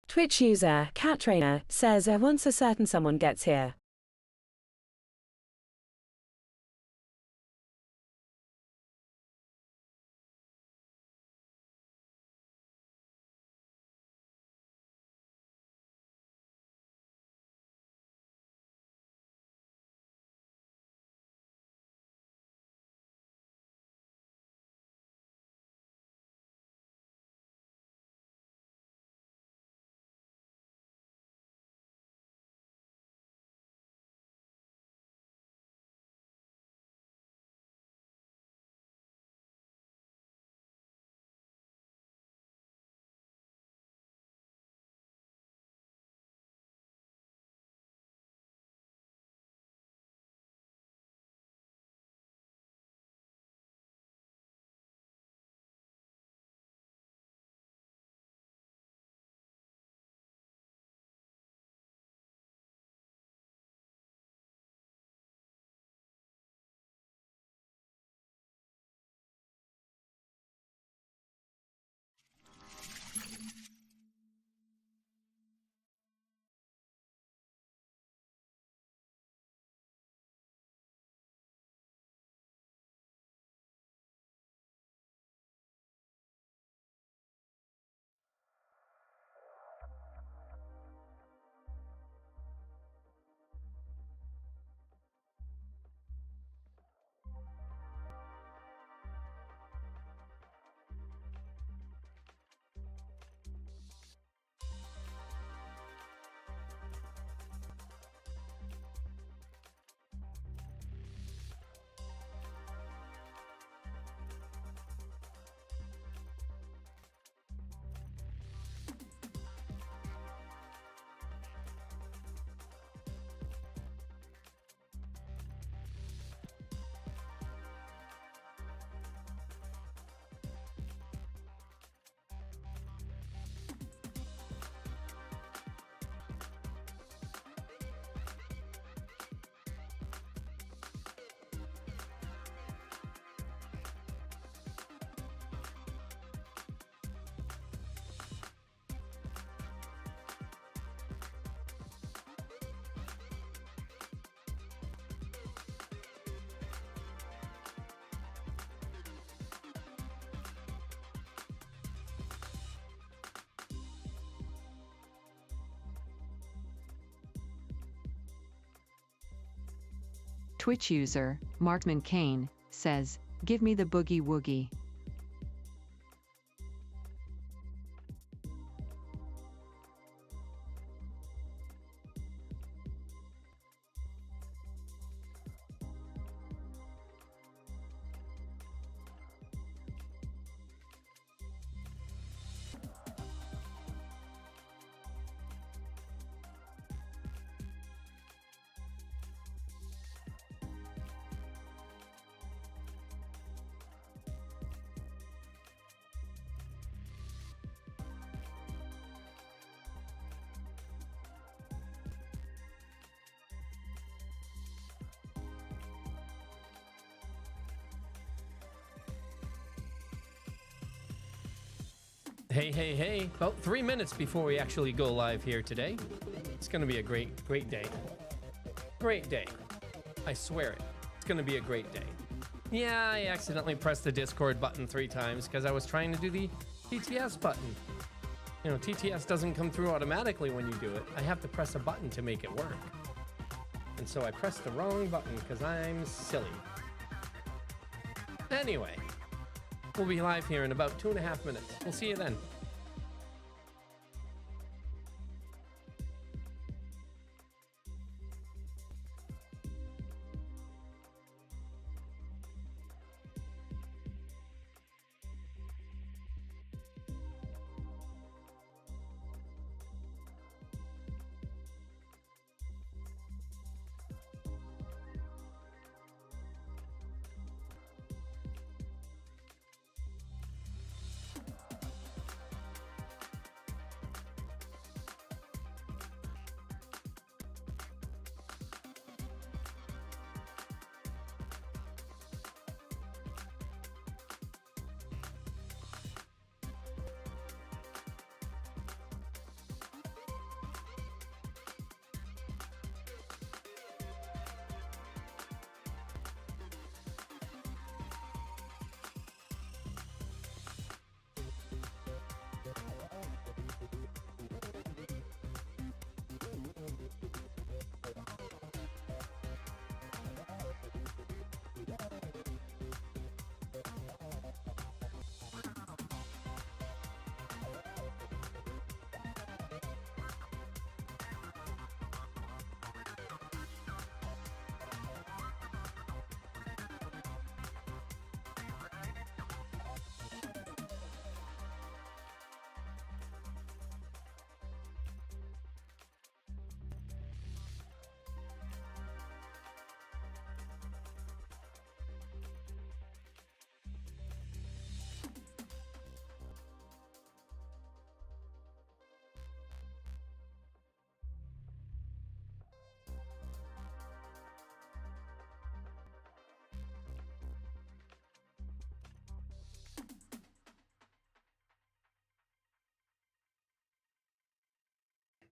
Twitch user, Cat Trainer, says once a certain someone gets here. Twitch user, Markman Kane, says, "Give me the boogie woogie." Hey, about 3 minutes before we actually go live here today. It's gonna be a great day. Great day. I swear it. It's gonna be a great day. Yeah, I accidentally pressed the Discord button 3 times because I was trying to do the TTS button. You know, TTS doesn't come through automatically when you do it. I have to press a button to make it work. And so I pressed the wrong button because I'm silly. Anyway, we'll be live here in about 2.5 minutes. We'll see you then.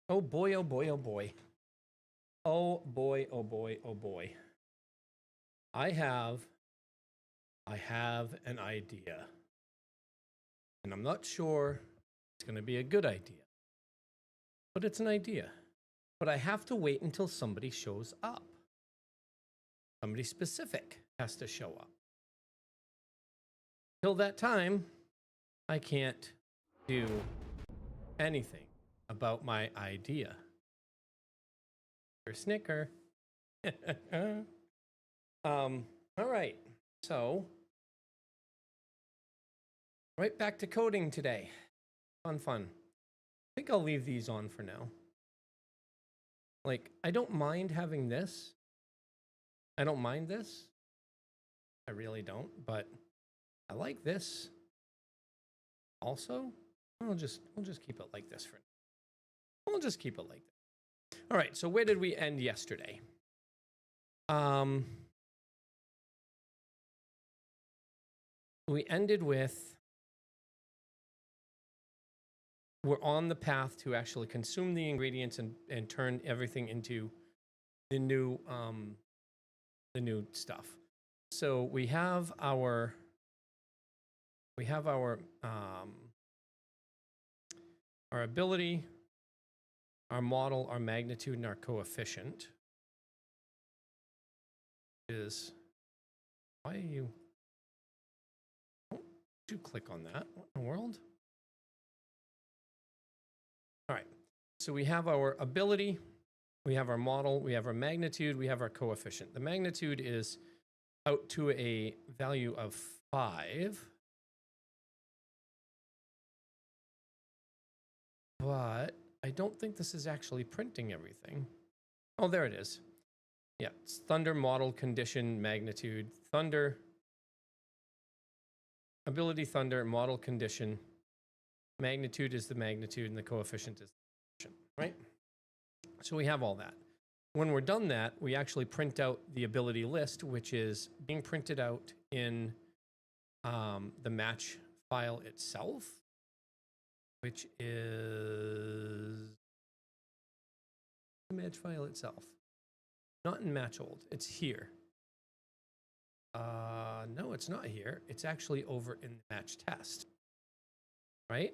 Oh boy, oh boy, oh boy. Oh boy, oh boy, oh boy. I have an idea. And I'm not sure it's going to be a good idea. But it's an idea. But I have to wait until somebody shows up. Somebody specific has to show up. Till that time, I can't do anything about my idea. Or snicker. All right. So, right back to coding today. Fun. I think I'll leave these on for now. Like, I don't mind having this. I don't mind this. I really don't, but I like this. Also, we'll just keep it like this for now. We'll just keep it like that. All right, so where did we end yesterday? We ended with we're on the path to actually consume the ingredients and turn everything into the new stuff. So we have our ability, our model, our magnitude, and our coefficient. Is why are you? Don't you click on that? What in the world? All right. So we have our ability, we have our model, we have our magnitude, we have our coefficient. The magnitude is out to a value of 5. But I don't think this is actually printing everything. Oh, there it is. Yeah, it's thunder, model, condition, magnitude, thunder, ability, thunder, model, condition. Magnitude is the magnitude, and the coefficient is the coefficient, right? So we have all that. When we're done that, we actually print out the ability list, which is being printed out in the match file itself, which is the match file itself. Not in match old, it's here. No, it's not here. It's actually over in the match test, right?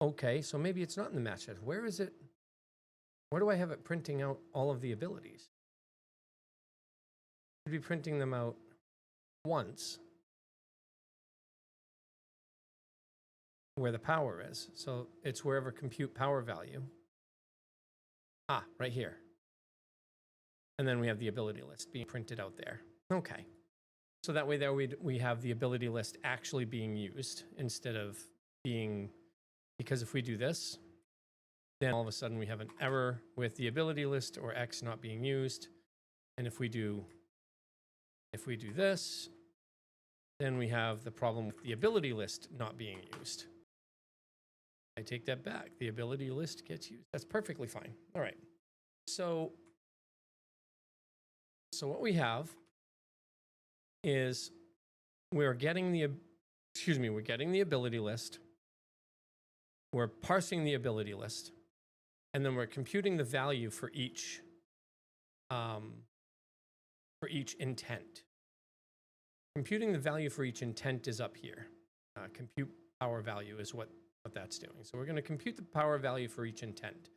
Okay, so maybe it's not in the match test. Where is it? Where do I have it printing out all of the abilities? I'd be printing them out once where the power is. So it's wherever compute power value. Ah, right here. And then we have the ability list being printed out there. Okay. So that way there we have the ability list actually being used instead of being, because if we do this, then all of a sudden we have an error with the ability list or X not being used. And if we do this, then we have the problem with the ability list not being used. I take that back. The ability list gets used. That's perfectly fine. All right. So what we have is we're getting the ability list. We're parsing the ability list, and then we're computing the value for each intent. Computing the value for each intent is up here. Compute power value is what that's doing. So we're going to compute the power value for each intent.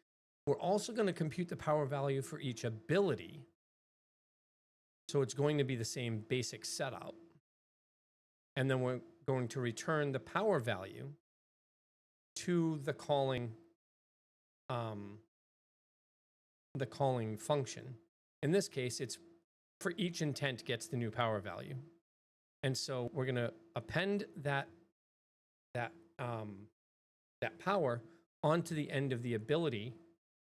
We're also going to compute the power value for each ability. So it's going to be the same basic setup. And then we're going to return the power value to the calling function. In this case, it's for each intent gets the new power value. And so we're going to append that power onto the end of the ability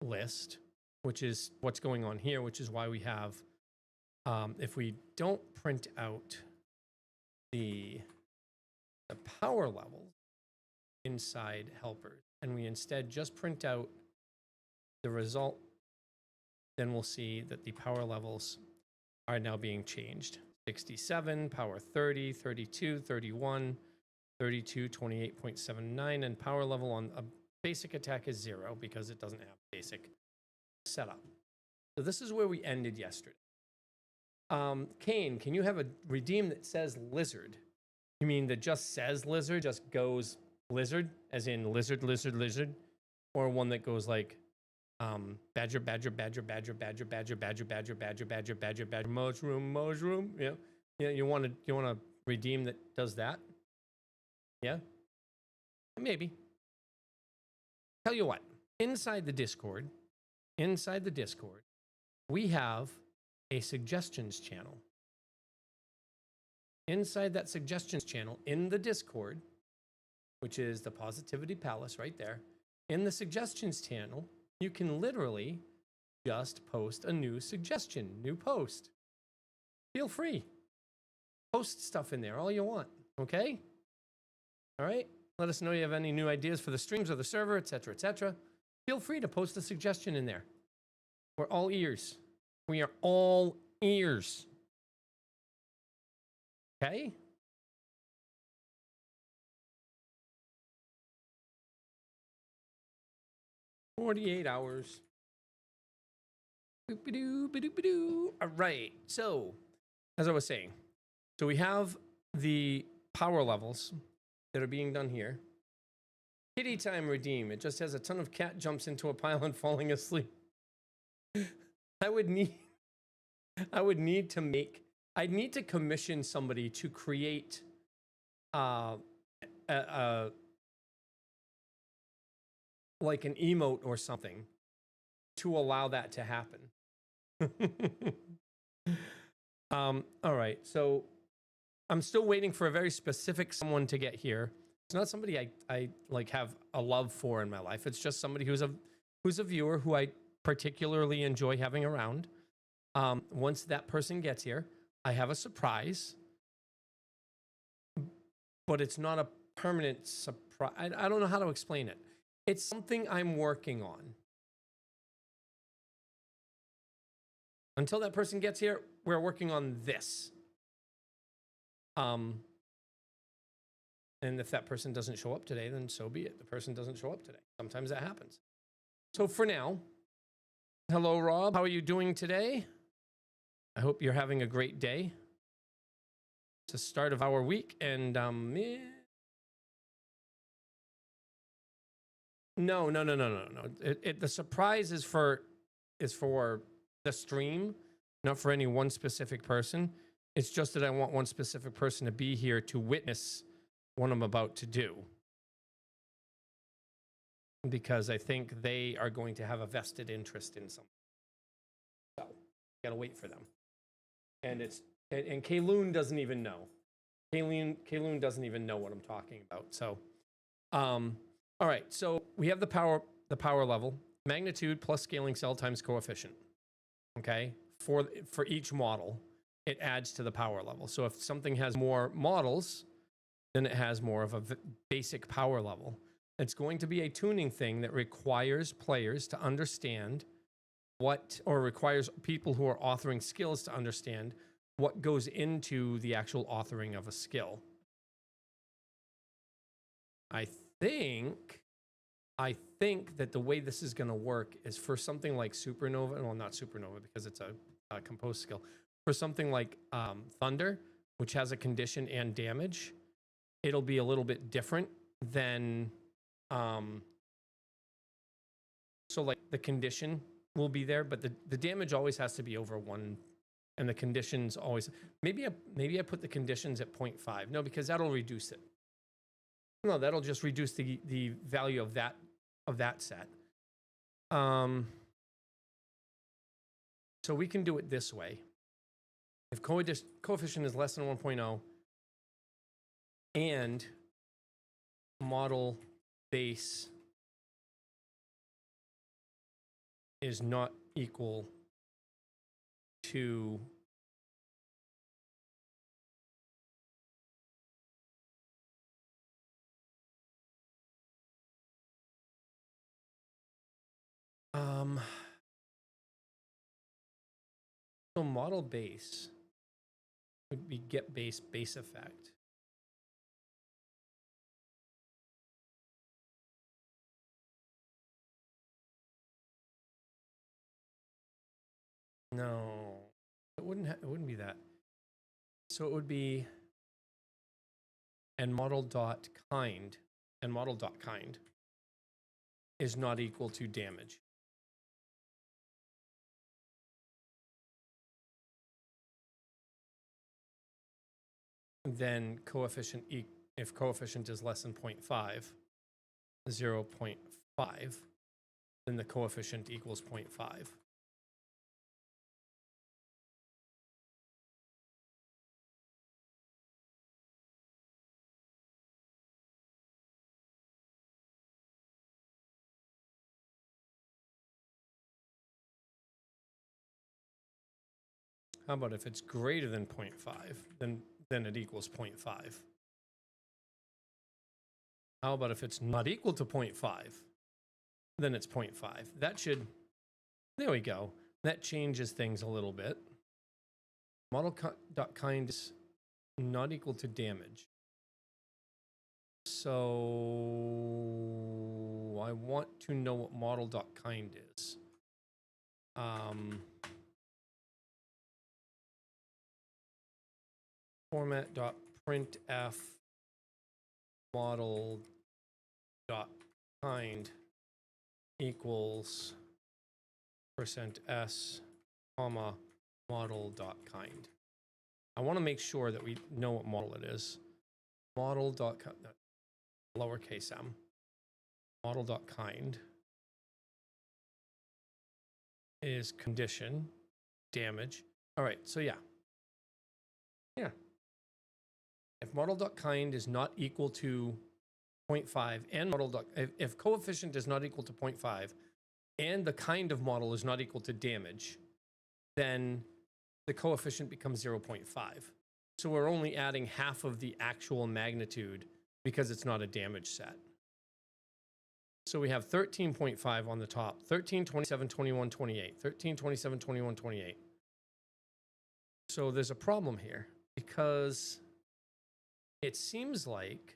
list, which is what's going on here, which is why we have, if we don't print out the power levels inside helpers, and we instead just print out the result, then we'll see that the power levels are now being changed. 67, power 30, 32, 31, 32, 28.79, and power level on a basic attack is 0 because it doesn't have basic setup. So this is where we ended yesterday. Kane, can you have a redeem that says lizard? You mean that just says lizard, just goes lizard, as in lizard, lizard, lizard? Or one that goes like badger, badger, badger, badger, badger, badger, badger, badger, badger, badger, badger, badger, mushroom, mushroom? Yeah. Yeah, you want to redeem that does that? Yeah? Maybe. Tell you what, inside the Discord, we have a suggestions channel. Inside that suggestions channel in the Discord, which is the Positivity Palace right there, in the suggestions channel, you can literally just post a new suggestion, new post. Feel free. Post stuff in there all you want, okay? All right? Let us know you have any new ideas for the streams or the server, etc., etc. Feel free to post a suggestion in there. We're all ears. We are all ears. Okay? "48 hours. Boop-a-doo. All right. So, as I was saying, so we have the power levels that are being done here. Kitty time redeem. It just has a ton of cat jumps into a pile and falling asleep. I'd need to commission somebody to create like an emote or something to allow that to happen. All right, so I'm still waiting for a very specific someone to get here. It's not somebody I like have a love for in my life. It's just somebody who's a viewer who I particularly enjoy having around. Once that person gets here, I have a surprise, but it's not a permanent surprise. I don't know how to explain it. It's something I'm working on. Until that person gets here, we're working on this. And if that person doesn't show up today, then so be it. The person doesn't show up today. Sometimes that happens. So for now, hello, Rob. How are you doing today? I hope you're having a great day. It's the start of our week, and yeah. No. The surprise is for the stream, not for any one specific person. It's just that I want one specific person to be here to witness what I'm about to do, because I think they are going to have a vested interest in something. So, gotta wait for them. And Kayloon doesn't even know. Kayloon doesn't even know what I'm talking about. So, all right. So we have the power level, magnitude plus scaling cell times coefficient. Okay, for each model, it adds to the power level. So if something has more models, then it has more of a basic power level. It's going to be a tuning thing that requires players to understand requires people who are authoring skills to understand what goes into the actual authoring of a skill. I think that the way this is going to work is for something like Supernova, well, not Supernova because it's a composed skill. For something like Thunder, which has a condition and damage, it'll be a little bit different than, so like the condition will be there, but the damage always has to be over 1, and the conditions always, maybe I put the conditions at 0.5. No, because that'll reduce it. No, that'll just reduce the value of that set. So we can do it this way. If coefficient is less than 1.0 and model base is not equal to so model base would be get base effect. No, it wouldn't be that. So it would be and model dot kind, and model dot kind is not equal to damage. Then coefficient if coefficient is less than 0.5, 0.5, then the coefficient equals 0.5. How about if it's greater than 0.5, then it equals 0.5. How about if it's not equal to 0.5, then it's 0.5. That should, there we go. That changes things a little bit. Model.kind is not equal to damage. So I want to know what model.kind is. Format.printf model.kind equals %s, comma, model.kind. I want to make sure that we know what model it is. Model.kind, lowercase m, model.kind is condition, damage. All right, so yeah. If model.kind is not equal to 0.5 and if coefficient is not equal to 0.5 and the kind of model is not equal to damage, then the coefficient becomes 0.5. So we're only adding half of the actual magnitude because it's not a damage set. So we have 13.5 on the top, 13, 27, 21, 28, 13, 27, 21, 28. So there's a problem here because it seems like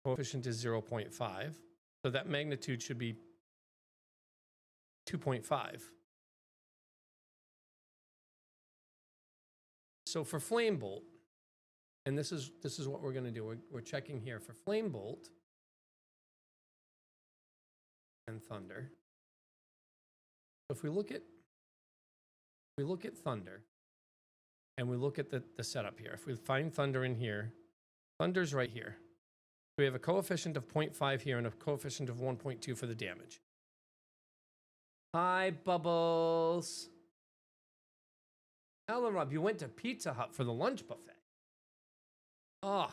coefficient is 0.5. So that magnitude should be 2.5. So for Flame Bolt, and this is what we're going to do. We're checking here for Flame Bolt and Thunder. If we look at Thunder and we look at the setup here, if we find Thunder in here, Thunder's right here. We have a coefficient of 0.5 here and a coefficient of 1.2 for the damage. Hi, Bubbles. Alan Rob, you went to Pizza Hut for the lunch buffet. Oh.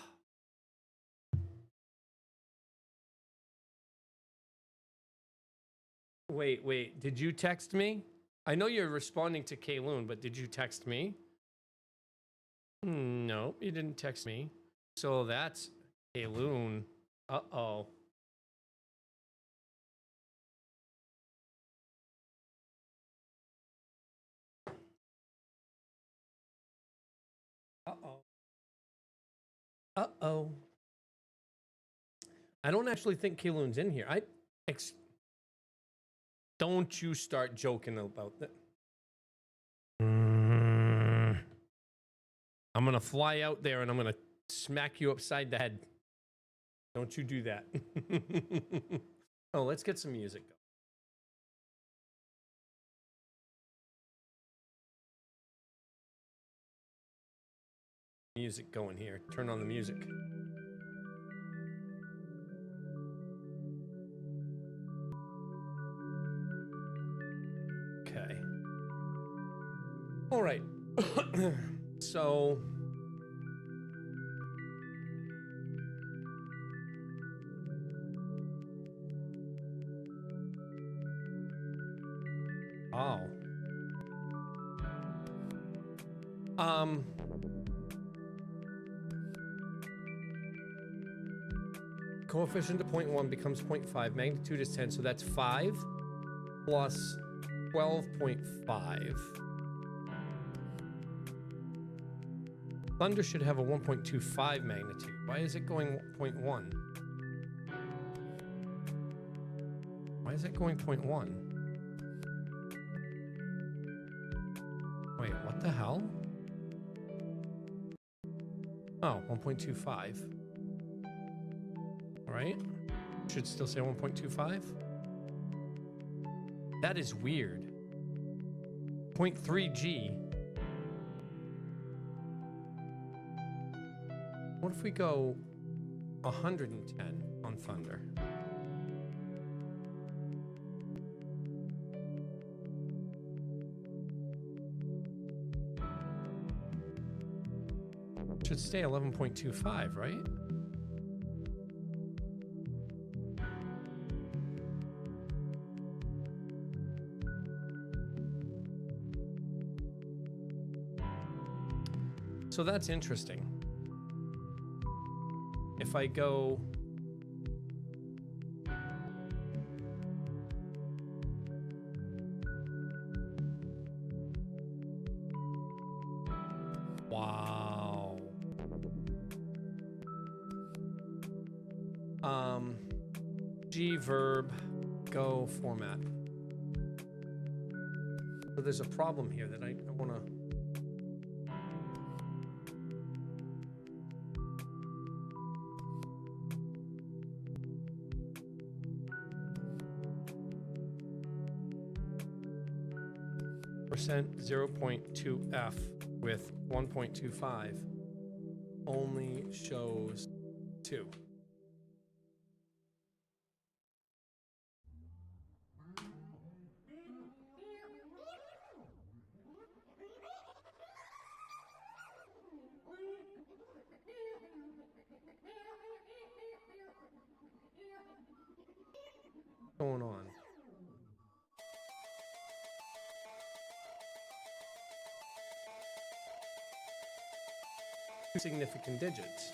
Wait. Did you text me? I know you're responding to Kayloon, but did you text me? No, you didn't text me. So that's Kayloon. Uh-oh. Uh-oh. I don't actually think Kayloon's in here. Don't you start joking about that. I'm going to fly out there and I'm going to smack you upside the head. Don't you do that. Oh, let's get some music going. Music going here. Turn on the music. Okay. All right. So coefficient of 0.1 becomes 0.5. Magnitude is 10, so that's 5 plus 12.5. Thunder should have a 1.25 magnitude. Why is it going 0.1? Why is it going 0.1? Wait, what the hell? Oh, 1.25. All right. Should still say 1.25. That is weird. 0.3 G. What if we go 110 on Thunder? Should stay 11.25, right? So that's interesting. If I go wow. G verb go format. So there's a problem here that I want to percent 0.2f with 1.25 only shows 2. What's going on? Significant digits.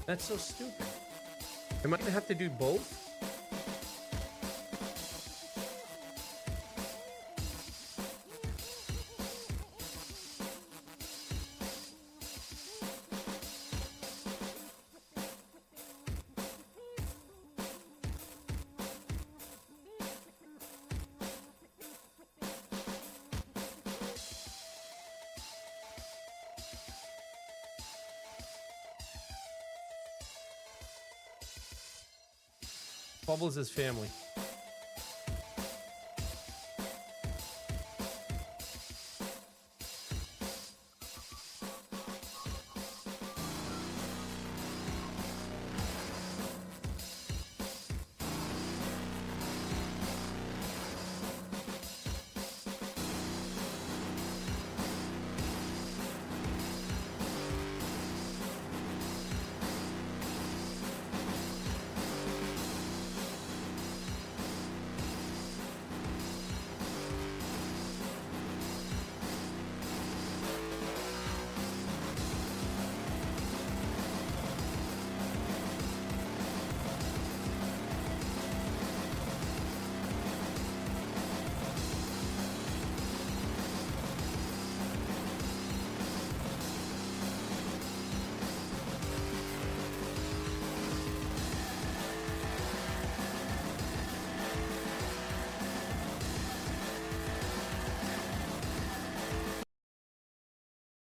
That's so stupid. Am I gonna have to do both? Bubbles is family.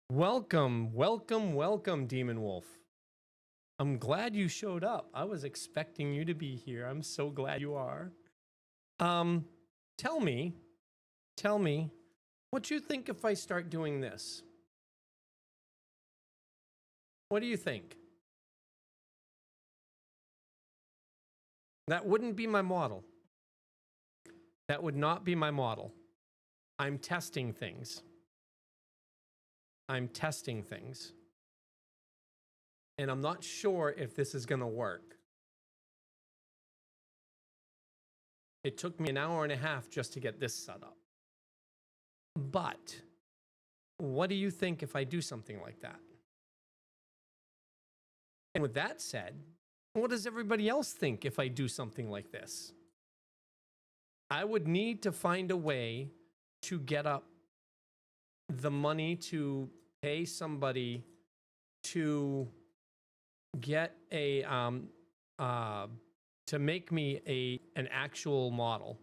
Welcome, welcome, welcome, Demon Wolf. I'm glad you showed up. I was expecting you to be here. I'm so glad you are. Tell me, what you think if I start doing this? What do you think? That wouldn't be my model. That would not be my model. I'm testing things. I'm testing things. And I'm not sure if this is going to work. It took me an hour and a half just to get this set up. But what do you think if I do something like that? And with that said, what does everybody else think if I do something like this? I would need to find a way to get up the money to pay somebody to get a to make me an actual model,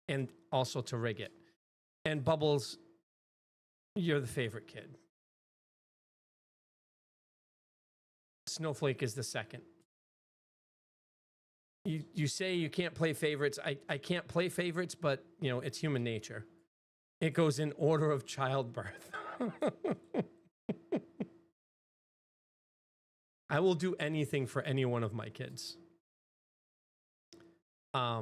and also to rig it. And Bubbles, you're the favorite kid. Snowflake is the second. You say you can't play favorites. I can't play favorites, but you know, it's human nature. It goes in order of childbirth. I will do anything for any one of my kids. I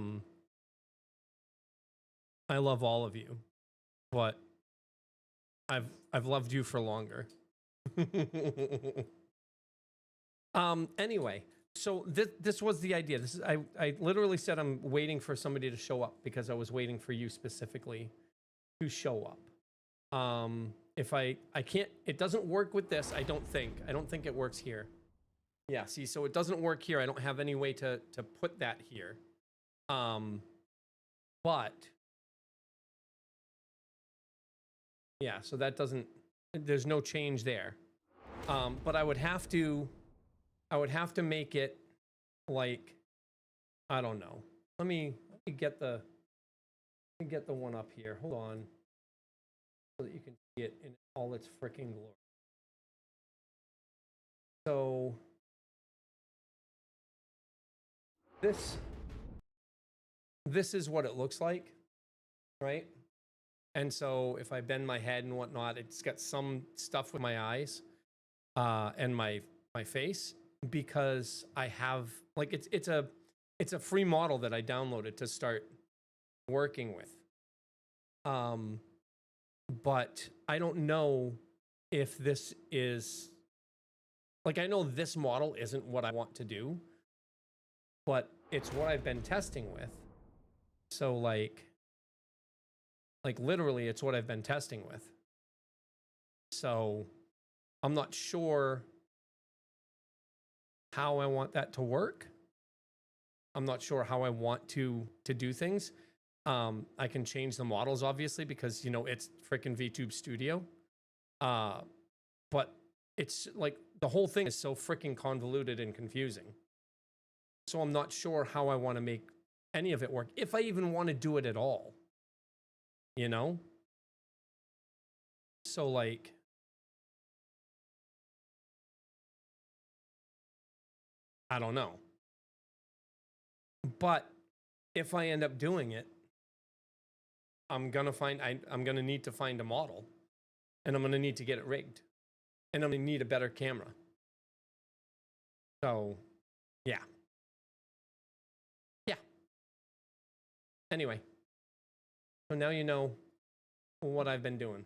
love all of you, but I've loved you for longer. Anyway, so this was the idea. This is I literally said I'm waiting for somebody to show up because I was waiting for you specifically to show up. If I can't, it doesn't work with this. I don't think it works here. Yeah, see, so it doesn't work here. I don't have any way to put that here. But yeah, so that doesn't, there's no change there. But I would have to make it like, I don't know. Let me get the one up here. Hold on. So that you can see it in all its freaking glory. So this is what it looks like, right? And so if I bend my head and whatnot, it's got some stuff with my eyes and my face, because I have, like, it's a free model that I downloaded to start working with. But I don't know if this is, like, I know this model isn't what I want to do, but it's what I've been testing with. So like literally it's what I've been testing with. So I'm not sure how I want that to work. I'm not sure how I want to do things. I can change the models, obviously, because, you know, it's freaking VTube Studio. But it's like the whole thing is so freaking convoluted and confusing. So I'm not sure how I want to make any of it work, if I even want to do it at all. You know? So like, I don't know. But if I end up doing it, I'm gonna need to find a model, and I'm gonna need to get it rigged, and I'm gonna need a better camera. So, yeah. Anyway, so now you know what I've been doing.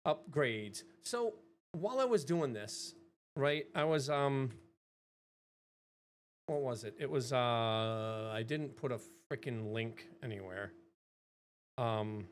Upgrades. So while I was doing this, right, I was what was it? It was I didn't put a freaking link anywhere. Right.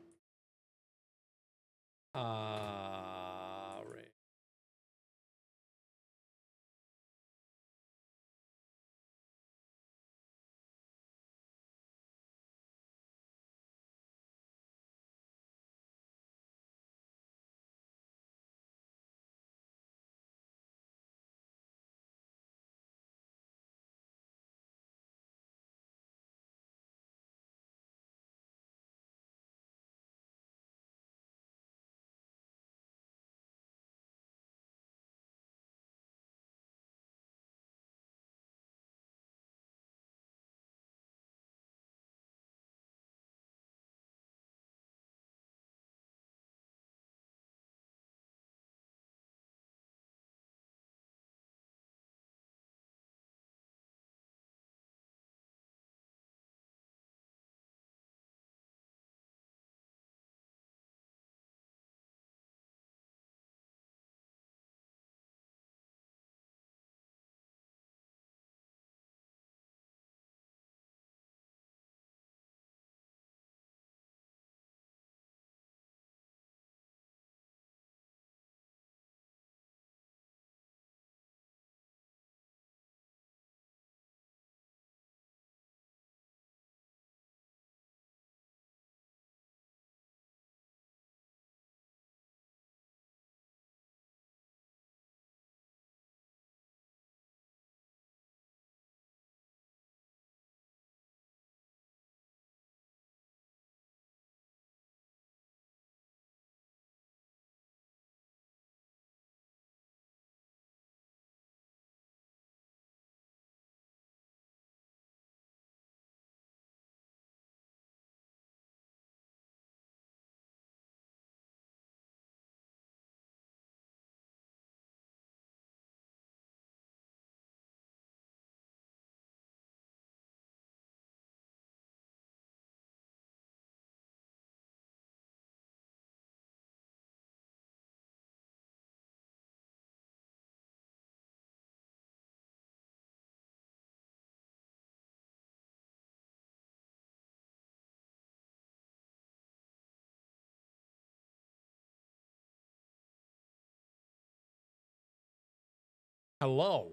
Hello.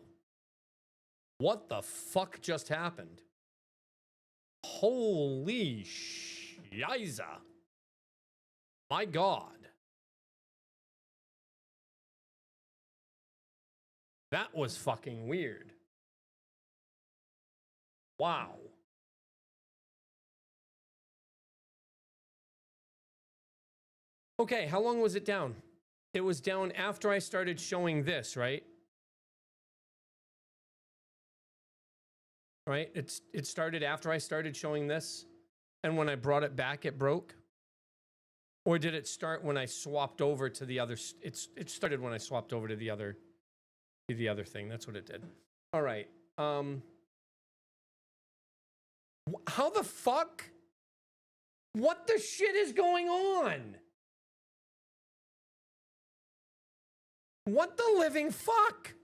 What the fuck just happened? Holy shiza. My God. That was fucking weird. Wow. Okay, how long was it down? It was down after I started showing this, right? Right? It started after I started showing this, and when I brought it back, it broke? Or did it start when I swapped over to the other? It started when I swapped over to the other thing. That's what it did. All right. How the fuck? What the shit is going on? What the living fuck?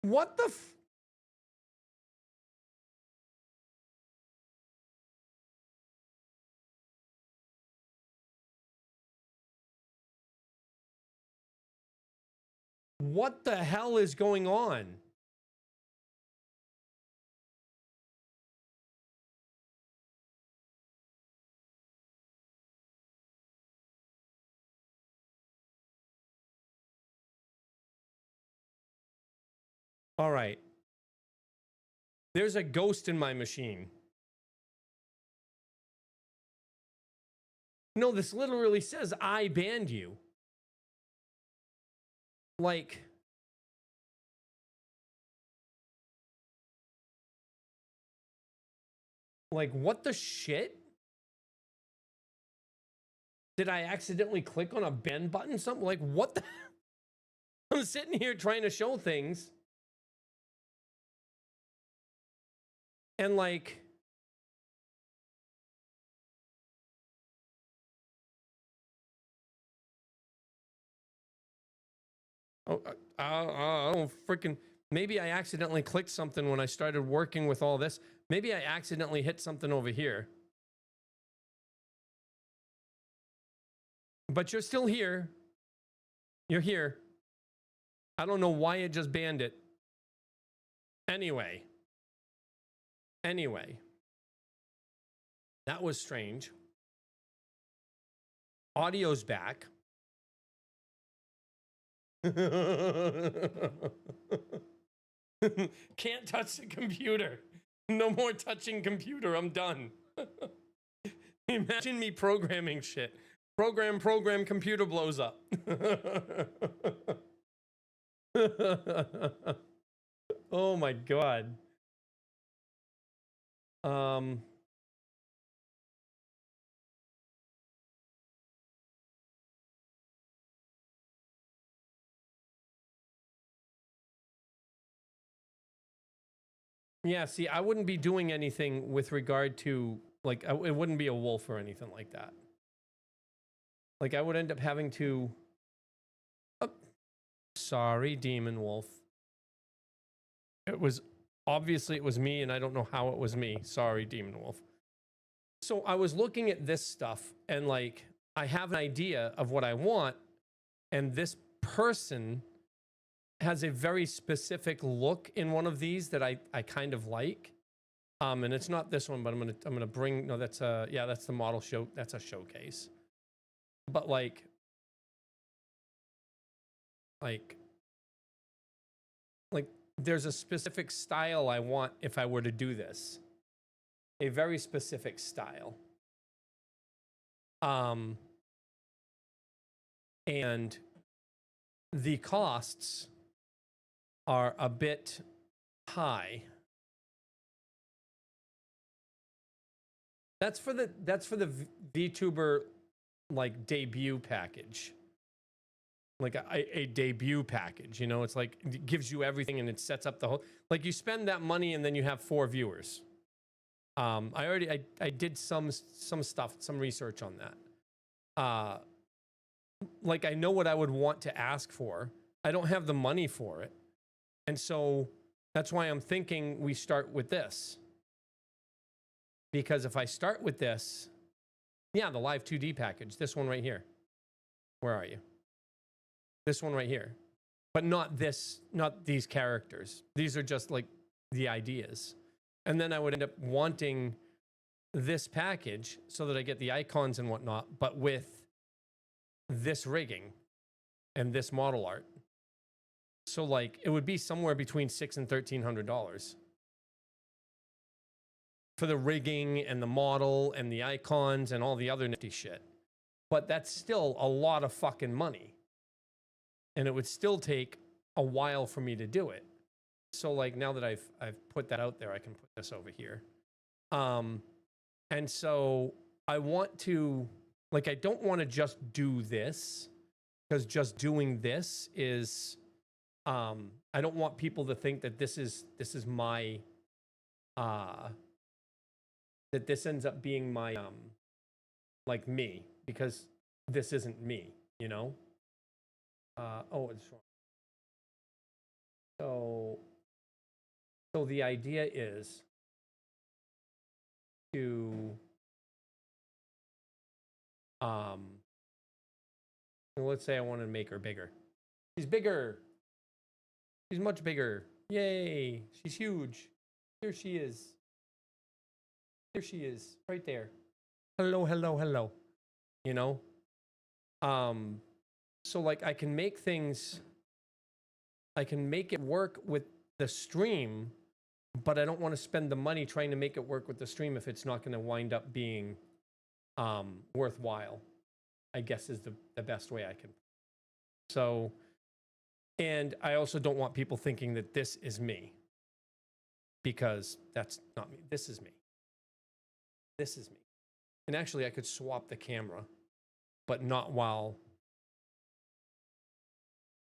What the What the hell is going on? All right. There's a ghost in my machine. No, this literally says I banned you. Like, what the shit? Did I accidentally click on a ban button? Something like, what the? I'm sitting here trying to show things. And like, oh, I don't freaking, maybe I accidentally clicked something when I started working with all this. Maybe I accidentally hit something over here. But you're still here. You're here. I don't know why it just banned it. Anyway. That was strange. Audio's back. Can't touch the computer. No more touching computer. I'm done. Imagine me programming shit. Program, computer blows up. Oh my God. Yeah, see, I wouldn't be doing anything with regard to, like, it wouldn't be a wolf or anything like that. Like, I would end up having to... Oh, sorry, Demon Wolf. It was... Obviously, it was me, and I don't know how it was me. Sorry, Demon Wolf. So I was looking at this stuff, and, like, I have an idea of what I want, and this person has a very specific look in one of these that I kind of like. And it's not this one, but I'm gonna bring, no, that's yeah, that's the model show, that's a showcase. But like there's a specific style I want if I were to do this. A very specific style. And the costs are a bit high. That's for the VTuber like debut package. Like a debut package, you know, it's like it gives you everything and it sets up the whole, like you spend that money and then you have 4 viewers. I did some stuff, some research on that. Like I know what I would want to ask for. I don't have the money for it. And so that's why I'm thinking we start with this. Because if I start with this, yeah, the live 2D package, this one right here. Where are you? This one right here. But not this, not these characters. These are just like the ideas. And then I would end up wanting this package so that I get the icons and whatnot, but with this rigging and this model art. So like it would be somewhere between $600 and $1,300 for the rigging and the model and the icons and all the other nifty shit. But that's still a lot of fucking money. And it would still take a while for me to do it. So like now that I've put that out there, I can put this over here. And so I want to, like, I don't want to just do this, because just doing this is, I don't want people to think that this is my, that this ends up being my, like me, because this isn't me, you know? Oh, it's wrong. So the idea is to, let's say I want to make her bigger. She's bigger. She's much bigger. Yay. She's huge. Here she is. Here she is. Right there. Hello, hello, hello. You know? So like I can make things, I can make it work with the stream, but I don't want to spend the money trying to make it work with the stream if it's not going to wind up being worthwhile, I guess is the best way I can. So, and I also don't want people thinking that this is me, because that's not me. This is me. This is me. And actually I could swap the camera, but not while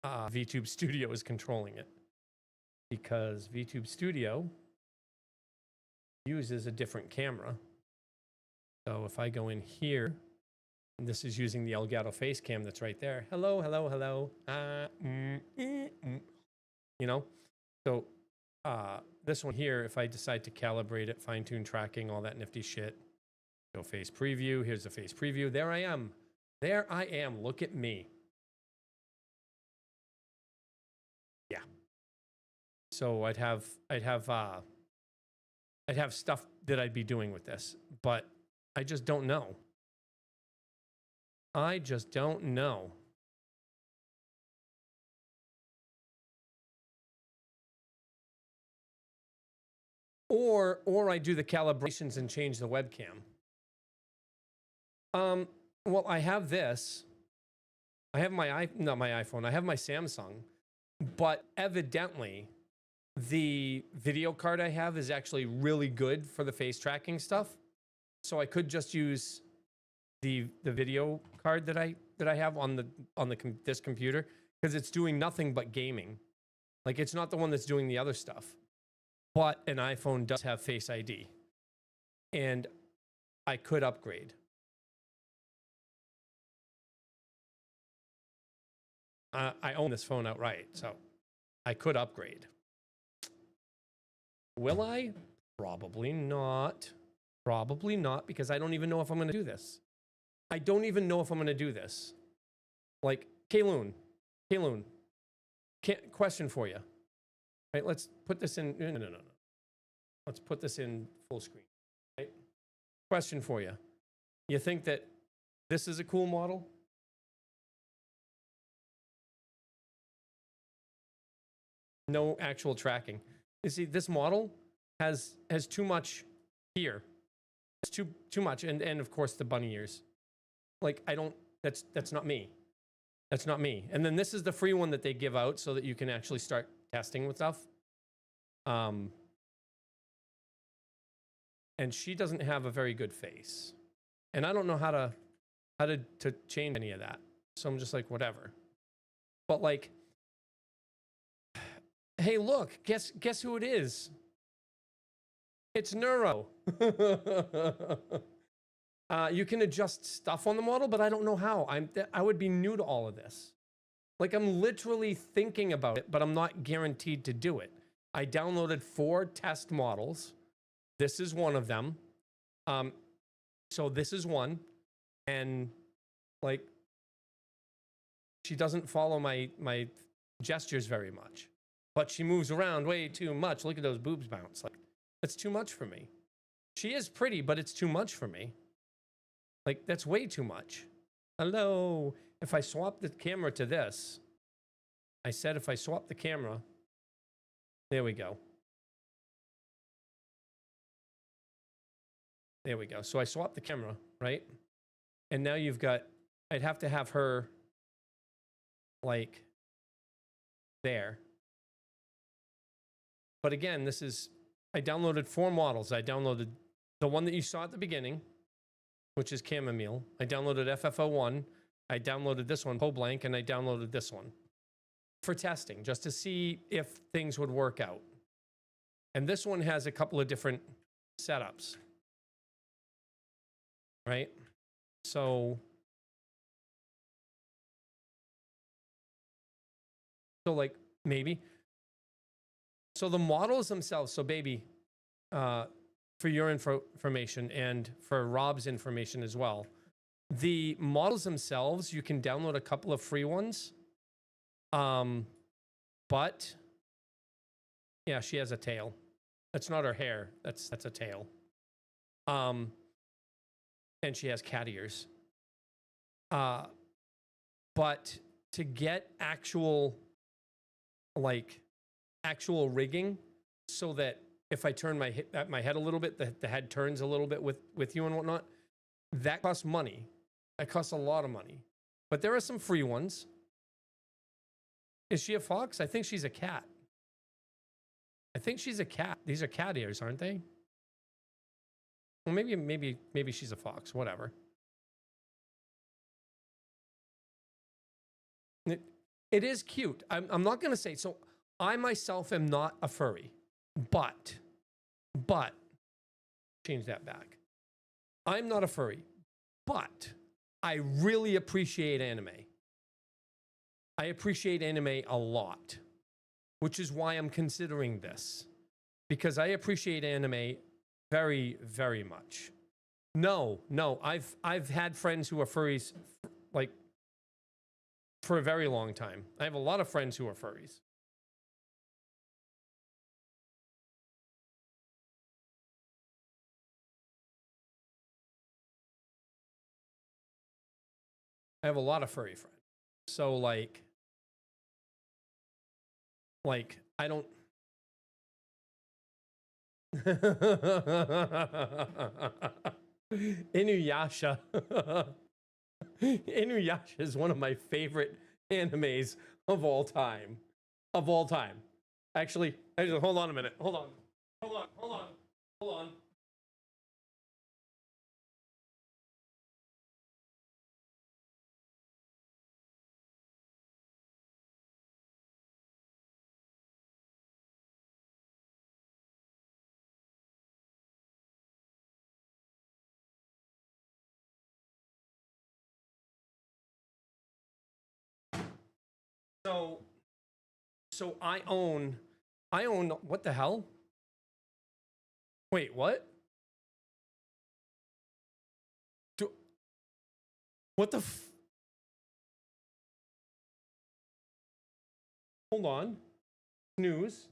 VTube Studio is controlling it, because VTube Studio uses a different camera. So if I go in here, and this is using the Elgato face cam that's right there. Hello, hello, hello. You know? So this one here, if I decide to calibrate it, fine-tune tracking, all that nifty shit, go face preview. Here's the face preview. There I am. There I am. Look at me. Yeah. So I'd have stuff that I'd be doing with this, but I just don't know. I just don't know. Or I do the calibrations and change the webcam. Well, I have this. I have not my iPhone. I have my Samsung, but evidently the video card I have is actually really good for the face tracking stuff. So I could just use the video card that I have on this computer, because it's doing nothing but gaming. Like, it's not the one that's doing the other stuff. But an iPhone does have Face ID, and I could upgrade. I own this phone outright, so I could upgrade. Will I? Probably not. Probably not, because I don't even know if I'm going to do this. I don't even know if I'm going to do this. Like, Kayloon, question for you. Right, let's put this in. No. Let's put this in full screen. Right? Question for you. You think that this is a cool model? No actual tracking. You see, this model has too much here. It's too much, and of course the bunny ears. Like, I don't. That's not me. That's not me. And then this is the free one that they give out so that you can actually start testing with stuff. And she doesn't have a very good face, and I don't know how to change any of that. So I'm just like, whatever. But like, hey, look, guess who it is? It's Neuro. You can adjust stuff on the model, but I don't know how. I would be new to all of this. Like, I'm literally thinking about it, but I'm not guaranteed to do it. I downloaded 4 test models. This is one of them. So this is one. And like, she doesn't follow my gestures very much, but she moves around way too much. Look at those boobs bounce. Like, that's too much for me. She is pretty, but it's too much for me. Like, that's way too much. Hello. If I swap the camera to this, I said if I swap the camera, there we go. There we go. So I swapped the camera, right? And now you've got, I'd have to have her like there. But again, this is, I downloaded 4 models. I downloaded the one that you saw at the beginning, which is Chamomile. I downloaded FFO1. I downloaded this one, PoBlank, and I downloaded this one for testing, just to see if things would work out. And this one has a couple of different setups, right? So like maybe. So the models themselves, so baby, for your information and for Rob's information as well, the models themselves, you can download a couple of free ones. But yeah, she has a tail. That's not her hair. That's a tail. And she has cat ears. But to get actual rigging, so that if I turn my head a little bit, the head turns a little bit with you and whatnot, that costs money. That costs a lot of money. But there are some free ones. Is she a fox? I think she's a cat. I think she's a cat. These are cat ears, aren't they? Well, maybe she's a fox. Whatever. It is cute. I'm not going to say. So I myself am not a furry, but change that back. I'm not a furry, but I really appreciate anime. I appreciate anime a lot, which is why I'm considering this, because I appreciate anime very, very much. No, I've had friends who are furries like for a very long time. I have a lot of friends who are furries. I have a lot of furry friends. So like I don't Inuyasha. Inuyasha is one of my favorite animes of all time. Of all time. Actually, hold on a minute. Hold on. So I own, what the hell? Wait, what? What the hold on. News.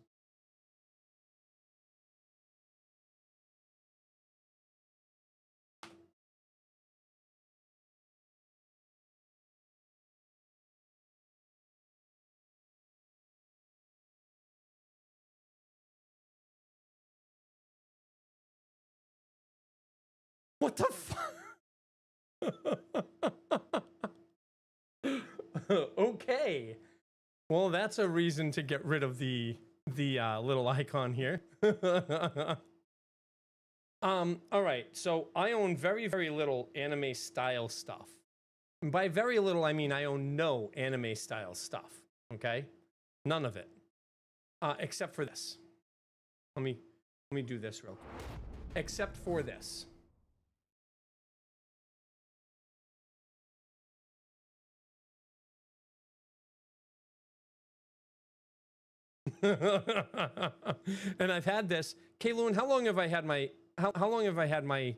What the Okay. Well, that's a reason to get rid of the little icon here. All right. So I own very, very little anime style stuff. And by very little, I mean I own no anime style stuff. Okay? None of it. Except for this. Let me do this real quick. Except for this. And I've had this. Kayloon, how long have I had my how long have I had my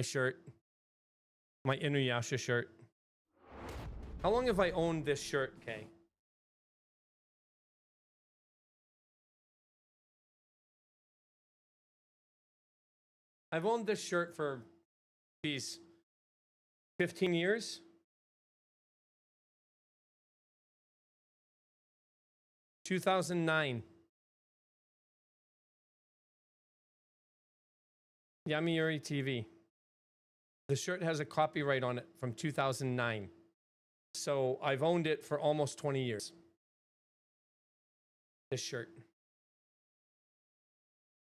shirt? My Inuyasha shirt? How long have I owned this shirt, Kay? I've owned this shirt for, geez, 15 years. $2009. Yamiuri TV. The shirt has a copyright on it from 2009. So I've owned it for almost 20 years. This shirt.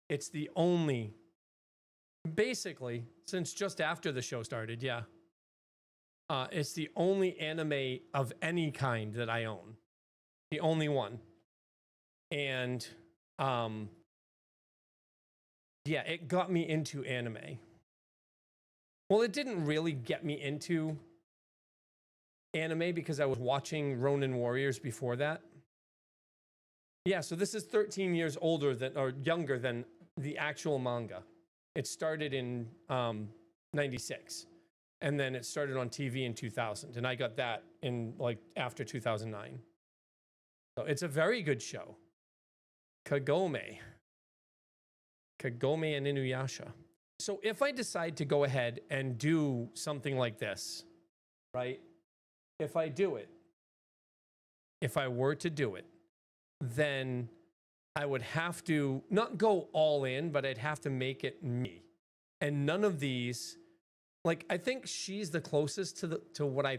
It's the only, basically, since just after the show started, yeah. It's the only anime of any kind that I own. The only one. And, yeah, it got me into anime. Well, it didn't really get me into anime because I was watching Ronin Warriors before that. Yeah, so this is 13 years older than, or younger than the actual manga. It started in 96. And then it started on TV in 2000. And I got that in like after 2009. So it's a very good show. Kagome and Inuyasha. So if I decide to go ahead and do something like this, right? If I were to do it, then I would have to not go all in, but I'd have to make it me. And none of these, like, I think she's the closest to what I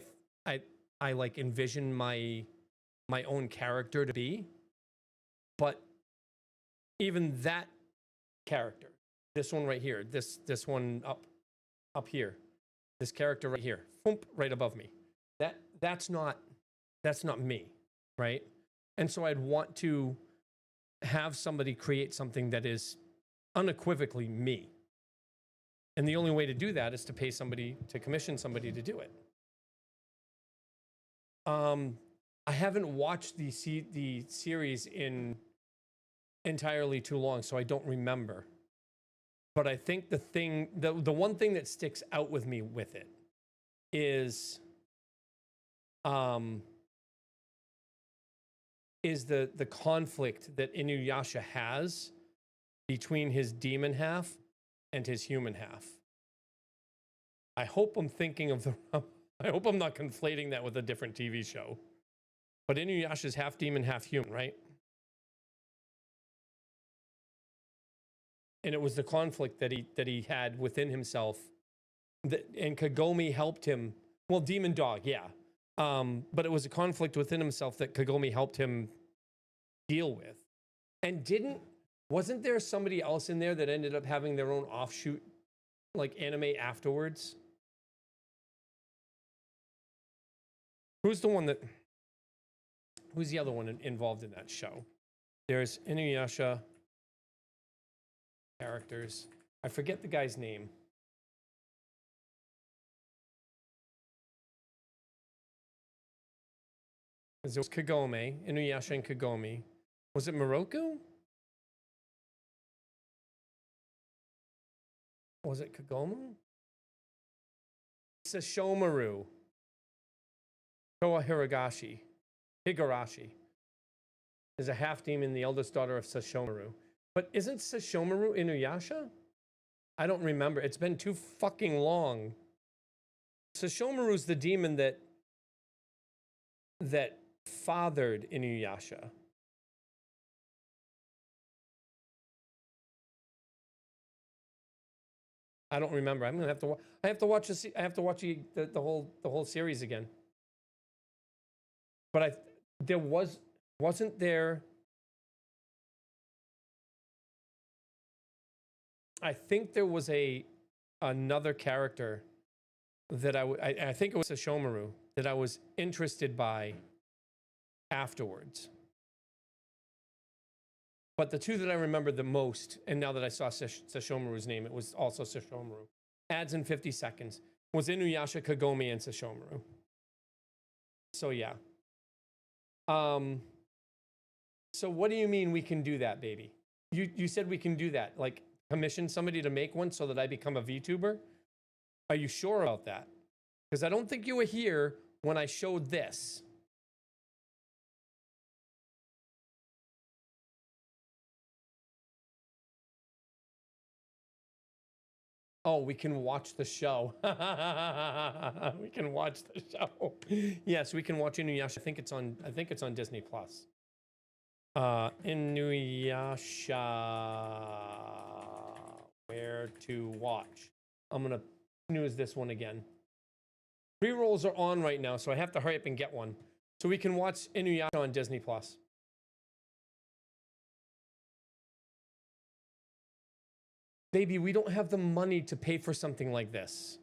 like envision my own character to be. But even that character, this one right here, this one up here, this character right here, right above me, that's not me, right? And so I'd want to have somebody create something that is unequivocally me. And the only way to do that is to pay somebody, to commission somebody to do it. I haven't watched the series in entirely too long, so I don't remember. But I think the one thing that sticks out with me with it is the conflict that Inuyasha has between his demon half and his human half. I hope I'm thinking of I hope I'm not conflating that with a different TV show. But Inuyasha's half demon, half human, right? And it was the conflict that he had within himself. And Kagome helped him. Well, demon dog, yeah. But it was a conflict within himself that Kagome helped him deal with. And wasn't there somebody else in there that ended up having their own offshoot, like anime afterwards? Who's the other one involved in that show? There's Inuyasha characters. I forget the guy's name. There was Kagome, Inuyasha and Kagome. Was it Moroku? Was it Kagome? Sesshomaru. Toa Higurashi is a half-demon, the eldest daughter of Sesshomaru. But isn't Sesshomaru Inuyasha? I don't remember. It's been too fucking long. Sesshomaru's the demon that fathered Inuyasha. I don't remember. I'm gonna have to. I have to watch this. I have to watch the whole series again. But wasn't there. I think there was another character that I think it was Sesshomaru that I was interested by afterwards. But the two that I remember the most, and now that I saw Sesshomaru's name, it was also Sesshomaru. Ads in 50 seconds. Was Inuyasha, Kagome, and Sesshomaru. So yeah. So what do you mean we can do that, baby? You said we can do that. Like commission somebody to make one so that I become a VTuber? Are you sure about that? Because I don't think you were here when I showed this. Oh, we can watch the show. We can watch the show. Yes, we can watch Inuyasha. I think it's on Disney Plus. Inuyasha. Where to watch? I'm gonna snooze this one again. Pre-rolls are on right now, so I have to hurry up and get one. So we can watch Inuyasha on Disney Plus. Baby, we don't have the money to pay for something like this.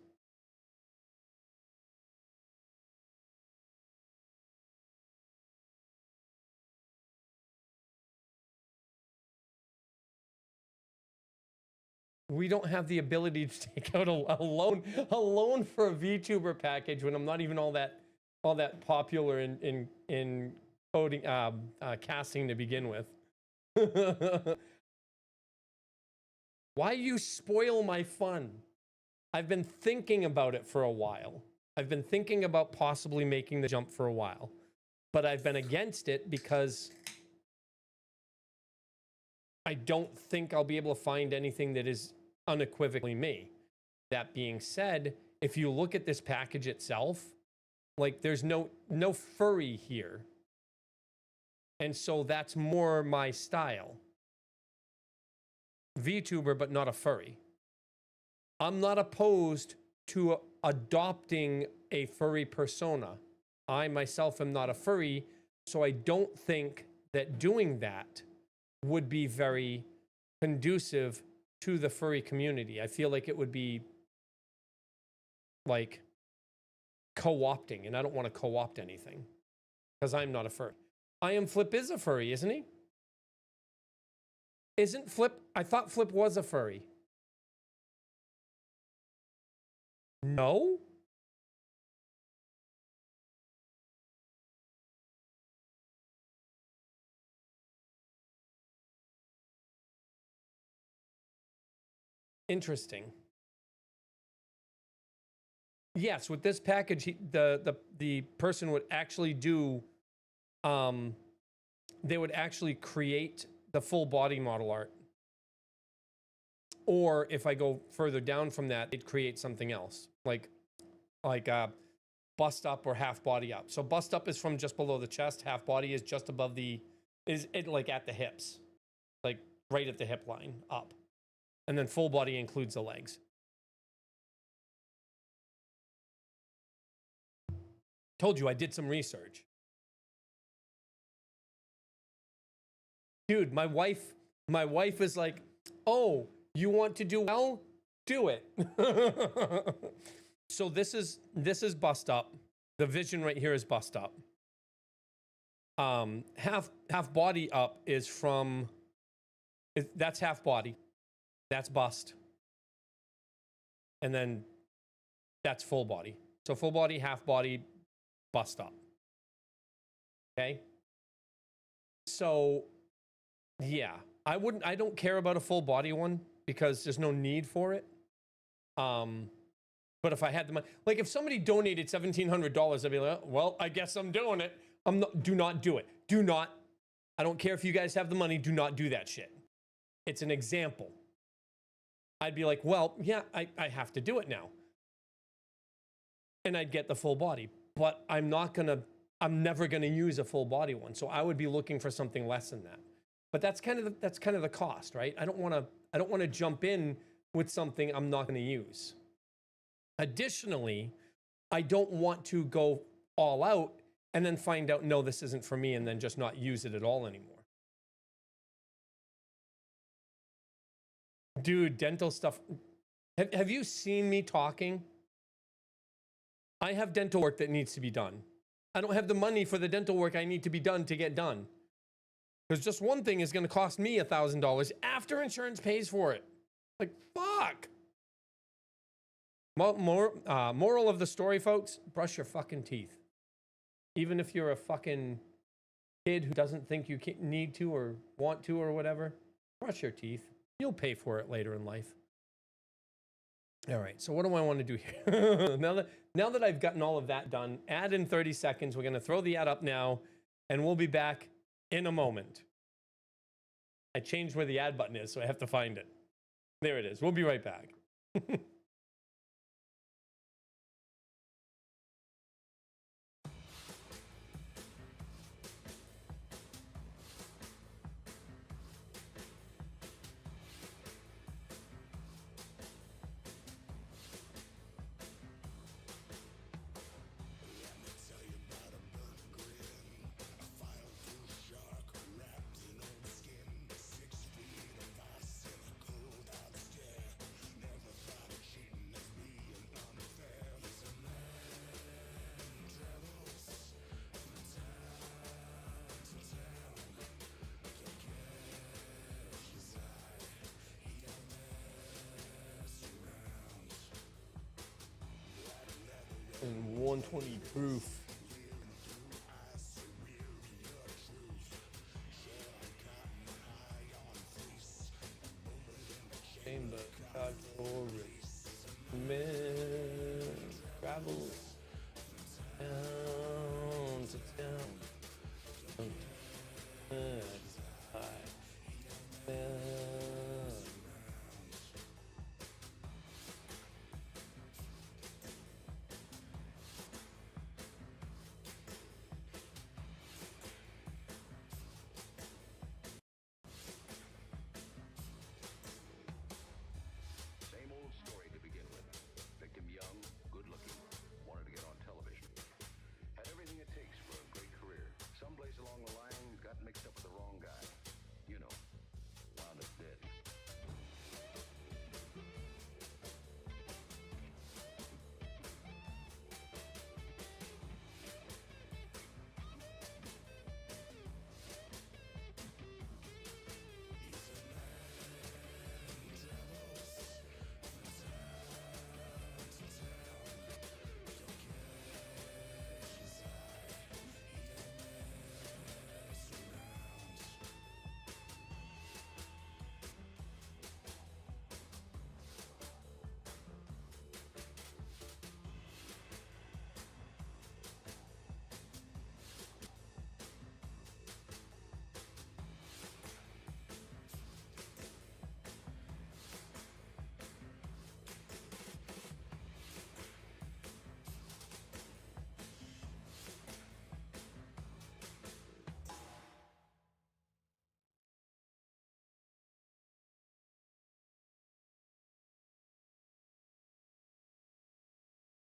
We don't have the ability to take out a loan for a VTuber package when I'm not even all that popular in coding casting to begin with. Why you spoil my fun? I've been thinking about it for a while. I've been thinking about possibly making the jump for a while, but I've been against it because I don't think I'll be able to find anything that is unequivocally me. That being said, if you look at this package itself, like there's no furry here. And so that's more my style. VTuber, but not a furry. I'm not opposed to adopting a furry persona. I myself am not a furry, so I don't think that doing that would be very conducive to the furry community. I feel like it would be like co-opting, and I don't want to co-opt anything because I'm not a furry. Flip is a furry, isn't he? Isn't Flip? I thought Flip was a furry. No? Interesting. Yes, with this package, the person would actually do, they would actually create the full body model art. Or if I go further down from that, they'd create something else, like bust up or half body up. So bust up is from just below the chest, half body is just above like at the hips, like right at the hip line up. And then full body includes the legs. Told you I did some research. Dude, my wife is like, "Oh, you want to do well? Do it." So this is bust up. The vision right here is bust up. Half body up is from, that's half body. That's bust. And then that's full body. So full body, half body, bust up. Okay? So yeah, I don't care about a full body one because there's no need for it. But if I had the money, like if somebody donated $1,700, I'd be like, well, I guess I'm doing it. Do not do it. Do not. I don't care if you guys have the money. Do not do that shit. It's an example. I'd be like, well, yeah, I have to do it now. And I'd get the full body, but I'm never gonna use a full body one. So I would be looking for something less than that. But that's kind of the cost, right? I don't want to jump in with something I'm not going to use. Additionally, I don't want to go all out and then find out, no, this isn't for me, and then just not use it at all anymore. Dude, dental stuff. Have you seen me talking? I have dental work that needs to be done. I don't have the money for the dental work I need to be done to get done. Because just one thing is going to cost me $1,000 after insurance pays for it. Like, fuck. Moral of the story, folks, brush your fucking teeth. Even if you're a fucking kid who doesn't think you need to or want to or whatever, brush your teeth. You'll pay for it later in life. All right, so what do I want to do here? now that I've gotten all of that done, add in 30 seconds. We're going to throw the ad up now, and we'll be back in a moment. I changed where the ad button is, so I have to find it. There it is. We'll be right back. And 120 proof. Chamber, Chicago, man, travels down to town.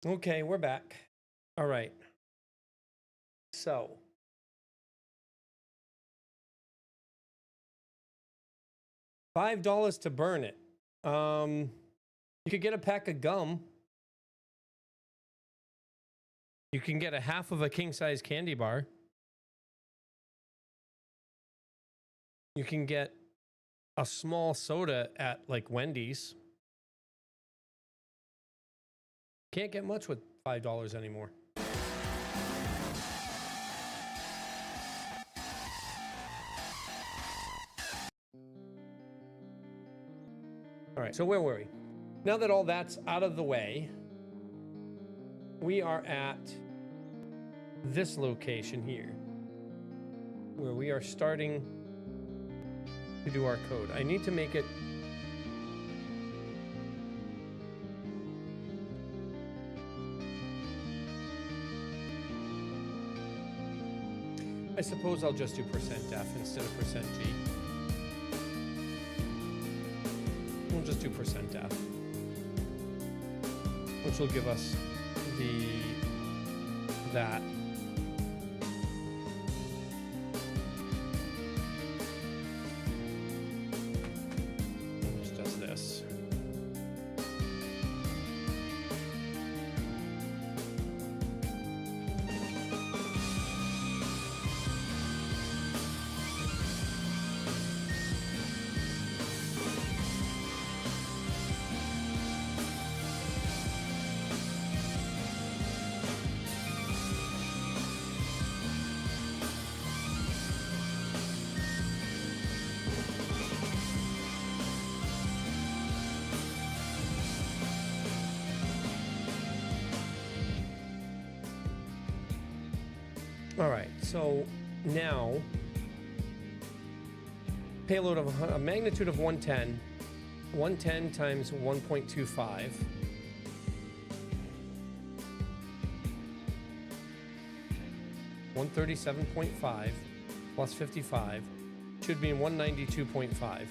Okay, we're back. All right. So, $5 to burn it. You could get a pack of gum. You can get a half of a king-size candy bar. You can get a small soda at like Wendy's. Can't get much with $5 anymore. All right, so where were we? Now that all that's out of the way, we are at this location here, where we are starting to do our code. I need to make it I suppose I'll just do %F instead of %G. We'll just do %F, which will give us that. Which does this. All right, so now payload of a magnitude of 110, 110 times 1.25. 137.5 plus 55 should be 192.5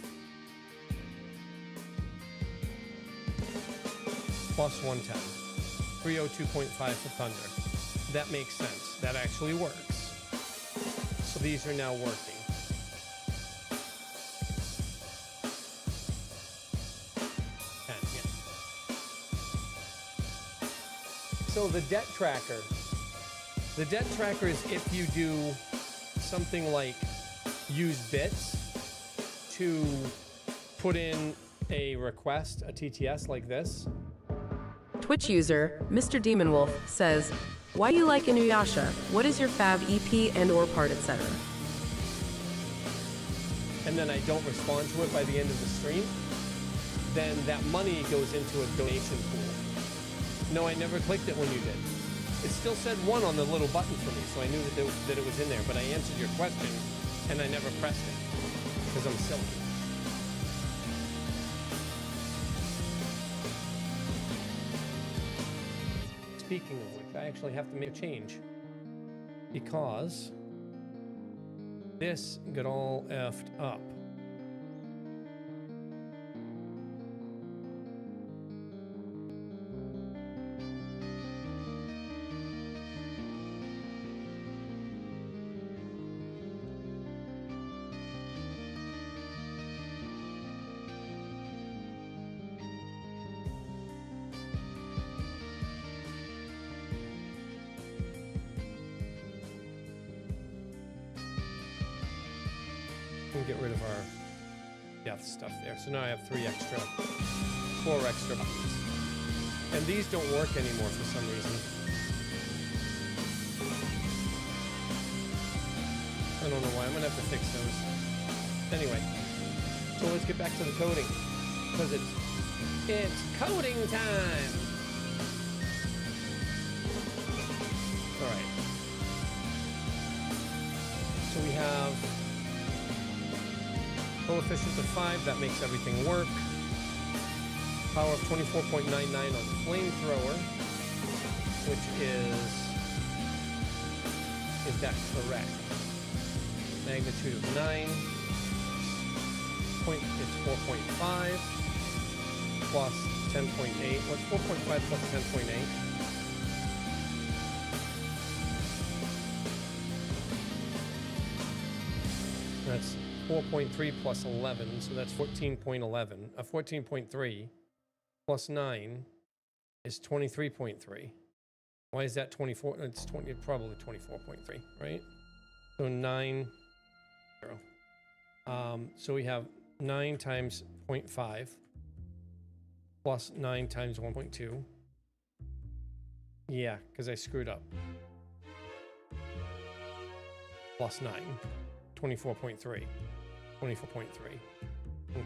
plus 110. 302.5 for thunder. That makes sense. That actually works. So these are now working. And, yeah. So the debt tracker. The debt tracker is if you do something like use bits to put in a request, a TTS like this. Twitch user, Mr. Demon Wolf, says, why you like Inuyasha? What is your fav EP and or part, etc.? And then I don't respond to it by the end of the stream, then that money goes into a donation pool. No, I never clicked it when you did. It still said 1 on the little button for me, so I knew that it was in there, but I answered your question, and I never pressed it, because I'm silly. Speaking of which, I actually have to make a change, because this got all effed up. Get rid of our death stuff there. So now I have 4 extra buttons. And these don't work anymore for some reason. I don't know why. I'm gonna have to fix those. Anyway, so let's get back to the coding. Because it's coding time! Alright. So we have coefficient of 5, that makes everything work. Power of 24.99 on the flamethrower, which is that correct? Magnitude of 9, it's 4.5 plus 10.8. What's 4.5 plus 10.8? That's 4.3 plus 11, so that's 14.11. 14.3 plus 9 is 23.3. Why is that 24? It's probably 24.3, right? So 9, 0. So we have 9 times 0.5 plus 9 times 1.2. Yeah, because I screwed up. Plus 9, 24.3. 24.3.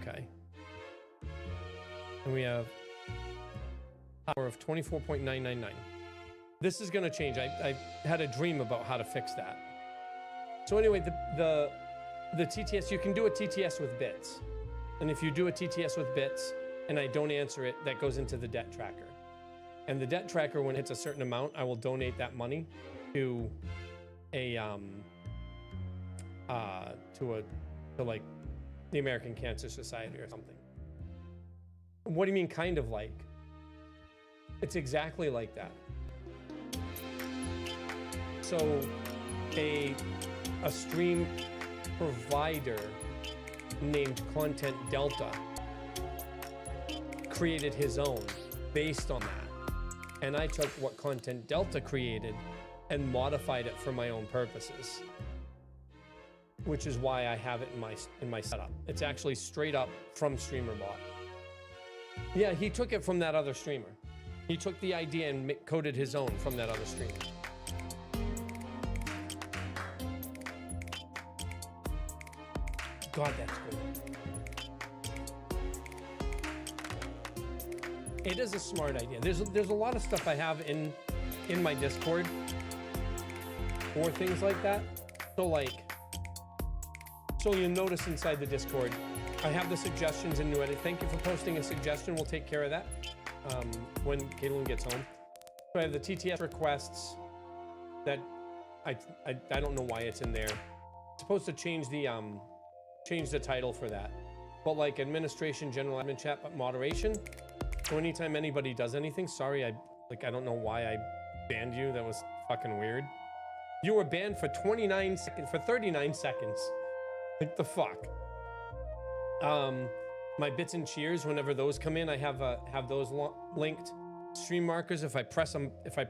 Okay. And we have power of 24.999. This is going to change. I had a dream about how to fix that. So anyway, the TTS, you can do a TTS with bits. And if you do a TTS with bits and I don't answer it, that goes into the debt tracker. And the debt tracker, when it hits a certain amount, I will donate that money to like the American Cancer Society or something. What do you mean kind of like? It's exactly like that. So a stream provider named Content Delta created his own based on that. And I took what Content Delta created and modified it for my own purposes, which is why I have it in my setup. It's actually straight up from StreamerBot. Yeah, he took it from that other streamer. He took the idea and coded his own from that other streamer. God, that's cool. It is a smart idea. There's a lot of stuff I have in my Discord for things like that. So like, so you'll notice inside the Discord, I have the suggestions in New Edit. Thank you for posting a suggestion. We'll take care of that when Caitlin gets home. So I have the TTS requests that I don't know why it's in there. It's supposed to change the title for that. But like administration, general admin chat, but moderation. So anytime anybody does anything, sorry, I don't know why I banned you. That was fucking weird. You were banned for 39 seconds, for 39 seconds. Like the fuck. My bits and cheers, whenever those come in, I have those linked. Stream markers, if I press them, if I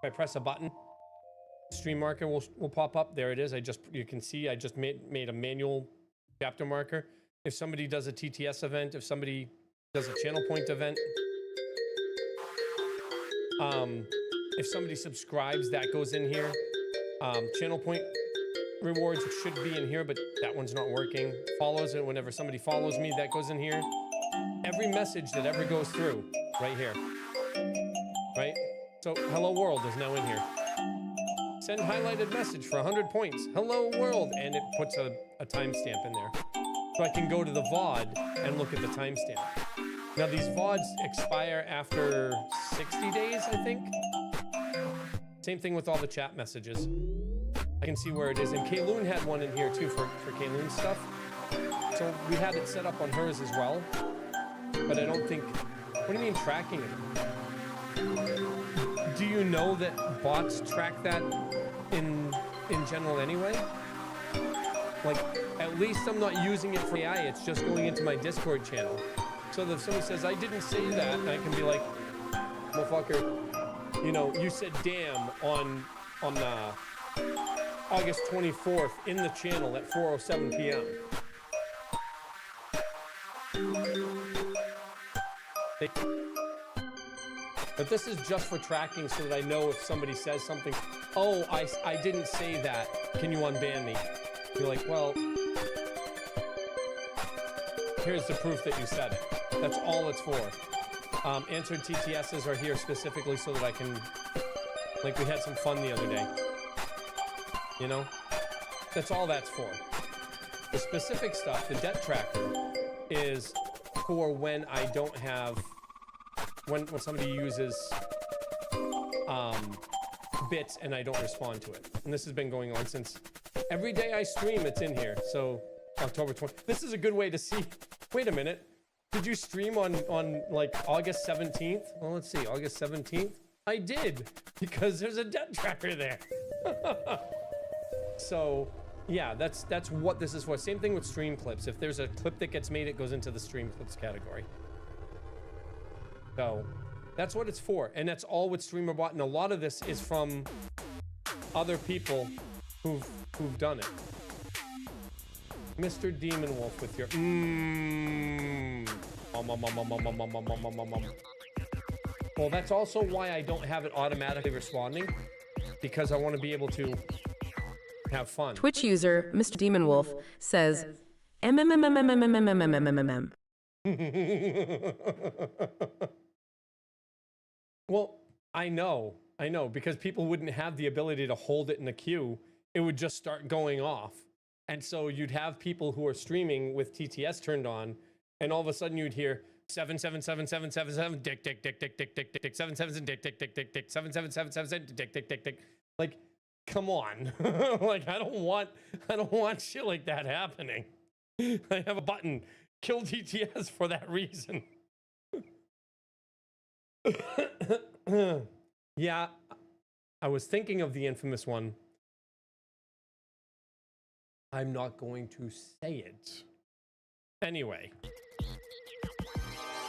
press a button, stream marker will pop up. There it is. You can see I just made a manual chapter marker. If somebody does a TTS event, if somebody does a channel point event, if somebody subscribes, that goes in here. Channel point rewards should be in here, but that one's not working. Follows, and whenever somebody follows me, that goes in here. Every message that ever goes through, right here. Right? So, hello world is now in here. Send highlighted message for 100 points. Hello world, and it puts a timestamp in there. So I can go to the VOD and look at the timestamp. Now these VODs expire after 60 days, I think. Same thing with all the chat messages. I can see where it is. And Kayloon had one in here too for Kayloon's stuff. So we had it set up on hers as well. But I don't think, what do you mean tracking it? Do you know that bots track that in general anyway? Like, at least I'm not using it for AI, it's just going into my Discord channel. So that if someone says, I didn't say that, I can be like, motherfucker, you know, you said damn on August 24th in the channel at 4:07 p.m. But this is just for tracking so that I know if somebody says something, oh, I didn't say that, can you unban me? You're like, well, here's the proof that you said it. That's all it's for. Answered TTSs are here specifically so that I can, like we had some fun the other day. You know? That's all that's for. The specific stuff, the debt tracker, is for when I don't have, when somebody uses bits and I don't respond to it. And this has been going on since every day I stream, it's in here. So October 20th. This is a good way to see. Wait a minute. Did you stream on like August 17th? Well, let's see. August 17th? I did, because there's a debt tracker there. So yeah, that's what this is for. Same thing with stream clips. If there's a clip that gets made, it goes into the stream clips category. So that's what it's for. And that's all with StreamerBot. And a lot of this is from other people who've done it. Mr. Demon Wolf with your Well, that's also why I don't have it automatically responding, because I want to be able to have fun. Twitch user Mr. Demon Wolf says MMMMMMMMMMMMM. Well, I know, because people wouldn't have the ability to hold it in a queue. It would just start going off. And so you'd have people who are streaming with TTS turned on, and all of a sudden you'd hear 7777777 dick dick dick dick dick dick dick dick 77 dick dick dick dick dick 7777 dick dick dick dick. Like, come on. Like, I don't want shit like that happening. I have a button, kill TTS, for that reason. Yeah, I was thinking of the infamous one. I'm not going to say it. Anyway,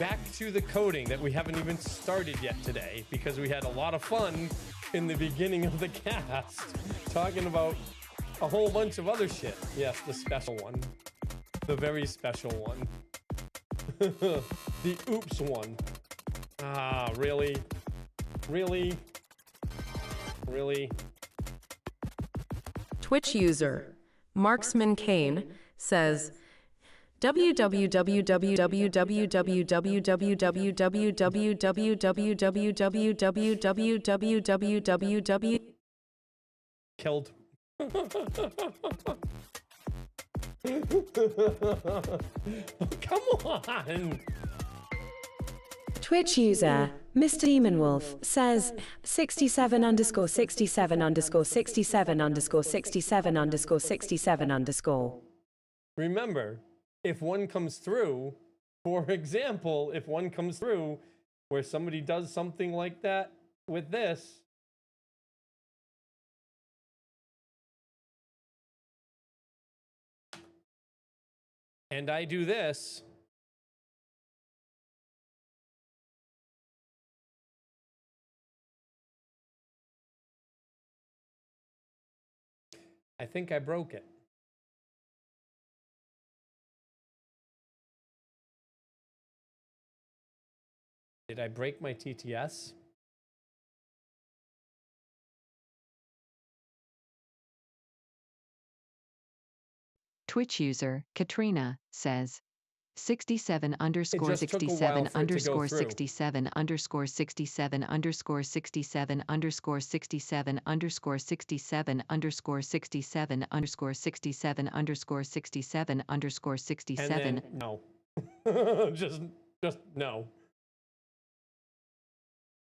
back to the coding that we haven't even started yet today, because we had a lot of fun in the beginning of the cast talking about a whole bunch of other shit. Yes, the special one. The very special one. The oops one. Ah, really? Really? Really? Twitch user Marksman Kane says www Killed. Come on. Twitch user, Mr. Demon Wolf, says 67 underscore 67 underscore 67 underscore 67 underscore 67 underscore. Remember, if one comes through, for example, if one comes through where somebody does something like that with this, and I do this, I think I broke it. Did I break my TTS? Twitch user, Katrina, says 67 underscore just took a while 67 for it to go underscore through. 67 underscore 67 underscore 67 underscore 67 underscore 67 underscore 67 underscore 67 underscore 67 underscore And 67. then, no. just no.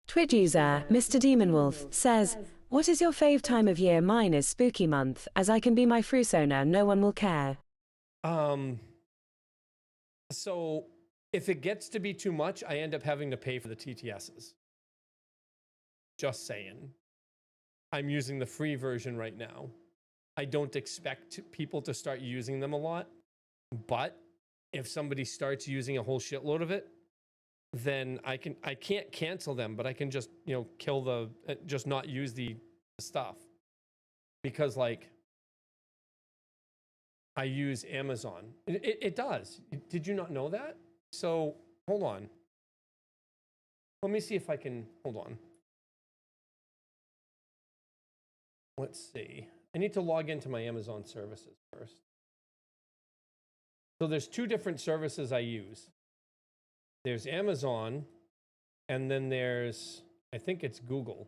Twitch user, Mr. Demon Wolf, says, what is your fave time of year? Mine is spooky month, as I can be my Frusona, no one will care. So if it gets to be too much, I end up having to pay for the TTSs. Just saying. I'm using the free version right now. I don't expect people to start using them a lot, but if somebody starts using a whole shitload of it, then I can't cancel them, but I can just, you know, kill the, just not use the stuff. Because like, I use Amazon. It does. Did you not know that? So hold on. Let me see if I can, hold on. Let's see. I need to log into my Amazon services first. So there's two different services I use. There's Amazon, and then there's, I think it's Google.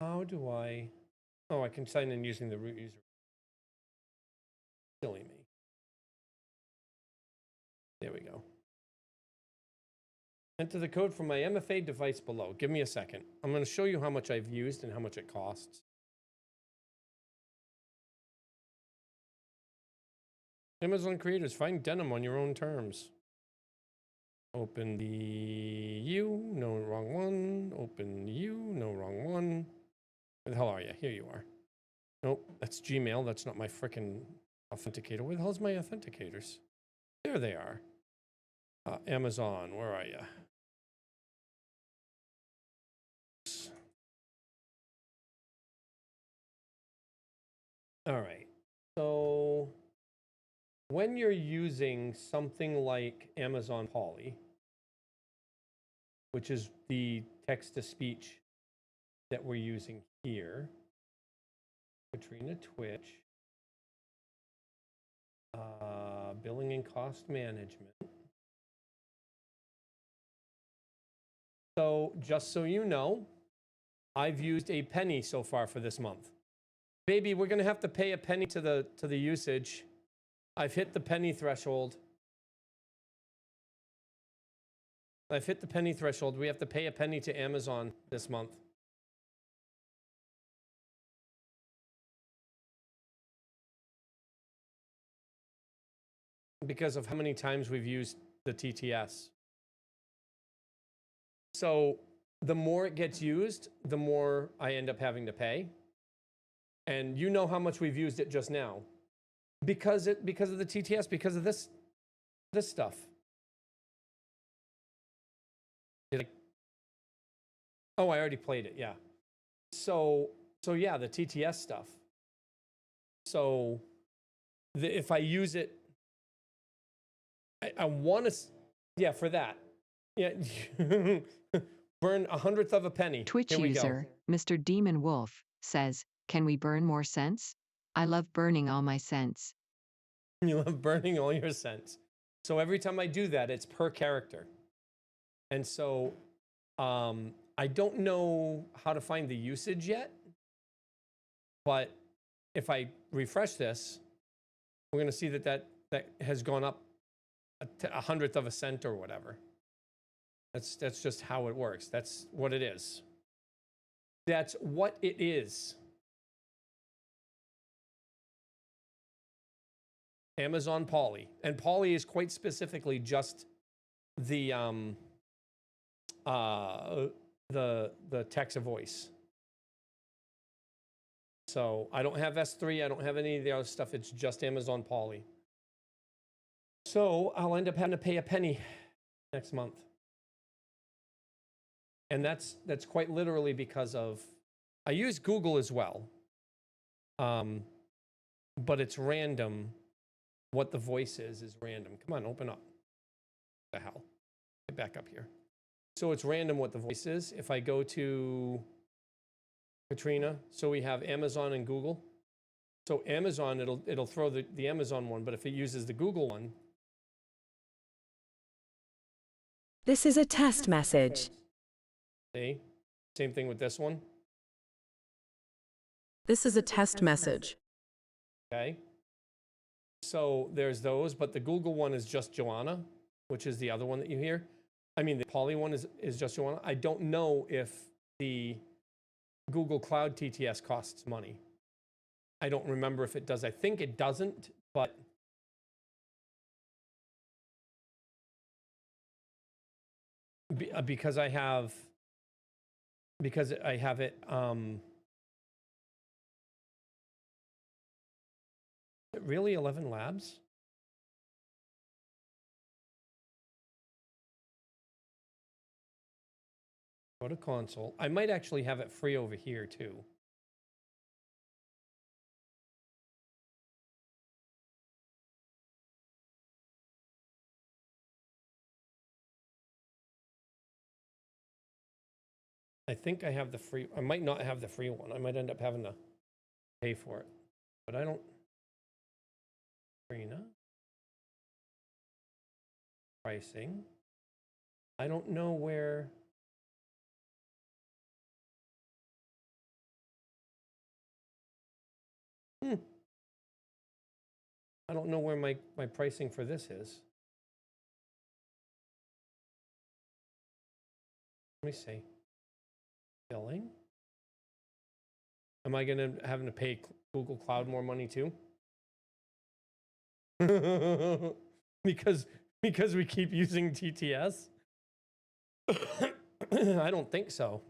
How do I? Oh, I can sign in using the root user. Silly me. There we go. Enter the code for my MFA device below. Give me a second. I'm going to show you how much I've used and how much it costs. Amazon creators, find denim on your own terms. Open the U, no, wrong one. Open U, no, wrong one. Where the hell are you? Here you are. Nope, that's Gmail. That's not my frickin' authenticator. Where the hell's my authenticators? There they are. Amazon, where are you? All right. So when you're using something like Amazon Polly, which is the text-to-speech that we're using here, Katrina Twitch, billing and cost management. So just so you know, I've used a penny so far for this month. Baby, we're gonna have to pay a penny to the usage. I've hit the penny threshold. I've hit the penny threshold. We have to pay a penny to Amazon this month. Because of how many times we've used the TTS. So the more it gets used, the more I end up having to pay. And you know how much we've used it just now. Because of the TTS, because of this stuff. Oh, I already played it, yeah. So yeah, the TTS stuff. So if I use it, I want to, yeah, for that. Yeah, burn 1/100th of a penny. Twitch Here we go. user, Mr. Demon Wolf, says, can we burn more cents? I love burning all my cents. You love burning all your cents. So every time I do that, it's per character. And so I don't know how to find the usage yet, but if I refresh this, we're going to see that has gone up 1/100th of a cent or whatever. That's just how it works. That's what it is. That's what it is. Amazon Polly. And Polly is quite specifically just the text to voice. So I don't have S3, I don't have any of the other stuff, it's just Amazon Polly. So I'll end up having to pay a penny next month. And that's quite literally because of, I use Google as well. But it's random. What the voice is random. Come on, open up. What the hell? Get back up here. So it's random what the voice is. If I go to Katrina, so we have Amazon and Google. So Amazon, it'll throw the Amazon one, but if it uses the Google one. This is a test message. See? Same thing with this one. This is a test message. Okay. So there's those, but the Google one is just Joanna, which is the other one that you hear. I mean, the Polly one is just Joanna. I don't know if the Google Cloud TTS costs money. I don't remember if it does. I think it doesn't, but because I have it really 11 labs? Go to console. I might actually have it free over here too. I think I have the free, I might not have the free one. I might end up having to pay for it, but I don't. Arena. Pricing. I don't know where. I don't know where my pricing for this is. Let me see. Billing. Am I going to having to pay Google Cloud more money too? because we keep using TTS? I don't think so.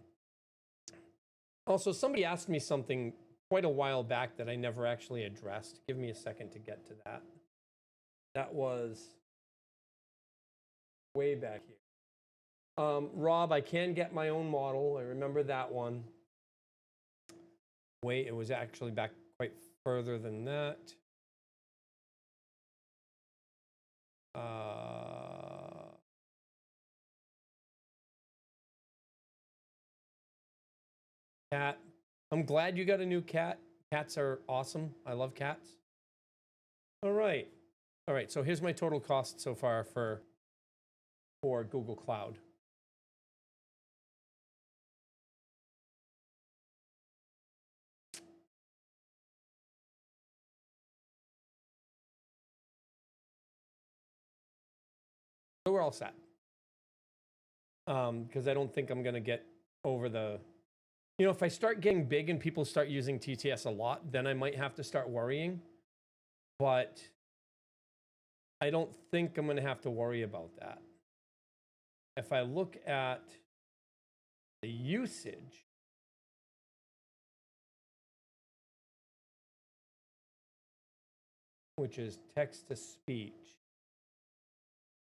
Also, somebody asked me something quite a while back that I never actually addressed. Give me a second to get to that. That was way back here. Rob, I can get my own model. I remember that one. Wait, it was actually back quite further than that. Cat. I'm glad you got a new cat. Cats are awesome. I love cats. All right. All right, so here's my total cost so far for Google Cloud. So we're all set. Because I don't think I'm going to get over the... You know, if I start getting big and people start using TTS a lot, then I might have to start worrying. But I don't think I'm going to have to worry about that. If I look at the usage, which is text to speech,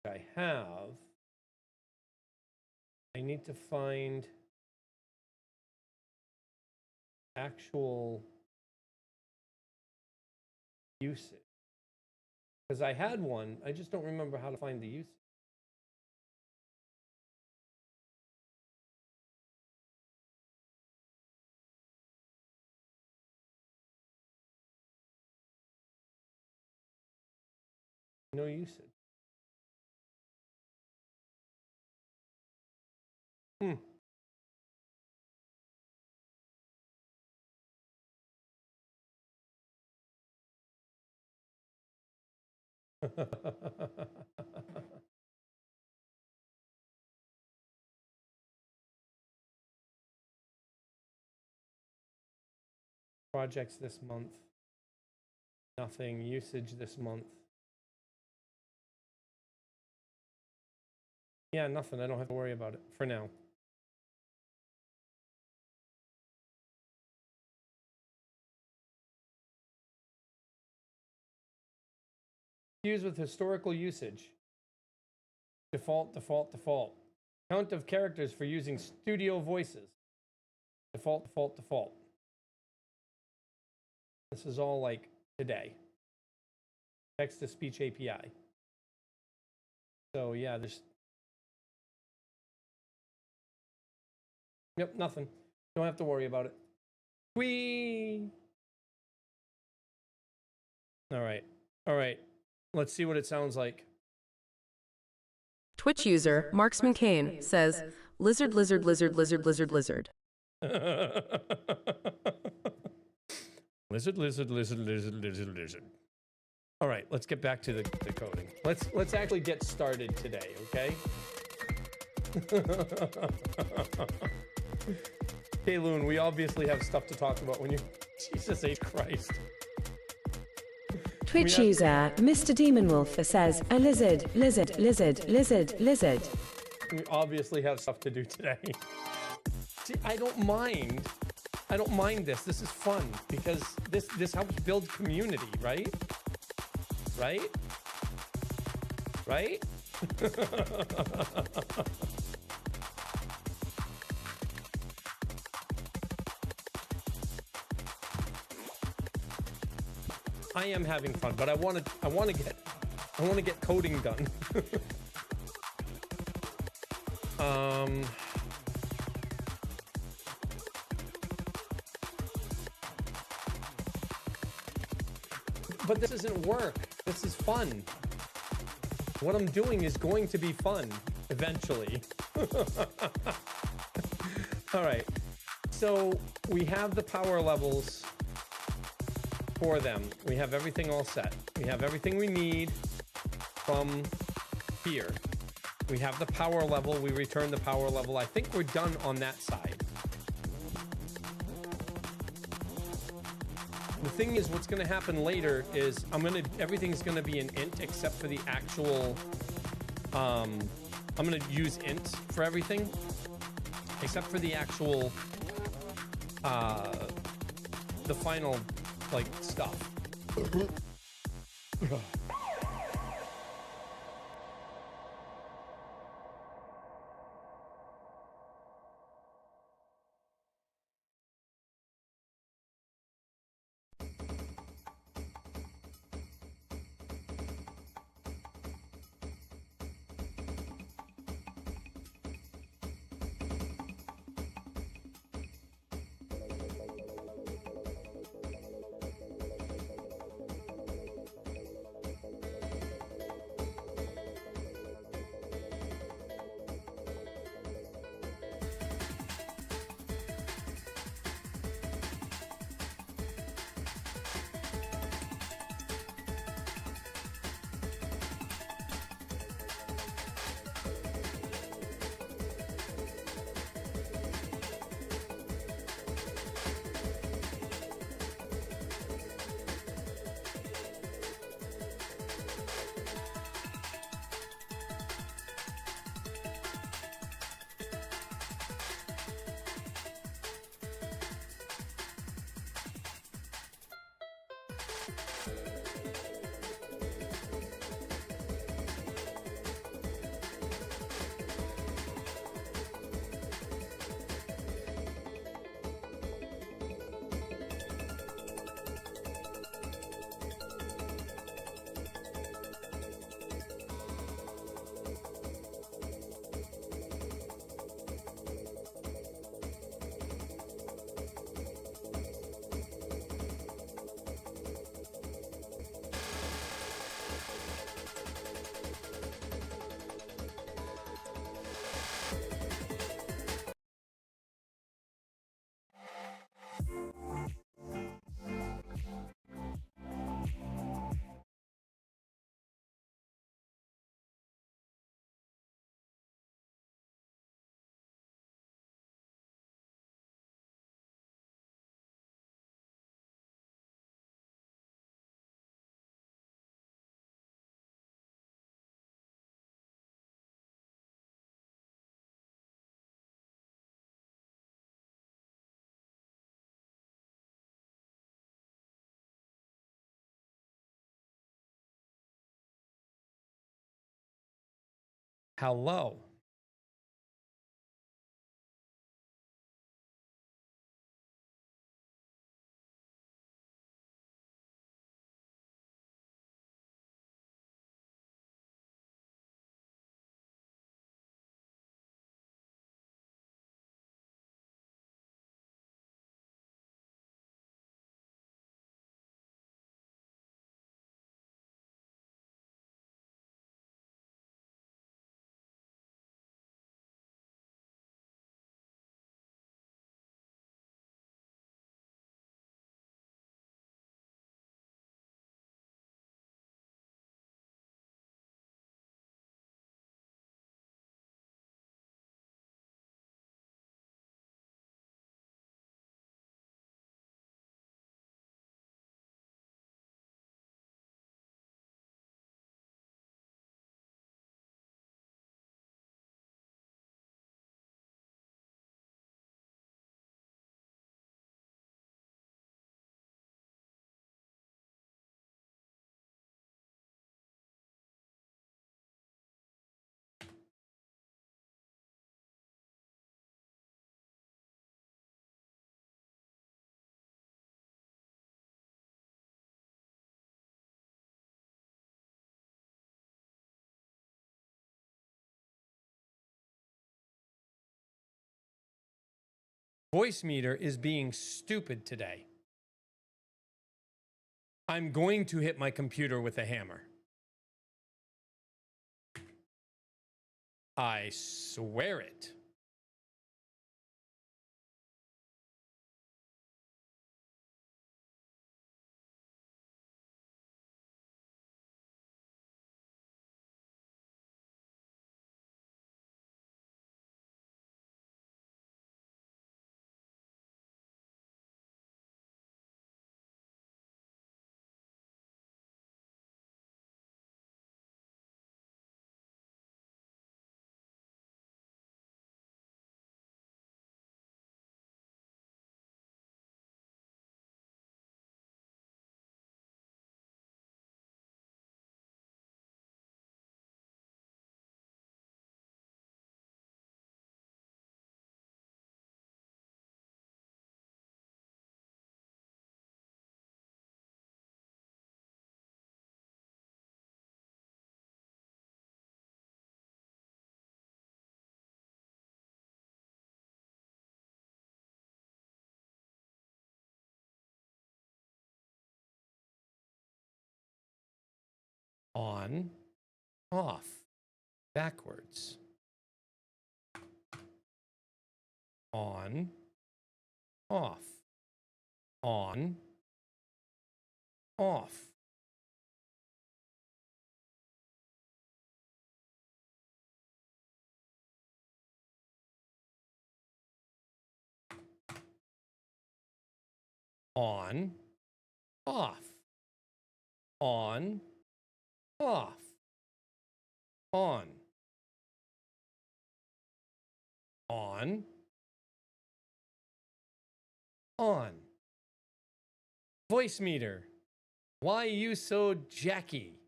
I need to find actual usage. Because I had one, I just don't remember how to find the use. No usage. Hmm. Projects this month. Nothing. Usage this month. Yeah, nothing. I don't have to worry about it for now. Use with historical usage. Default, default, default. Count of characters for using studio voices. Default, default, default. This is all like today. Text to speech API. So yeah, there's. Yep, nothing. Don't have to worry about it. Whee! All right. All right. Let's see what it sounds like. Twitch user Marksman Kane says, "Lizard, lizard, lizard, lizard, lizard, lizard." Lizard, lizard, lizard, lizard, lizard, lizard. All right, let's get back to the coding. Let's actually get started today, okay? Hey, Loon, we obviously have stuff to talk about when you... Jesus H. Christ. Twitch user Mr. Demon Wolf says, a lizard, lizard, lizard, lizard, lizard. We obviously have stuff to do today. See, I don't mind. I don't mind this. This is fun because this helps build community, right? Right? Right? I am having fun, but I want to get coding done. But this isn't work. This is fun. What I'm doing is going to be fun eventually. All right. So we have the power levels for them. We have everything all set. We have everything we need from here. We have the power level. We return the power level. I think we're done on that side. The thing is, what's going to happen later is everything's going to be an int except for the actual, I'm going to use int for everything except for the actual, the final, like, stuff. Hello. Voice meter is being stupid today. I'm going to hit my computer with a hammer. I swear it. On, off, backwards. On, off, on, off. On, off, on, off, on, on. Voice meter. Why you so jacky?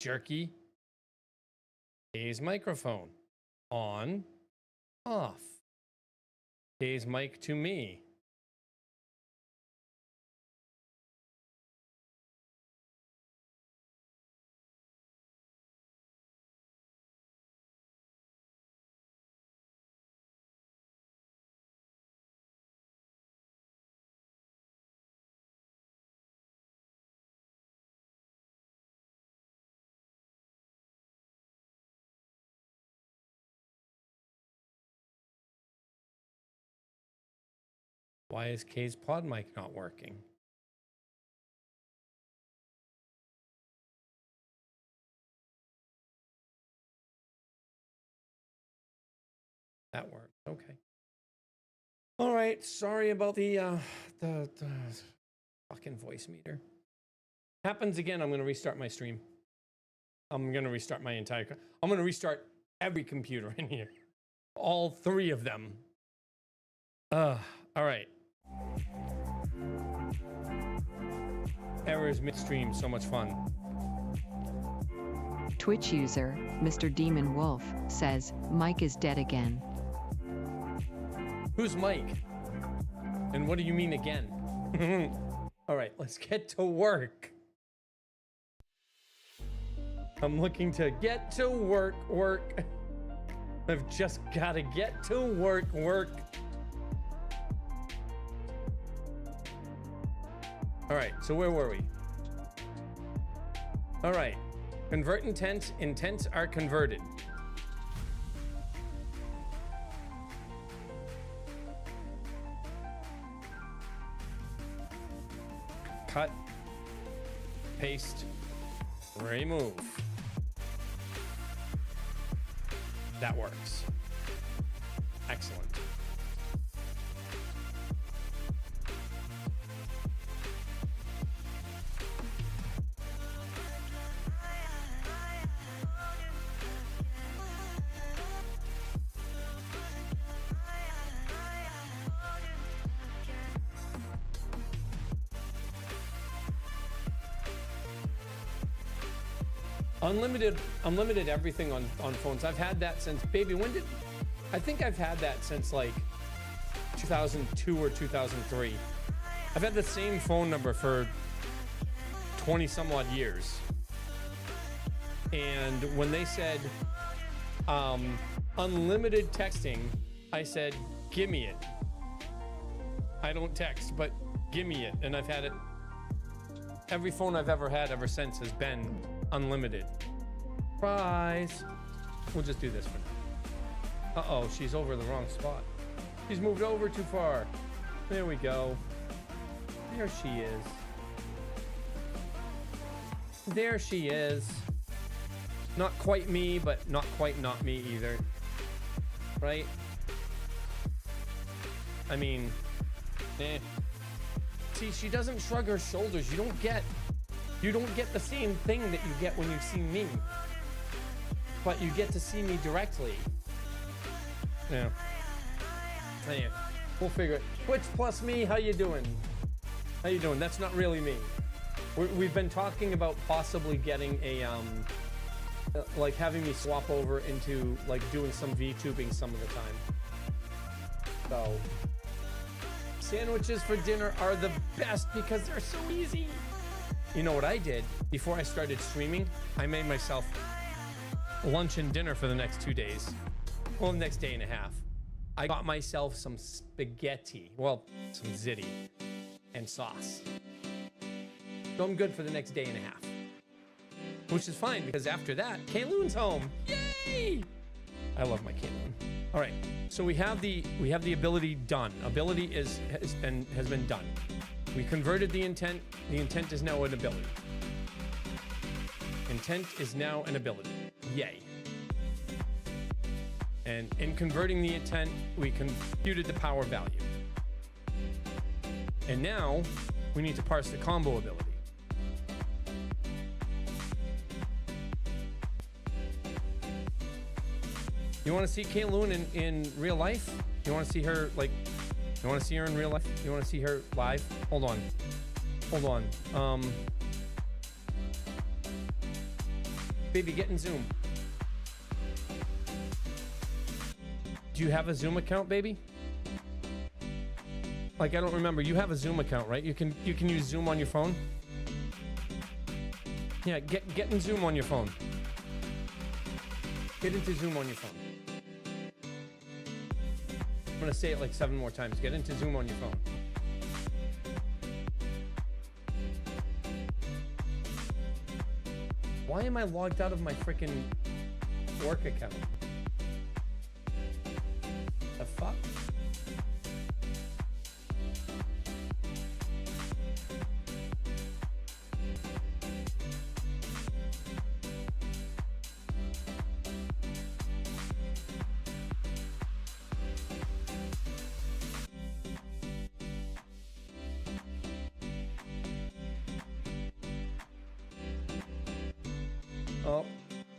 Jerky. K's microphone. On, off. K's mic to me. Why is K's pod mic not working? That worked. Okay. All right. Sorry about the fucking voice meter. Happens again. I'm going to restart my stream. I'm going to restart my entire. I'm going to restart every computer in here. All three of them. All right. Errors midstream. So much fun. Twitch user, Mr. Demon Wolf, says, Mike is dead again. Who's Mike? And what do you mean again? All right, let's get to work. I'm looking to get to work. I've just got to get to work. All right, so where were we? All right, convert intents. Intents are converted. Cut, paste, remove. That works. Excellent. Unlimited everything on phones. I've had that since, baby, I think I've had that since like 2002 or 2003. I've had the same phone number for 20 some odd years. And when they said unlimited texting, I said, give me it. I don't text, but give me it. And I've had it. Every phone I've ever had ever since has been unlimited. Surprise. We'll just do this for now. Uh-oh, she's over the wrong spot. She's moved over too far. There we go. There she is. There she is. Not quite me, but not quite not me either. Right? I mean, eh. See, she doesn't shrug her shoulders. You don't get the same thing that you get when you see me. But you get to see me directly. Yeah. Anyway, we'll figure it. Twitch plus me, how you doing? How you doing? That's not really me. We've been talking about possibly getting a, like having me swap over into like doing some VTubing some of the time. So, sandwiches for dinner are the best because they're so easy. You know what I did before I started streaming? I made myself lunch and dinner for the next 2 days. Well, the next day and a half. I got myself some spaghetti. Well, some ziti and sauce. So I'm good for the next day and a half. Which is fine because after that, Kayloon's home. Yay! I love my Kayloon. All right, so we have the ability done. Ability has been done. We converted the intent. The intent is now an ability. Intent is now an ability. Yay. And in converting the intent, we computed the power value. And now we need to parse the combo ability. You want to see Kayloon in real life? You want to see her like? You want to see her in real life? You want to see her live? Hold on. Baby, get in Zoom. Do you have a Zoom account, baby? Like, I don't remember. You have a Zoom account, right? You can use Zoom on your phone. Yeah, get in Zoom on your phone. Get into Zoom on your phone. I'm gonna say it like 7 more times. Get into Zoom on your phone. Why am I logged out of my freaking work account? The fuck? Oh,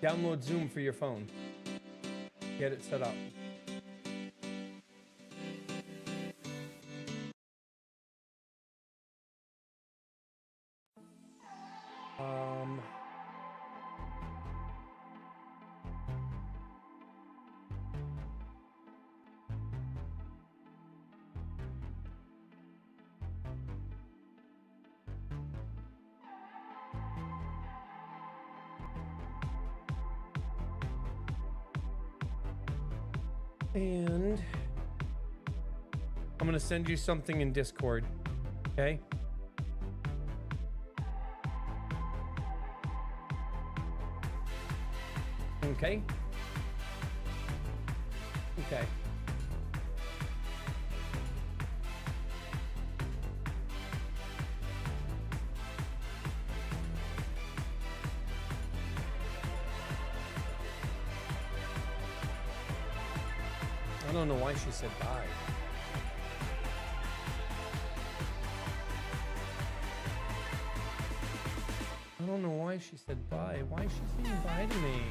download Zoom for your phone. Get it set up. And I'm gonna send you something in Discord, okay? Okay. Okay. I don't know why she said bye. I don't know why she said bye. Why is she saying bye to me?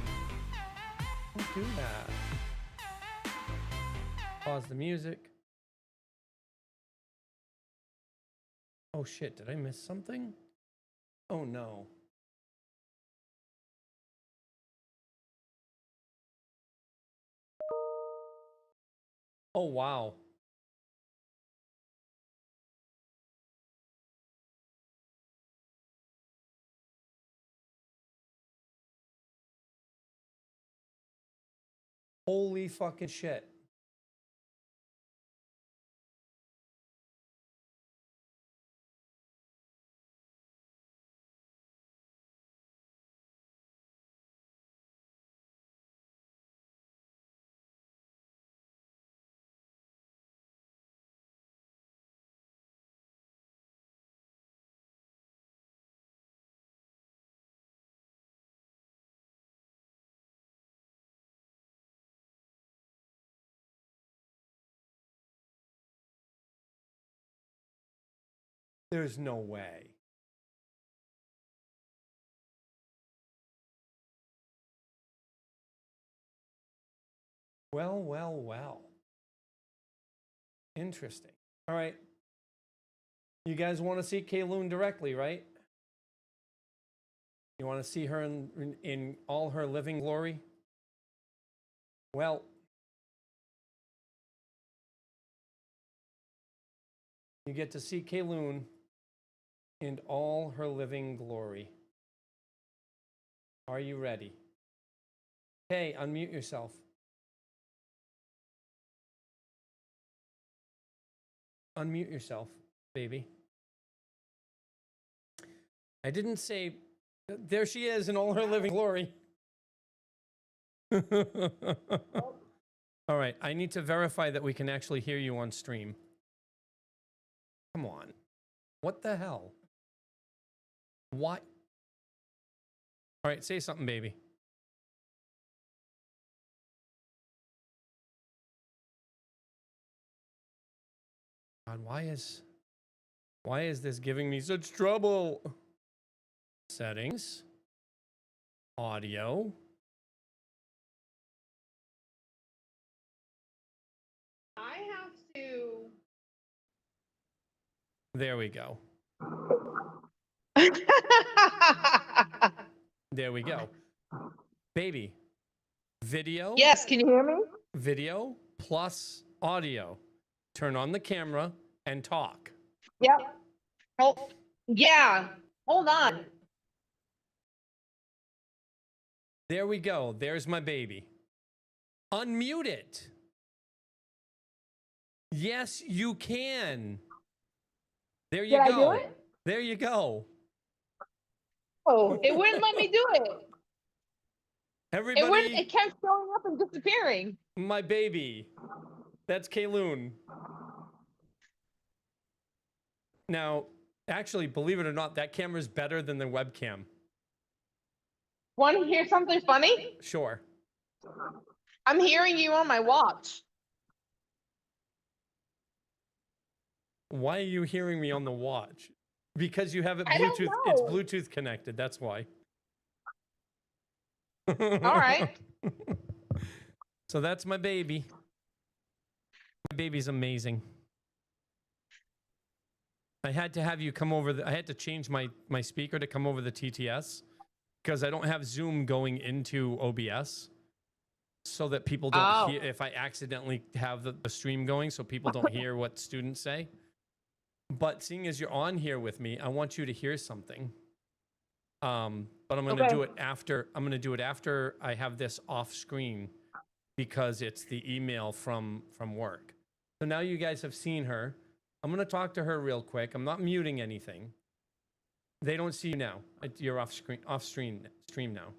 Don't do that. Pause the music. Oh shit, did I miss something? Oh no. Oh wow. Holy fucking shit. There's no way. Well, well, well. Interesting. All right. You guys want to see Kayloon directly, right? You want to see her in all her living glory? Well, you get to see Kayloon in all her living glory. Are you ready? Hey, unmute yourself. Unmute yourself, baby. I didn't say... There she is in all her living glory. All right, I need to verify that we can actually hear you on stream. Come on. What the hell? What? All right, say something, baby. God, why is this giving me such trouble? Settings. Audio. I have to. There we go. There we go. Baby. Video. Yes, can you hear me? Video plus audio. Turn on the camera and talk. Yep. Oh, yeah. Hold on. There we go. There's my baby. Unmute it. Yes, you can. There you Did go. I do it? There you go. Oh, it wouldn't let me do it. Everybody, It kept showing up and disappearing. my baby. That's Kayloon. Now, actually, believe it or not, that camera's better than the webcam. Want to hear something funny? Sure. I'm hearing you on my watch. Why are you hearing me on the watch? Because you have it I don't Bluetooth. It's know. Bluetooth connected. That's why. All right. So that's my baby. My baby's amazing. I had to have you come over. I had to change my speaker to come over the TTS because I don't have Zoom going into OBS, so that people don't hear if I accidentally have the stream going, so people don't hear what students say. But seeing as you're on here with me, I want you to hear something. But I'm going to do it after. I'm going to do it after I have this off screen. because it's the email from work. So now you guys have seen her. I'm going to talk to her real quick. I'm not muting anything. They don't see you now. You're off stream now.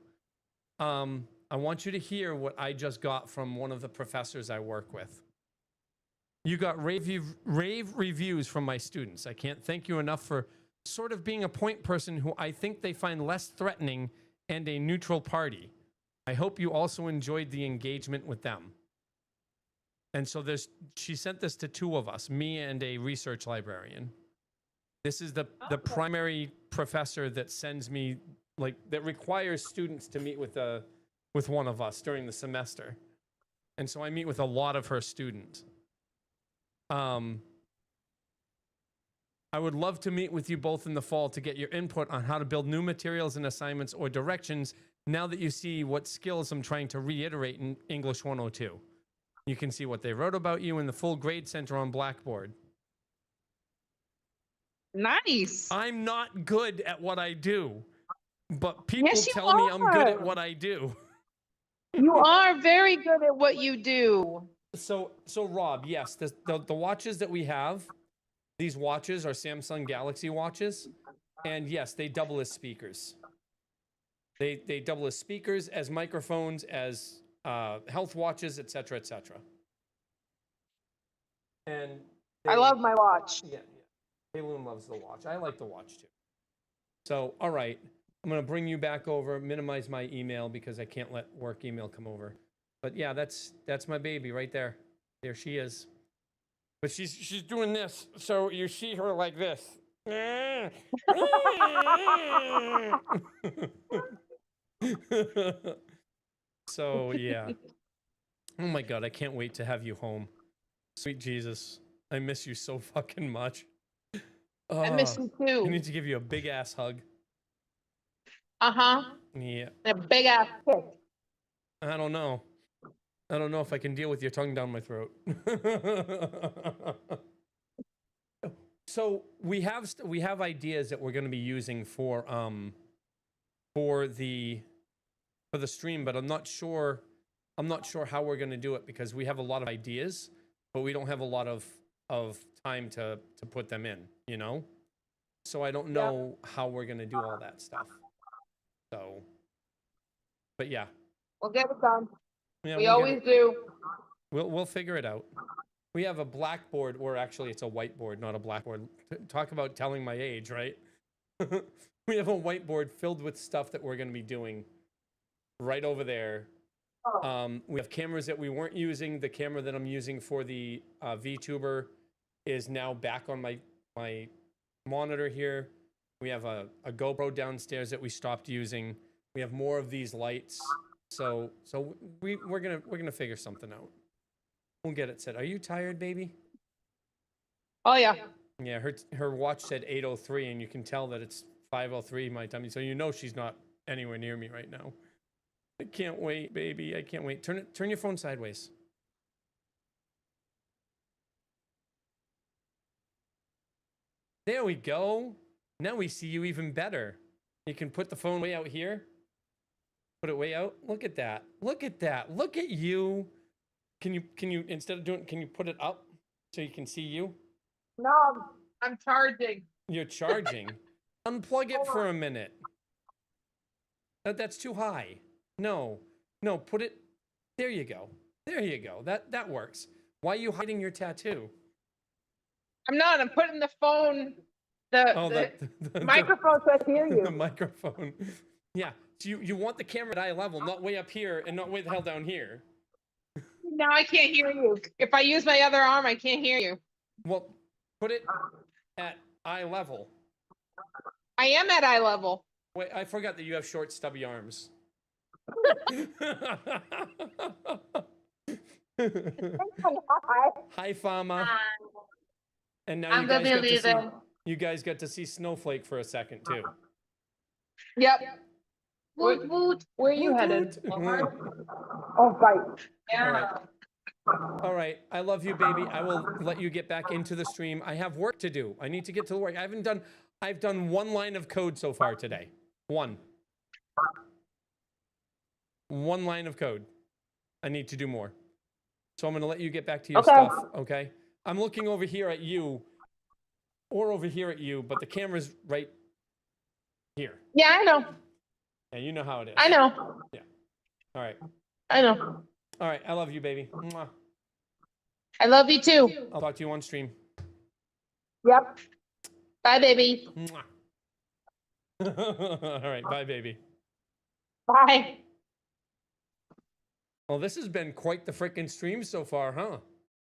I want you to hear what I just got from one of the professors I work with. You got rave reviews from my students. I can't thank you enough for sort of being a point person who I think they find less threatening and a neutral party. I hope you also enjoyed the engagement with them. And so she sent this to two of us, me and a research librarian. This is the primary professor that sends me, like, that requires students to meet with one of us during the semester. And so I meet with a lot of her students. I would love to meet with you both in the fall to get your input on how to build new materials and assignments or directions now that you see what skills I'm trying to reiterate in English 102. You can see what they wrote about you in the full grade center on Blackboard. Nice. I'm not good at what I do, but people Yes, you tell me I'm good at are. what I do. You are very good at what you do. So Rob, yes, the watches that we have, these watches are Samsung Galaxy watches, and yes, they double as speakers. They double as speakers, as microphones, as health watches, etc., etc. And I love my watch. Yeah. Kayloon loves the watch. I like the watch too. So, all right, I'm gonna bring you back over, minimize my email because I can't let work email come over. But yeah, that's my baby right there. There she is. But she's doing this, so you see her like this. So yeah. Oh my God, I can't wait to have you home. Sweet Jesus, I miss you so fucking much. I miss you I too. need to give you a big ass hug. Uh-huh. Yeah. A big ass kick. I don't know if I can deal with your tongue down my throat. So we have ideas that we're going to be using for the stream, but I'm not sure how we're going to do it because we have a lot of ideas, but we don't have a lot of time to put them in, you know? So I don't know how we're going to do all that stuff. So, but yeah. We'll get it done. Yeah, We always do. We'll figure it out. We have a blackboard, or actually it's a whiteboard, not a blackboard. Talk about telling my age, right? We have a whiteboard filled with stuff that we're going to be doing right over there. We have cameras that we weren't using. The camera that I'm using for the VTuber is now back on my monitor here. We have a GoPro downstairs that we stopped using. We have more of these lights. So we're gonna figure something out. We'll get it set. Are you tired, baby? Oh yeah. Yeah, her watch said 8:03, and you can tell that it's 5:03 my time. So you know she's not anywhere near me right now. I can't wait, baby. I can't wait. Turn your phone sideways. There we go. Now we see you even better. You can put the phone way out here. Put it way out. Look at that. Look at that. Look at you. Can you instead of doing, can you put it up so you can see you? No, I'm charging. You're charging. Unplug it for a minute. That's too high. No, put it. There you go. There you go. That works. Why are you hiding your tattoo? I'm not. I'm putting the phone. The microphone so I can hear you. The microphone. Yeah. So you want the camera at eye level, not way up here and not way the hell down here. Now I can't hear you. If I use my other arm, I can't hear you. Well, put it at eye level. I am at eye level. Wait, I forgot that you have short, stubby arms. Hi, Fama. And now you guys got to see Snowflake for a second too. Yep. Woot, woot. Where are you headed? Oh, right. Yeah. All right. I love you, baby. I will let you get back into the stream. I have work to do. I need to get to the work. I've done one line of code so far today. One line of code. I need to do more. So I'm going to let you get back to your stuff, okay? I'm looking over here at you, or over here at you, but the camera's right here. Yeah, I know. Yeah, you know how it is. I know. Yeah. All right. I know. All right. I love you, baby. Mwah. I love you too. I'll talk to you on stream. Yep. Bye, baby. Mwah. All right. Bye, baby. Bye. Well, this has been quite the freaking stream so far, huh?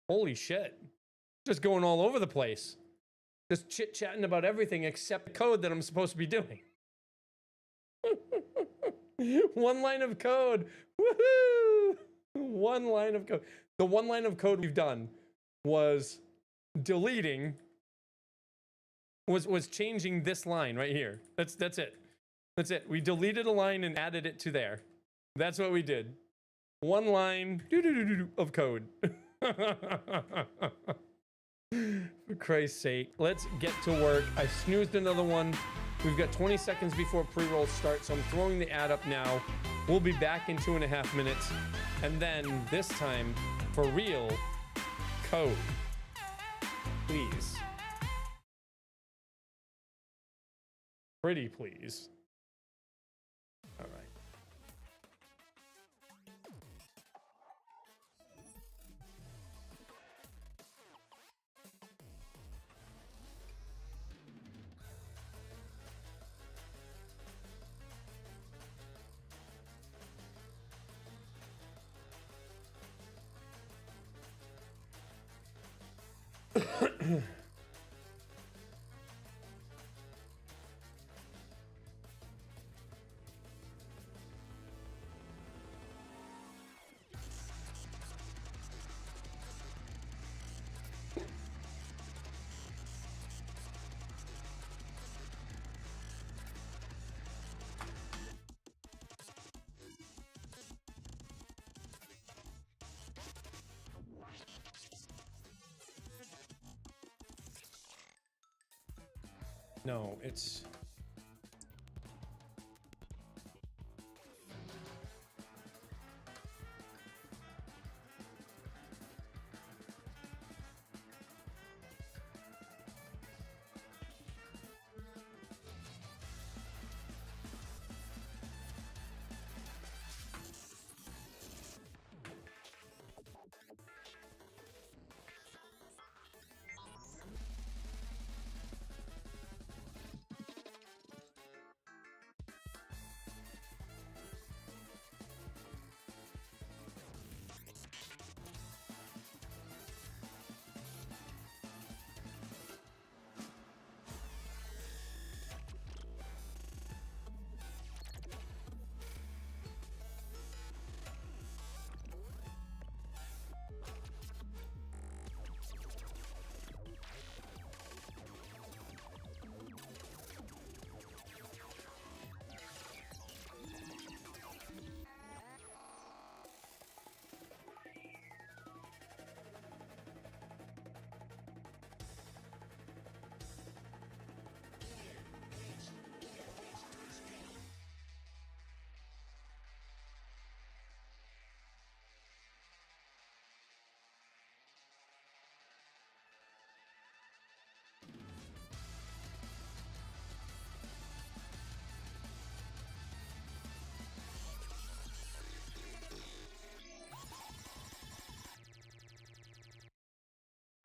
Holy shit. Just going all over the place. Just chit-chatting about everything except the code that I'm supposed to be doing. One line of code. Woohoo! One line of code. The one line of code we've done was deleting, was changing this line right here. That's it. That's it. We deleted a line and added it to there. That's what we did. One line of code. For Christ's sake, let's get to work. I snoozed another one. We've got 20 seconds before pre-roll starts, so I'm throwing the ad up now. We'll be back in 2.5 minutes. And then this time, for real, code. Please. Pretty please. All right. No, it's...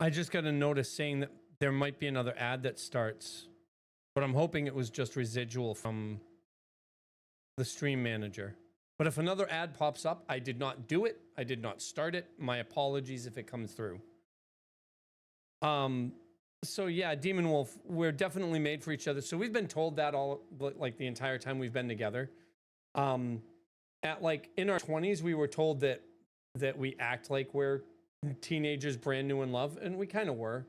I just got a notice saying that there might be another ad that starts, but I'm hoping it was just residual from the stream manager. But if another ad pops up, I did not do it. I did not start it. My apologies if it comes through. So yeah, Demon Wolf, we're definitely made for each other. So we've been told that all like the entire time we've been together. At like in our 20s, we were told that we act like we're teenagers brand new in love, and we kind of were.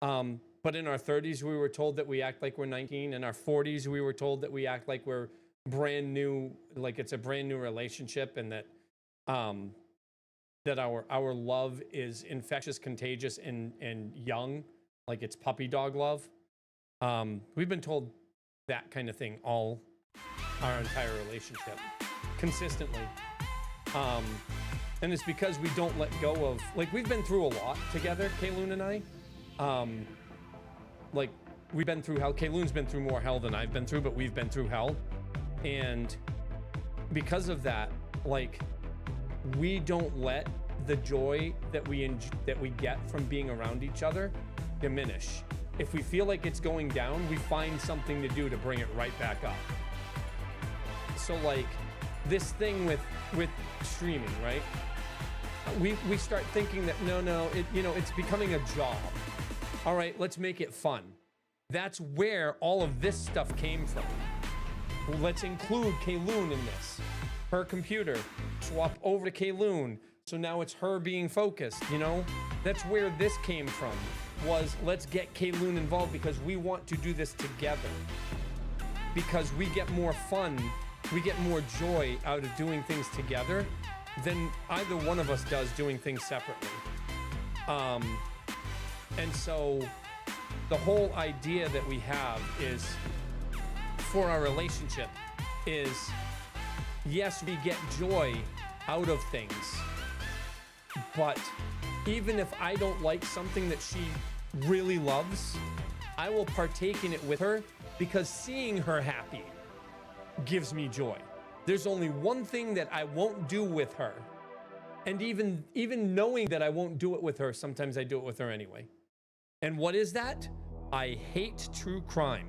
But in our 30s, we were told that we act like we're 19. In our 40s, we were told that we act like we're brand new, like it's a brand new relationship, and that that our love is infectious, contagious, and young, like it's puppy dog love. We've been told that kind of thing all our entire relationship, consistently. And it's because we don't let go of, like, we've been through a lot together, Kayloon and I. Like, we've been through hell. Kayloon's been through more hell than I've been through, but we've been through hell. And because of that, like, we don't let the joy that we get from being around each other diminish. If we feel like it's going down, we find something to do to bring it right back up. So, like, this thing with streaming, right? We start thinking that no, it's becoming a job. All right, let's make it fun. That's where all of this stuff came from. Let's include Kayloon in this. Her computer, swap over to Kayloon. So now it's her being focused, you know? That's where this came from, was let's get Kayloon involved because we want to do this together. Because we get more fun, we get more joy out of doing things together than either one of us does doing things separately. And so the whole idea that we have is, for our relationship, is yes, we get joy out of things, but even if I don't like something that she really loves, I will partake in it with her because seeing her happy gives me joy. There's only one thing that I won't do with her. And even knowing that I won't do it with her, sometimes I do it with her anyway. And what is that? I hate true crime.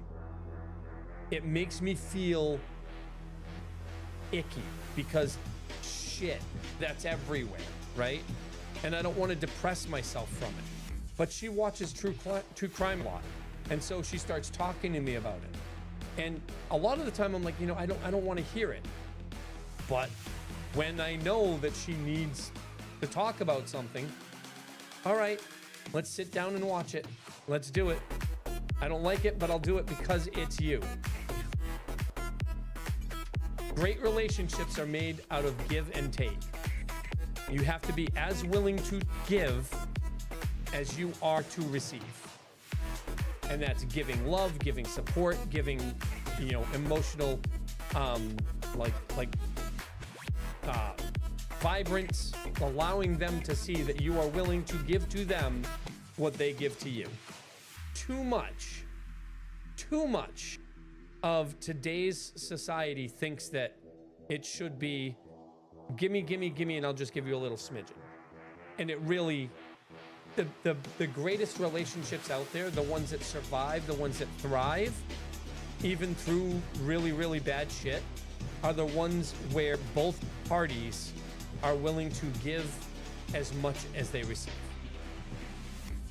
It makes me feel icky because shit, that's everywhere, right? And I don't want to depress myself from it. But she watches true crime a lot. And so she starts talking to me about it. And a lot of the time I'm like, I don't want to hear it. But when I know that she needs to talk about something, all right, let's sit down and watch it. Let's do it. I don't like it, but I'll do it because it's you. Great relationships are made out of give and take. You have to be as willing to give as you are to receive. And that's giving love, giving support, giving, emotional, vibrance, allowing them to see that you are willing to give to them what they give to you. Too much of today's society thinks that it should be gimme, and I'll just give you a little smidgen. And it really, the greatest relationships out there, the ones that survive, the ones that thrive, even through really, really bad shit, are the ones where both parties are willing to give as much as they receive.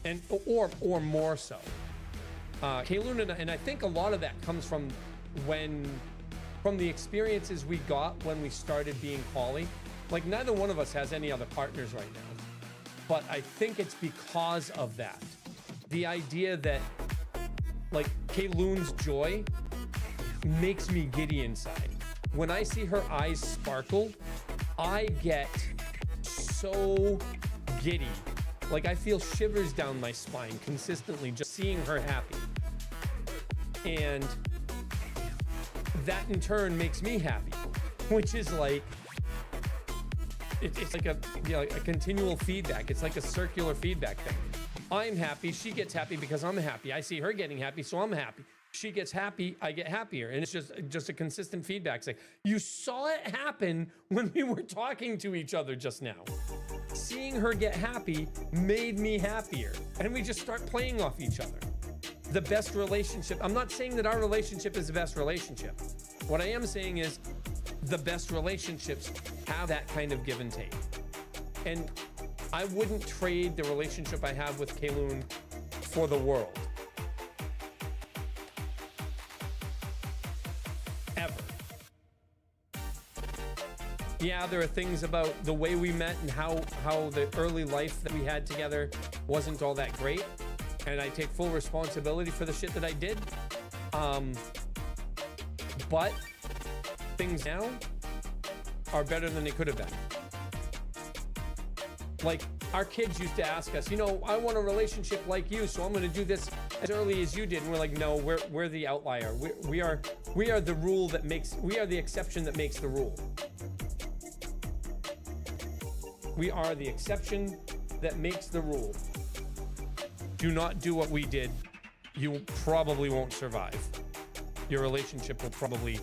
And or more so. Kayloon and I think a lot of that comes from the experiences we got when we started being poly. Like, neither one of us has any other partners right now. But I think it's because of that. The idea that, like, Kayloon's joy makes me giddy inside. When I see her eyes sparkle, I get so giddy. Like, I feel shivers down my spine consistently just seeing her happy. And that in turn makes me happy, which is like, it's like a continual feedback. It's like a circular feedback thing. I'm happy, she gets happy because I'm happy. I see her getting happy, so I'm happy. She gets happy, I get happier. And it's just a consistent feedback. It's like, you saw it happen when we were talking to each other just now. Seeing her get happy made me happier. And we just start playing off each other. The best relationship, I'm not saying that our relationship is the best relationship. What I am saying is the best relationships have that kind of give and take. And I wouldn't trade the relationship I have with Kayloon for the world. Ever. Yeah, there are things about the way we met and how the early life that we had together wasn't all that great. And I take full responsibility for the shit that I did. But things now are better than they could have been. Like, our kids used to ask us, I want a relationship like you, so I'm going to do this as early as you did. And we're like, no, we're the outlier. We are the rule that makes, we are the exception that makes the rule. We are the exception that makes the rule. Do not do what we did. You probably won't survive. Your relationship will probably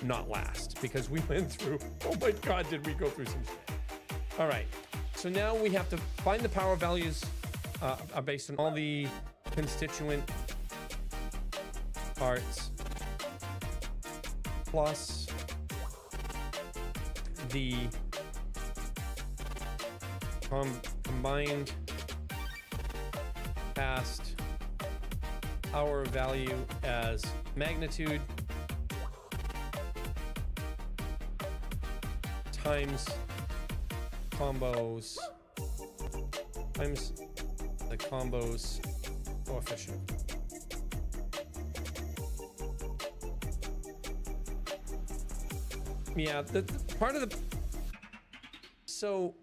not last because we went through, oh my God, did we go through some shit. All right, so now we have to find the power values based on all the constituent parts plus the combined past power value as magnitude times combos times the combos coefficient. Yeah, the part of the... So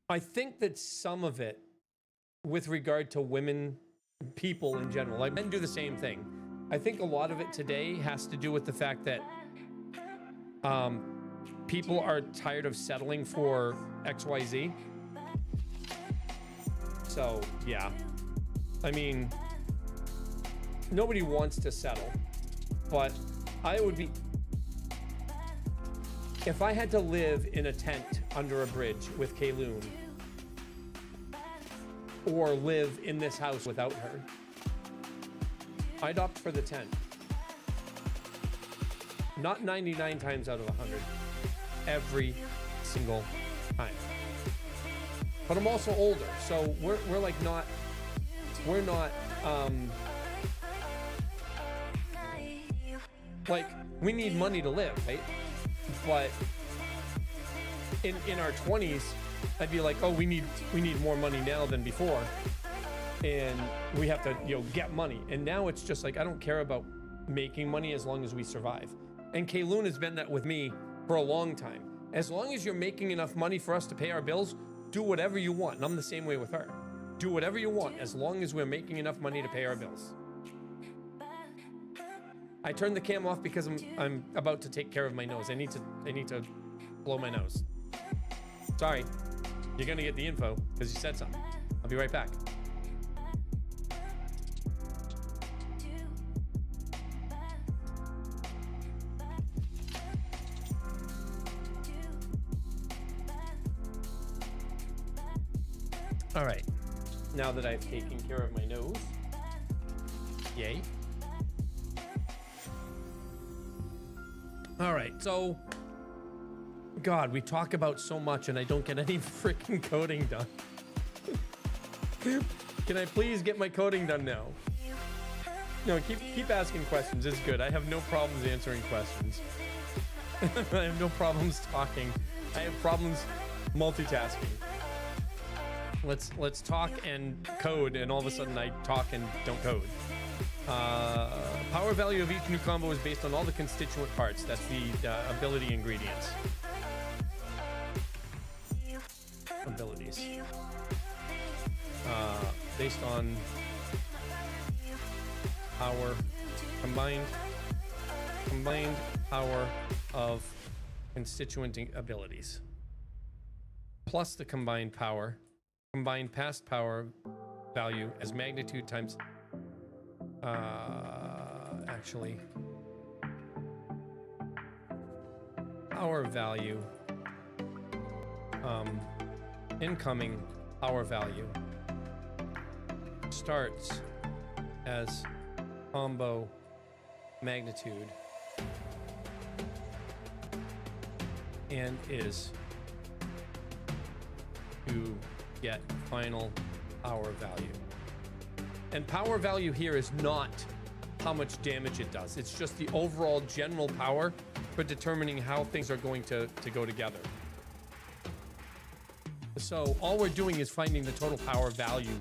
I think that some of it, with regard to women, people in general, like men do the same thing. I think a lot of it today has to do with the fact that people are tired of settling for XYZ. So, yeah. I mean, nobody wants to settle, but I would be... If I had to live in a tent under a bridge with Kayloon, or live in this house without her, I'd opt for the tent. Not 99 times out of 100. Every single time. But I'm also older, so we're like not, we're not, like, we need money to live, right? But in our 20s, I'd be like, oh, we need more money now than before, and we have to, you know, get money. And now it's just like, I don't care about making money as long as we survive. And Kayloon has been that with me for a long time. As long as you're making enough money for us to pay our bills, do whatever you want. And I'm the same way with her. Do whatever you want as long as we're making enough money to pay our bills. I turned the cam off because I'm about to take care of my nose. I need to blow my nose. Sorry. You're gonna get the info because you said something. I'll be right back. All right. Now that I've taken care of my nose, yay. All right, so, God, we talk about so much and I don't get any freaking coding done. Can I please get my coding done now? No, keep asking questions. It's good. I have no problems answering questions. I have no problems talking. I have problems multitasking. Let's talk and code, and all of a sudden I talk and don't code. Power value of each new combo is based on all the constituent parts. That's the ability ingredients. Abilities. Based on our combined power of constituent abilities. Plus the combined past power value as magnitude times actually power value incoming power value starts as combo magnitude and is to get final power value. And power value here is not how much damage it does. It's just the overall general power for determining how things are going to go together. So all we're doing is finding the total power value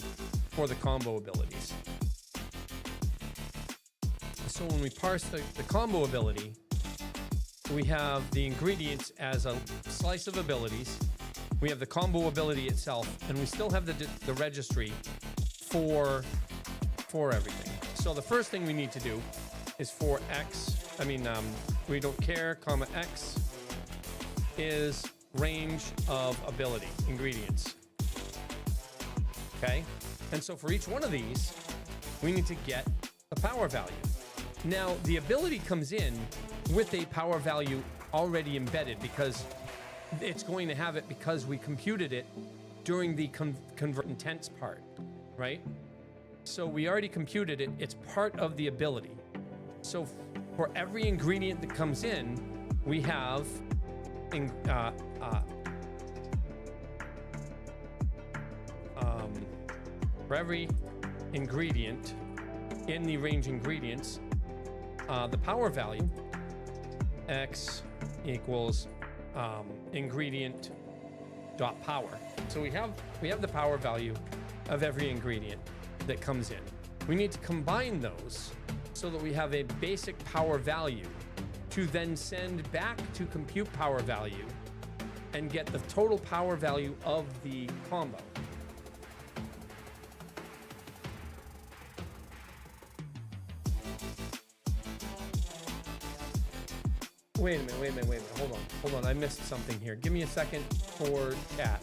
for the combo abilities. So when we parse the combo ability, we have the ingredients as a slice of abilities. We have the combo ability itself, and we still have the registry for everything. So the first thing we need to do is for X, we don't care, comma X is range of ability ingredients. Okay? And so for each one of these, we need to get a power value. Now, the ability comes in with a power value already embedded because it's going to have it because we computed it during the convert intents part, right? So we already computed it. It's part of the ability. So for every ingredient that comes in, we have for every ingredient in the range ingredients, the power value x equals ingredient dot power. So we have the power value of every ingredient that comes in. We need to combine those so that we have a basic power value to then send back to compute power value and get the total power value of the combo. Wait a minute. Hold on. I missed something here. Give me a second for chat.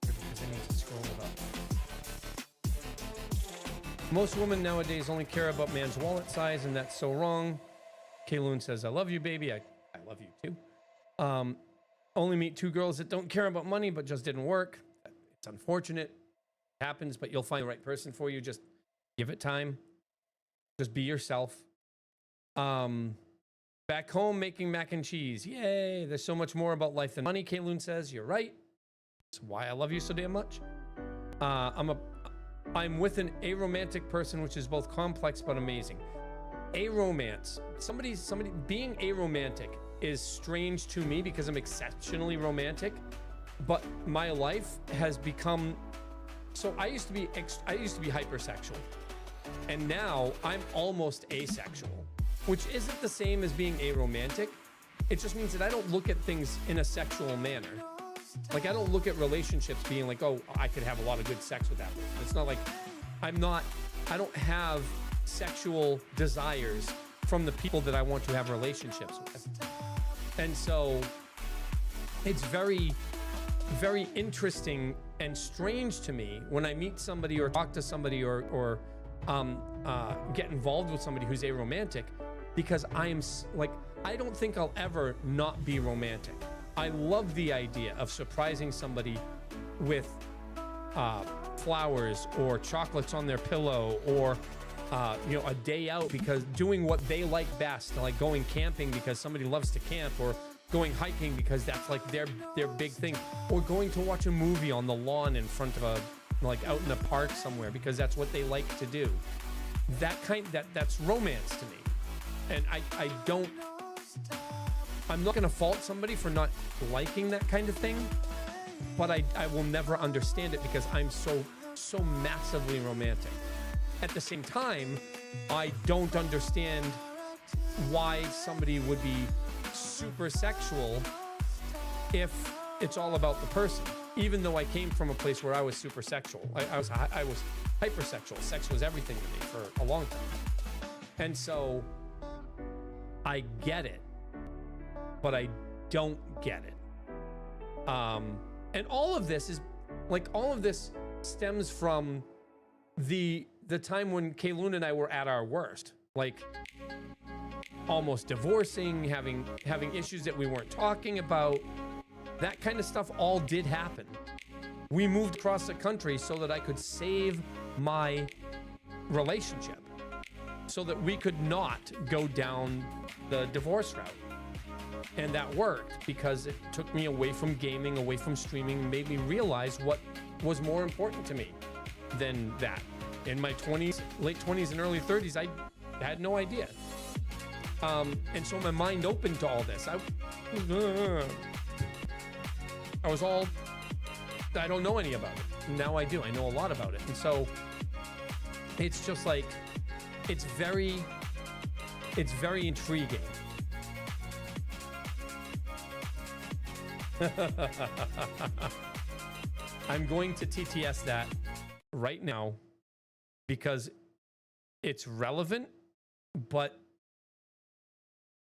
Because I need to scroll it up. Most women nowadays only care about man's wallet size, and that's so wrong. Kayloon says, I love you, baby. I love you too. Only meet 2 girls that don't care about money, but just didn't work. It's unfortunate. It happens, but you'll find the right person for you. Just give it time. Just be yourself. Back home making mac and cheese. Yay. There's so much more about life than money, Kayloon says. You're right. That's why I love you so damn much. I'm with an aromantic person, which is both complex but amazing. Aromance. Somebody being aromantic is strange to me because I'm exceptionally romantic, but my life has become so I used to be hypersexual. And now I'm almost asexual, which isn't the same as being aromantic. It just means that I don't look at things in a sexual manner. Like, I don't look at relationships being like, oh, I could have a lot of good sex with that person. It's not like I don't have sexual desires from the people that I want to have relationships with. And so it's very, very interesting and strange to me when I meet somebody or talk to somebody or get involved with somebody who's aromantic, because I don't think I'll ever not be romantic. I love the idea of surprising somebody with flowers or chocolates on their pillow, or a day out because doing what they like best, like going camping because somebody loves to camp, or going hiking because that's like their big thing, or going to watch a movie on the lawn in front of out in a park somewhere because that's what they like to do. That's romance to me. And I'm not going to fault somebody for not liking that kind of thing, but I will never understand it because I'm so massively romantic. At the same time, I don't understand why somebody would be super sexual if it's all about the person. Even though I came from a place where I was super sexual, I was hypersexual. Sex was everything to me for a long time. And so I get it, but I don't get it. And all of this stems from the time when Kayloon and I were at our worst, like almost divorcing, having issues that we weren't talking about. That kind of stuff all did happen. We moved across the country so that I could save my relationship, so that we could not go down the divorce route. And that worked because it took me away from gaming, away from streaming, and made me realize what was more important to me than that. In my 20s, late 20s and early 30s, I had no idea. And so my mind opened to all this. I don't know any about it. Now I do. I know a lot about it. And so it's just like, it's very intriguing. I'm going to TTS that right now because it's relevant, but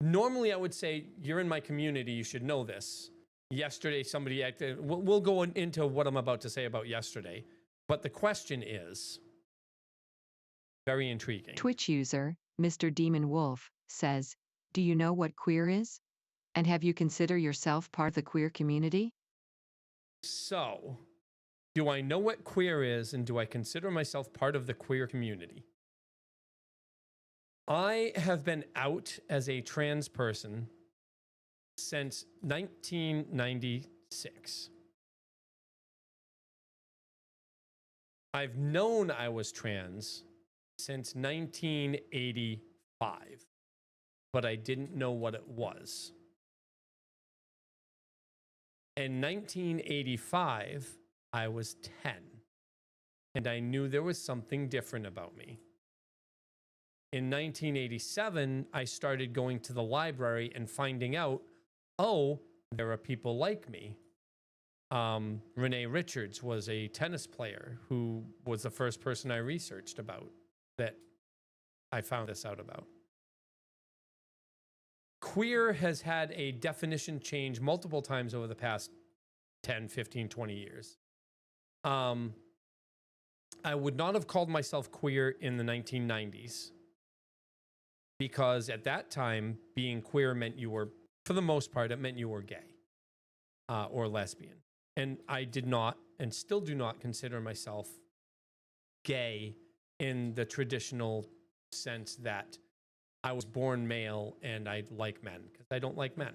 Normally, I would say, you're in my community, you should know this. Yesterday, somebody acted. We'll go into what I'm about to say about yesterday. But the question is very intriguing. Twitch user, Mr. Demon Wolf, says, do you know what queer is? And have you considered yourself part of the queer community? So, do I know what queer is, and do I consider myself part of the queer community? I have been out as a trans person since 1996. I've known I was trans since 1985, but I didn't know what it was. In 1985, I was 10, and I knew there was something different about me. In 1987, I started going to the library and finding out, oh, there are people like me. Renee Richards was a tennis player who was the first person I researched about that I found this out about. Queer has had a definition change multiple times over the past 10, 15, 20 years. I would not have called myself queer in the 1990s because at that time, being queer meant you were, for the most part, it meant you were gay or lesbian. And I did not, and still do not, consider myself gay in the traditional sense that I was born male and I like men, because I don't like men.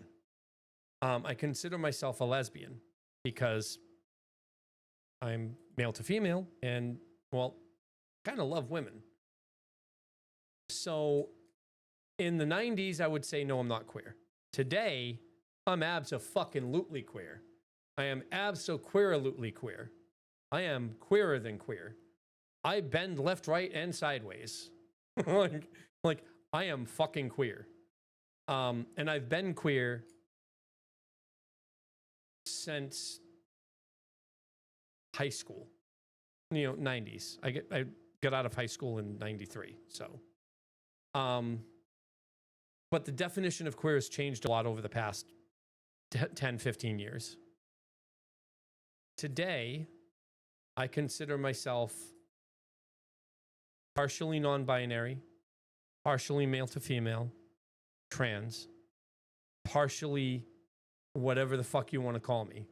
I consider myself a lesbian because I'm male to female and, well, kind of love women. So in the 90s, I would say, no, I'm not queer. Today, I'm abso-fucking-lutely queer. I am abso-queer-lutely queer. I am queerer than queer. I bend left, right, and sideways. like, I am fucking queer. And I've been queer since high school. 90s. I got out of high school in 93, so. But the definition of queer has changed a lot over the past 10, 15 years. Today, I consider myself partially non-binary, partially male to female, trans, partially whatever the fuck you want to call me.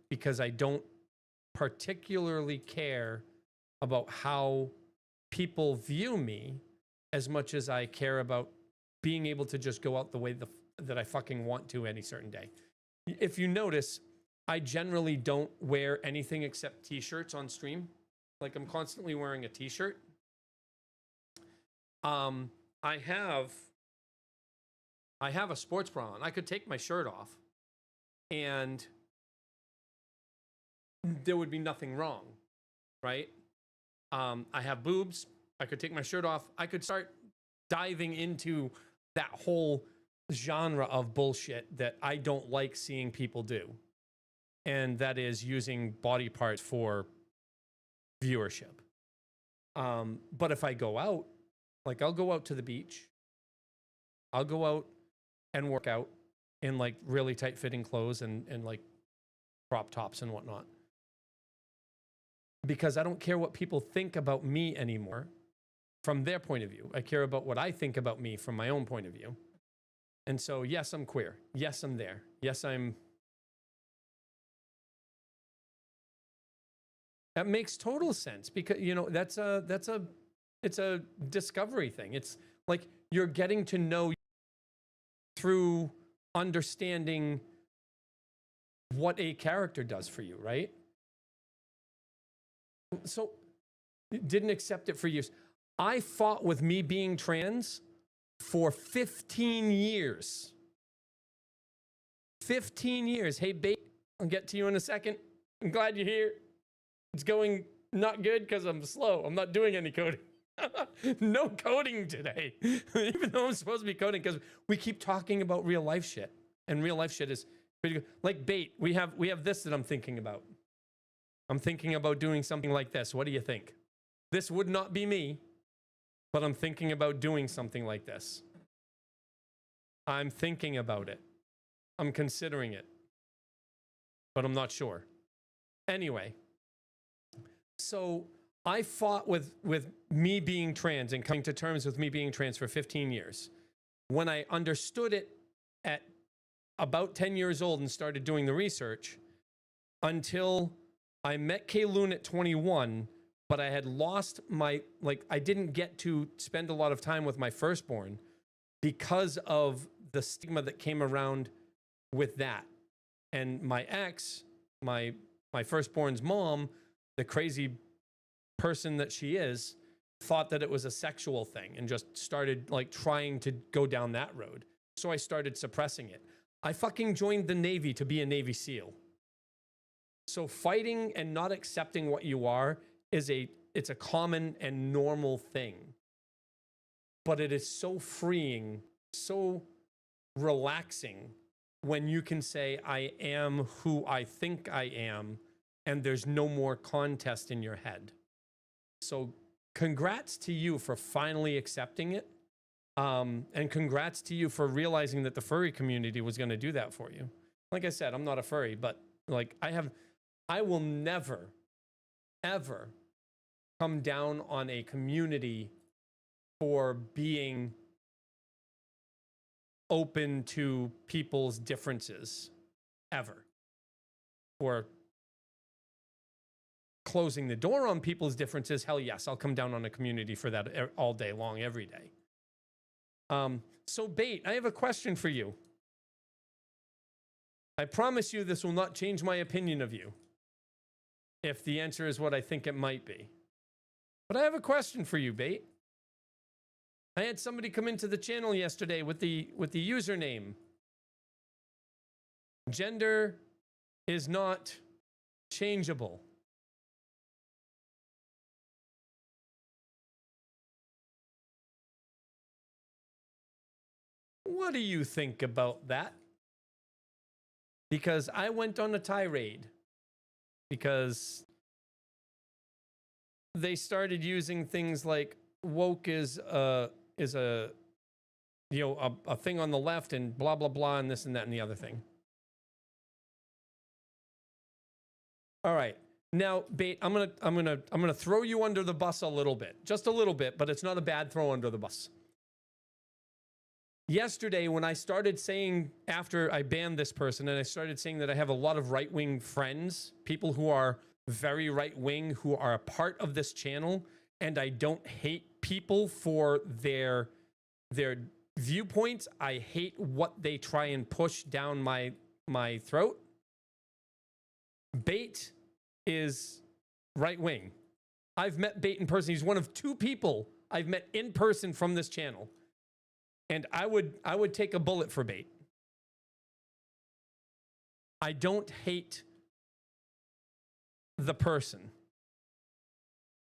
Because I don't particularly care about how people view me as much as I care about being able to just go out the way that I fucking want to any certain day. If you notice, I generally don't wear anything except t-shirts on stream. Like, I'm constantly wearing a t-shirt. I have a sports bra on. I could take my shirt off and there would be nothing wrong, right? I have boobs. I could take my shirt off. I could start diving into that whole genre of bullshit that I don't like seeing people do. And that is using body parts for viewership. But if I go out, like, I'll go out to the beach. I'll go out and work out in like really tight fitting clothes and like crop tops and whatnot. Because I don't care what people think about me anymore from their point of view. I care about what I think about me from my own point of view. And so, yes, I'm queer. Yes, I'm there. Yes, I'm... That makes total sense because, it's a discovery thing. It's like you're getting to know through understanding what a character does for you, right? So, didn't accept it for years. I fought with me being trans for 15 years. 15 years. Hey, Bait, I'll get to you in a second. I'm glad you're here. It's going not good because I'm slow. I'm not doing any coding. No coding today, even though I'm supposed to be coding because we keep talking about real life shit. And real life shit is pretty good. Like Bait, we have this that I'm thinking about. I'm thinking about doing something like this. What do you think? This would not be me, but I'm thinking about doing something like this. I'm thinking about it. I'm considering it. But I'm not sure. Anyway, so I fought with me being trans and coming to terms with me being trans for 15 years. When I understood it at about 10 years old and started doing the research, until I met Kayloon at 21, but I had lost my, I didn't get to spend a lot of time with my firstborn because of the stigma that came around with that. And my ex, my firstborn's mom, the crazy person that she is, thought that it was a sexual thing and just started trying to go down that road. So I started suppressing it. I fucking joined the Navy to be a Navy SEAL. So fighting and not accepting what you are it's a common and normal thing. But it is so freeing, so relaxing when you can say, I am who I think I am, and there's no more contest in your head. So congrats to you for finally accepting it. And congrats to you for realizing that the furry community was going to do that for you. Like I said, I'm not a furry, but I will never, ever come down on a community for being open to people's differences, ever. Or closing the door on people's differences, hell yes, I'll come down on a community for that all day long, every day. So Bait, I have a question for you. I promise you this will not change my opinion of you, if the answer is what I think it might be. But I have a question for you, Bait. I had somebody come into the channel yesterday with the username, gender is not changeable. What do you think about that? Because I went on a tirade because they started using things like woke is a thing on the left and blah blah blah and this and that and the other thing. All right. Now, Bait, I'm gonna throw you under the bus a little bit. Just a little bit, but it's not a bad throw under the bus. Yesterday, when I started saying, after I banned this person, and I started saying that I have a lot of right-wing friends, people who are very right-wing, who are a part of this channel, and I don't hate people for their viewpoints. I hate what they try and push down my throat. Bait is right-wing. I've met Bait in person. He's one of 2 people I've met in person from this channel. And I would take a bullet for Bait. I don't hate the person.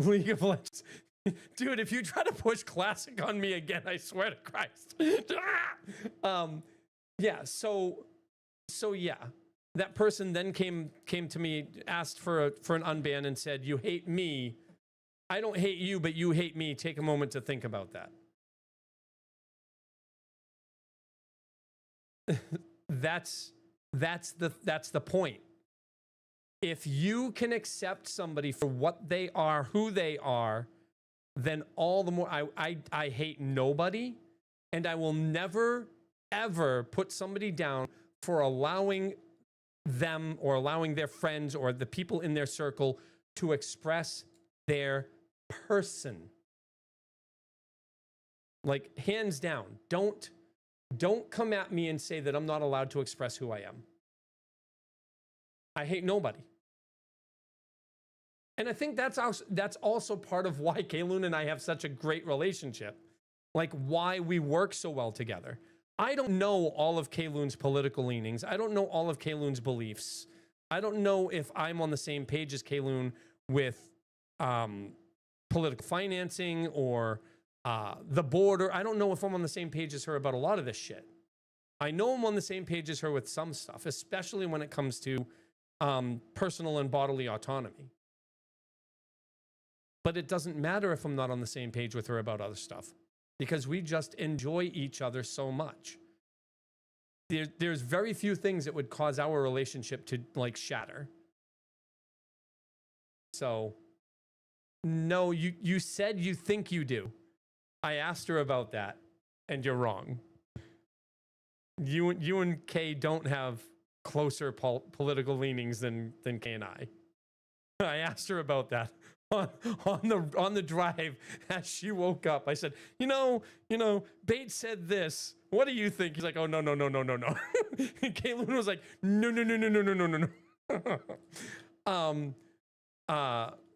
League of Legends. Dude, if you try to push classic on me again, I swear to Christ. Yeah, so yeah. That person then came to me, asked for an unban and said, "You hate me. I don't hate you, but you hate me. Take a moment to think about that." That's the point. If you can accept somebody for what they are, who they are, then all the more I hate nobody, and I will never ever put somebody down for allowing them or allowing their friends or the people in their circle to express their person. Like, hands down, don't come at me and say that I'm not allowed to express who I am. I hate nobody. And I think that's also part of why Kayloon and I have such a great relationship. Like, why we work so well together. I don't know all of Kayloon's political leanings. I don't know all of Kayloon's beliefs. I don't know if I'm on the same page as Kayloon with political financing or the border. I don't know if I'm on the same page as her about a lot of this shit. I know I'm on the same page as her with some stuff, especially when it comes to personal and bodily autonomy. But it doesn't matter if I'm not on the same page with her about other stuff, because we just enjoy each other so much. there's very few things that would cause our relationship to like shatter. So, no, you said you think you do. I asked her about that, and you're wrong. You and Kay don't have closer political leanings than Kay and I. I asked her about that on the drive as she woke up. I said, you know, Bates said this. What do you think? He's like, oh no. And Kaylin was like, no.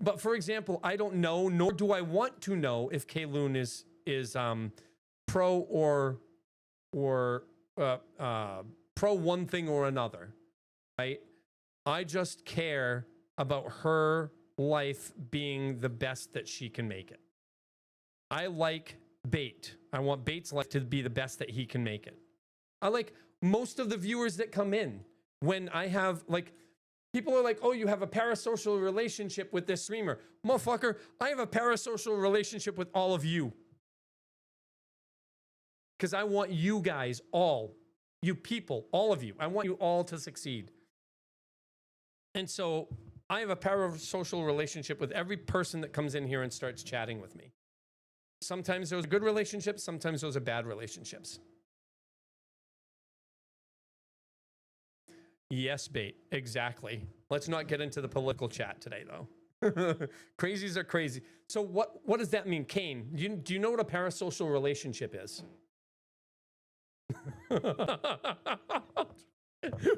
But for example, I don't know, nor do I want to know if Kaylin is pro or pro one thing or another, right? I just care about her life being the best that she can make it. I like Bait. I want Bait's life to be the best that he can make it. I like most of the viewers that come in when I have, like, people are like, oh, you have a parasocial relationship with this streamer. Motherfucker, I have a parasocial relationship with all of you. Because I want you guys all, you people, all of you, I want you all to succeed. And so I have a parasocial relationship with every person that comes in here and starts chatting with me. Sometimes those are good relationships, sometimes those are bad relationships. Yes, Bait, exactly. Let's not get into the political chat today, though. Crazies are crazy. So what does that mean, Kane? Do you know what a parasocial relationship is?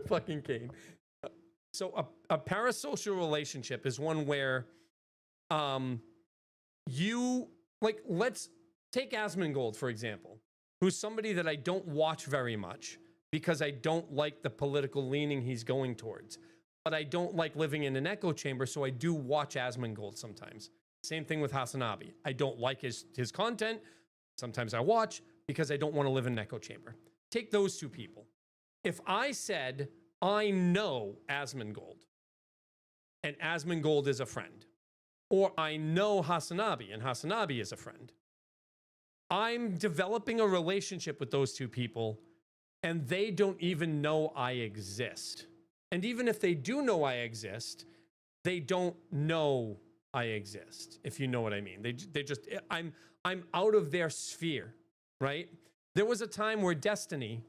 Fucking Kane. So a parasocial relationship is one where you, like, let's take Asmongold, for example, who's somebody that I don't watch very much because I don't like the political leaning he's going towards. But I don't like living in an echo chamber, so I do watch Asmongold sometimes. Same thing with Hasanabi. I don't like his content. Sometimes I watch because I don't want to live in an echo chamber. Take those two people. If I said, I know Asmongold, and Asmongold is a friend, or I know Hasanabi, and Hasanabi is a friend, I'm developing a relationship with those two people, and they don't even know I exist. And even if they do know I exist, they don't know I exist, if you know what I mean. They just, I'm out of their sphere, right? There was a time where Destiny,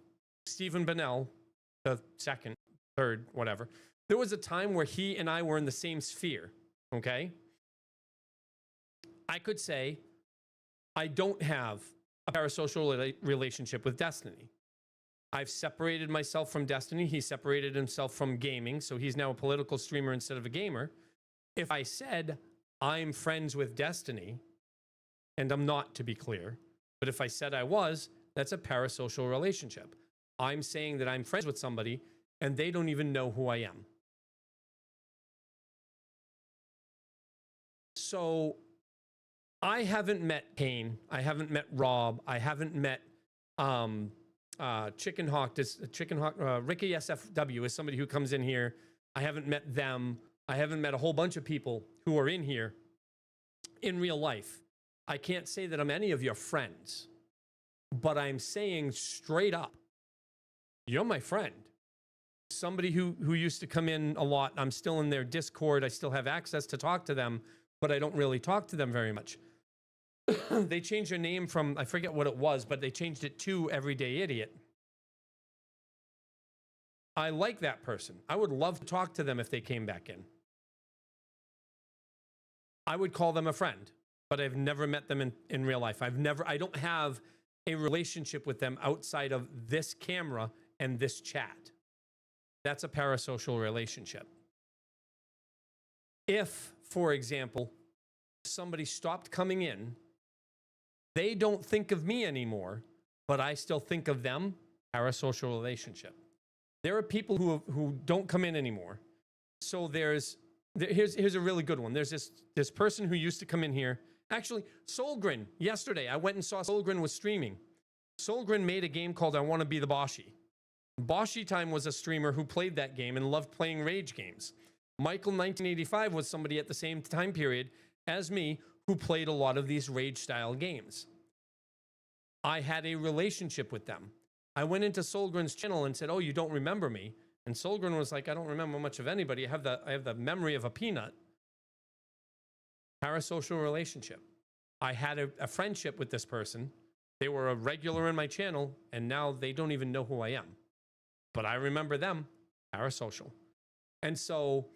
Stephen Bennell, the second, third, whatever, there was a time where he and I were in the same sphere, okay? I could say I don't have a parasocial relationship with Destiny. I've separated myself from Destiny. He separated himself from gaming, so he's now a political streamer instead of a gamer. If I said I'm friends with Destiny, and I'm not, to be clear, but if I said I was, that's a parasocial relationship. I'm saying that I'm friends with somebody, and they don't even know who I am. So I haven't met Kane. I haven't met Rob. I haven't met Chicken Hawk. Ricky SFW is somebody who comes in here. I haven't met them. I haven't met a whole bunch of people who are in here in real life. I can't say that I'm any of your friends, but I'm saying straight up, you're my friend. Somebody who used to come in a lot. I'm still in their Discord. I still have access to talk to them, but I don't really talk to them very much. They changed their name from, I forget what it was, but they changed it to Everyday Idiot. I like that person. I would love to talk to them if they came back in. I would call them a friend, but I've never met them in real life. I don't have a relationship with them outside of this camera and this chat. That's a parasocial relationship. If, for example, somebody stopped coming in, they don't think of me anymore, but I still think of them, parasocial relationship. There are people who don't come in anymore. So here's a really good one. There's this person who used to come in here. Actually, Solgren, yesterday, I went and saw Solgren was streaming. Solgren made a game called I Want to Be the Boshi. Boshi Time was a streamer who played that game and loved playing rage games. Michael 1985 was somebody at the same time period as me who played a lot of these rage style games. I had a relationship with them. I went into Solgren's channel and said, "Oh, you don't remember me?" And Solgren was like, "I don't remember much of anybody. I have the memory of a peanut." Parasocial relationship. I had a friendship with this person. They were a regular in my channel, and now they don't even know who I am. But I remember them. Parasocial. And so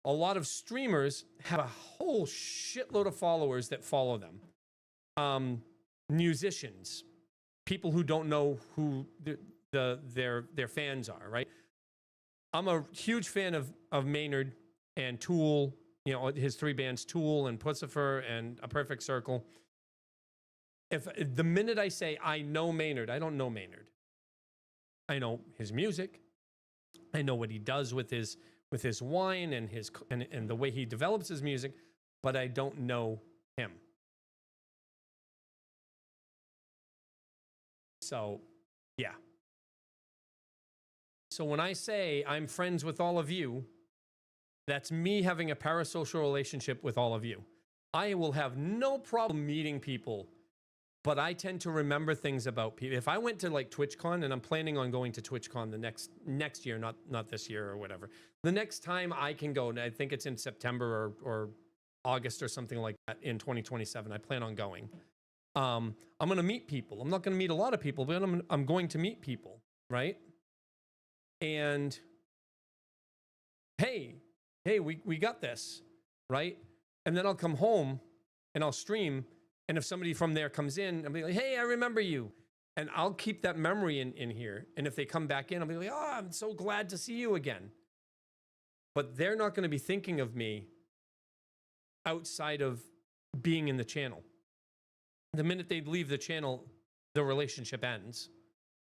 a lot of streamers have a whole shitload of followers that follow them. Musicians, people who don't know who their fans are, right? I'm a huge fan of Maynard and Tool, you know, his 3 bands, Tool and Pussifer and A Perfect Circle. If the minute I say I know Maynard, I don't know Maynard. I know his music. I know what he does with his wine and and the way he develops his music, but I don't know him. So, yeah. So when I say I'm friends with all of you, that's me having a parasocial relationship with all of you. I will have no problem meeting people, but I tend to remember things about people. If I went to like TwitchCon, and I'm planning on going to TwitchCon the next year, not this year or whatever. The next time I can go, and I think it's in September or August or something like that in 2027. I plan on going. I'm going to meet people. I'm not going to meet a lot of people, but I'm going to meet people, right? And hey, we got this, right? And then I'll come home and I'll stream. And if somebody from there comes in, I'll be like, "Hey, I remember you." And I'll keep that memory in here. And if they come back in, I'll be like, "Oh, I'm so glad to see you again." But they're not going to be thinking of me outside of being in the channel. The minute they leave the channel, the relationship ends.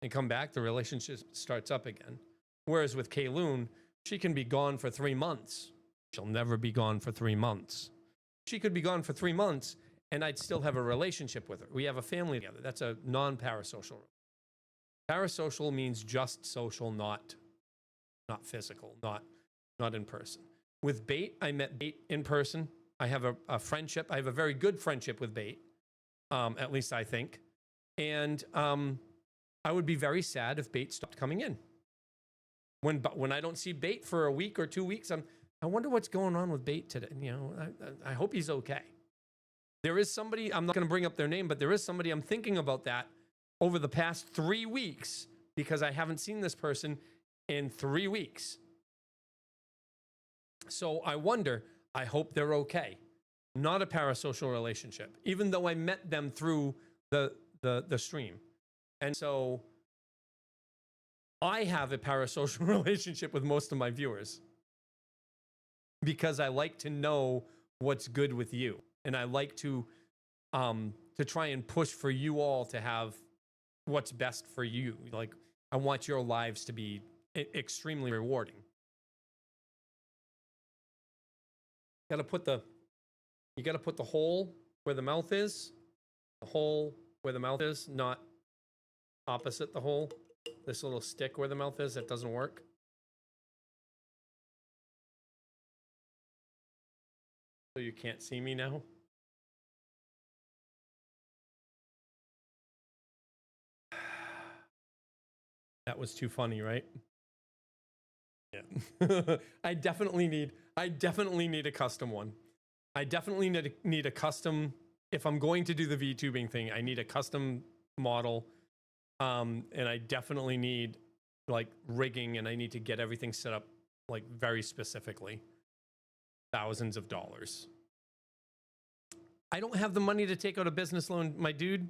And come back, the relationship starts up again. Whereas with Kayloon, she can be gone for 3 months. She'll never be gone for 3 months. She could be gone for 3 months, and I'd still have a relationship with her. We have a family together. That's a non-parasocial. Parasocial means just social, not physical, not in person. With Bait, I met Bait in person. I have a friendship. I have a very good friendship with Bait, at least I think. And I would be very sad if Bait stopped coming in. When I don't see Bait for a week or 2 weeks, I wonder what's going on with Bait today. You know, I hope he's okay. There is somebody, I'm not going to bring up their name, but there is somebody I'm thinking about that over the past 3 weeks because I haven't seen this person in 3 weeks. So I wonder, I hope they're okay. Not a parasocial relationship, even though I met them through the stream. And so I have a parasocial relationship with most of my viewers because I like to know what's good with you. And I like to try and push for you all to have what's best for you. Like, I want your lives to be extremely rewarding. You gotta put the hole where the mouth is. The hole where the mouth is, not opposite the hole. This little stick where the mouth is, that doesn't work. So you can't see me now? That was too funny, right? Yeah. I definitely need a custom one. I definitely need a custom. If I'm going to do the VTubing thing, I need a custom model. And I definitely need like rigging, and I need to get everything set up like very specifically. Thousands of dollars. I don't have the money to take out a business loan, my dude.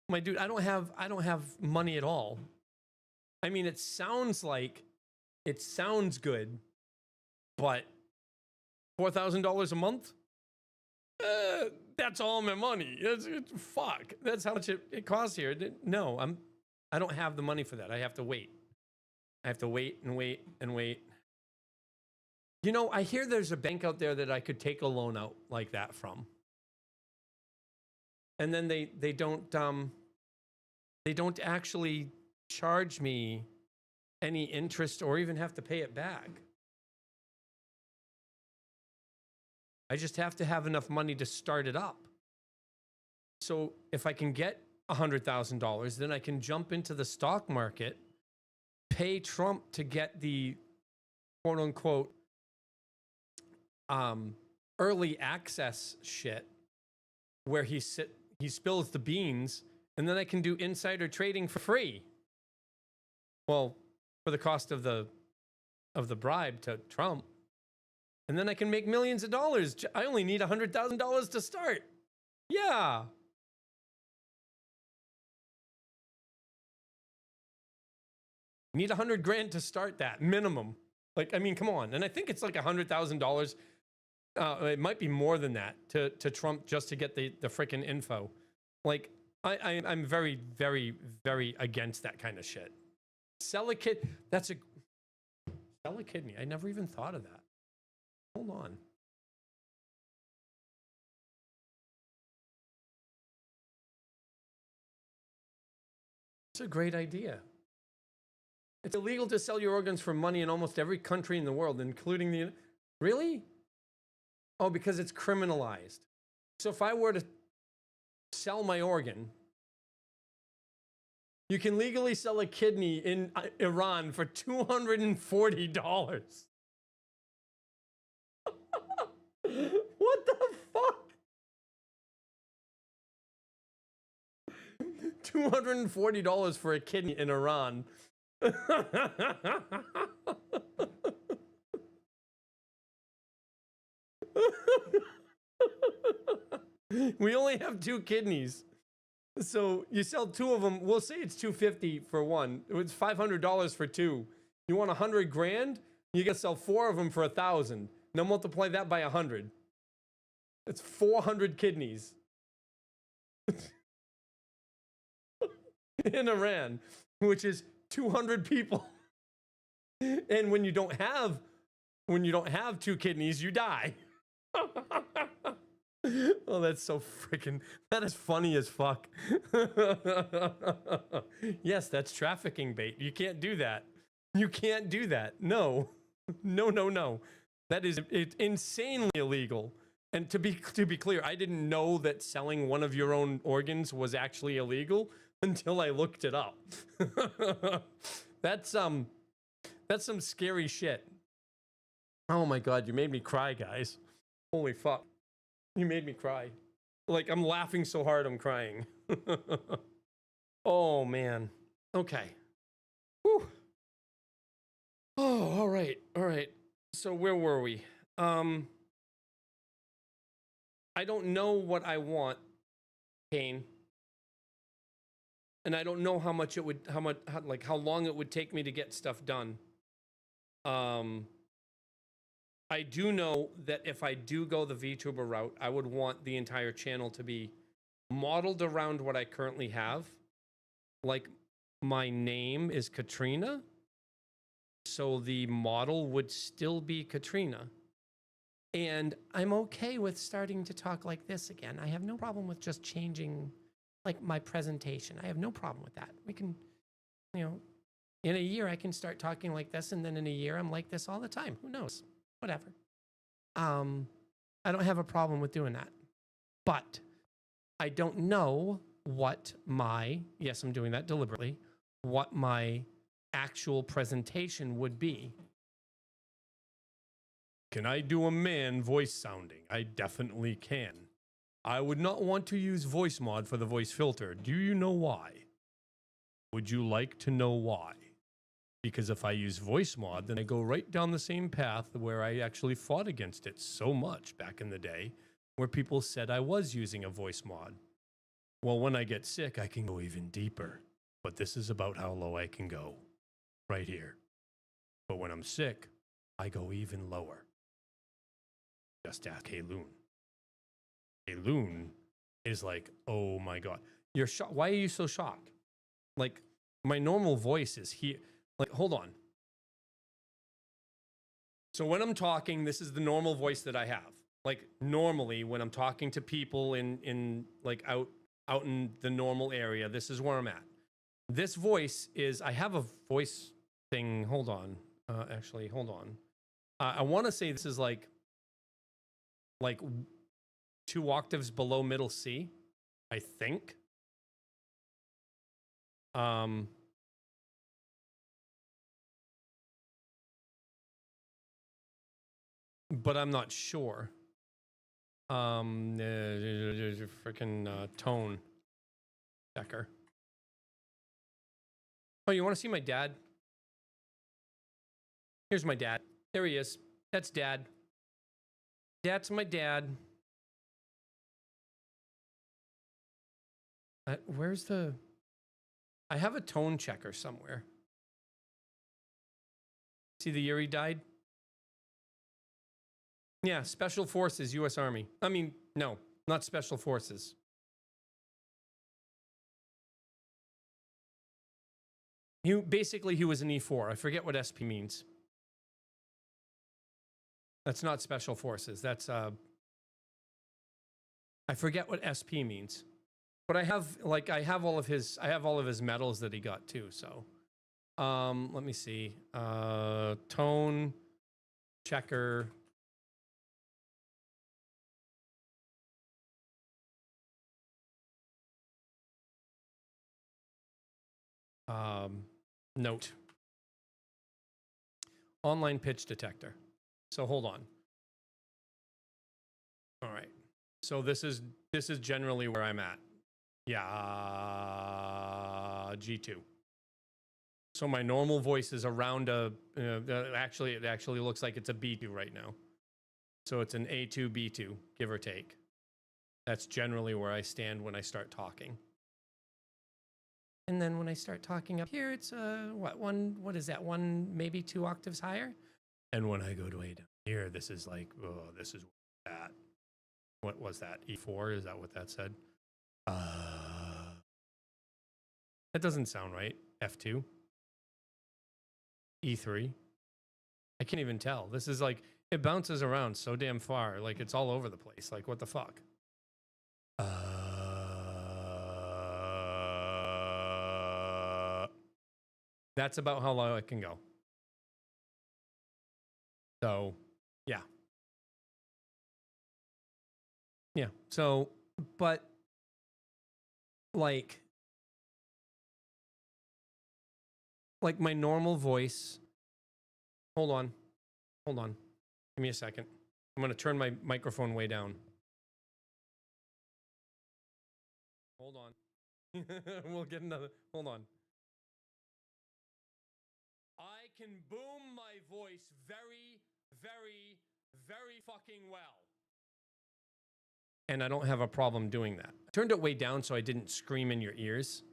I don't have money at all. I mean, it sounds good, but $4,000 a month? That's all my money. Fuck. That's how much it costs here. No, I don't have the money for that. I have to wait. I have to wait and wait and wait. You know, I hear there's a bank out there that I could take a loan out like that from. And then they don't actually charge me any interest or even have to pay it back. I just have to have enough money to start it up. So if I can get $100,000, then I can jump into the stock market, pay Trump to get the quote unquote early access shit where he spills the beans, and then I can do insider trading for free. Well, for the cost of the bribe to Trump. And then I can make millions of dollars. I only need $100,000 to start. Yeah. Need 100 grand to start that minimum. Like, I mean, come on. And I think it's like $100,000. It might be more than that to Trump just to get the freaking info. Like, I'm very, very, very against that kind of shit. Sell a kidney. Sell a kidney. I never even thought of that. Hold on. It's a great idea. It's illegal to sell your organs for money in almost every country in the world, including the... Really? Oh, because it's criminalized. So if I were to sell my organ, you can legally sell a kidney in Iran for $240. What the fuck? $240 for a kidney in Iran. We only have 2 kidneys. So you sell 2 of them. We'll say it's $250 for one. It's $500 for 2. You want 100 grand? You gotta sell 4 of them for 1,000. Now multiply that by 100. It's 400 kidneys in Iran, which is 200 people. And when you don't have 2 kidneys, you die. Oh, that's so freaking, that is funny as fuck. Yes, that's trafficking bait. You can't do that. You can't do that. No. No, no, no. That is, it's insanely illegal. And to be clear, I didn't know that selling one of your own organs was actually illegal until I looked it up. That's some scary shit. Oh my God, you made me cry, guys. Holy fuck. You made me cry. Like, I'm laughing so hard I'm crying. Oh, man. Okay. Whew. Oh, all right. All right. So where were we? I don't know what I want, Kane. And I don't know how long it would take me to get stuff done. I do know that if I do go the VTuber route, I would want the entire channel to be modeled around what I currently have. Like, my name is Katrina, so the model would still be Katrina. And I'm okay with starting to talk like this again. I have no problem with just changing, like, my presentation. I have no problem with that. We can, you know, in a year I can start talking like this, and then in a year I'm like this all the time. Who knows? Whatever. I don't have a problem with doing that. But I don't know what my, yes, I'm doing that deliberately, what my actual presentation would be. Can I do a man voice sounding? I definitely can. I would not want to use voice mod for the voice filter. Do you know why? Would you like to know why? Because if I use voice mod, then I go right down the same path where I actually fought against it so much back in the day, where people said I was using a voice mod. Well, when I get sick, I can go even deeper. But this is about how low I can go. Right here. But when I'm sick, I go even lower. Just ask Loon. Loon is like, oh my God. You're shocked. Why are you so shocked? Like, my normal voice is here. Like, hold on. So when I'm talking, this is the normal voice that I have. Like, normally when I'm talking to people in like out in the normal area, this is where I'm at. This voice is, I have a voice thing. Hold on. Actually, hold on. I want to say this is like 2 octaves below middle C, I think. But I'm not sure. Freaking tone checker. Oh, you want to see my dad? Here's my dad. There he is. That's dad. That's my dad. Where's the... I have a tone checker somewhere. See the year he died? Yeah, Special Forces, U.S. Army. I mean, no, not Special Forces. Basically, he was an E4. I forget what SP means. That's not Special Forces. That's, I forget what SP means. But I have, like, I have all of his medals that he got, too, so. Let me see. Tone checker. Note. Online pitch detector. So hold on. All right. So this is generally where I'm at. Yeah, G2. So my normal voice is around a, actually, it actually looks like it's a B2 right now. So it's an A2, B2, give or take. That's generally where I stand when I start talking. And then when I start talking up here, it's what is that? One, maybe 2 octaves higher? And when I go to A down here, this is like, oh, this is that. What was that? E4? Is that what that said? That doesn't sound right. F2. E3. I can't even tell. This is like, it bounces around so damn far. Like, it's all over the place. Like, what the fuck? That's about how low it can go. So, yeah. Yeah. So, but like my normal voice. Hold on. Hold on. Give me a second. I'm going to turn my microphone way down. Hold on. We'll get another. Hold on. I can boom my voice very, very, very fucking well. And I don't have a problem doing that. I turned it way down so I didn't scream in your ears.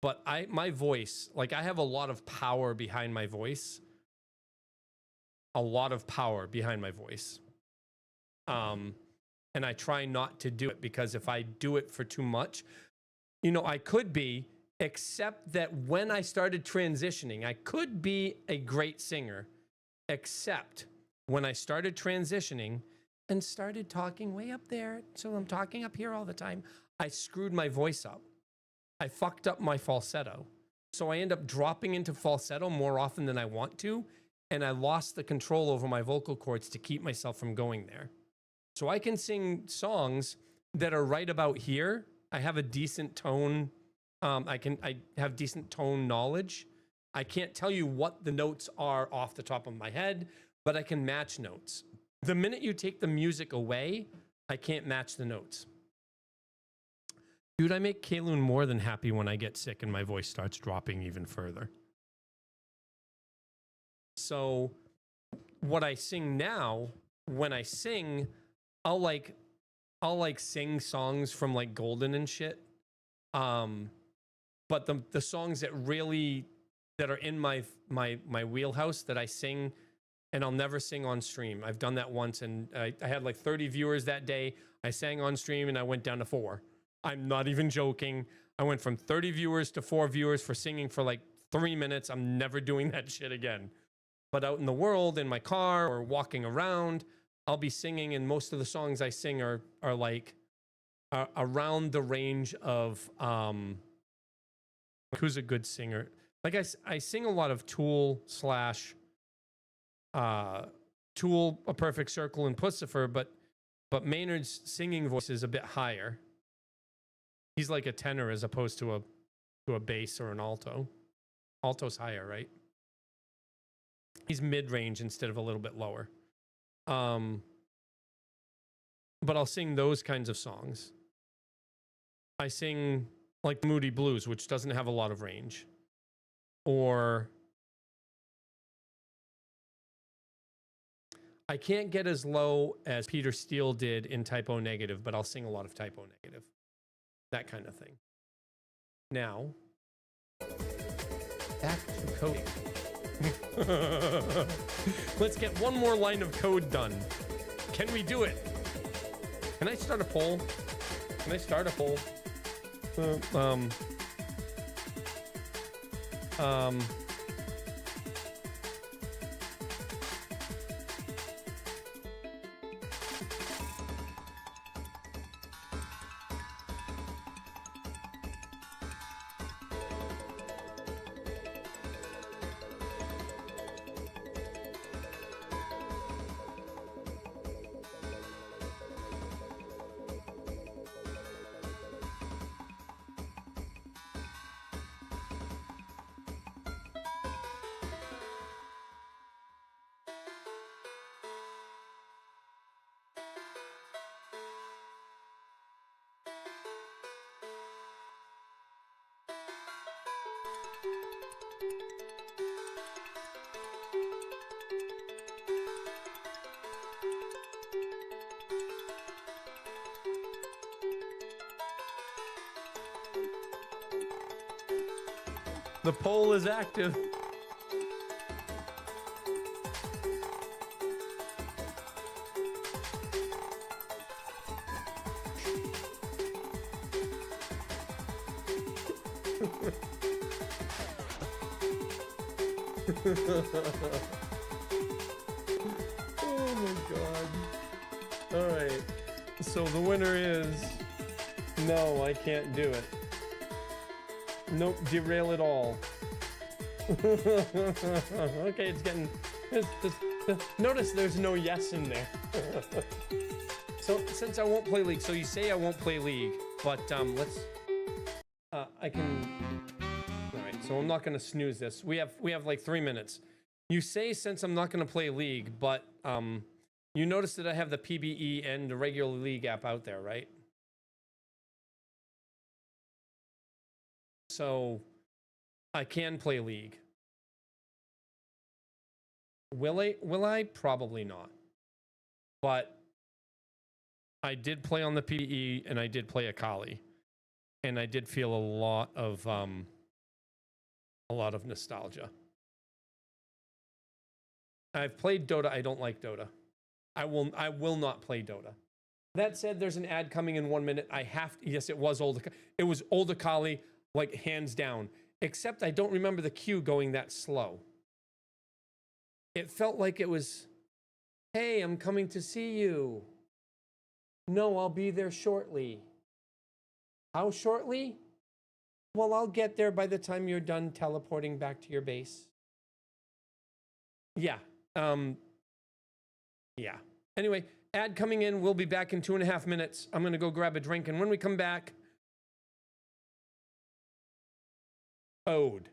But my voice, like, I have a lot of power behind my voice. A lot of power behind my voice. And I try not to do it, because if I do it for too much, you know, I could be, except that when I started transitioning, I could be a great singer, except when I started transitioning and started talking way up there, so I'm talking up here all the time, I screwed my voice up. I fucked up my falsetto. So I end up dropping into falsetto more often than I want to, and I lost the control over my vocal cords to keep myself from going there. So I can sing songs that are right about here. I have a decent tone. I have decent tone knowledge. I can't tell you what the notes are off the top of my head, but I can match notes. The minute you take the music away, I can't match the notes. Dude, I make Kayloon more than happy when I get sick and my voice starts dropping even further. So what I sing now, when I sing, I'll like sing songs from like Golden and shit. But the songs that are in my wheelhouse that I sing, and I'll never sing on stream. I've done that once, and I had like 30 viewers that day. I sang on stream and I went down to 4. I'm not even joking. I went from 30 viewers to 4 viewers for singing for like 3 minutes. I'm never doing that shit again. But out in the world, in my car or walking around, I'll be singing, and most of the songs I sing are like around the range of who's a good singer. Like I sing a lot of Tool / Tool, A Perfect Circle, and Pussifer, but Maynard's singing voice is a bit higher. He's like a tenor as opposed to to a bass or an alto. Alto's higher, right? He's mid-range instead of a little bit lower. But I'll sing those kinds of songs. I sing like Moody Blues, which doesn't have a lot of range. Or I can't get as low as Peter Steele did in Type O Negative, but I'll sing a lot of Type O Negative. That kind of thing. Now, back to coding. Let's get one more line of code done. Can we do it? Can I start a poll? Can I start a poll? The poll is active. Oh my god. All right. So the winner is no, I can't do it. Nope, derail it all. Okay, it's getting... notice there's no yes in there. So, since I won't play League, so you say I won't play League, but let's... I can... Alright, so I'm not going to snooze this. We have like 3 minutes. You say since I'm not going to play League, but you notice that I have the PBE and the regular League app out there, right? So I can play League. Will I? Probably not. But I did play on the PBE and I did play Akali. And I did feel a lot of nostalgia. I've played Dota. I don't like Dota. I will not play Dota. That said, there's an ad coming in 1 minute. I have to, yes, it was old. It was old Akali. Like, hands down. Except I don't remember the queue going that slow. It felt like it was, hey, I'm coming to see you. No, I'll be there shortly. How shortly? Well, I'll get there by the time you're done teleporting back to your base. Yeah. Yeah. Anyway, ad coming in. We'll be back in 2.5 minutes. I'm going to go grab a drink. And when we come back... Ode.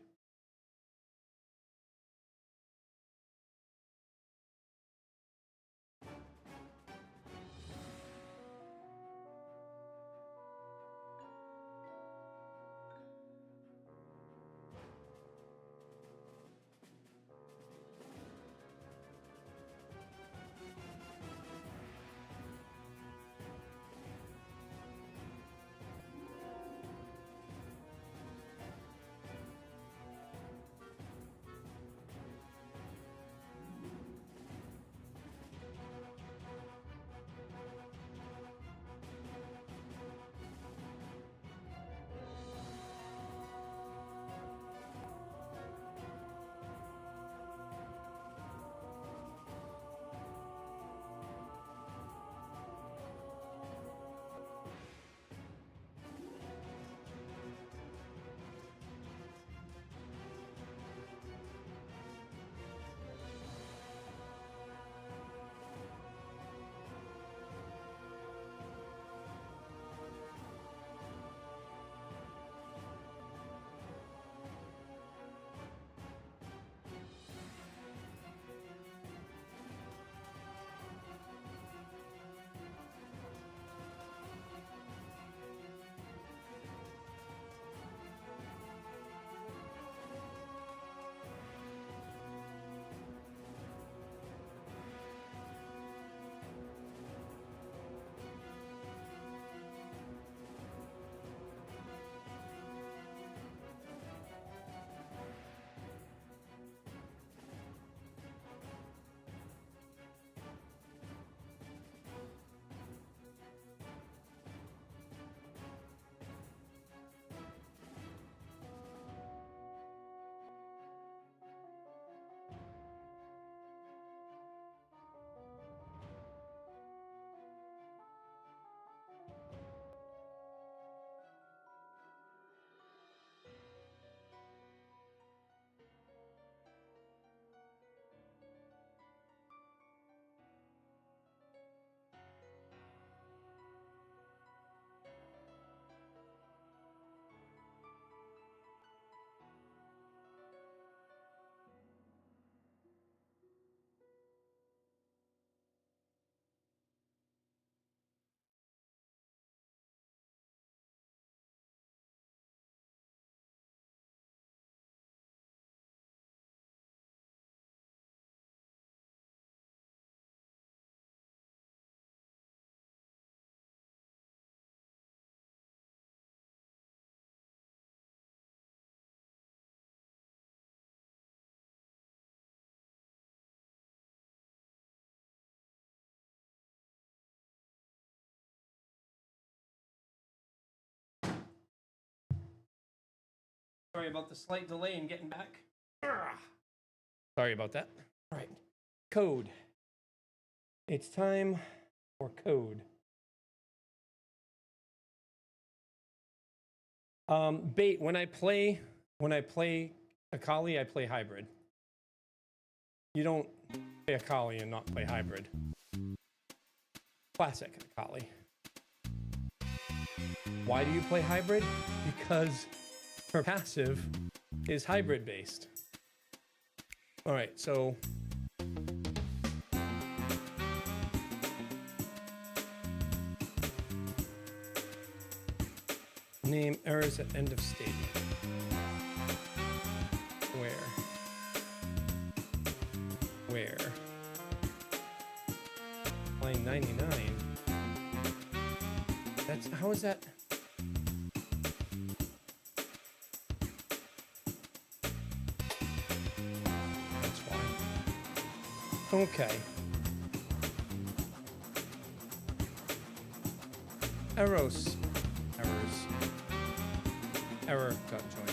Sorry about the slight delay in getting back. Sorry about that. All right. Code. It's time for code. Bait, when I play Akali, I play hybrid. You don't play Akali and not play hybrid. Classic Akali. Why do you play hybrid? Because her passive is hybrid based. All right, so name errors at end of state. Where? Line 99. That's, how is that? That's fine. Okay. Errors. Error got joined.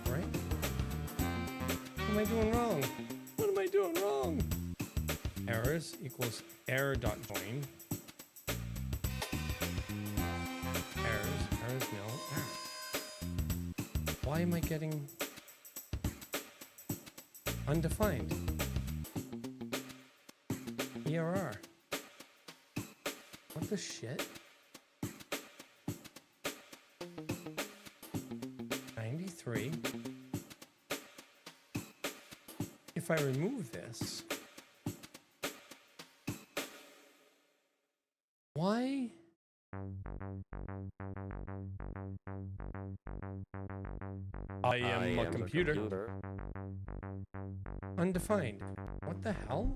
Right? What am I doing wrong? What am I doing wrong? Errors equals error dot join. Errors nil. Why am I getting undefined? ERR. What the shit? 93. If I remove this, why? I am a computer. Undefined. What the hell?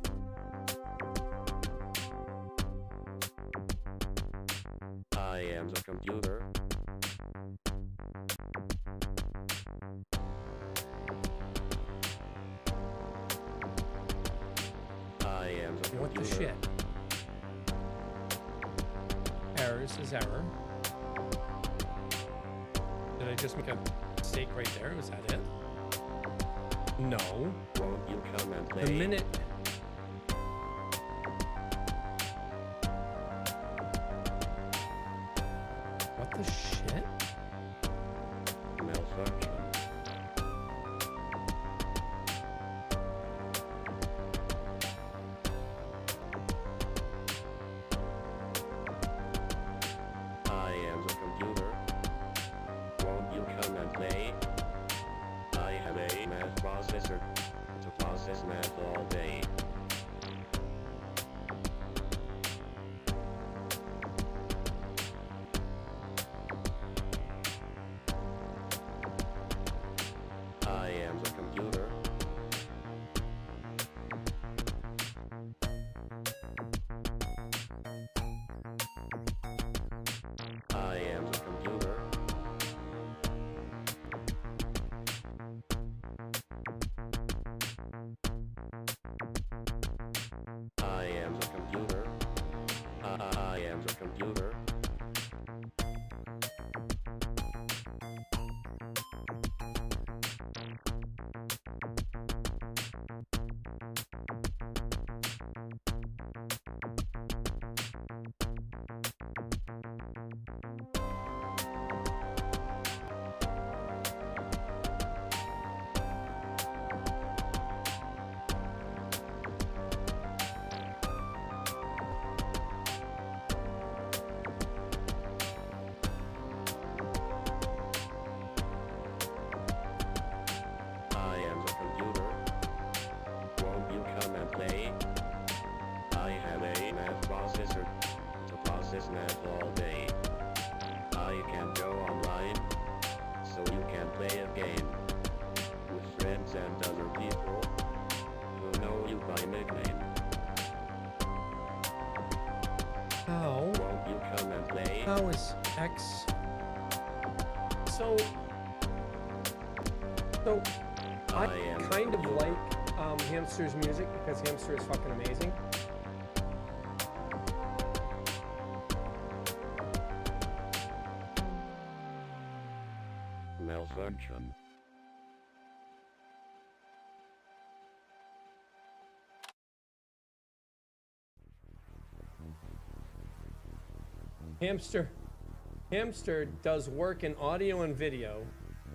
I am the computer. I am the computer. What the shit? Errors is error. Did I just make a mistake right there? Was that it? No. Won't you come and play? The minute... What the shit? Malfunction. I am the computer. Won't you come and play? I have a math processor to process math all day. I am the computer. I am the computer. I am the computer. I am the computer. I am the computer. Won't you come and play? I have a math processor to process math all day. I can go online, so you can play a game with friends and other people who know you by nickname. How? Won't you come and play? How is X... So... I kind of like Hamster's music because Hamster is fucking amazing. Malfunction. Hamster does work in audio and video.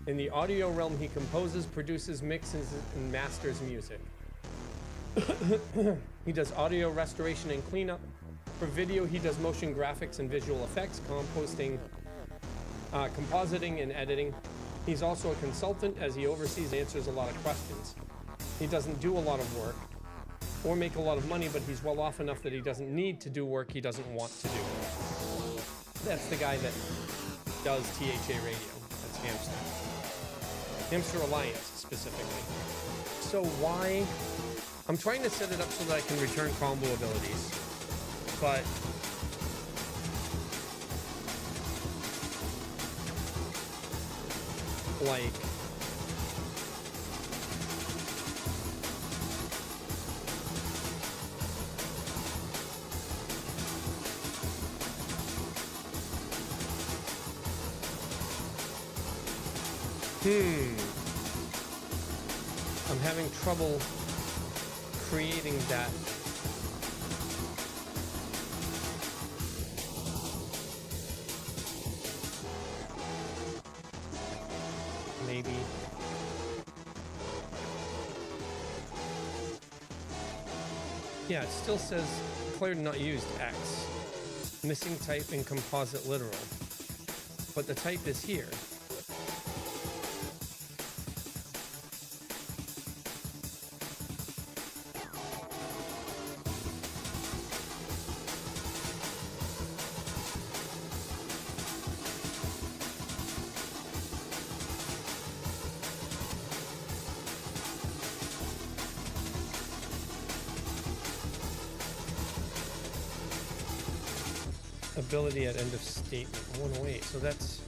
In the audio realm, he composes, produces, mixes, and masters music. He does audio restoration and cleanup. For video, he does motion graphics and visual effects, compositing and editing. He's also a consultant as he oversees and answers a lot of questions. He doesn't do a lot of work or make a lot of money, but he's well off enough that he doesn't need to do work he doesn't want to do. That's the guy that does THA radio. That's Hamster. Hamster Alliance, specifically. So why... I'm trying to set it up so that I can return combo abilities, but... like... I'm having trouble creating that. Maybe. Yeah, it still says declared not used X. Missing type in composite literal. But the type is here. Ability at end of statement 108. So that's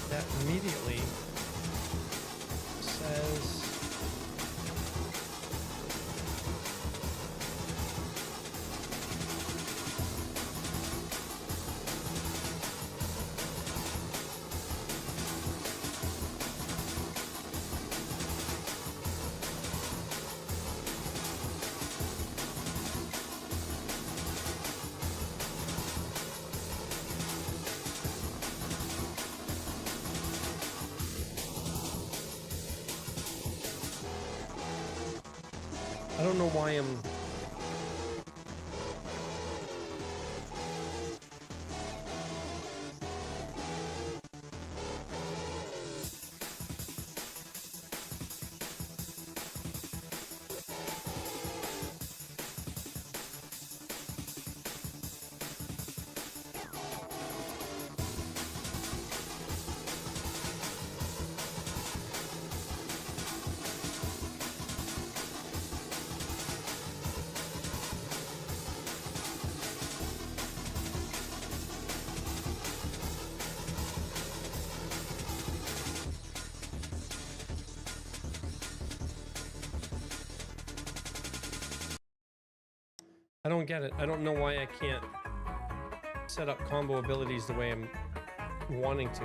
that immediately says I don't know why I'm... I don't get it. I don't know why I can't set up combo abilities the way I'm wanting to.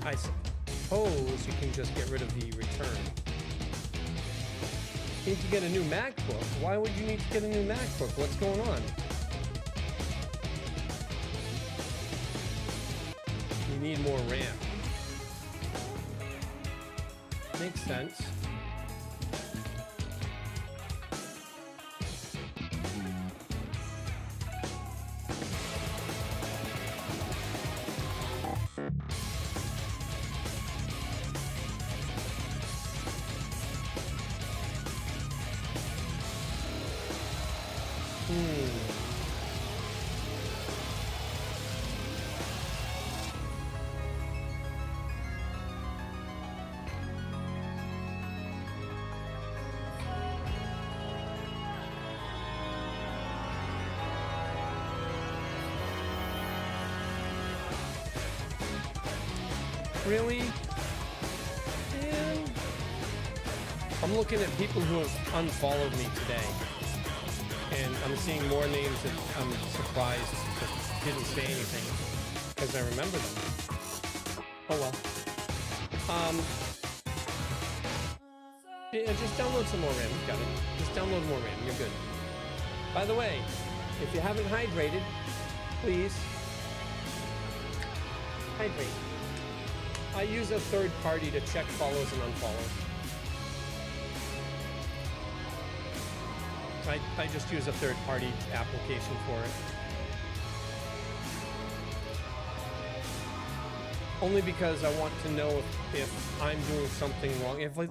I suppose you can just get rid of the return. You need to get a new MacBook. Why would you need to get a new MacBook? What's going on? You need more RAM. Makes sense. Really? Man. I'm looking at people who have unfollowed me today. And I'm seeing more names that I'm surprised that didn't say anything. Because I remember them. Oh well. Yeah, just download some more RAM. You got it. Just download more RAM. You're good. By the way, if you haven't hydrated, please hydrate. I use a third party to check follows and unfollows. I just use a third party application for it. Only because I want to know if I'm doing something wrong. If like,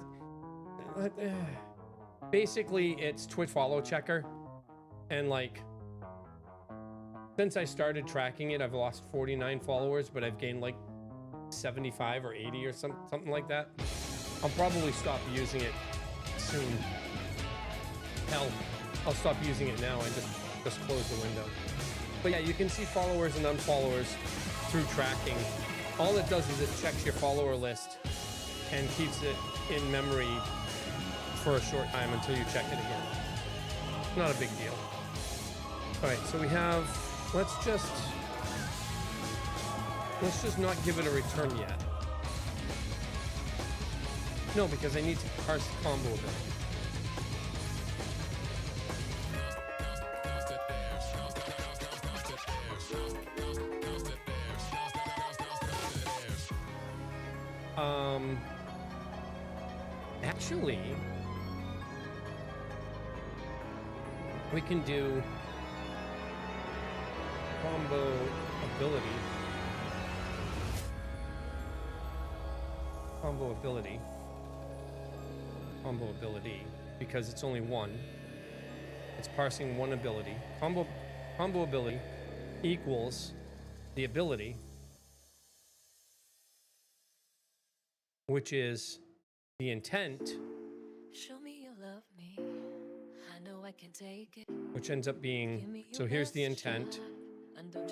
basically it's Twitch follow checker, and like since I started tracking it, I've lost 49 followers, but I've gained like 75 or 80 or something like that. I'll probably stop using it soon. Hell, I'll stop using it now and just close the window. But yeah, you can see followers and unfollowers through tracking. All it does is it checks your follower list and keeps it in memory for a short time until you check it again. Not a big deal. All right, so we have, let's just not give it a return yet. No, because I need to parse the combo a bit. Actually, we can do combo ability. Combo ability, because it's only one. It's parsing one ability. Combo ability equals the ability, which is the intent, Show me you love me. I know I can take it. which ends up being, so here's the intent,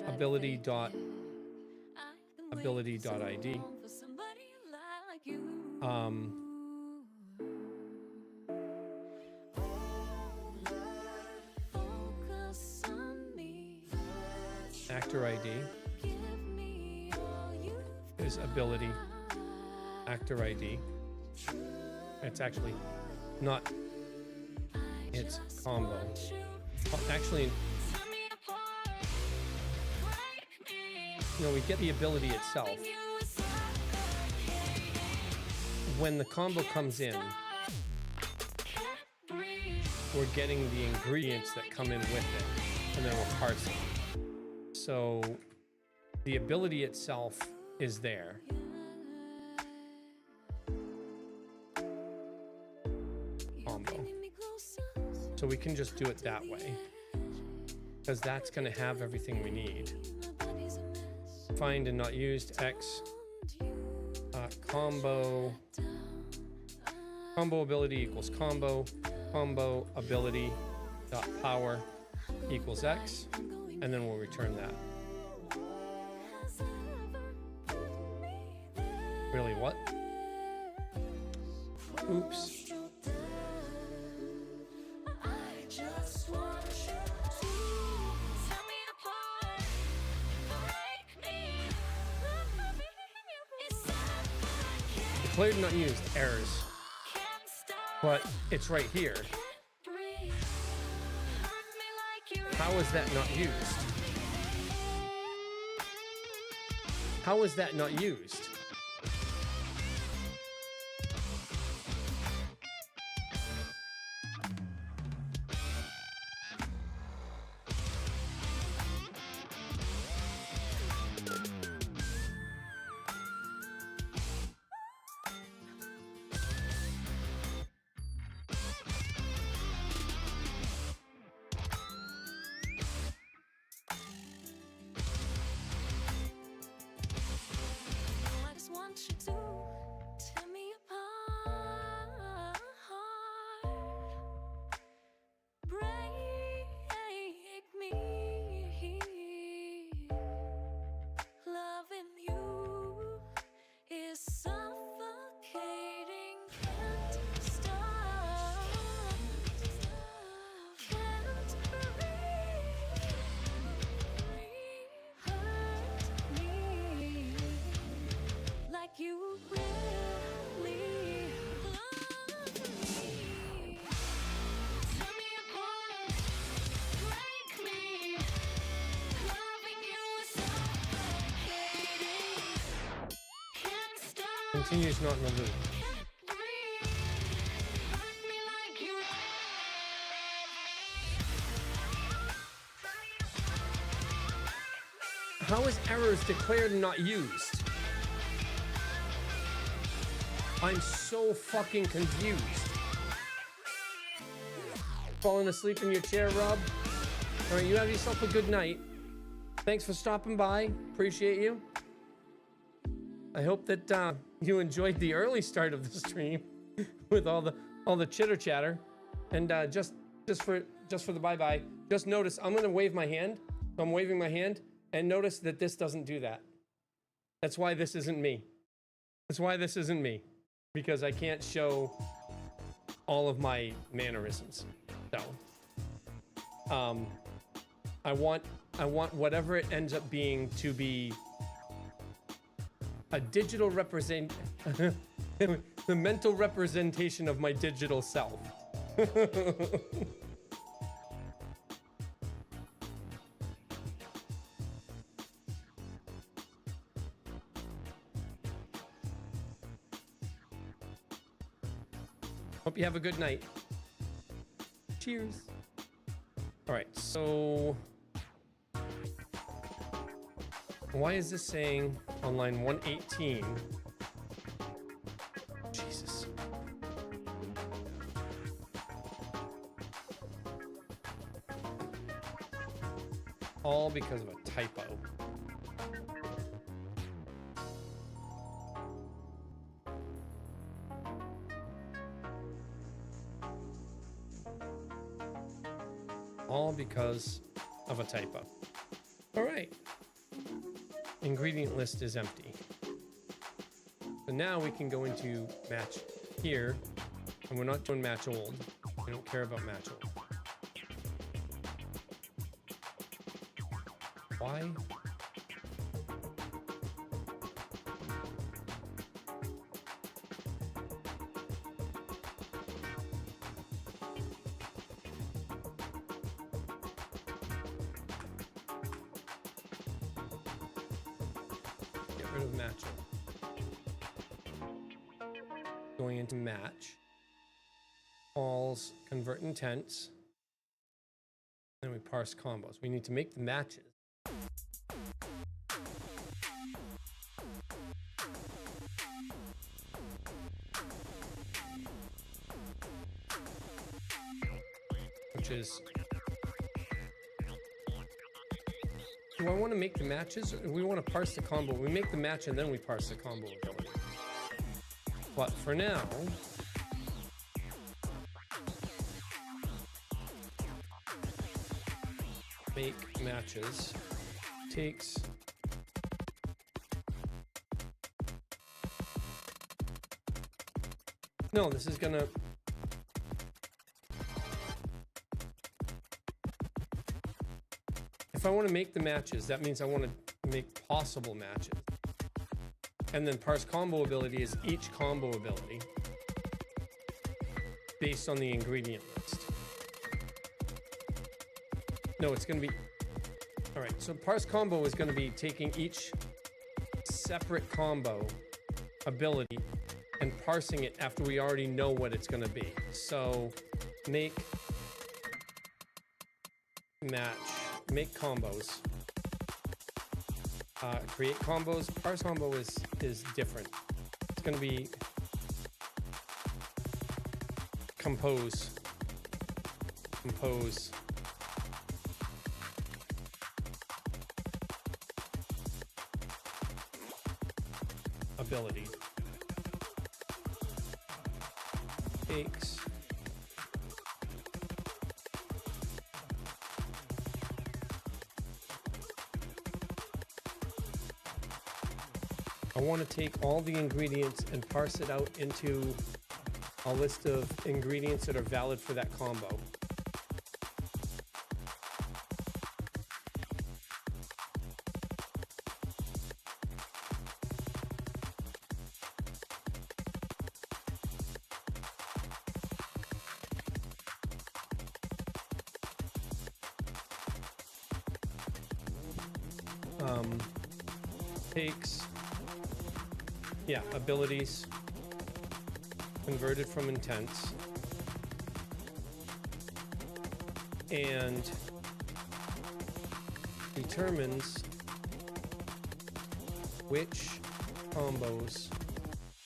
ability dot id. Actor ID is ability actor ID. It's actually not, it's combo. Actually, no, we get the ability itself. When the combo comes in, we're getting the ingredients that come in with it, and then we're parsing. So the ability itself is there. Combo. So we can just do it that way, because that's going to have everything we need. Find and not used, X, combo ability equals combo ability dot power equals X, and then we'll return that. Really, what? Oops. Declared not used, errors. But it's right here. How is that not used? How is that not used? Continues not in the loop. How is errors declared and not used? I'm so fucking confused. Falling asleep in your chair, Rob? All right, you have yourself a good night. Thanks for stopping by. Appreciate you. I hope that you enjoyed the early start of the stream with all the chitter chatter. And just for the bye-bye, just notice I'm gonna wave my hand. So I'm waving my hand, and notice that this doesn't do that. That's why this isn't me. That's why this isn't me. Because I can't show all of my mannerisms. So I want whatever it ends up being to be a digital represent the mental representation of my digital self. Hope you have a good night. Cheers. All right, so why is this saying on line 118? Jesus. All because of a typo. All because of a typo. All right. Ingredient list is empty. So now we can go into match here, and we're not doing match old. We don't care about match old. Why? Of match. Going into match. Alls convert intents. Then we parse combos. We need to make the matches. Which is, do I want to make the matches, or we want to parse the combo? We make the match and then we parse the combo ability. But for now, make matches takes no, this is gonna if I want to make the matches, that means I want to make possible matches. And then parse combo ability is each combo ability based on the ingredient list. No, it's going to be... All right, so parse combo is going to be taking each separate combo ability and parsing it after we already know what it's going to be. So make match. Make combos. Create combos. Parse combo is different. It's going to be compose. Compose. Ability. Takes. I want to take all the ingredients and parse it out into a list of ingredients that are valid for that combo. Takes Yeah, abilities converted from intents. And determines which combos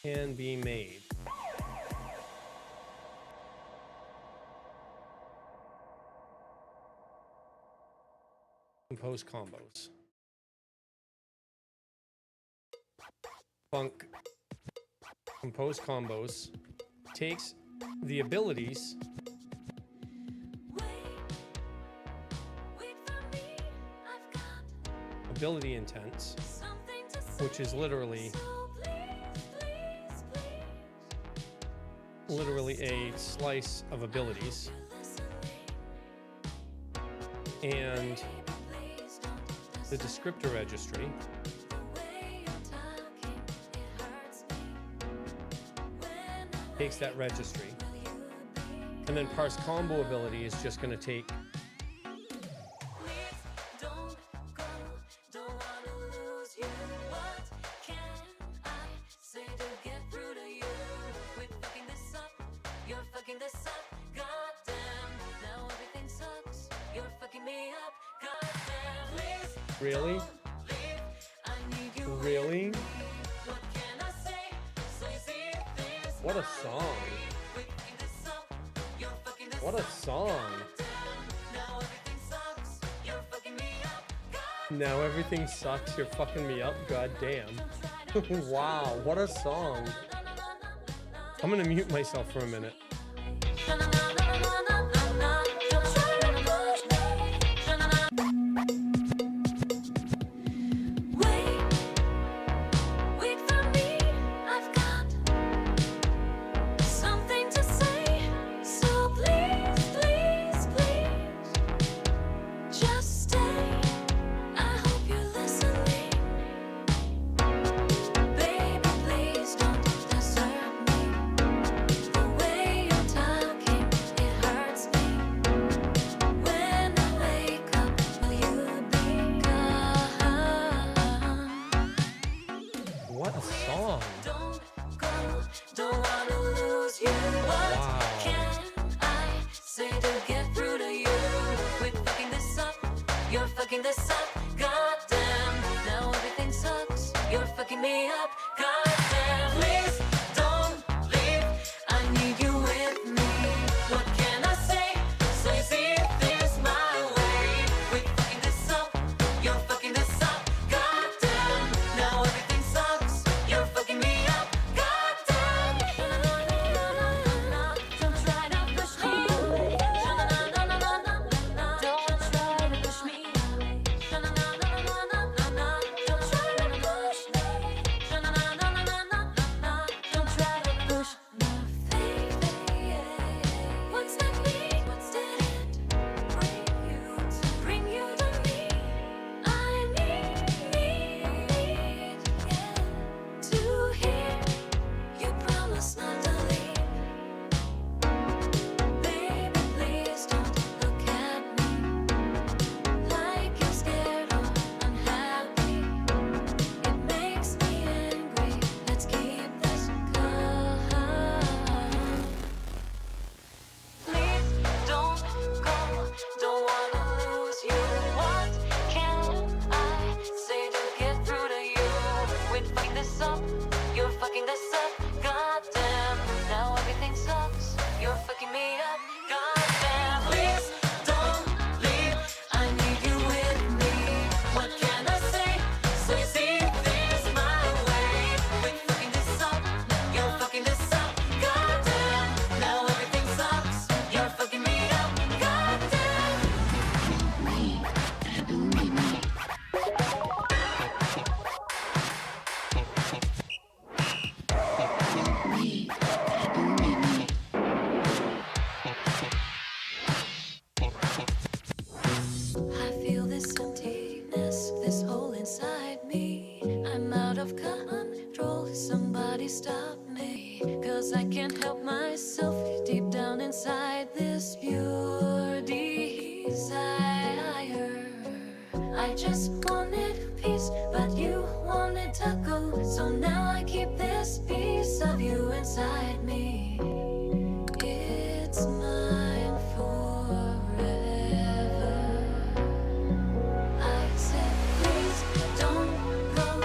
can be made. Compose combos. Funk compose combos takes the abilities ability intents, which is literally a slice of abilities, and the descriptor registry, takes that registry, and then parse combo ability is just going to take Really? Really? What a song. What a song. Now everything sucks, you're fucking me up, goddamn. Wow, what a song. I'm gonna mute myself for a minute. Stop me, 'cause I can't help myself deep down inside this pure desire. I just wanted peace, but you wanted to go So now I keep this piece of you inside me. It's mine forever. I said, please don't go.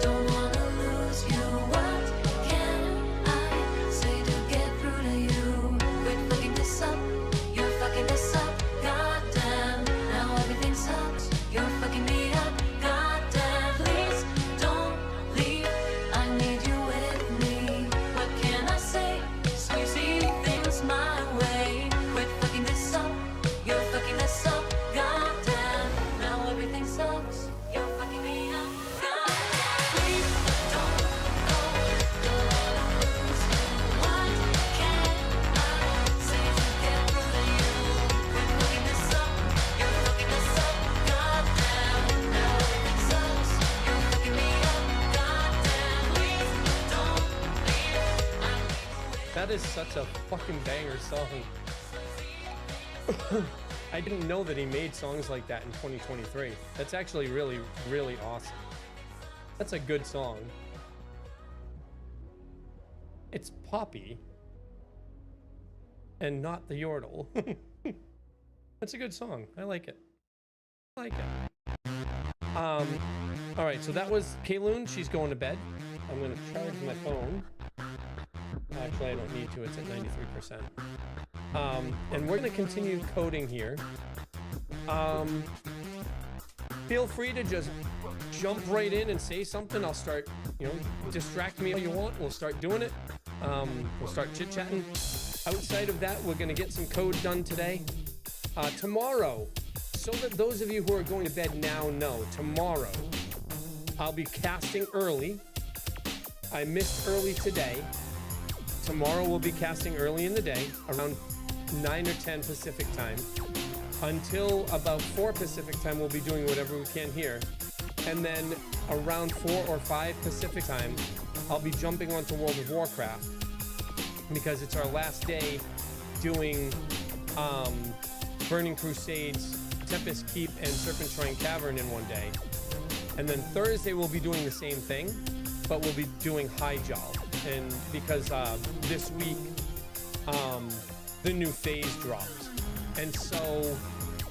Don't wanna lose you. What can I say to get through to you? Quit fucking this up. You're fucking this up. Goddamn. Now everything sucks. You're fucking me up. Goddamn. Please don't leave. I need you with me. What can I say? Squeezy things my way. Quit fucking this up. You're fucking this up. Goddamn. Now everything sucks. You're fucking me up. Goddamn. Please don't go. Don't wanna lose you. What can I say to get through to you? Quit fucking this up. You're fucking this up. Goddamn. Now everything sucks. You're fucking me up. Goddamn. Please don't leave. I need you with That is such a fucking banger song. I didn't know that he made songs like that in 2023. That's actually really, really awesome. That's a good song. It's poppy and not the yordle. That's a good song. I like it. I like it. All right, so that was Kayloon. She's going to bed. I'm gonna charge my phone. Actually, I don't need to. It's at 93%. And we're gonna continue coding here. Feel free to just jump right in and say something. I'll start, distract me all you want. We'll start doing it. We'll start chit-chatting. Outside of that, we're gonna get some code done today. Tomorrow, so that those of you who are going to bed now know, tomorrow I'll be casting early. I missed early today. Tomorrow we'll be casting early in the day, around 9 or 10 Pacific time. Until about 4 Pacific time, we'll be doing whatever we can here. And then around 4 or 5 Pacific time, I'll be jumping onto World of Warcraft because it's our last day doing Burning Crusades, Tempest Keep, and Serpent Shrine Cavern in one day. And then Thursday we'll be doing the same thing, but we'll be doing Hyjal. And because this week the new phase dropped, and so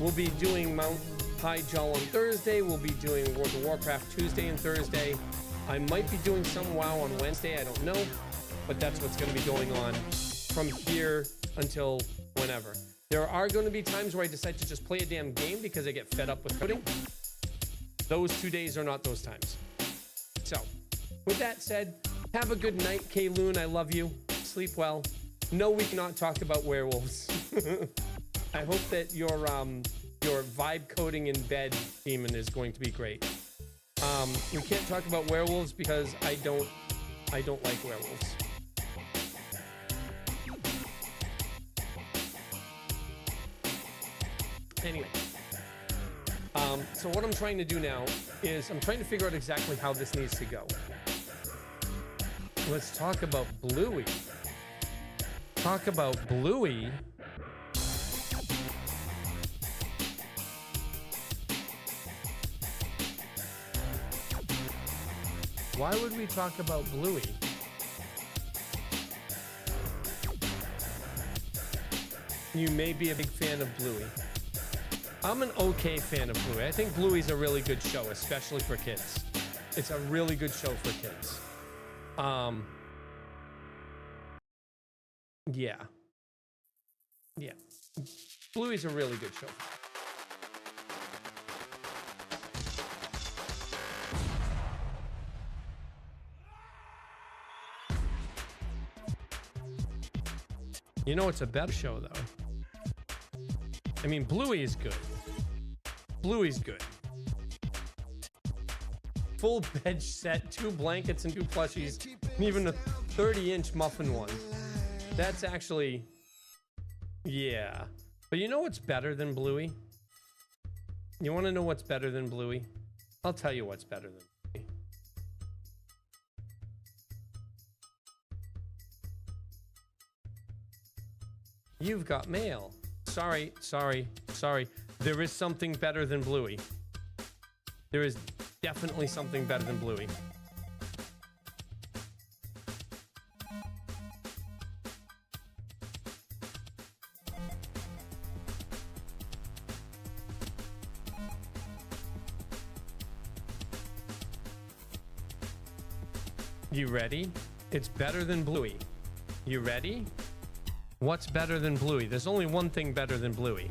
we'll be doing Mount Hyjal on Thursday. We'll be doing World of Warcraft Tuesday and Thursday. I might be doing some WoW on Wednesday. I don't know, but that's what's going to be going on from here until whenever. There are going to be times where I decide to just play a damn game because I get fed up with coding. Those 2 days are not those times. So, with that said, have a good night, Kayloon. I love you. Sleep well. No, we cannot talk about werewolves. I hope that your vibe coding in bed demon is going to be great. We can't talk about werewolves because I don't like werewolves. Anyway, so what I'm trying to do now is I'm trying to figure out exactly how this needs to go. Let's talk about Bluey. Talk about Bluey. Why would we talk about Bluey? You may be a big fan of Bluey. I'm an okay fan of Bluey. I think Bluey's a really good show, especially for kids. It's a really good show for kids. Yeah. Bluey's a really good show. You know, it's a better show, though. I mean, Bluey is good. Bluey's good. Full bed set, 2 blankets and 2 plushies, and even a 30-inch muffin one. That's actually... yeah. But you know what's better than Bluey? You want to know what's better than Bluey? I'll tell you what's better than Bluey. You've got mail. Sorry. There is something better than Bluey. There is definitely something better than Bluey. You ready? It's better than Bluey. You ready? What's better than Bluey? There's only one thing better than Bluey.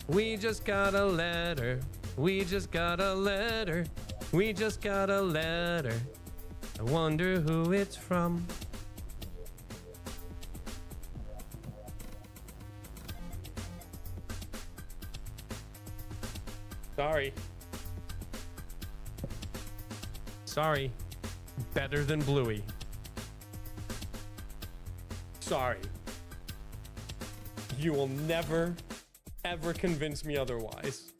We just got a letter. We just got a letter. We just got a letter. I wonder who it's from. Sorry. Sorry. Better than Bluey. Sorry. You will never, ever convince me otherwise.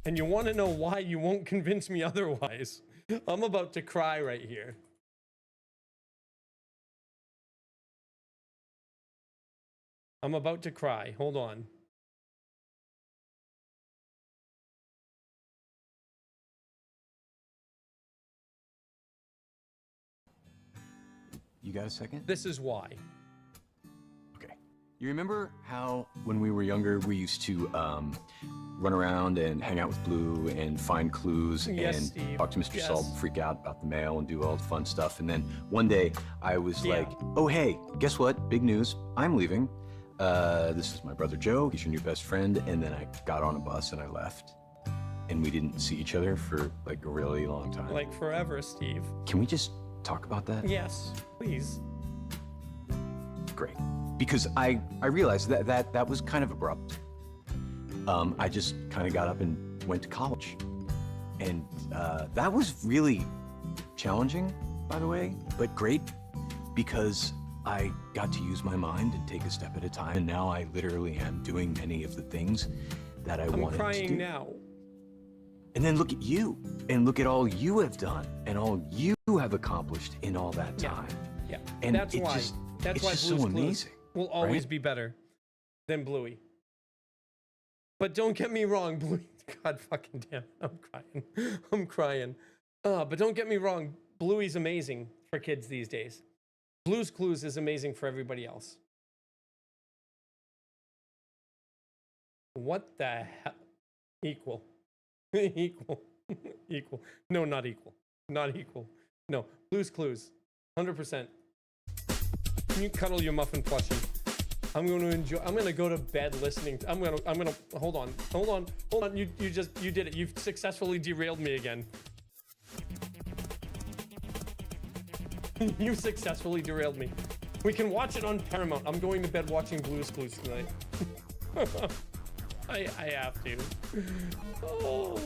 And you want to know why you won't convince me otherwise? I'm about to cry right here. I'm about to cry. Hold on. You got a second? This is why. Okay. You remember how when we were younger, we used to run around and hang out with Blue and find clues Yes, and Steve. talk to Mr. Yes. Salt and freak out about the mail and do all the fun stuff. And then one day I was Yeah. like, oh, hey, guess what? Big news. I'm leaving. This is my brother Joe. He's your new best friend. And then I got on a bus and I left. And we didn't see each other for like a really long time. Like forever, Steve. Can we just talk about that? Yes, please. Great. Because I realized that was kind of abrupt. I just kind of got up and went to college. And that was really challenging, by the way, but great because I got to use my mind and take a step at a time. And now I literally am doing many of the things that I I'm wanted to crying do. now. And then look at you and look at all you have done and all you have accomplished in all that Yeah. time. Yeah, And that's it why. just- That's it's why just Blue's so Clues amazing, will always right? be better than Bluey. But don't get me wrong, Bluey. God fucking damn, I'm crying. I'm crying. But don't get me wrong, Bluey's amazing for kids these days. Blue's Clues is amazing for everybody else. What the hell? Equal. Equal. Equal. No, not equal. Not equal. No. Blue's Clues. 100%. Can you cuddle your muffin plushie? I'm going to enjoy. I'm going to go to bed listening. I'm going to hold on. You did it. You've successfully derailed me again. You successfully derailed me. We can watch it on Paramount. I'm going to bed watching Blue's Clues tonight. I have to. Oh.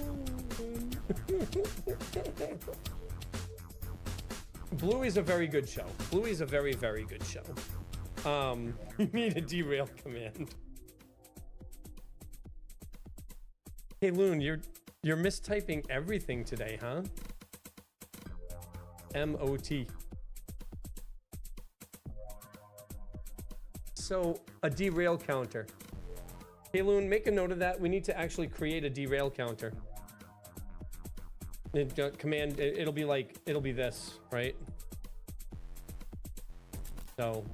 Bluey's a very good show. Bluey's a very, very good show. You need a derail command. Hey Loon, you're mistyping everything today, huh? M-O-T. So, a derail counter. Hey Loon, make a note of that. We need to actually create a derail counter. Command, it'll be like, it'll be this, right? So.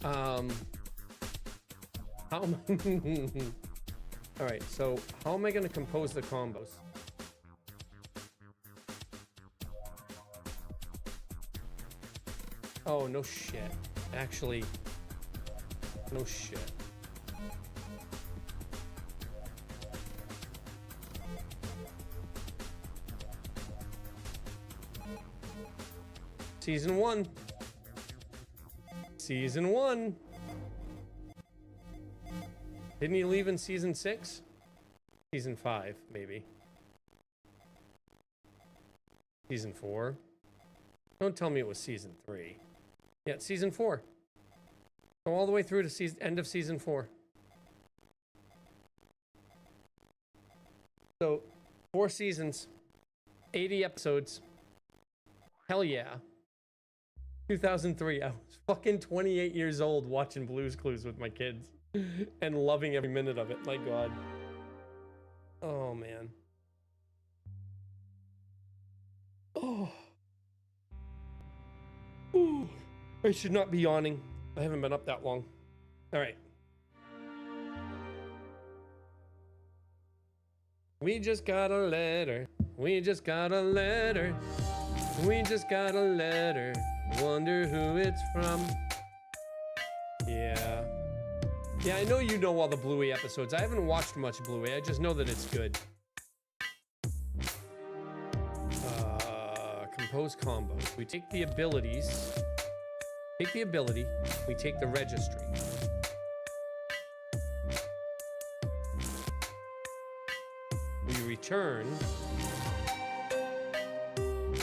How am I all right, so how am I going to compose the combos? Oh, no shit. Actually, no shit. Season 1. Season 1. Didn't he leave in season 6? Season 5, maybe. Season 4. Don't tell me it was season 3. Yeah, season 4. Go all the way through to end of season 4. So, 4 seasons, 80 episodes. Hell yeah. 2003. I was fucking 28 years old watching Blue's Clues with my kids and loving every minute of it. My God. Oh, man. Oh. Ooh. I should not be yawning. I haven't been up that long. All right. We just got a letter. We just got a letter. We just got a letter. Wonder who it's from. Yeah. Yeah, I know you know all the Bluey episodes. I haven't watched much Bluey. I just know that it's good. Compose combos. We take the abilities. Take the ability. We take the registry. We return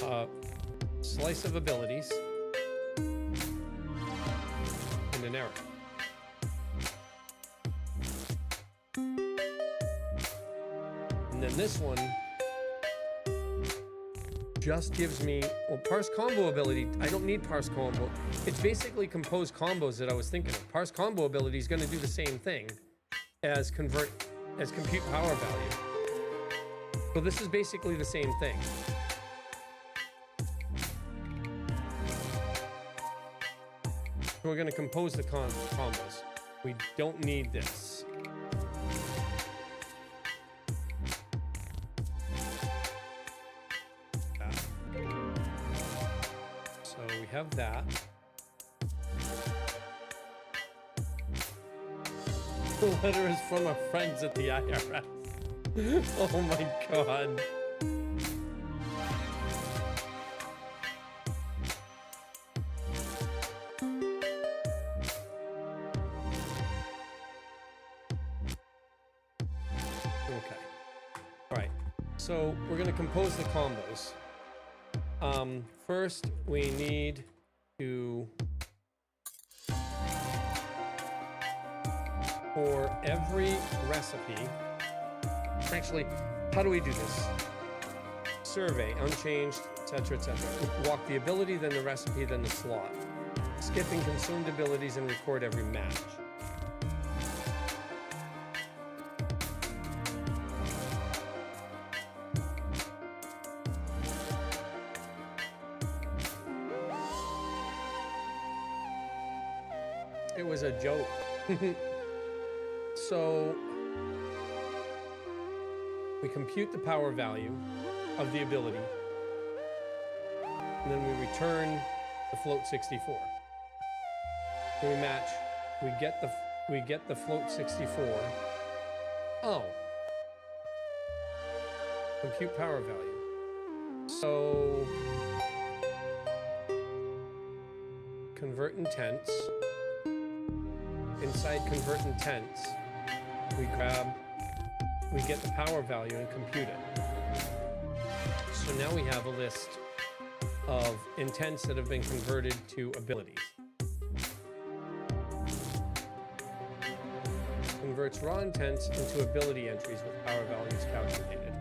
a slice of abilities and an error. And then this one just gives me, well, parse combo ability. I don't need parse combo. It's basically compose combos that I was thinking of. Parse combo ability is going to do the same thing as compute power value. So this is basically the same thing. So we're going to compose the combos. We don't need this. So we have that. The letter is from our friends at the IRS. Oh my god. Okay. All right. So we're going to compose the combos. First, we need to, for every recipe, actually, how do we do this? Survey, unchanged, etc., etc. Walk the ability, then the recipe, then the slot. Skipping consumed abilities and record every match. It was a joke. So we compute the power value of the ability, and then we return the float 64. So we match. We get the float 64. Oh, compute power value. So convert intents. Inside convert intents, we get the power value and compute it. So now we have a list of intents that have been converted to abilities. Converts raw intents into ability entries with power values calculated.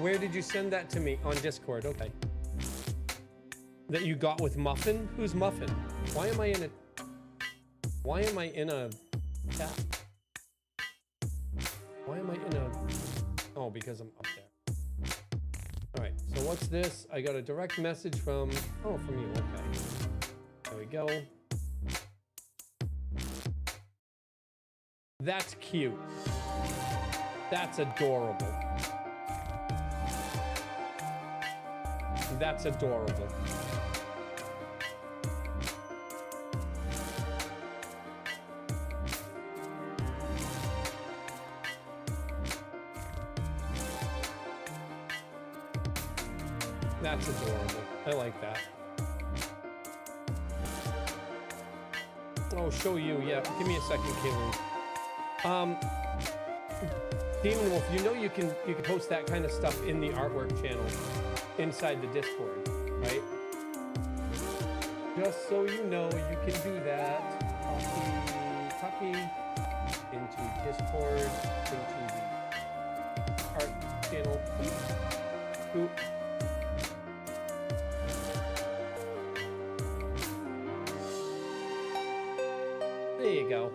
Where did you send that to me? On Discord, okay. That you got with Muffin? Who's Muffin? Why am I in a chat? Why am I in a, oh, because I'm up there. All right, so what's this? I got a direct message from, oh, from you, okay. There we go. That's cute. That's adorable. That's adorable. That's adorable. I like that. Oh, show you. Yeah, give me a second, Kaylin. Demon Wolf, you know you can post that kind of stuff in the artwork channel inside the Discord, right? Just so you know, you can do that. Copy into Discord, into the art channel. Boop. There you go.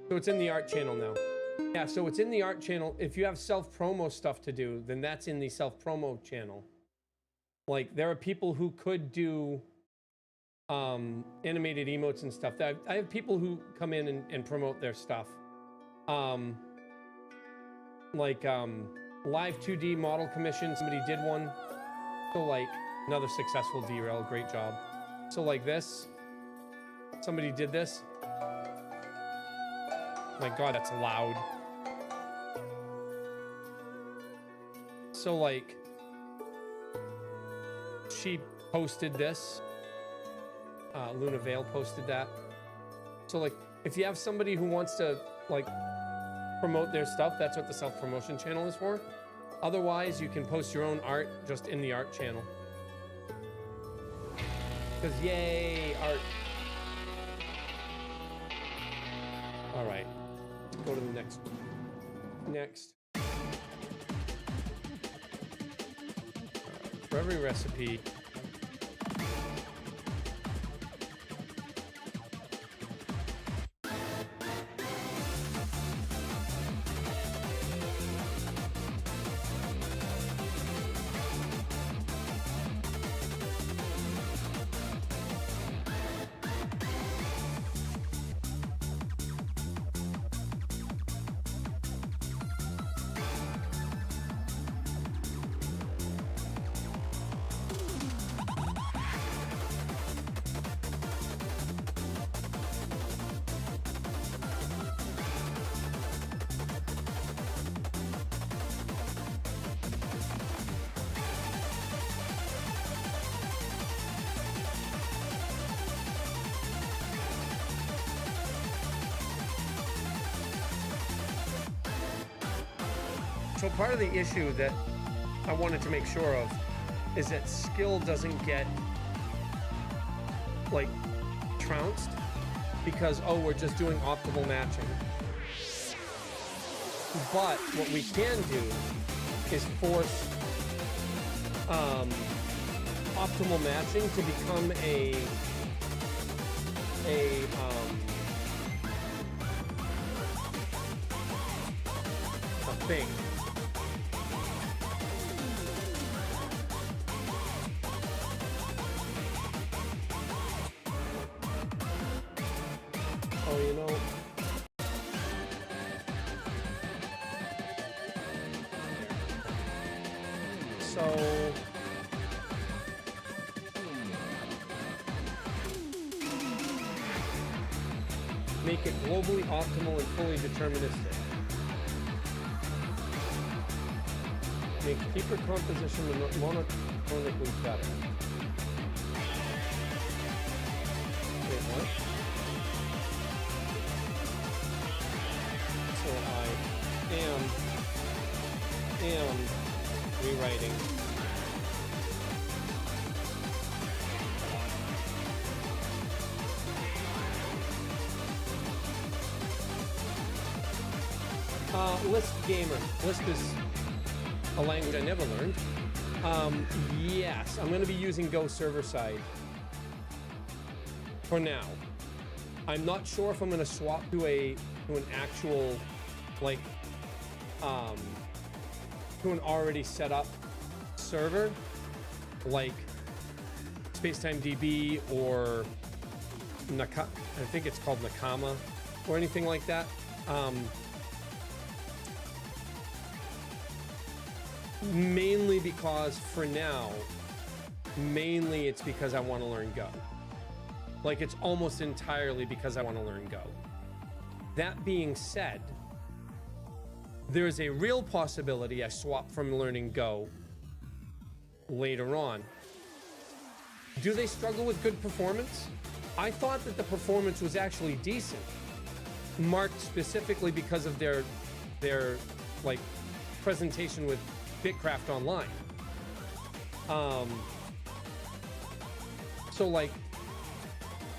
So it's in the art channel now. Yeah, so it's in the art channel. If you have self-promo stuff to do, then that's in the self-promo channel. Like, there are people who could do animated emotes and stuff. I have people who come in and promote their stuff. Like live 2D model commission, somebody did one. So like another successful derail, great job. So like this, somebody did this. My God, that's loud. So like, she posted this. Luna Vale posted that. So like, if you have somebody who wants to like promote their stuff, that's what the self-promotion channel is for. Otherwise, you can post your own art just in the art channel. Because yay, art. All right, let's go to the next one. Next. For every recipe, so part of the issue that I wanted to make sure of is that skill doesn't get like trounced because, oh, we're just doing optimal matching. But what we can do is force optimal matching to become a thing. Oh, you know, so make it globally optimal and fully deterministic. Make keeper composition monotonically better. Wait, what? So I am rewriting. Lisp gamer. Lisp is a language I never learned. Yes, I'm going to be using Go server side for now. I'm not sure if I'm going to swap to an actual like to an already set up server like Spacetime DB or I think it's called Nakama or anything like that. Mainly because for now, mainly it's because I want to learn Go. Like it's almost entirely because I want to learn Go. That being said, there is a real possibility I swap from learning Go later on. Do they struggle with good performance? I thought that the performance was actually decent, marked specifically because of their like presentation with Bitcraft Online. So like,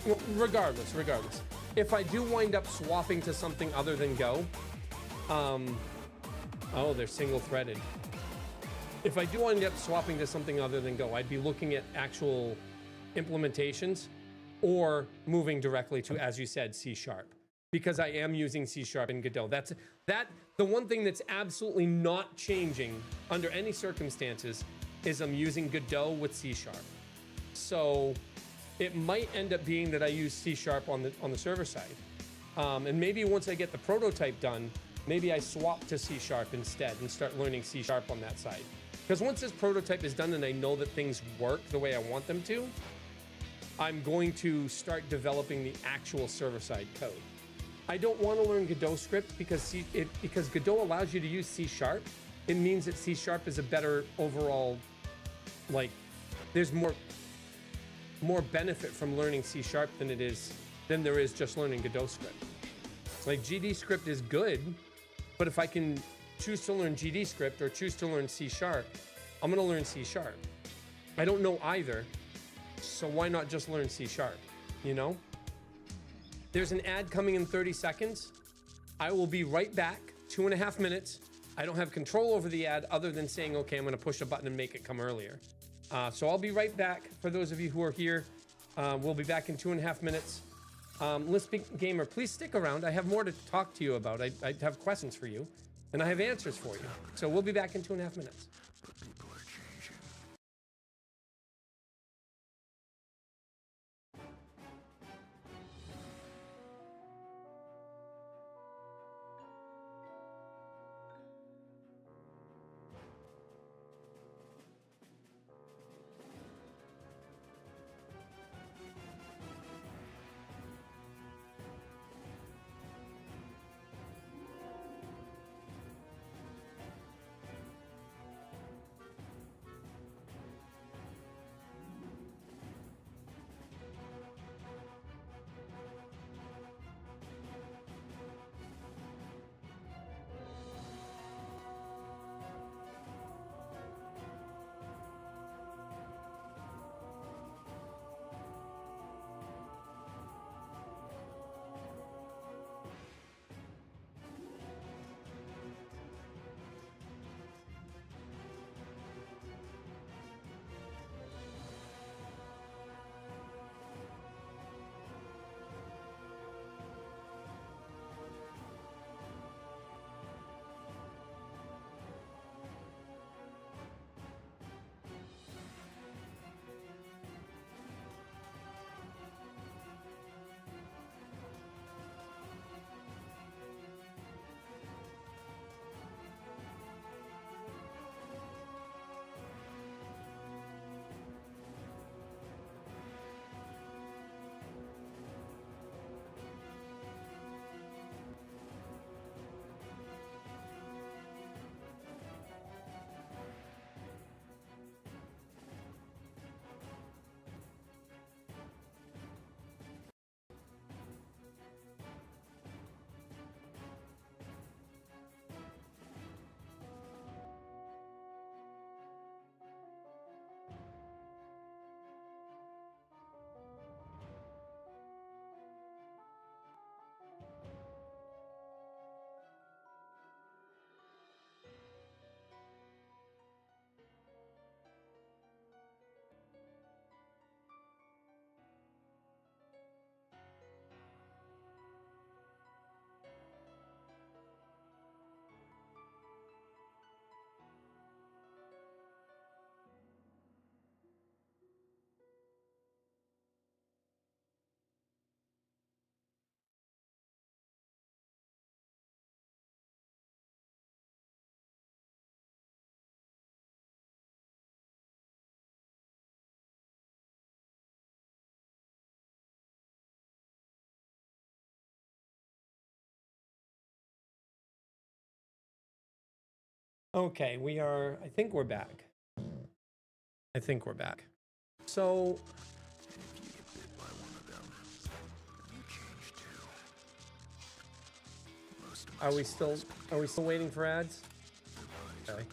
well, regardless, if I do wind up swapping to something other than Go, oh, they're single-threaded. If I do wind up swapping to something other than Go, I'd be looking at actual implementations or moving directly to, as you said, C#. Because I am using C# in Godot. That's the one thing that's absolutely not changing under any circumstances is I'm using Godot with C#. So it might end up being that I use C# on the server side. And maybe once I get the prototype done, maybe I swap to C# instead and start learning C# on that side. Because once this prototype is done and I know that things work the way I want them to, I'm going to start developing the actual server-side code. I don't want to learn Godot script because Godot allows you to use C#. It means that C# is a better overall, like, there's more benefit from learning C# than there is just learning Godot script. Like, GD script is good, but if I can choose to learn GD script or choose to learn C#, I'm going to learn C#. I don't know either, so why not just learn C#, you know? There's an ad coming in 30 seconds. I will be right back, 2.5 minutes. I don't have control over the ad other than saying, okay, I'm going to push a button and make it come earlier. So I'll be right back. For those of you who are here, we'll be back in 2.5 minutes. Lisping Gamer, please stick around. I have more to talk to you about. I have questions for you, and I have answers for you. So we'll be back in 2.5 minutes. Okay, I think we're back. So, are we still waiting for ads? Okay.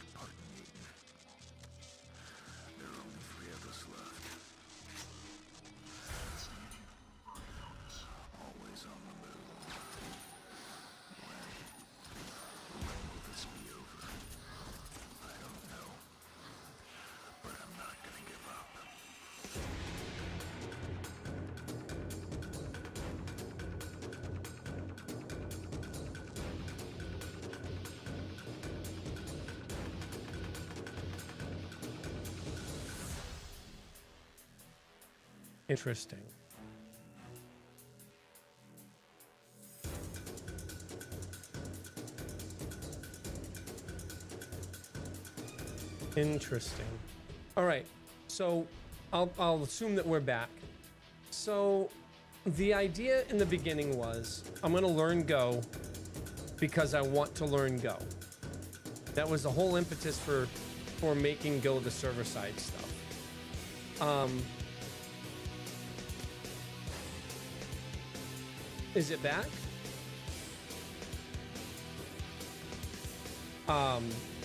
Interesting. Interesting. All right. So I'll assume that we're back. So the idea in the beginning was I'm going to learn Go because I want to learn Go. That was the whole impetus for making Go the server side stuff. Is it back?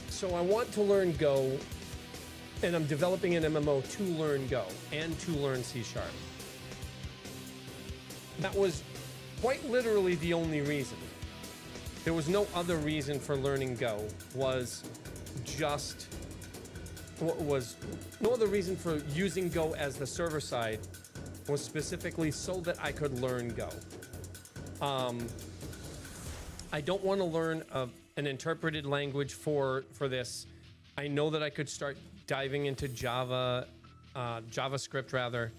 So I want to learn Go, and I'm developing an MMO to learn Go and to learn C#. That was quite literally the only reason. There was no other reason for learning Go. No other reason for using Go as the server side was specifically so that I could learn Go. I don't want to learn an interpreted language for this. I know that I could start diving into JavaScript rather,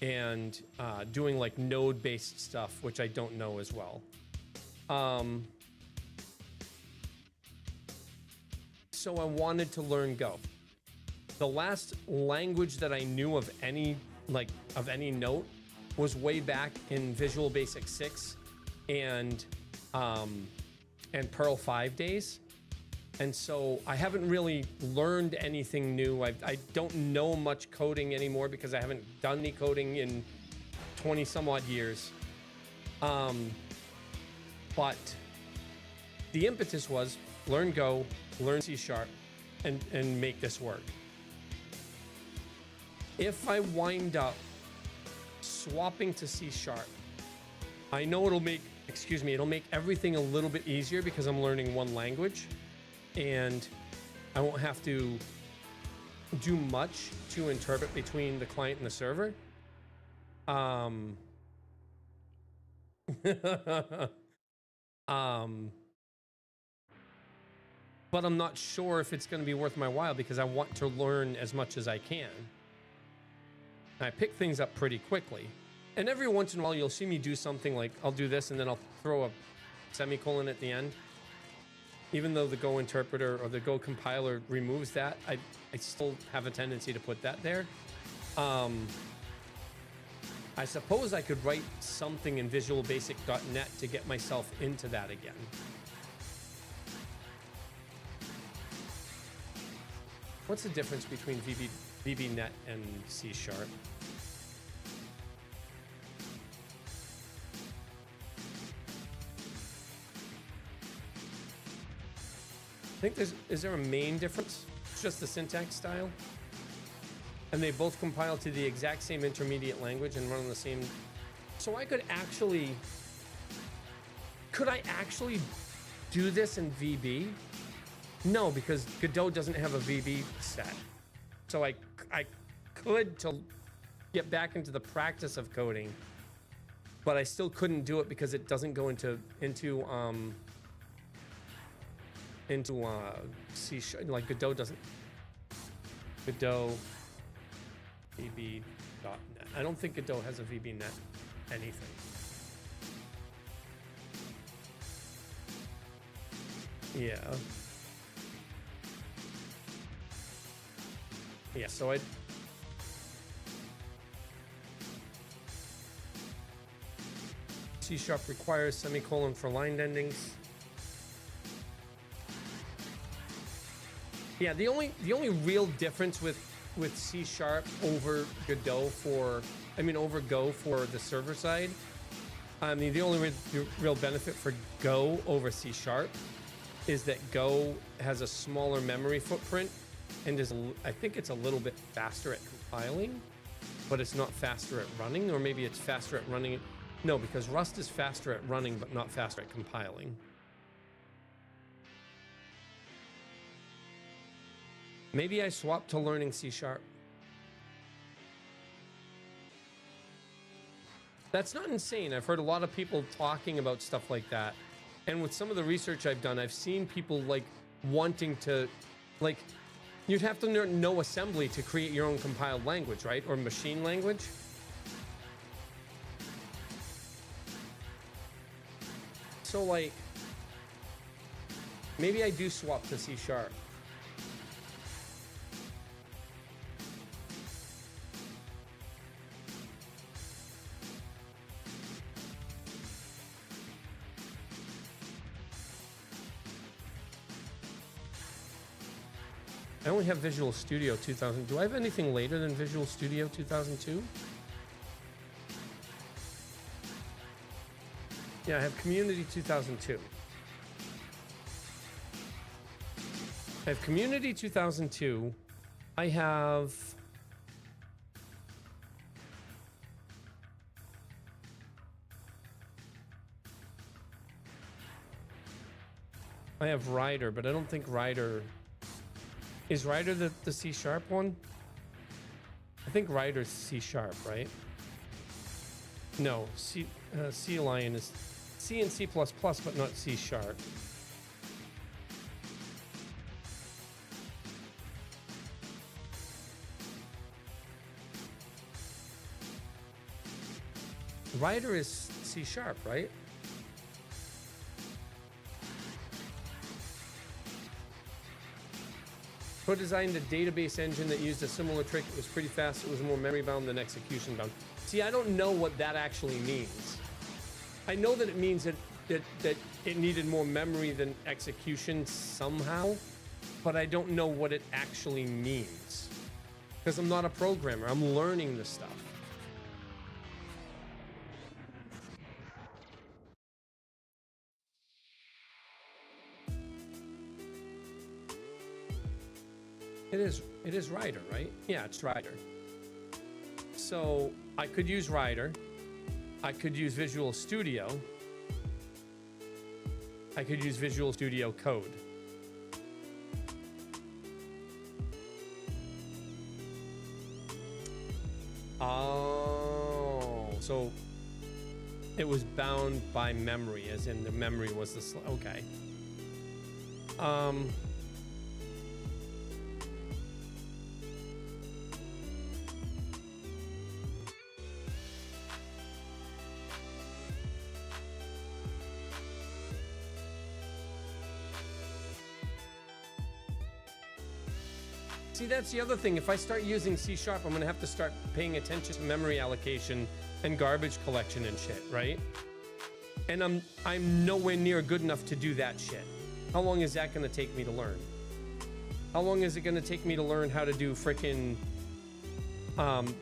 and doing like node-based stuff, which I don't know as well. So I wanted to learn Go. The last language that I knew of any note was way back in Visual Basic 6 and Perl 5 days. And so I haven't really learned anything new. I don't know much coding anymore because I haven't done any coding in 20 some odd years. But the impetus was learn Go, learn C#, and make this work. If I wind up swapping to C#, I know it'll make everything a little bit easier because I'm learning one language. And I won't have to do much to interpret between the client and the server. But I'm not sure if it's going to be worth my while because I want to learn as much as I can. I pick things up pretty quickly. And every once in a while, you'll see me do something like I'll do this and then I'll throw a semicolon at the end. Even though the Go interpreter or the Go compiler removes that, I still have a tendency to put that there. I suppose I could write something in Visual Basic.net to get myself into that again. What's the difference between VBNet and C#? I think is there a main difference? It's just the syntax style. And they both compile to the exact same intermediate language and run on the same. So I could I actually do this in VB? No, because Godot doesn't have a VB set. So I could to get back into the practice of coding, but I still couldn't do it because it doesn't go into C#, like Godot doesn't. Godot VB.net. I don't think Godot has a VBNet anything. Yeah. Yeah, so C# requires semicolon for line endings. Yeah, the only real difference with C# over Godot over Go for the server side, I mean the only real benefit for Go over C# is that Go has a smaller memory footprint and I think it's a little bit faster at compiling, but it's not faster at running, or maybe it's faster at running. No, because Rust is faster at running but not faster at compiling. Maybe I swapped to learning C#. That's not insane. I've heard a lot of people talking about stuff like that. And with some of the research I've done, I've seen people like wanting to, like, you'd have to know assembly to create your own compiled language, right? Or machine language. So like, maybe I do swap to C sharp. I only have Visual Studio 2000. Do I have anything later than Visual Studio 2002? Yeah, I have Community 2002. I have Community 2002. I have... I have Rider, but I don't think Rider... Is Rider the C sharp one? I think Rider's C sharp, right? No, C Lion is C and C++, but not C sharp. Rider is C sharp, right? Co-designed a database engine that used a similar trick. It was pretty fast. It was more memory bound than execution bound. See, I don't know what that actually means. I know that it means that it needed more memory than execution somehow, but I don't know what it actually means. Because I'm not a programmer. I'm learning this stuff. It is Rider, right? Yeah, it's Rider. So I could use Rider. I could use Visual Studio. I could use Visual Studio Code. Oh, so it was bound by memory, as in the memory was the okay. See, that's the other thing. If I start using C sharp, I'm going to have to start paying attention to memory allocation and garbage collection and shit, right? And I'm nowhere near good enough to do that shit. How long is that going to take me to learn? How long is it going to take me to learn how to do frickin'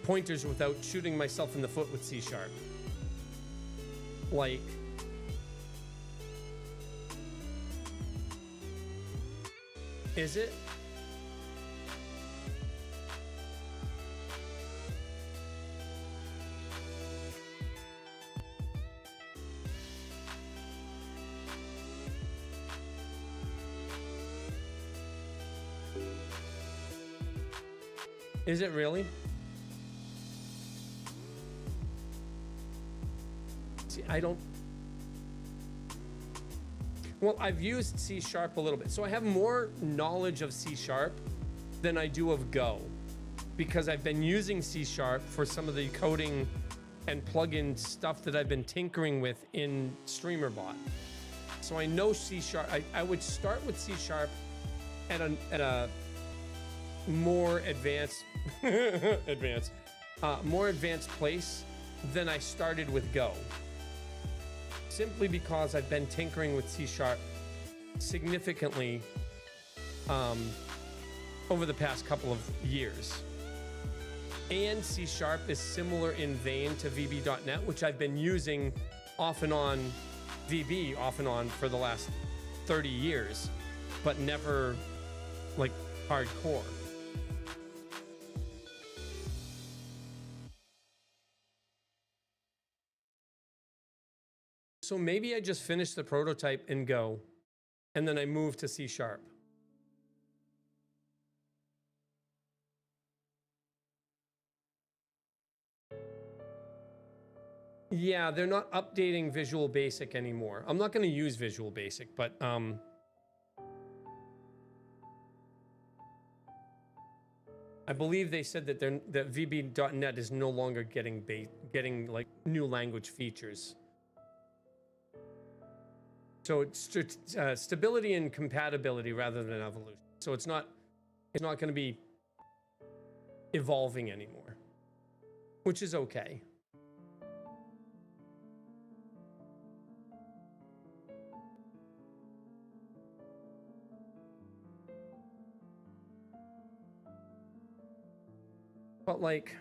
pointers without shooting myself in the foot with C sharp? Like... Is it? Is it really? See, I don't... Well, I've used C sharp a little bit. So I have more knowledge of C sharp than I do of Go, because I've been using C sharp for some of the coding and plugin stuff that I've been tinkering with in StreamerBot. So I know C sharp. I would start with C sharp at a more advanced more advanced place than I started with Go, simply because I've been tinkering with C sharp significantly over the past couple of years. And C sharp is similar in vein to VB.NET, which I've been using off and on VB off and on for the last 30 years, but never like hardcore. So maybe I just finish the prototype in Go, and then I move to C sharp. Yeah, they're not updating Visual Basic anymore. I'm not going to use Visual Basic, but I believe they said that that VB.NET is no longer getting like new language features. So it's stability and compatibility rather than evolution. So it's not going to be evolving anymore, which is okay. But like,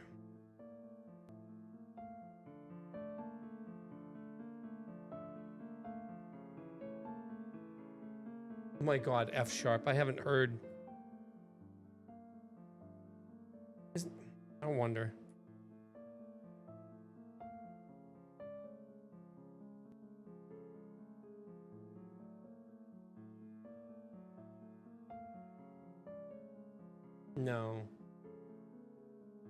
oh my God, F sharp. I haven't heard. I wonder. No.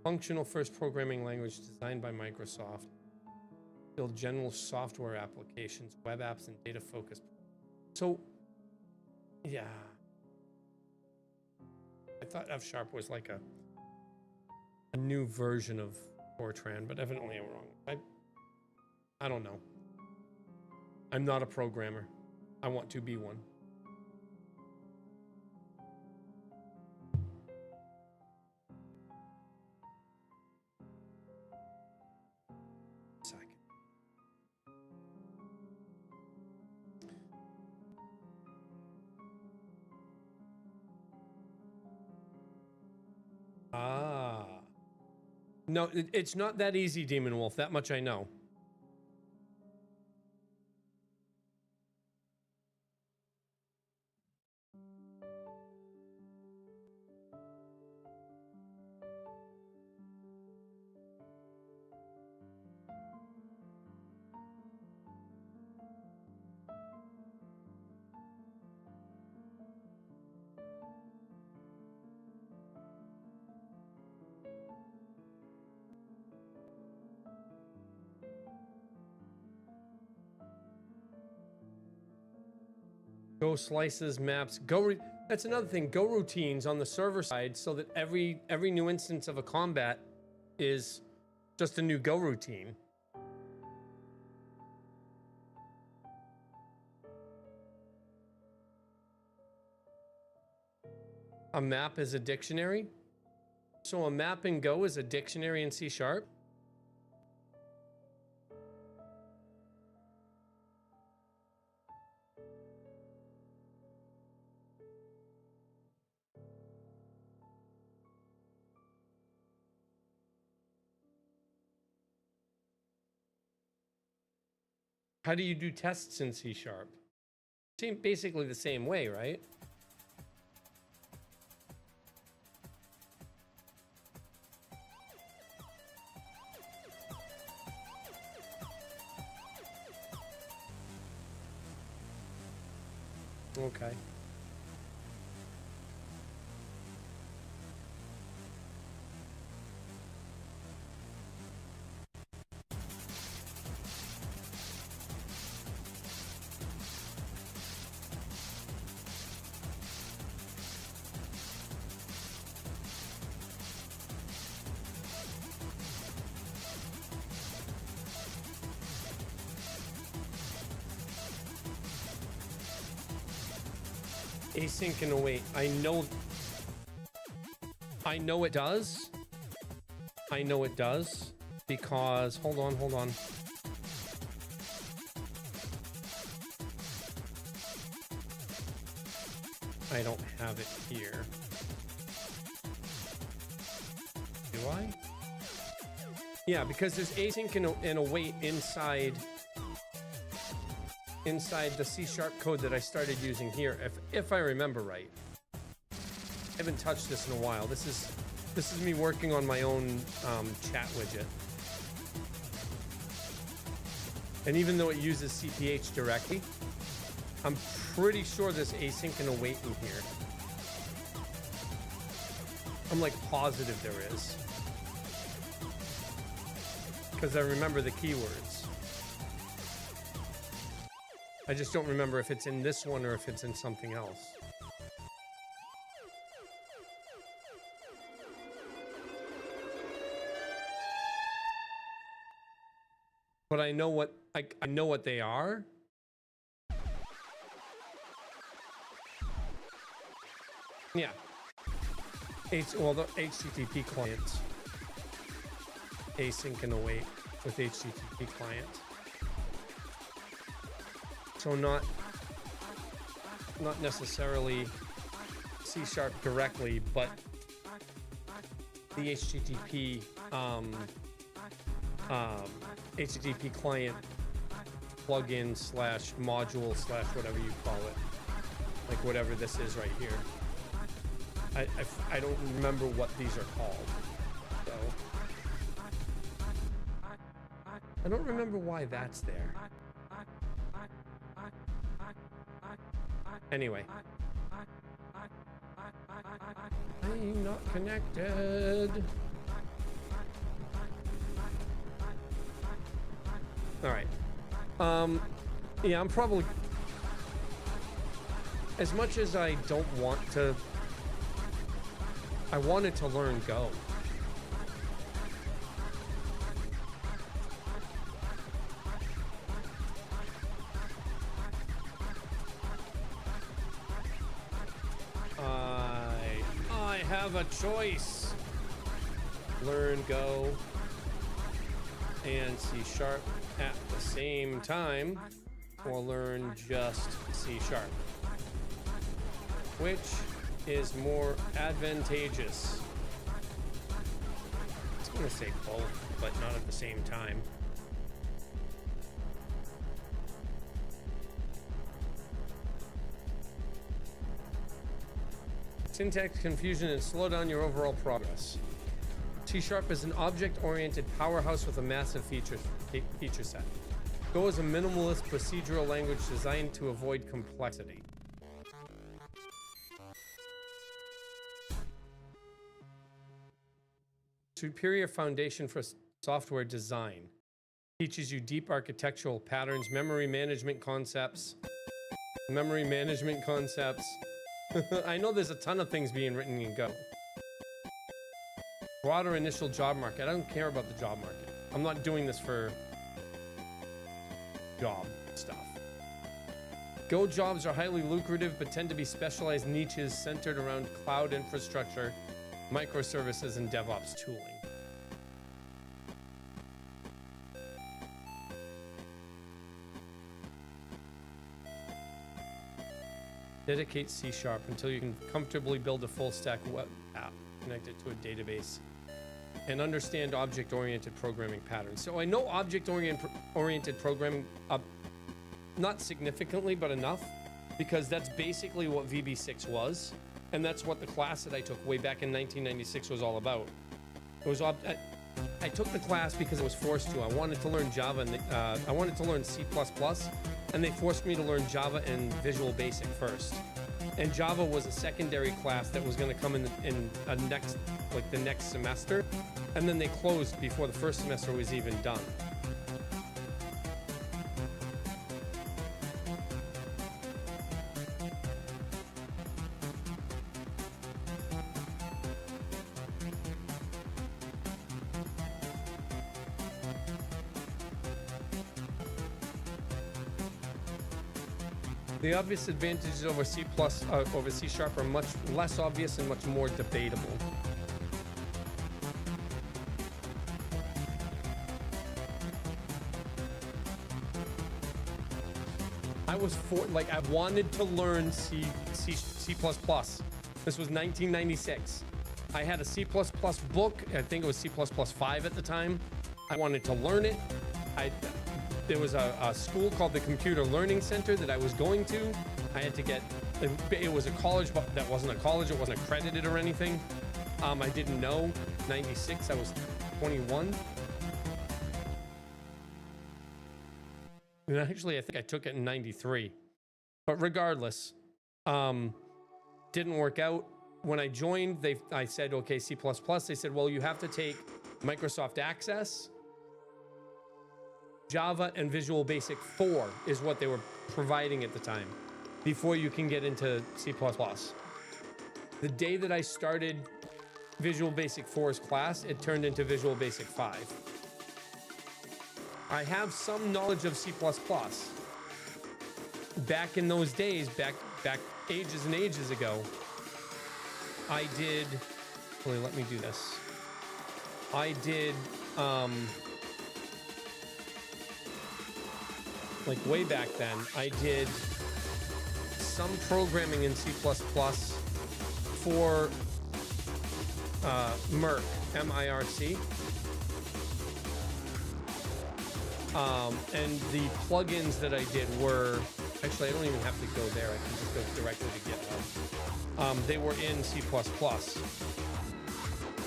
Functional first programming language designed by Microsoft. Build general software applications, web apps, and data focused. So, yeah. I thought F sharp was like a new version of Fortran, but evidently I'm wrong. I don't know. I'm not a programmer. I want to be one. Ah. No, it's not that easy, Demon Wolf. That much I know. Go slices, maps, that's another thing. Go routines on the server side so that every new instance of a combat is just a new go routine. A map is a dictionary? So a map in Go is a dictionary in C#? How do you do tests in C#? Basically the same way, right? Okay. Async and await. I know it does. I know it does because hold on. I don't have it here. Do I? Yeah, because there's async and await inside the C# code that I started using here, if I remember right. I haven't touched this in a while. This is me working on my own chat widget. And even though it uses CPH directly, I'm pretty sure there's async and await in here. I'm like positive there is. Because I remember the keywords. I just don't remember if it's in this one or if it's in something else. But I know what I know what they are. Yeah. Well, the HTTP clients. Async and await with HTTP client. So not necessarily C# directly, but the HTTP HTTP client plugin / module / whatever you call it, like whatever this is right here. I don't remember what these are called, so I don't remember why that's there. Anyway, I'm not connected. All right. Yeah, I'm probably, as much as I don't want to, I wanted to learn Go. I have a choice. Learn Go and C# at the same time, or learn just C#. Which is more advantageous? I was gonna say both, but not at the same time. Syntax confusion and slow down your overall progress. C# is an object-oriented powerhouse with a massive feature set. Go is a minimalist procedural language designed to avoid complexity. Superior foundation for software design. Teaches you deep architectural patterns, memory management concepts. I know there's a ton of things being written in Go. Broader initial job market. I don't care about the job market. I'm not doing this for job stuff. Go jobs are highly lucrative, but tend to be specialized niches centered around cloud infrastructure, microservices, and DevOps tooling. Dedicate C# until you can comfortably build a full stack web app connected to a database and understand object-oriented programming patterns. So I know object-oriented programming, not significantly, but enough, because that's basically what VB6 was, and that's what the class that I took way back in 1996 was all about. It was I took the class because I was forced to. I wanted to learn Java, and I wanted to learn C++, and they forced me to learn Java and Visual Basic first. And Java was a secondary class that was going to come in the next semester, and then they closed before the first semester was even done. The obvious advantages over C++ over C# are much less obvious and much more debatable. I wanted to learn C++. This was 1996. I had a C++ book. I think it was C++ 5 at the time. I wanted to learn it. There was a school called the Computer Learning Center that I was going to. I had to get, it was a college, but that wasn't a college. It wasn't accredited or anything. I didn't know. 96, I was 21. And actually, I think I took it in 93. But regardless, didn't work out. When I joined, I said, okay, C++. They said, well, you have to take Microsoft Access, Java, and Visual Basic 4 is what they were providing at the time before you can get into C++. The day that I started Visual Basic 4's class, it turned into Visual Basic 5. I have some knowledge of C++. Back in those days, back ages and ages ago, I did, wait, let me do this. I did, like way back then, I did some programming in C++ for Mirc, M-I-R-C. And the plugins that I did were, actually I don't even have to go there, I can just go directly to GitHub. They were in C++,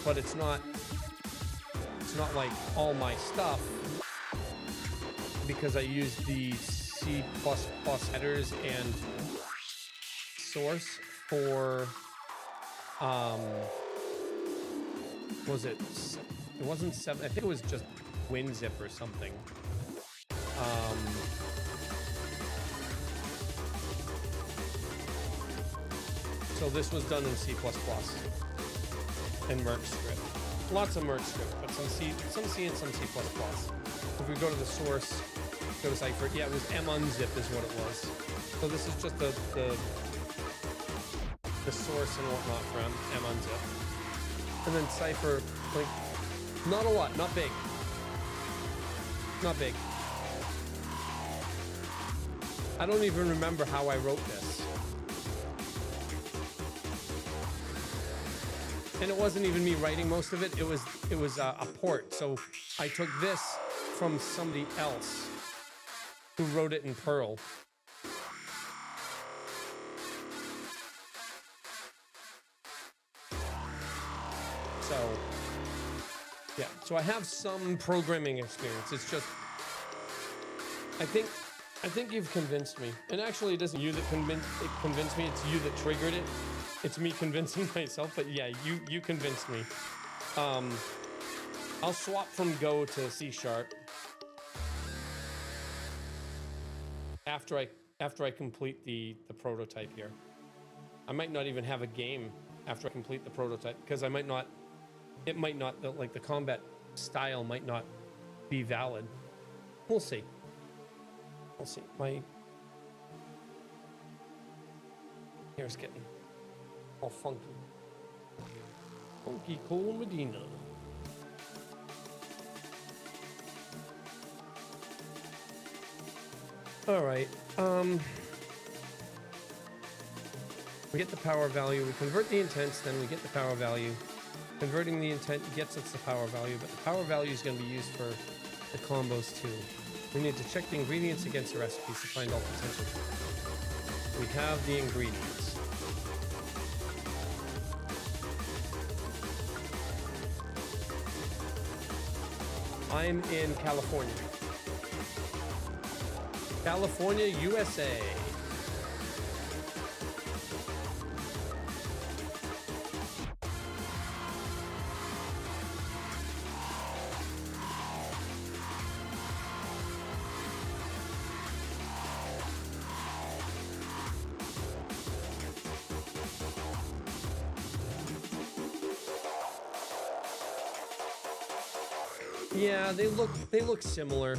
but it's not like all my stuff, because I used the C++ headers and source for, was it wasn't 7, I think it was just WinZip or something. So this was done in C++ and Merc script. Lots of Merc script, but some C and some C++. If we go to the source, go to Cypher, yeah, it was munzip is what it was. So this is just the source and whatnot from munzip. And then Cypher, like, not a lot, not big. Not big. I don't even remember how I wrote this. And it wasn't even me writing most of it. It was a port. So I took this from somebody else who wrote it in Perl. So yeah, so I have some programming experience. It's just, I think you've convinced me. And actually, it isn't you that convinced me. It's you that triggered it. It's me convincing myself. But yeah, you convinced me. I'll swap from Go to C# after I complete the prototype here. I might not even have a game after I complete the prototype, because it might not, like the combat style might not be valid. We'll see. We'll see. My hair's getting all funky. Funky Cole Medina. All right. We get the power value. We convert the intents, then we get the power value. Converting the intent gets us the power value, but the power value is going to be used for the combos too. We need to check the ingredients against the recipes to find all potential. We have the ingredients. I'm in California. California, USA. Yeah, they look similar.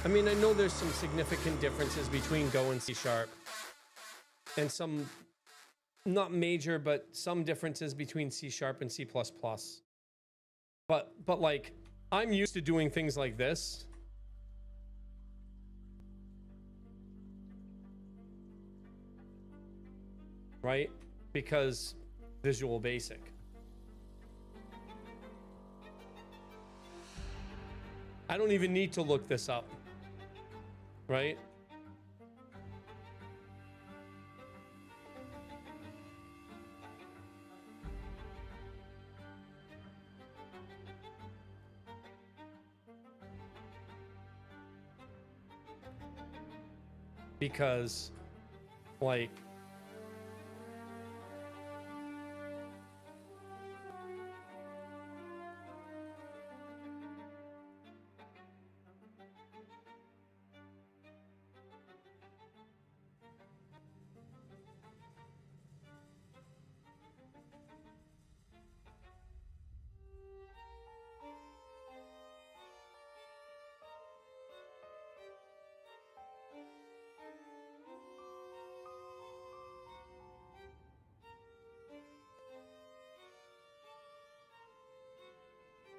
I mean, I know there's some significant differences between Go and C#, and some not major, but some differences between C# and C++. But like, I'm used to doing things like this. Right? Because Visual Basic. I don't even need to look this up, right? Because, like,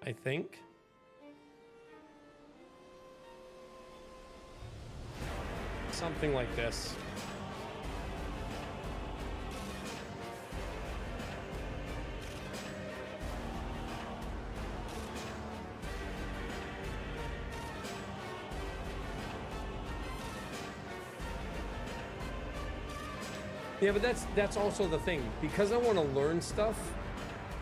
I think. Something like this. Yeah, but that's also the thing. Because I want to learn stuff,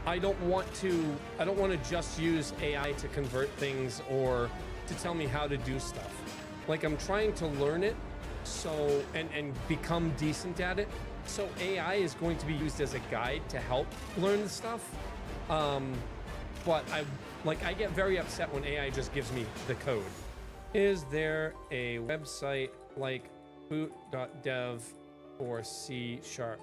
I don't want to just use AI to convert things or to tell me how to do stuff. Like, I'm trying to learn it so and become decent at it. So AI is going to be used as a guide to help learn the stuff. But I get very upset when AI just gives me the code. Is there a website like boot.dev or C# code?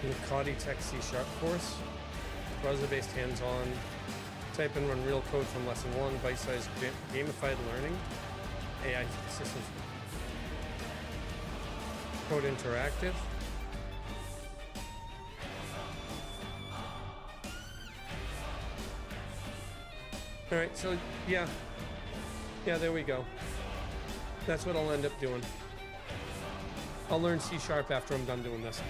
Nakati Tech C# course. Browser-based hands-on. Type and run real code from lesson 1. Bite-sized gamified learning. AI systems. Code interactive. All right, so yeah, there we go. That's what I'll end up doing. I'll learn C# after I'm done doing this.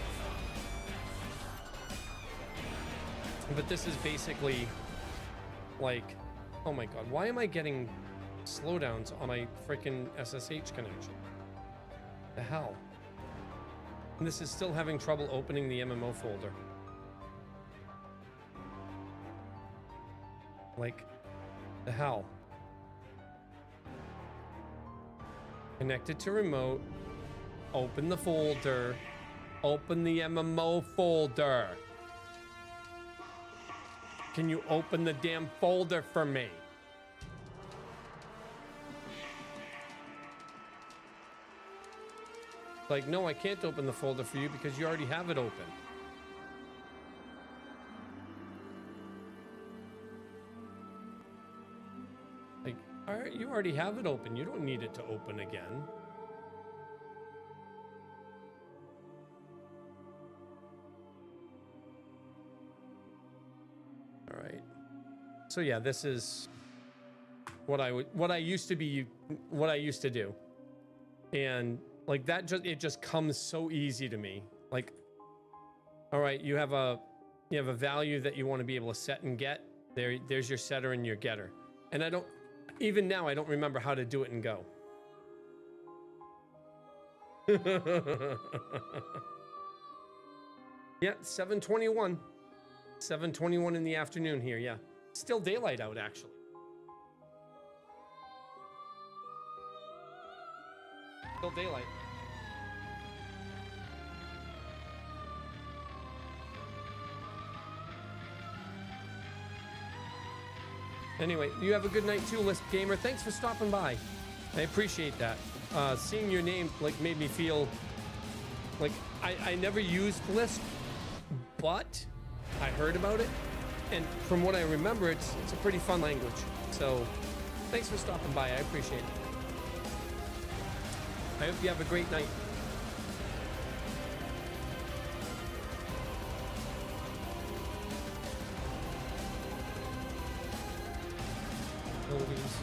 But this is basically like, oh my god, why am I getting slowdowns on my freaking SSH connection? The hell? And this is still having trouble opening the MMO folder. Like, the hell? Connected to remote. Open the folder. Open the MMO folder. Can you open the damn folder for me? Like, no, I can't open the folder for you because you already have it open. Like, you already have it open. You don't need it to open again. All right. So yeah, this is what I used to do. And like that it just comes so easy to me. Like, all right, you have a value that you want to be able to set and get. There's your setter and your getter. And even now I don't remember how to do it and go. Yeah, 7:21. 7:21 in the afternoon here, yeah. Still daylight out, actually. Still daylight. Anyway, you have a good night too, Lisp Gamer. Thanks for stopping by. I appreciate that. Seeing your name made me feel like I never used Lisp, but I heard about it, and from what I remember, it's a pretty fun language. So, thanks for stopping by. I appreciate it. I hope you have a great night. Louise.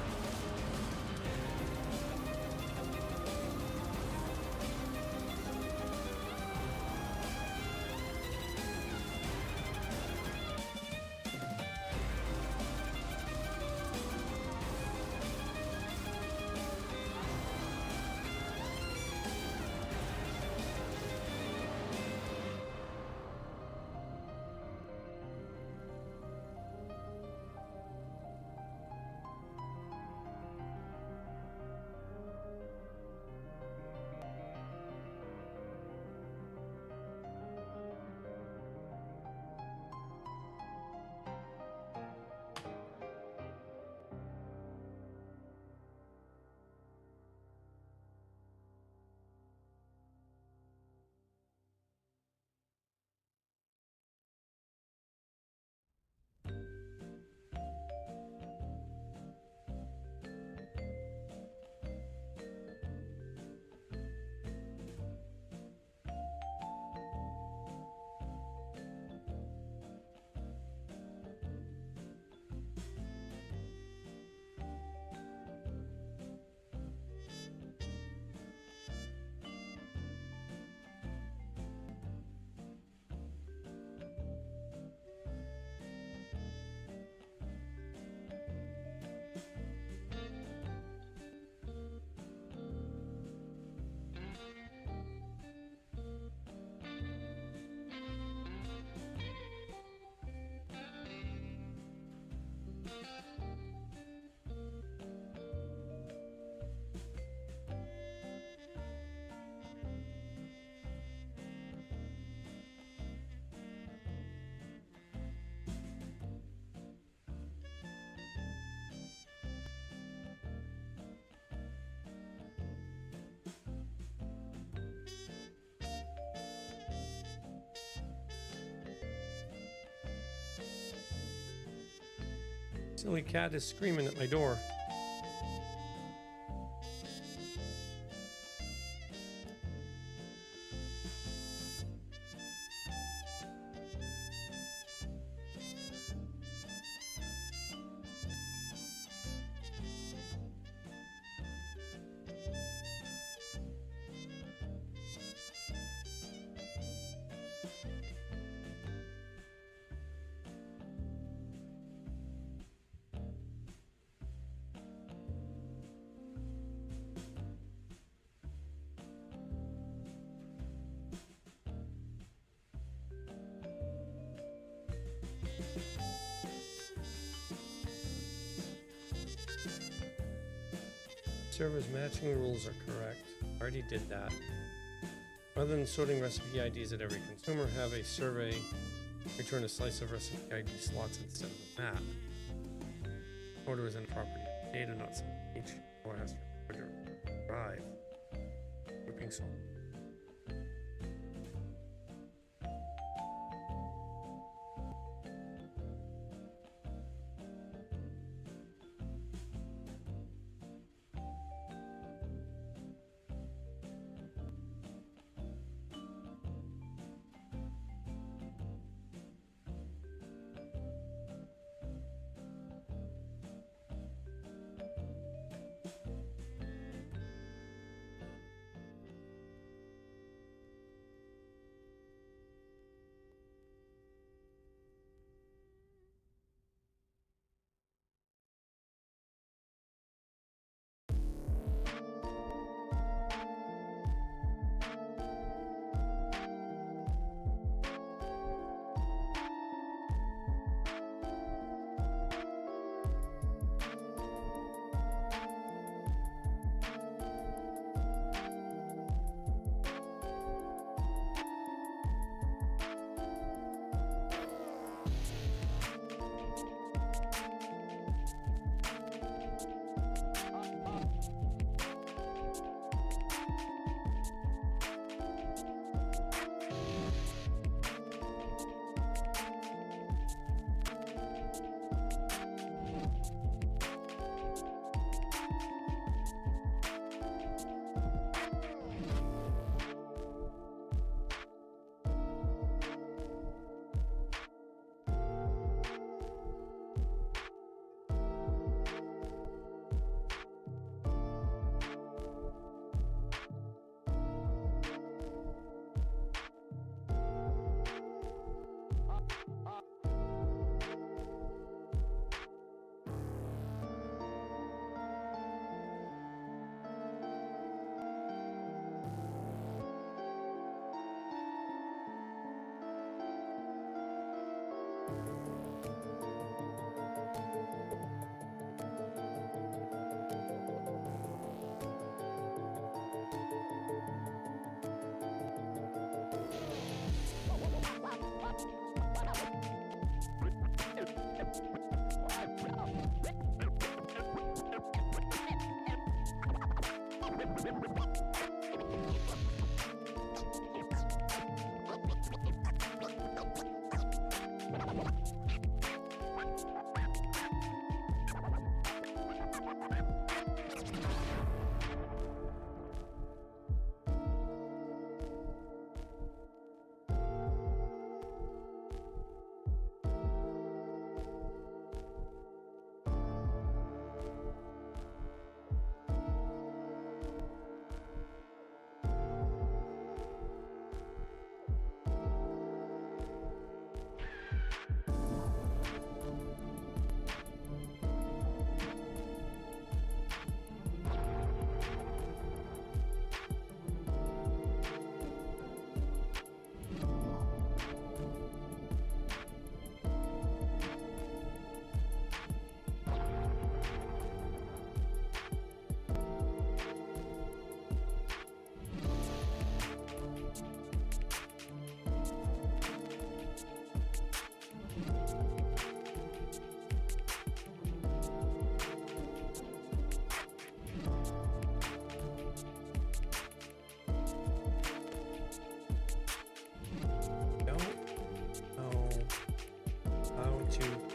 Silly cat is screaming at my door. Server's matching rules are correct. Already did that. Rather than sorting recipe IDs at every consumer, have a survey return a slice of recipe ID slots instead of a map. Order is in property. Data not some each or has to order. Drive. Whipping salt.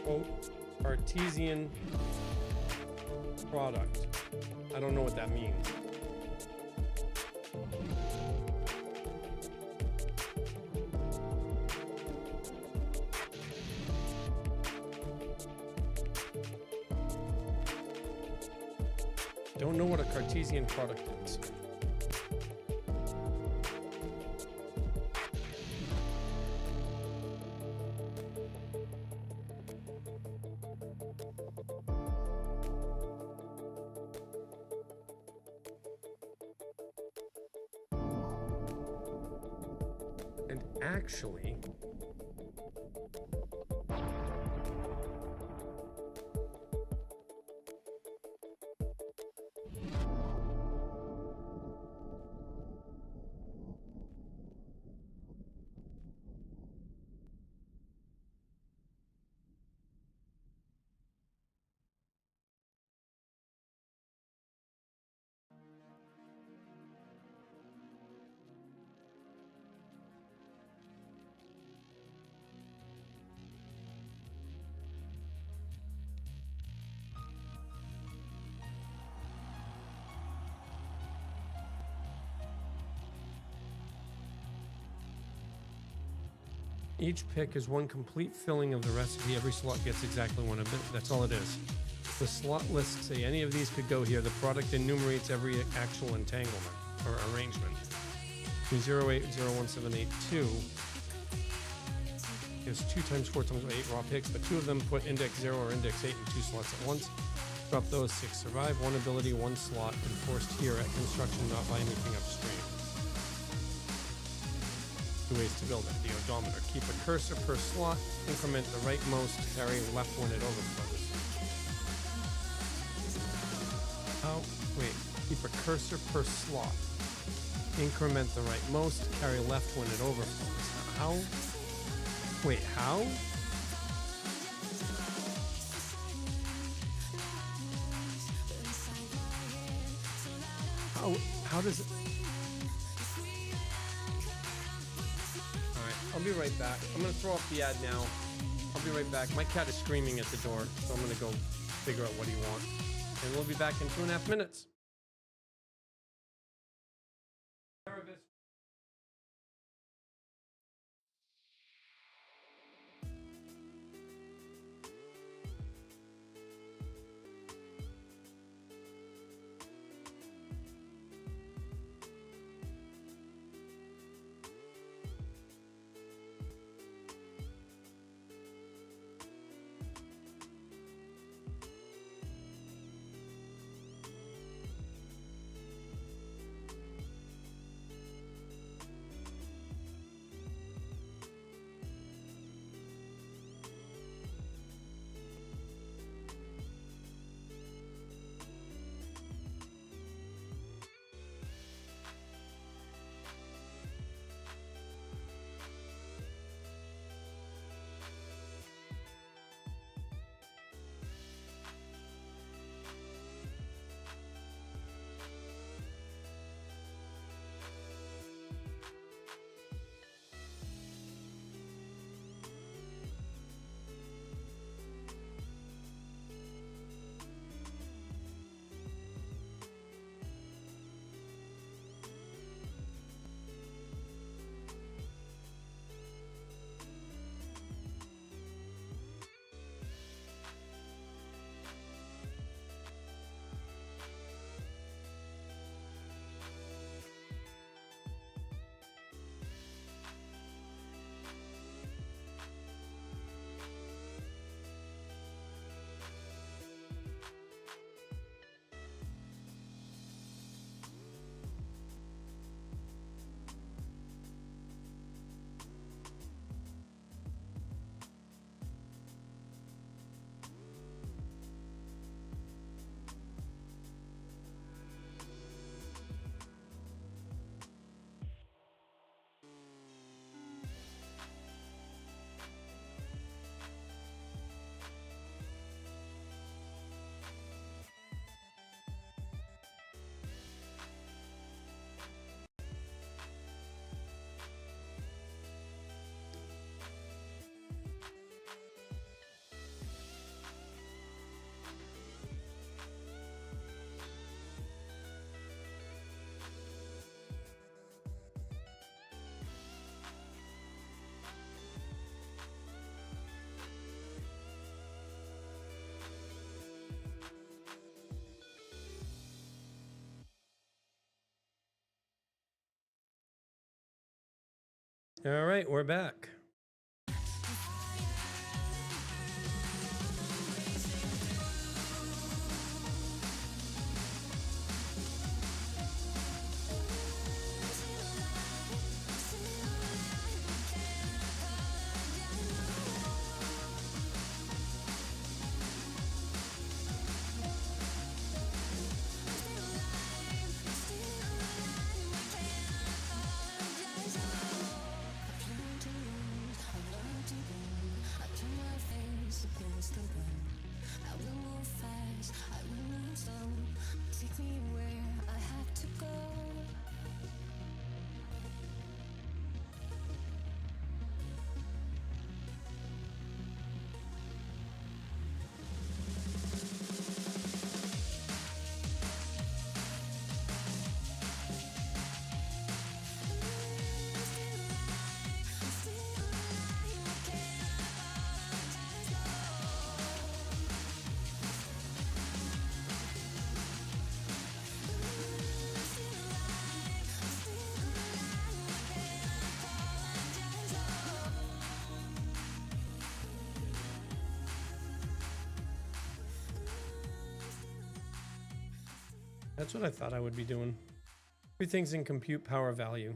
Quote Artesian product. I don't know what that means. Don't know what a Cartesian product is. And actually, each pick is one complete filling of the recipe. Every slot gets exactly one of it. That's all it is. The slot lists say any of these could go here. The product enumerates every actual entanglement or arrangement. 0801782 is 2 times 4 times 8 raw picks, but 2 of them put index 0 or index 8 in 2 slots at once. Drop those 6 survive, 1 ability, 1 slot, enforced here at construction, not by anything upstream. 2 ways to build it. The odometer. Keep a cursor per slot, increment the rightmost, carry left when it overflows. Oh, wait. Keep a cursor per slot. Increment the rightmost, carry left when it overflows. How? Wait, how? How does it? Alright, I'll be right back. I'm gonna throw off the ad now. I'll be right back. My cat is screaming at the door, so I'm gonna go figure out what he wants. And we'll be back in 2.5 minutes. All right, we're back. That's what I thought I would be doing. Everything's in compute power value.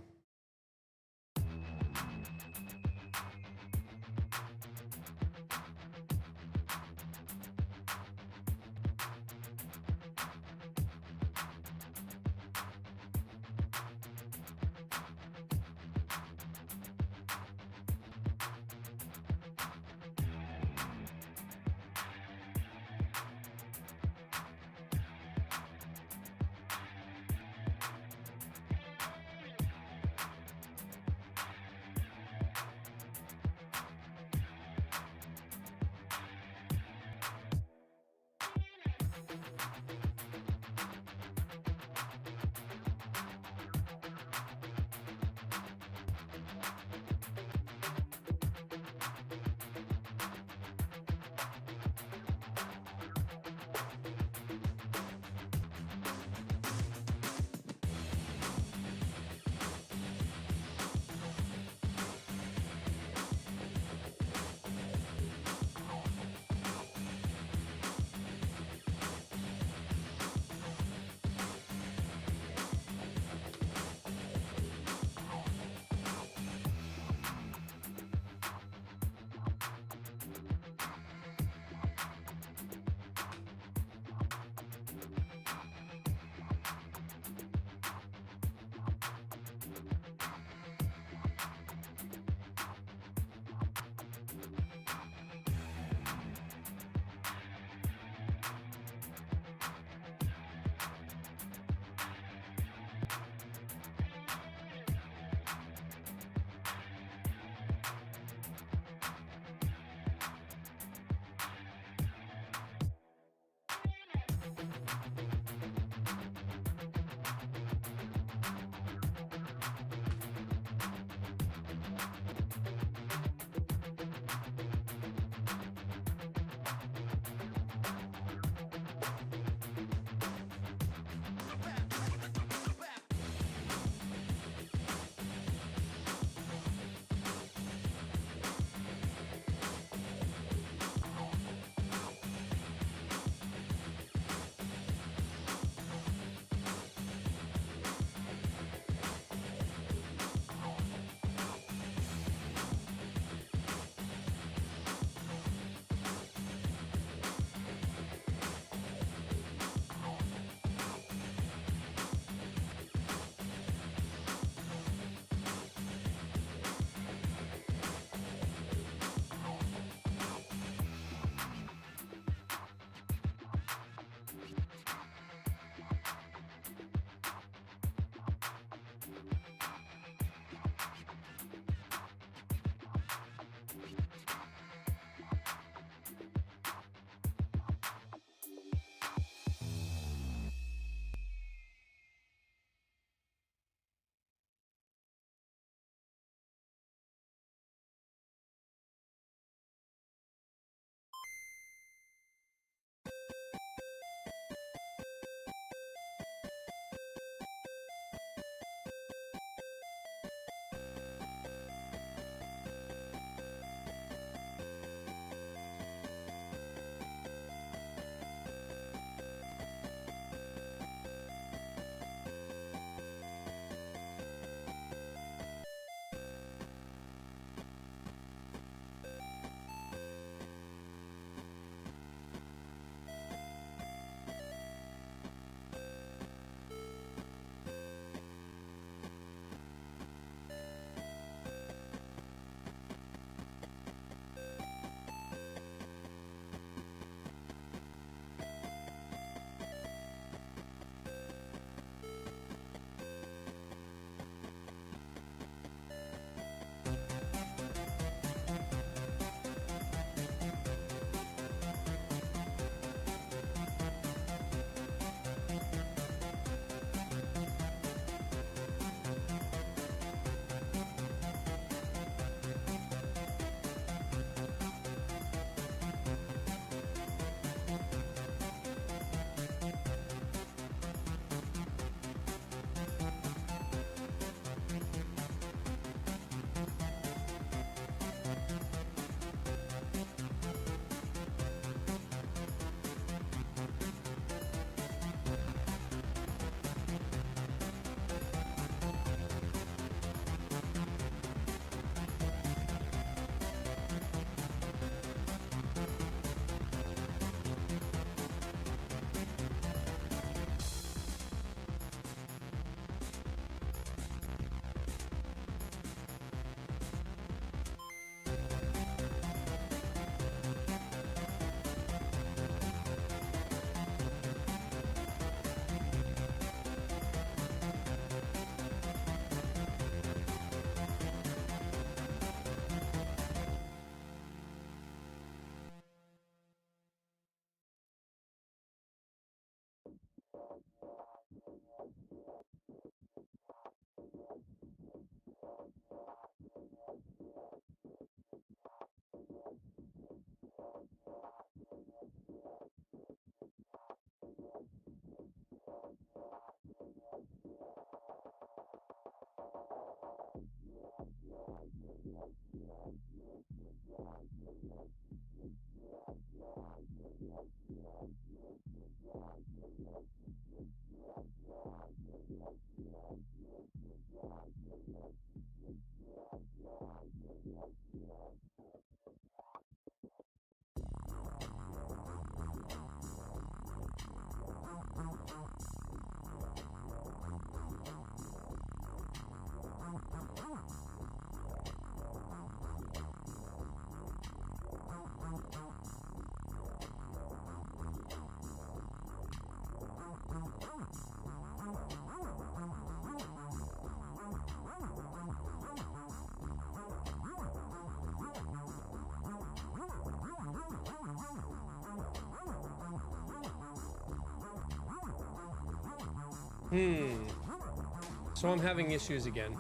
So I'm having issues again.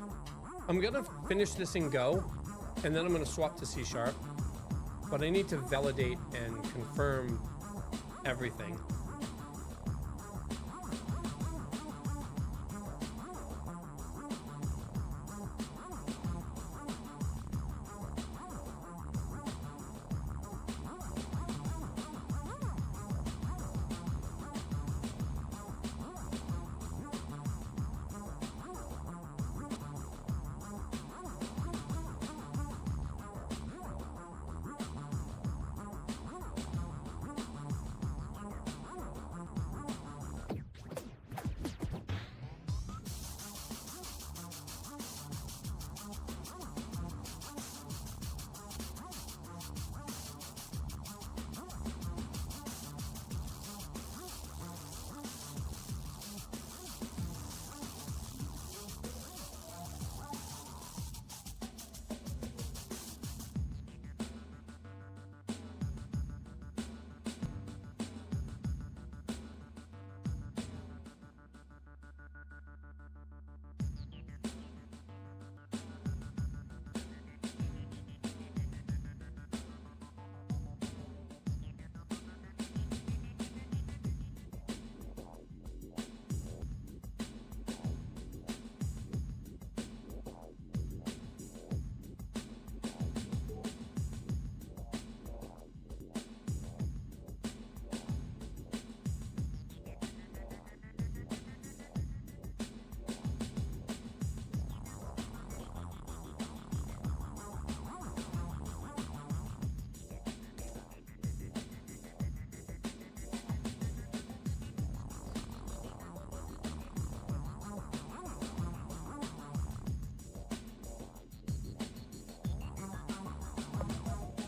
I'm gonna finish this in Go, and then I'm gonna swap to C#. But I need to validate and confirm everything.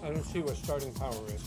I don't see what starting power is.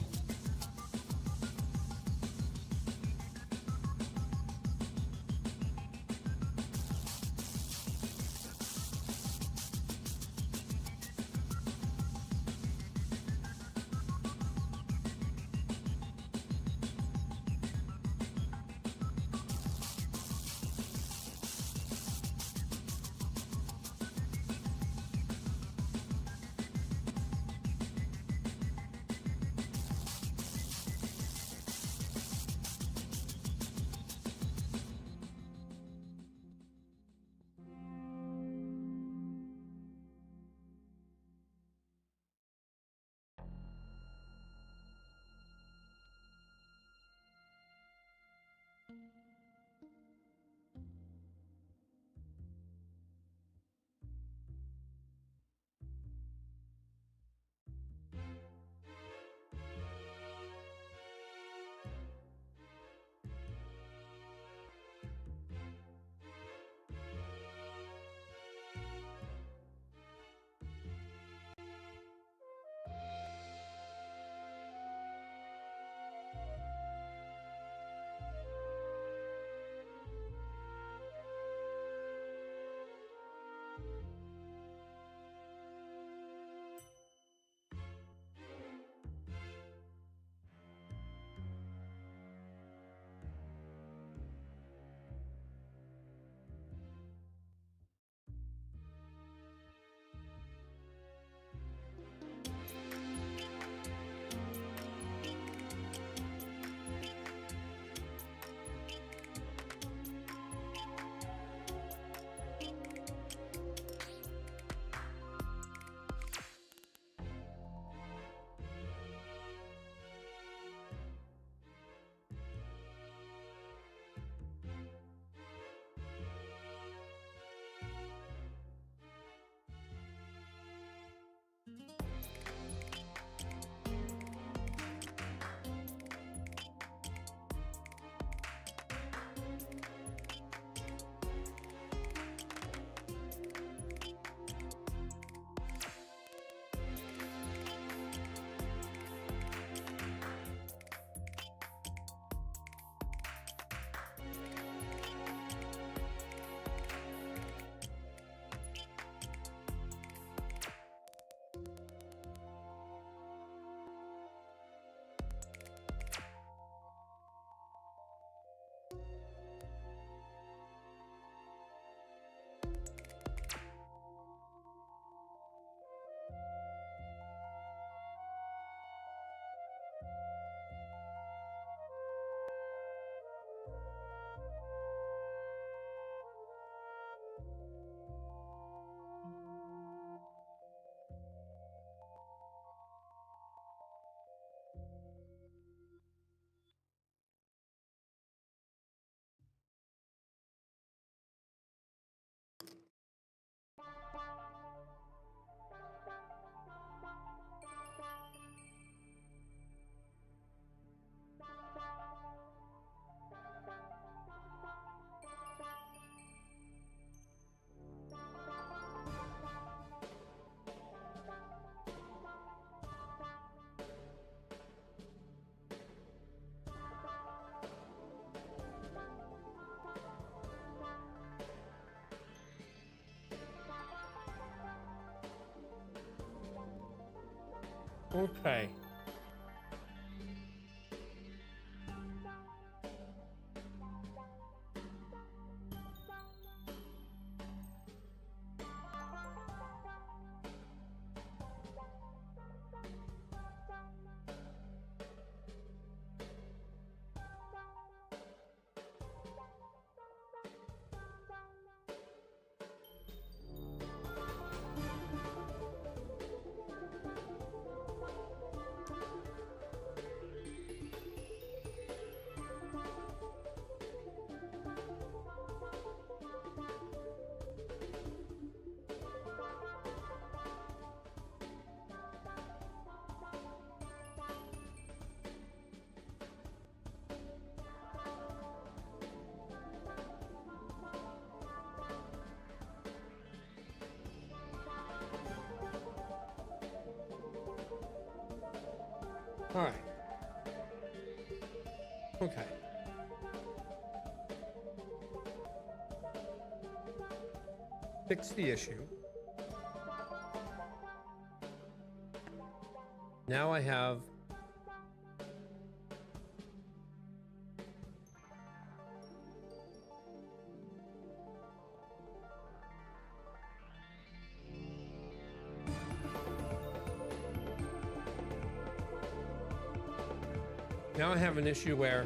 Okay. All right. Okay. Fix the issue. Now I have an issue where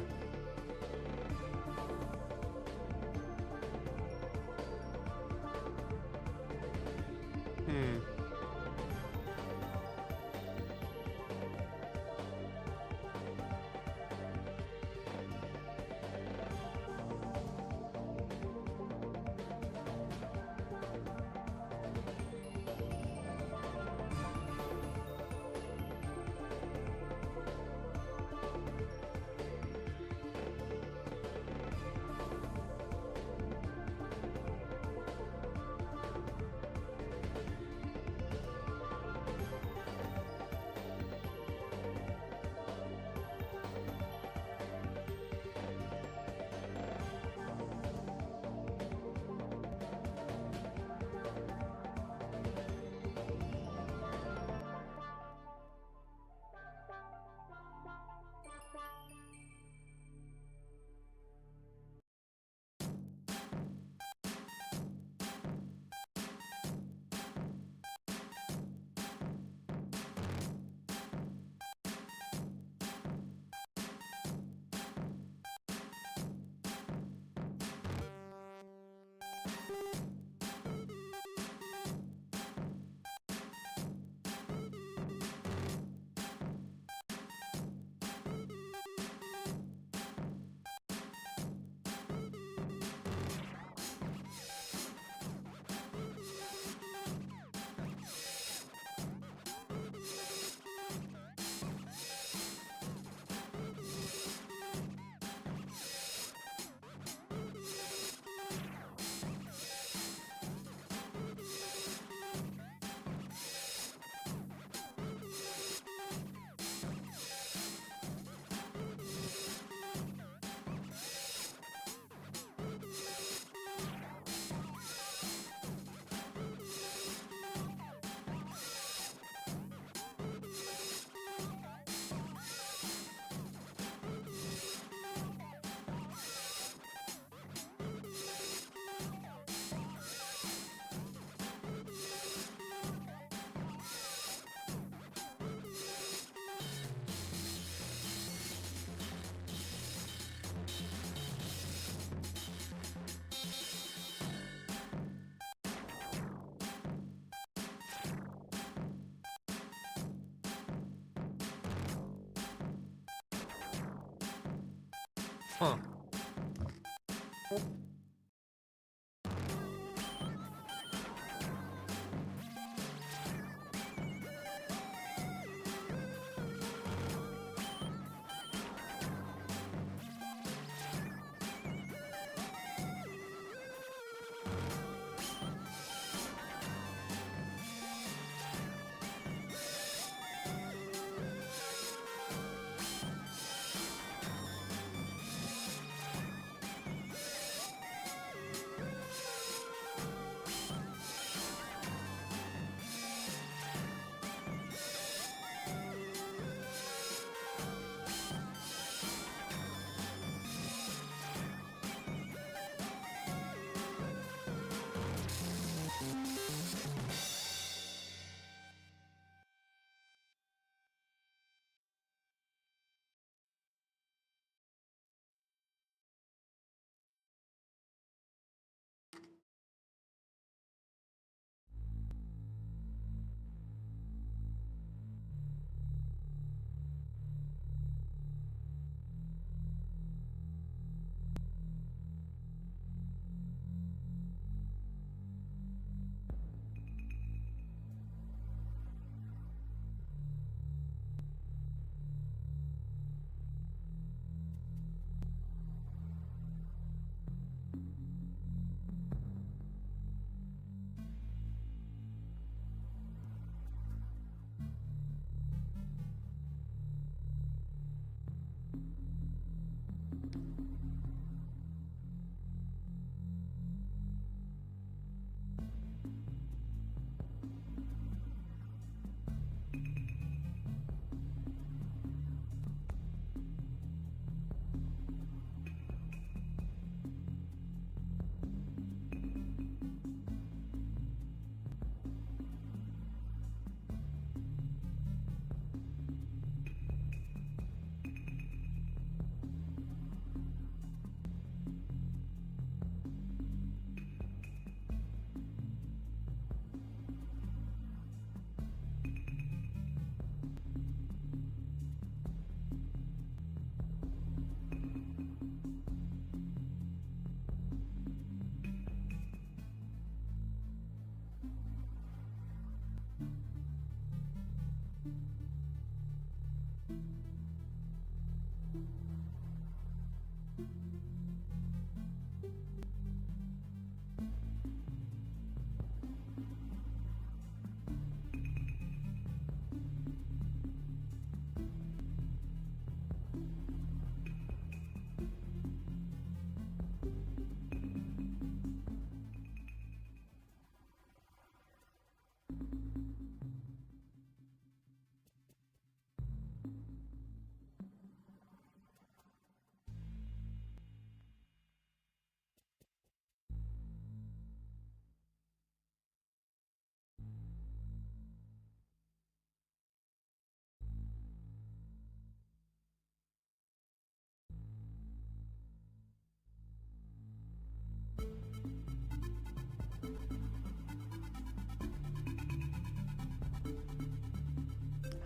huh.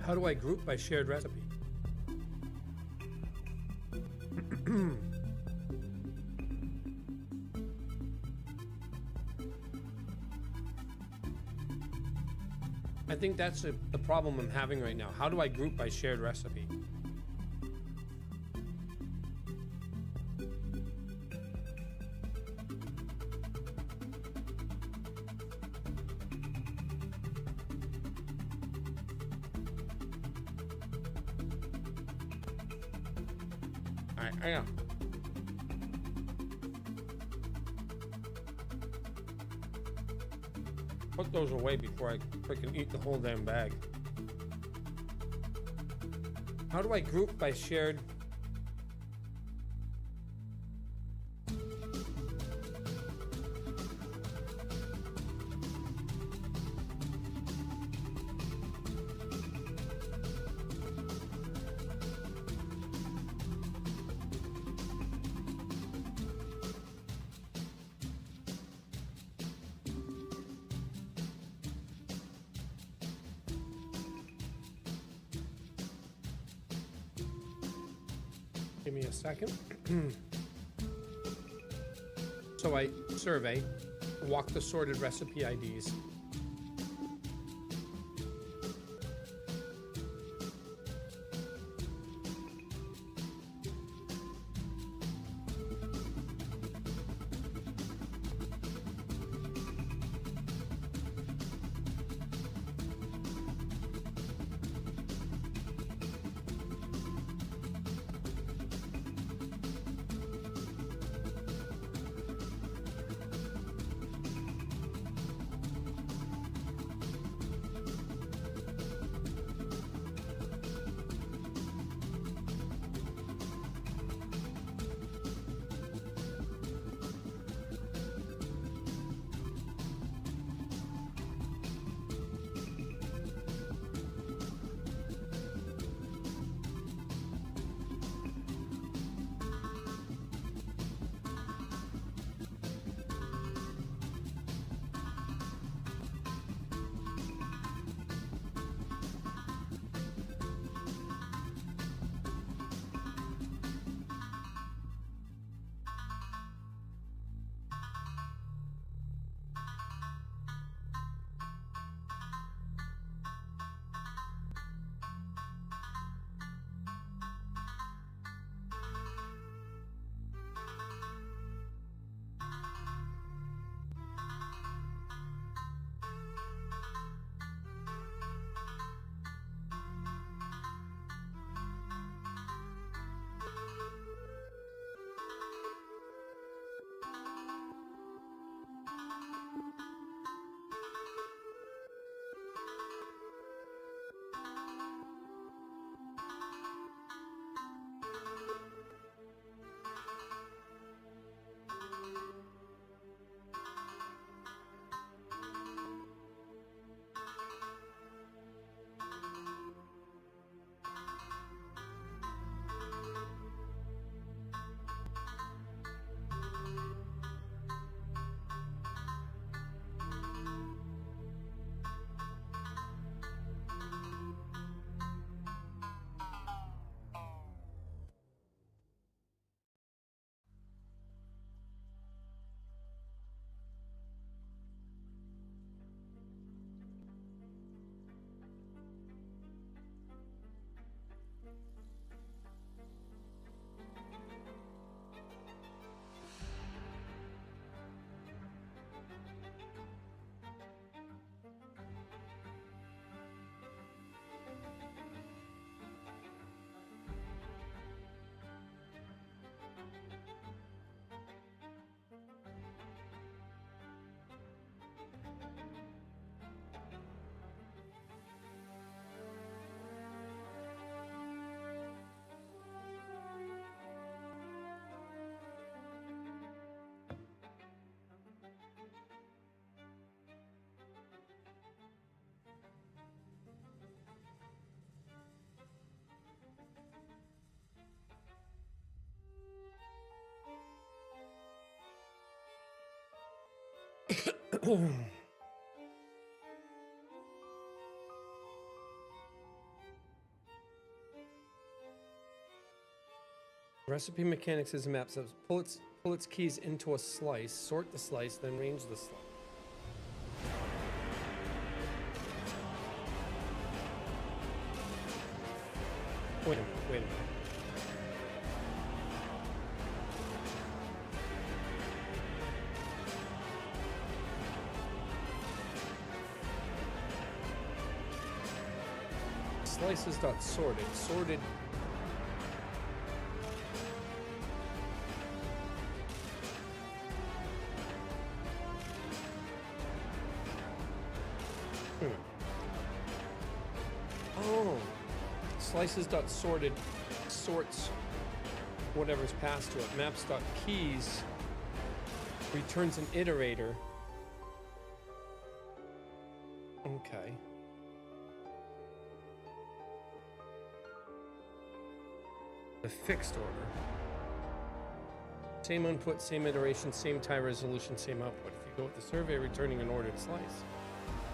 How do I group by shared recipe? I think that's the problem I'm having right now. How do I group by shared recipe? I know. Put those away before I freaking eat the whole damn bag. How do I group by shared? Give me a second. So I survey, walk the sorted recipe IDs. Recipe mechanics is a map. So pull its keys into a slice, sort the slice, then range the slice. Wait a minute. Slices dot sorted. Sorted. Oh. Slices dot sorted sorts whatever's passed to it. Maps dot keys returns an iterator. Okay. The fixed order. Same input, same iteration, same tie resolution, same output. If you go with the survey returning an ordered slice,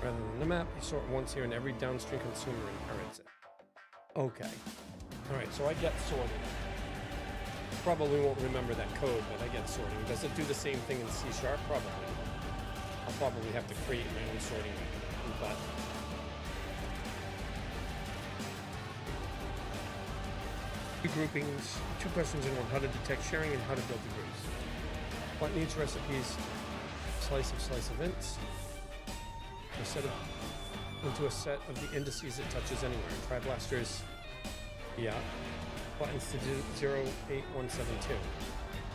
rather than the map, you sort once here and every downstream consumer inherits it. Okay. Alright, so I get sorted. Probably won't remember that code, but I get sorting. Does it do the same thing in C#? Probably. I'll probably have to create my own sorting mechanism, but two groupings, two questions in one: how to detect sharing and how to build the groups. What needs recipes? Slice of events. Into a set of the indices it touches anywhere. Try blasters. Yeah. Buttons to do 0, 8, 1, 7, 2.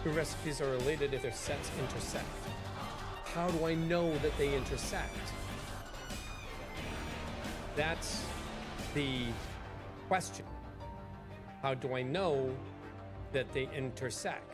Two recipes are related if their sets intersect. How do I know that they intersect? That's the question. How do I know that they intersect?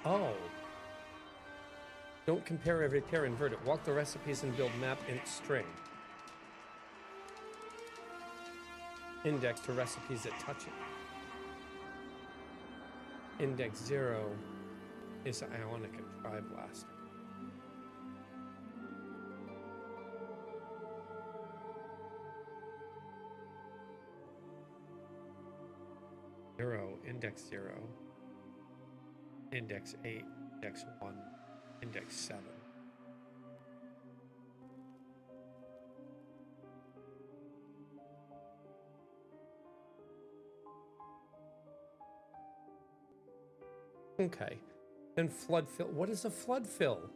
Oh. Don't compare every pair, invert it. Walk the recipes and build map int string. Index to recipes that touch it. Index 0 is ionic and try blast. Index 0, index 8, index 1, index 7. Okay. Then flood fill. What is a flood fill?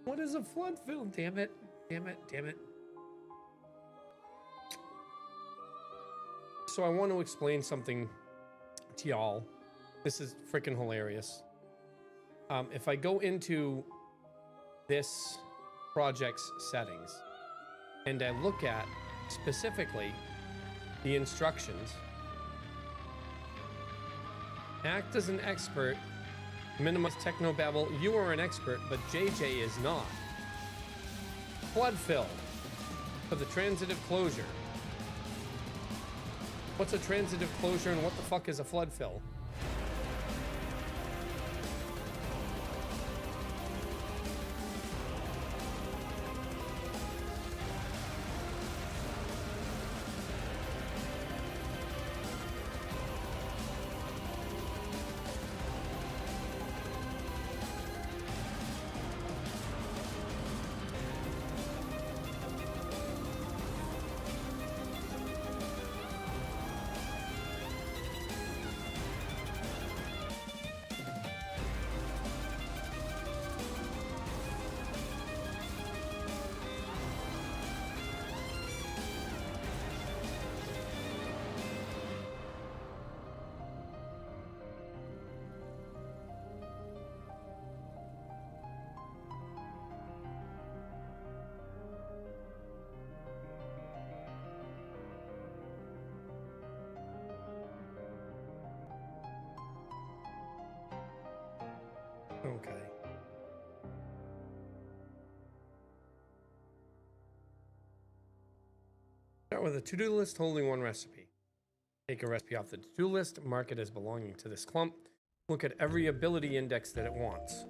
What is a flood fill? Damn it. Damn it. Damn it. So I want to explain something to y'all. This is freaking hilarious. If I go into this project's settings and I look at specifically the instructions, act as an expert, minimize technobabble. You are an expert, but JJ is not. Flood fill for the transitive closure. What's a transitive closure and what the fuck is a flood fill? Okay. Start with a to-do list holding one recipe. Take a recipe off the to-do list, mark it as belonging to this clump. Look at every ability index that it wants.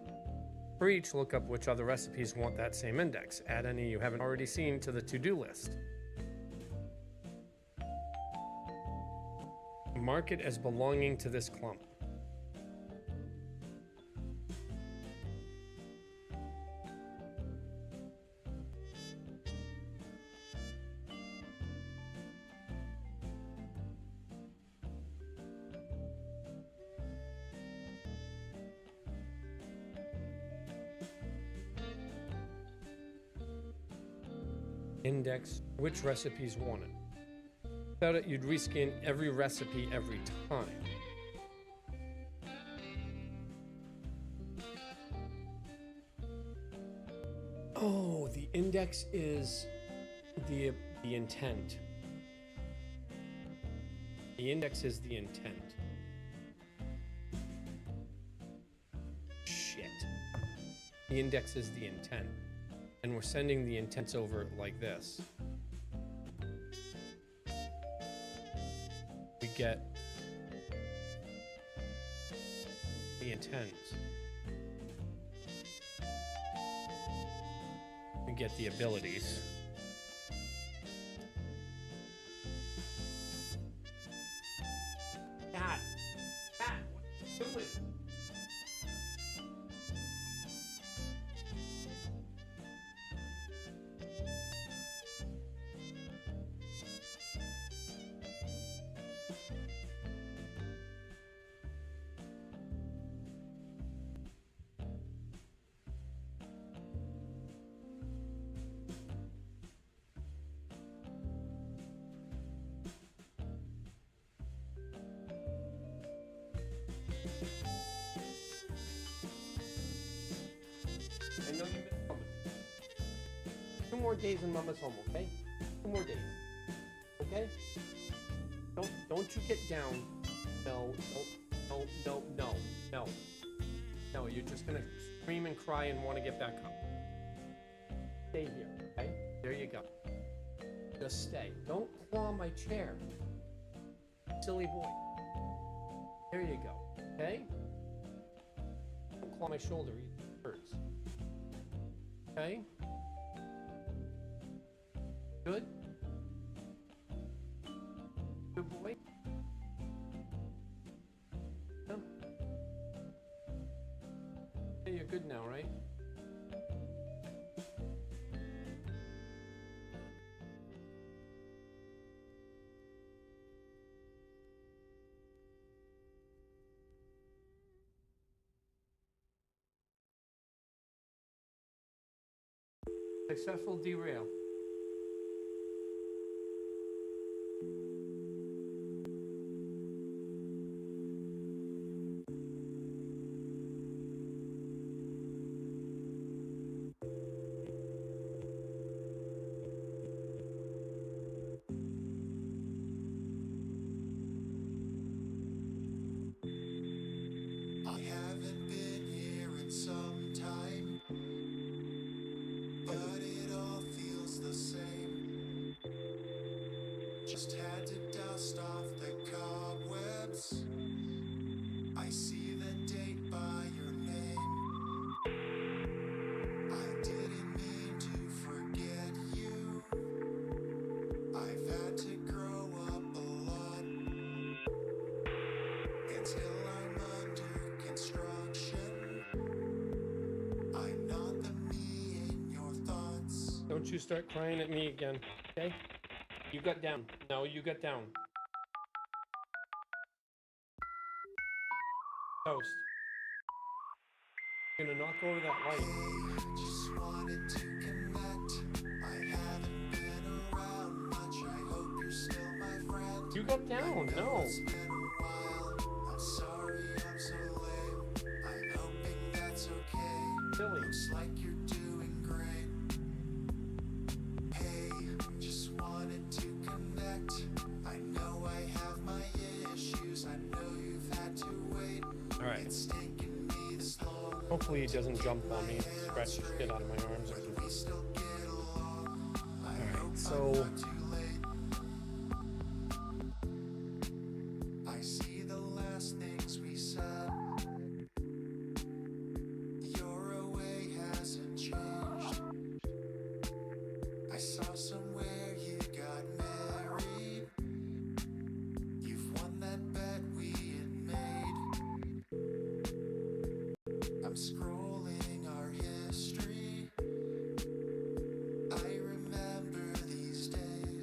For each, look up which other recipes want that same index. Add any you haven't already seen to the to-do list. Mark it as belonging to this clump. Index which recipes wanted. Without it, you'd rescan every recipe every time. Oh, the index is the intent. The index is the intent. Shit. The index is the intent. And we're sending the intents over like this. We get the intents. We get the abilities. Cat! Cat! What are you doing? I know you've been coming. 2 more days in Mama's home, okay? 2 more days. Okay? Don't you get down. No, no. No, you're just gonna scream and cry and want to get back up. Stay here, okay? There you go. Just stay. Don't claw my chair. Silly boy. There you go, okay? Don't claw my shoulder either. It hurts. Okay? Good? Good boy? No? Okay, you're good now, right? Successful derail. I haven't been here in some time, but it all feels the same. Just had to dust off the cobwebs. I see the date by your name. I didn't mean to forget you. I've had to grow up a lot until I'm under construction. I'm not the me in your thoughts. Don't you start crying at me again, okay? You got down. No, you got down. Toast. You're gonna knock over that light. Just wanted to connect. I haven't been around much. I hope you're still my friend. You got down. No. It's been a while. I'm sorry I'm so lame. I'm hoping that's okay. Silly. Looks like you're doing great. Hey, just wanted to connect. I know I have my issues. I know you've had to wait. All right. It's taken me this long. Hopefully he doesn't jump on me and scratch the shit out of my arms or something. Alright, so I see the last things we said. Your away hasn't changed. I saw somewhere you got married. You've won that bet we had made. I'm scrolling our history. I remember these days.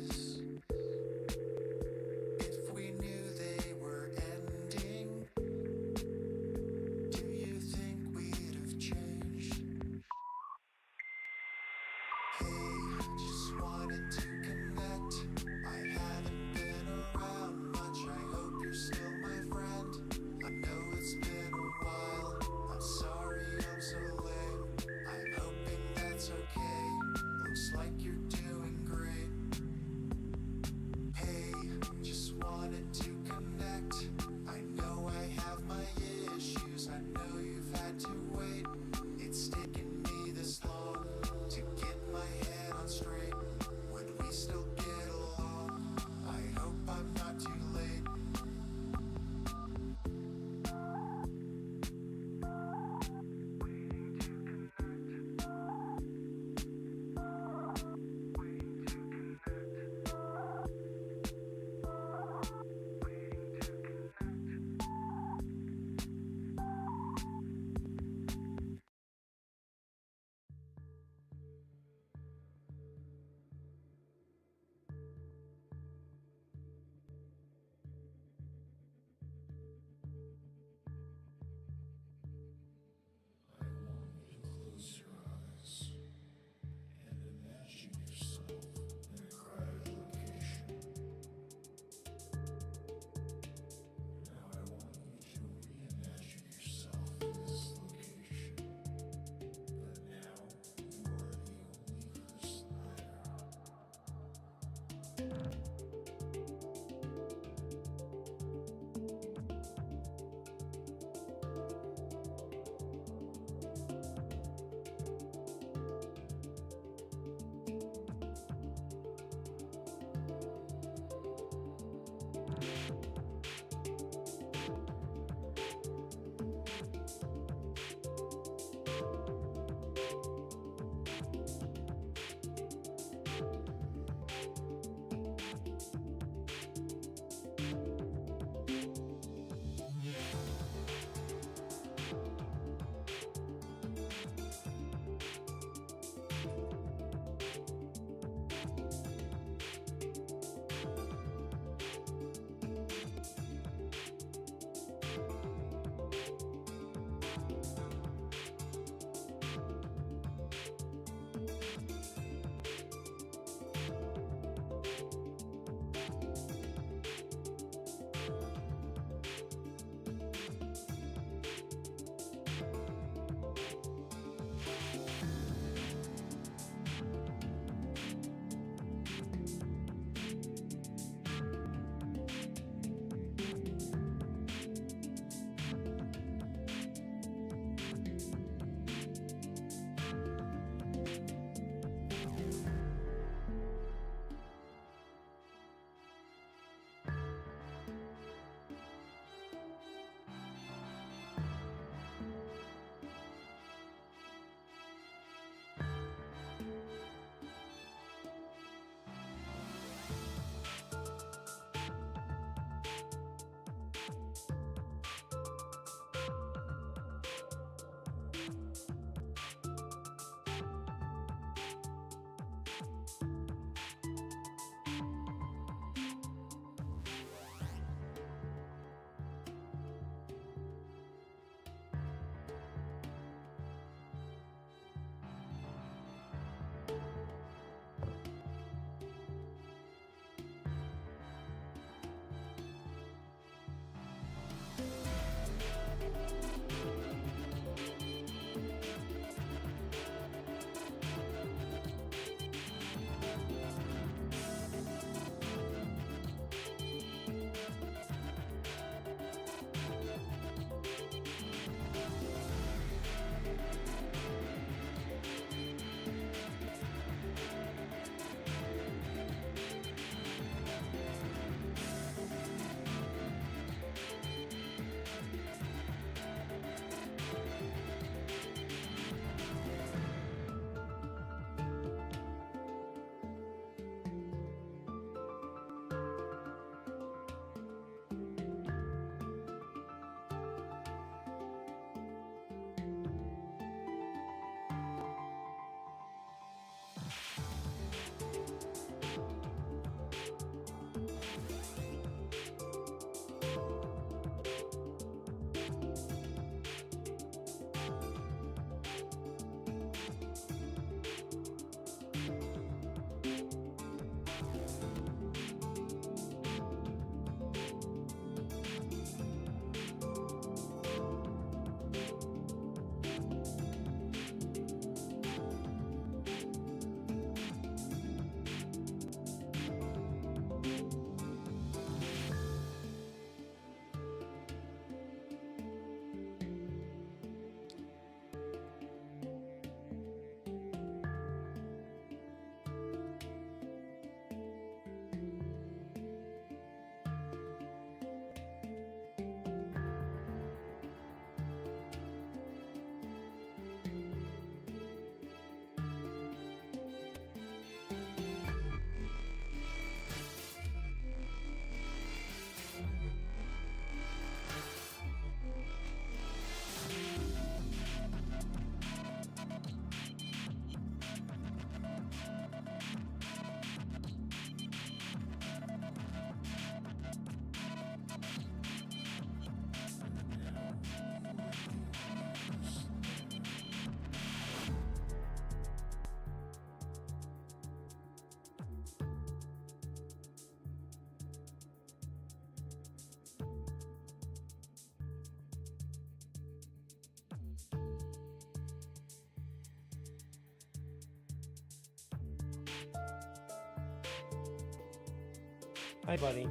Hi, buddy.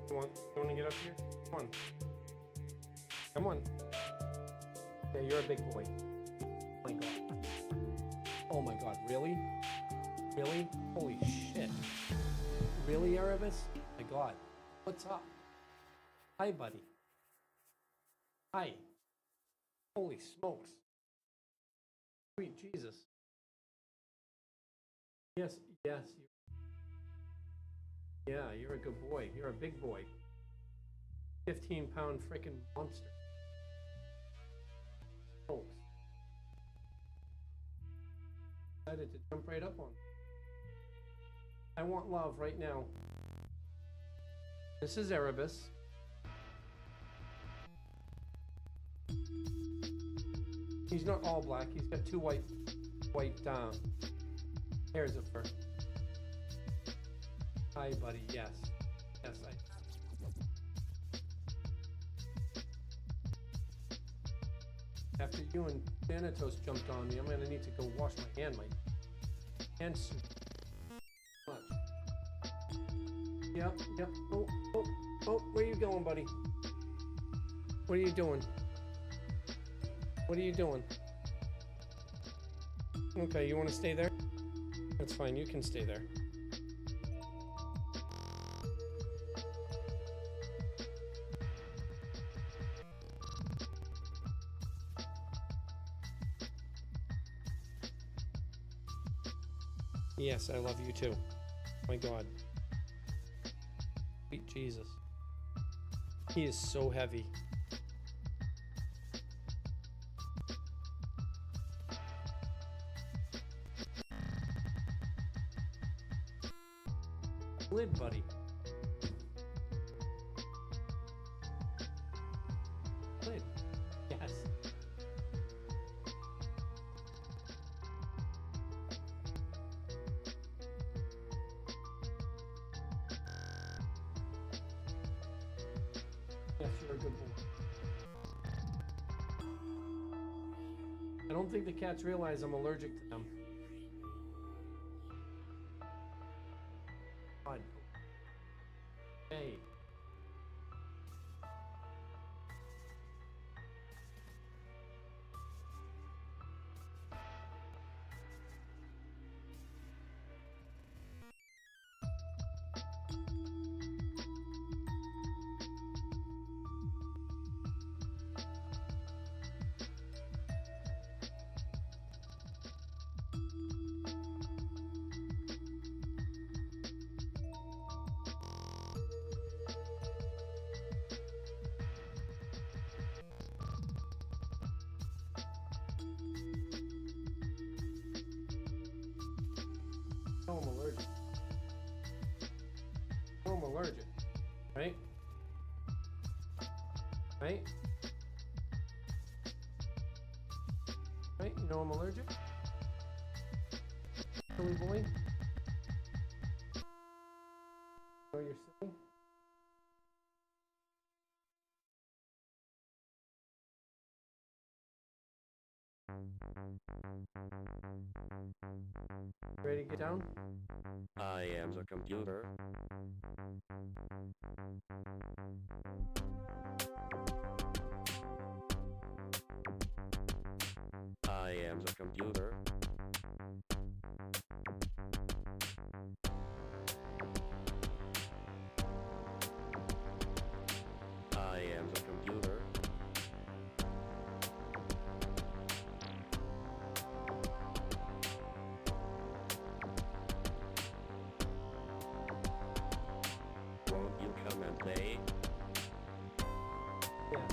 You want to get up here? Come on. Come on. Yeah, you're a big boy. Oh my god. Oh my god, really? Really? Holy shit. Really, Erebus? Oh my god. What's up? Hi, buddy. Hi. Holy smokes. Sweet Jesus. Yes, yes. Yeah, you're a good boy. You're a big boy. 15-pound freaking monster. Smokes. Decided to jump right up on. I want love right now. This is Erebus. He's not all black. He's got two white hairs of fur. Hi, buddy. Yes. Yes, After you and Thanatos jumped on me, I'm gonna need to go wash my hand. My hands too much. Yep. Oh, where you going, buddy? What are you doing? What are you doing? Okay, you want to stay there? That's fine, you can stay there. Yes, I love you too. My God. Sweet Jesus. He is so heavy. Lid, buddy. Lid. Yes. Yes, you're a good boy. I don't think the cats realize I'm allergic to them. God. Hey. Oh, I'm allergic. Oh, I'm allergic. Right? Right? Right? You know I'm allergic? Silly boy? Oh, you're silly? Ready to get down? I am the computer. I am the computer. I am the computer. Won't you come and play? Yeah.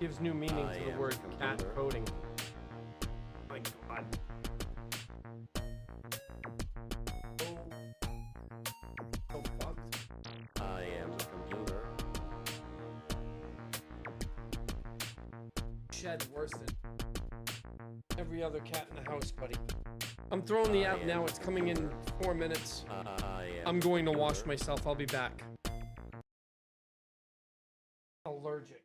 Gives new meaning to the word cat coding. My God. So fucked. I am the computer. Shed worse than every other cat in the house, buddy. I'm throwing the app now. It's coming in 4 minutes. I'm going to wash myself. I'll be back. Allergic.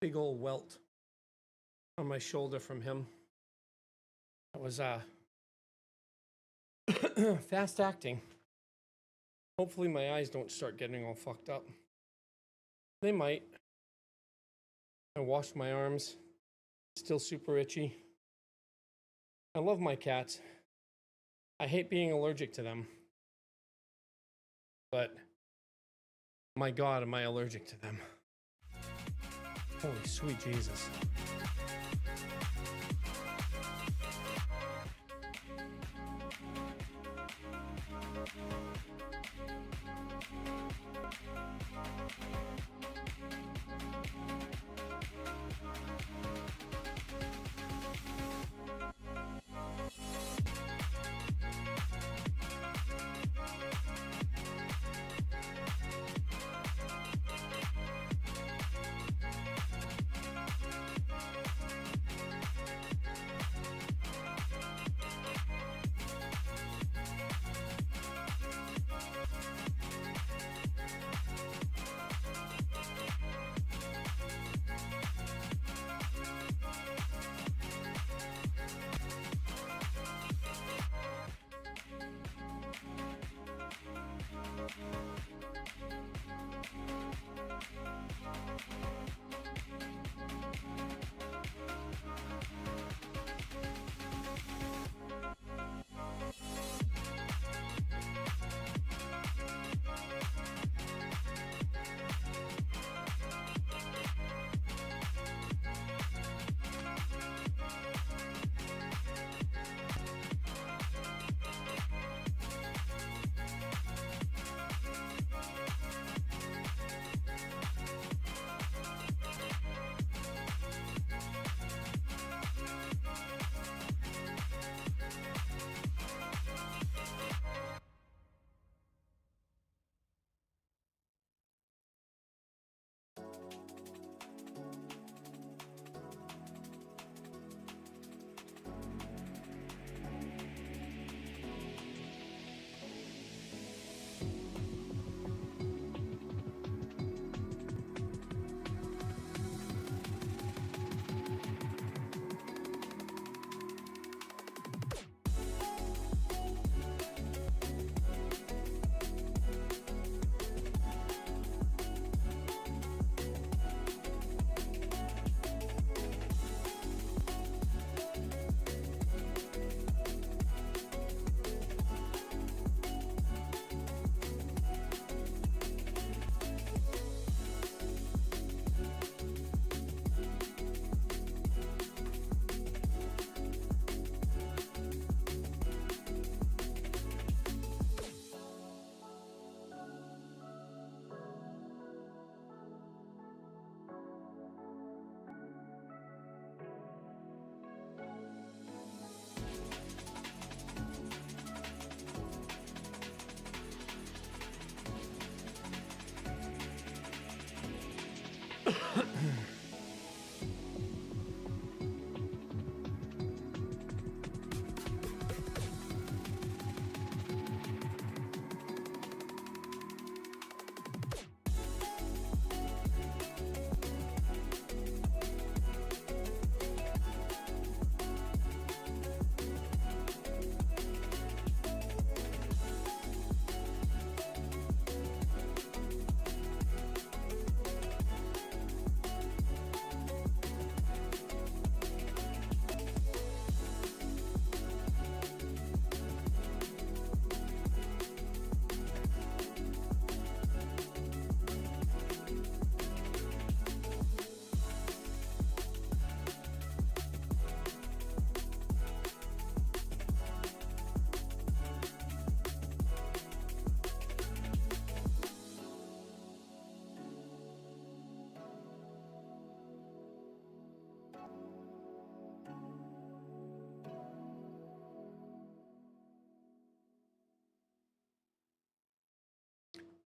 big old welt on my shoulder from him. That was fast acting. Hopefully my eyes don't start getting all fucked up. They might. I washed my arms. Still super itchy. I love my cats. I hate being allergic to them. But my God, am I allergic to them. Holy sweet Jesus.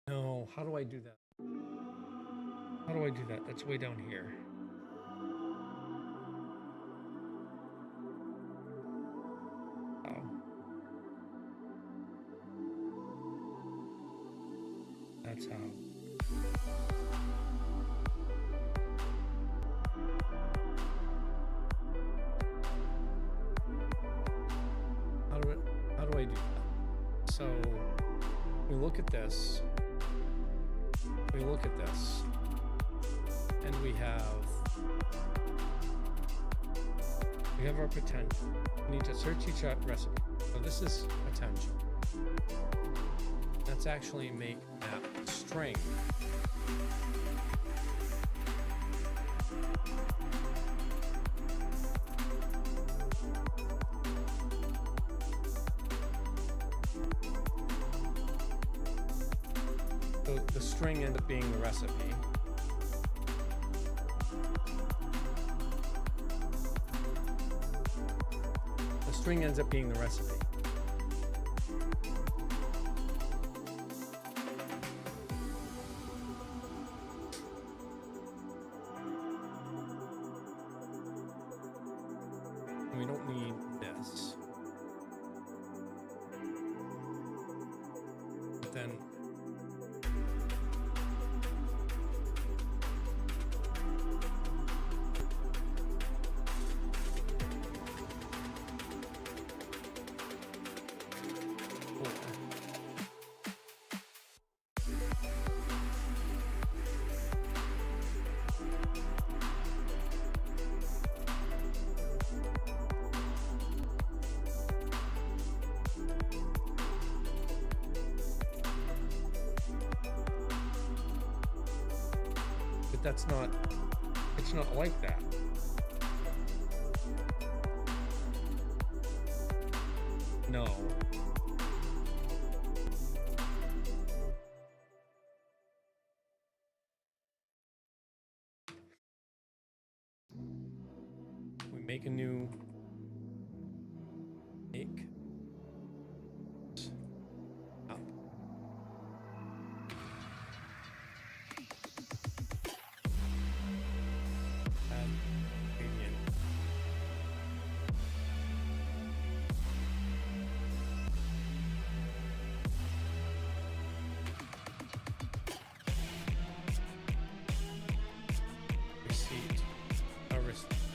No, how do I do that? How do I do that? That's way down here. Oh. That's how. we look at this, and we have our potential. We need to search each recipe. So this is potential. Let's actually make map string. So the string ends up being the recipe. The string ends up being the recipe. We don't need this. But then that's not, it's not like that. No. We make a new make up.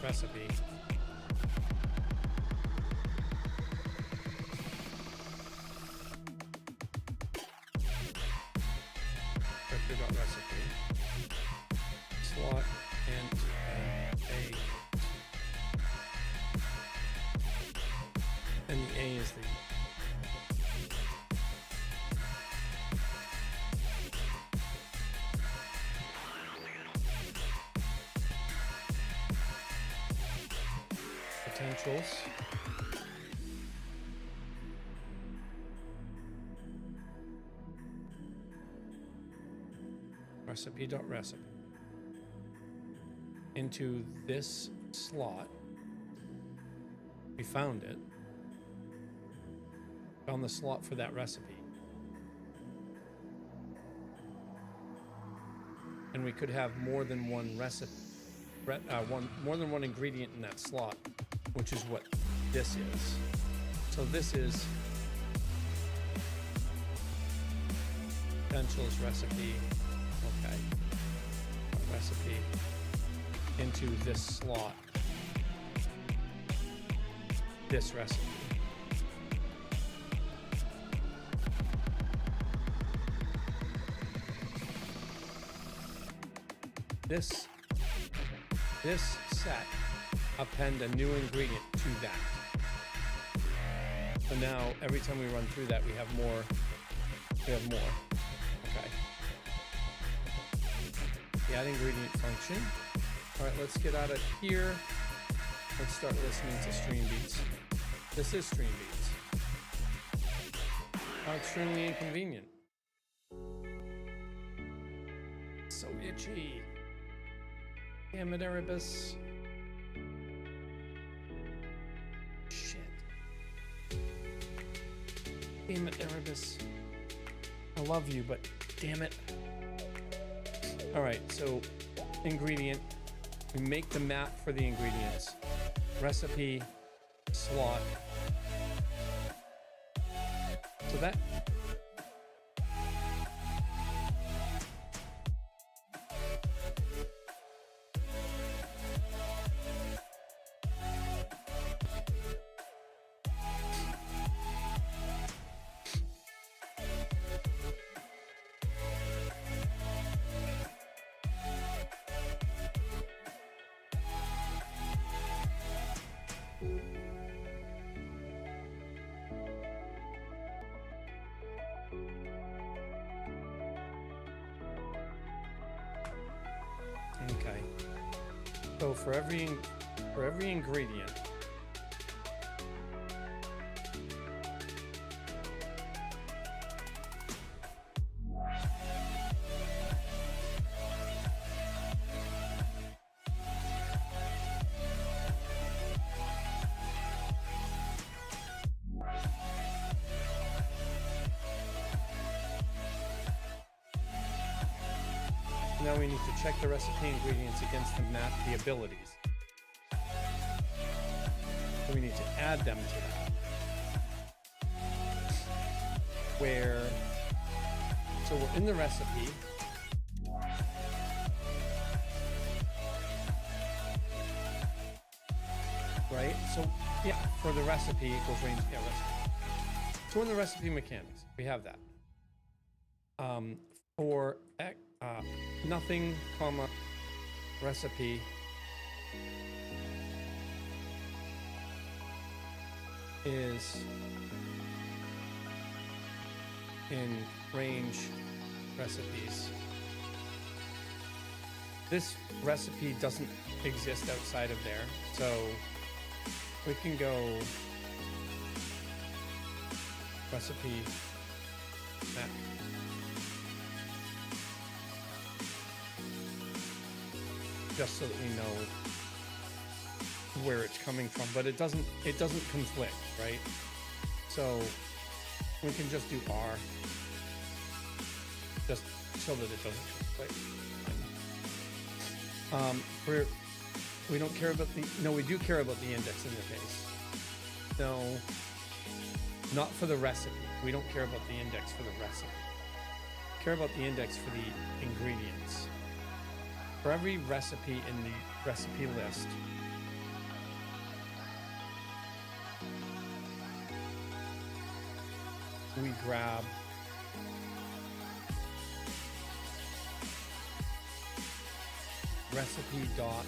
Recipe. Recipe. Slot and A. And the A is the potentials. Recipe.recipe into this slot. We found it. Found the slot for that recipe. And we could have more than one recipe, more than one ingredient in that slot, which is what this is. So this is potentials recipe. Okay. Recipe into this slot. This recipe. This set, append a new ingredient to that. So now every time we run through that, we have more. Okay. The add ingredient function. All right, let's get out of here. Let's start listening to stream beats. This is stream beats. How extremely inconvenient. So itchy. Damn it, Erebus. Shit. Damn it, Erebus. I love you, but damn it. Alright, so ingredient. We make the map for the ingredients. Recipe, slot. So that... Okay. So for every ingredient, now we need to check the recipe ingredients against the abilities. So we need to add them to that. So we're in the recipe. Right? So yeah, for the recipe equals range, yeah, recipe. So in the recipe mechanics, we have that. For nothing, comma, recipe is in range recipes. This recipe doesn't exist outside of there, so we can go recipe map. Just so that we know where it's coming from, but it doesn't conflict, right? So we can just do R, just so that it doesn't conflict. We don't care about we do care about the index interface. No, not for the recipe. We don't care about the index for the recipe. We care about the index for the ingredients. For every recipe in the recipe list, we grab recipe dot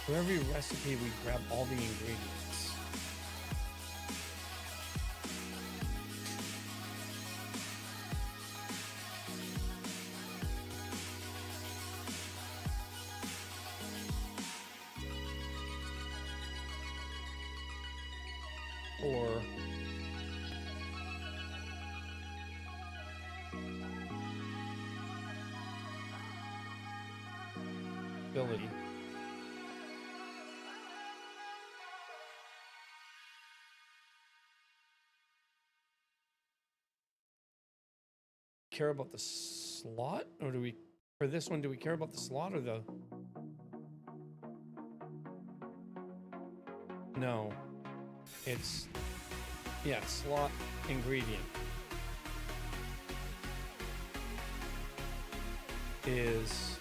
for every recipe, we grab all the ingredients. Or ability. Care about the slot, or do we, for this one, do we care about the slot or the, no, it's, yeah, slot ingredient is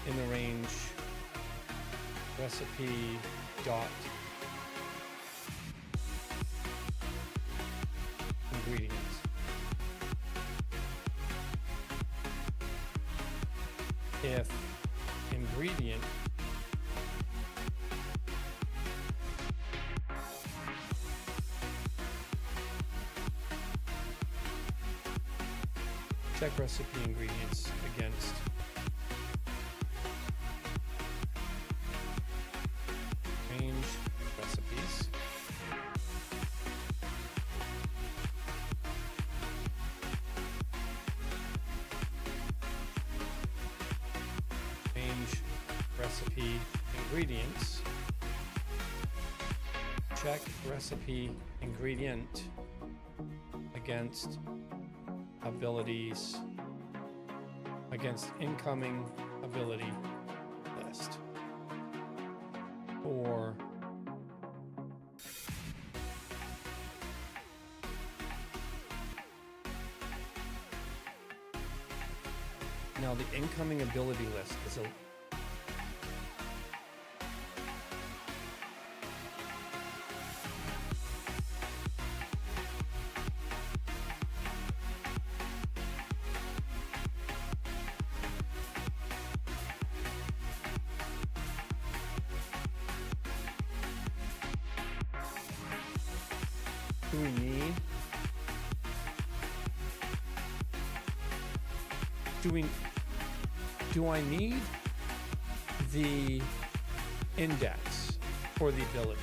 in the range recipe dot ingredients. If ingredient check recipe ingredients against range recipes. Recipe ingredients. Check recipe ingredient against abilities, against incoming ability list. Or now the incoming ability list is a do we need? Do I need the index for the ability?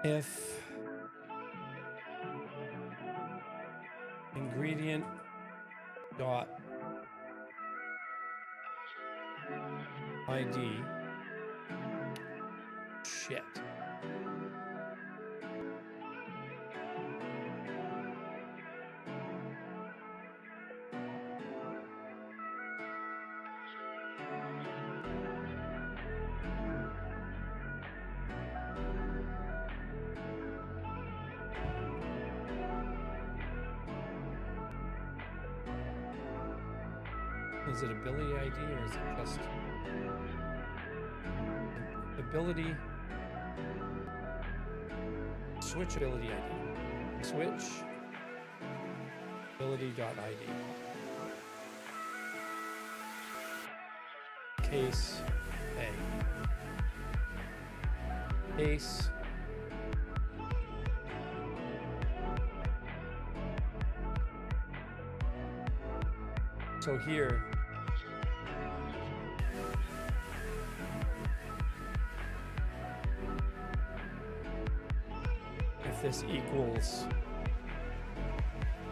If ingredient dot ID shit. Is it ability ID or is it just ability? Switch ability ID. Switch ability.id. Case A. Case. So here, if this equals,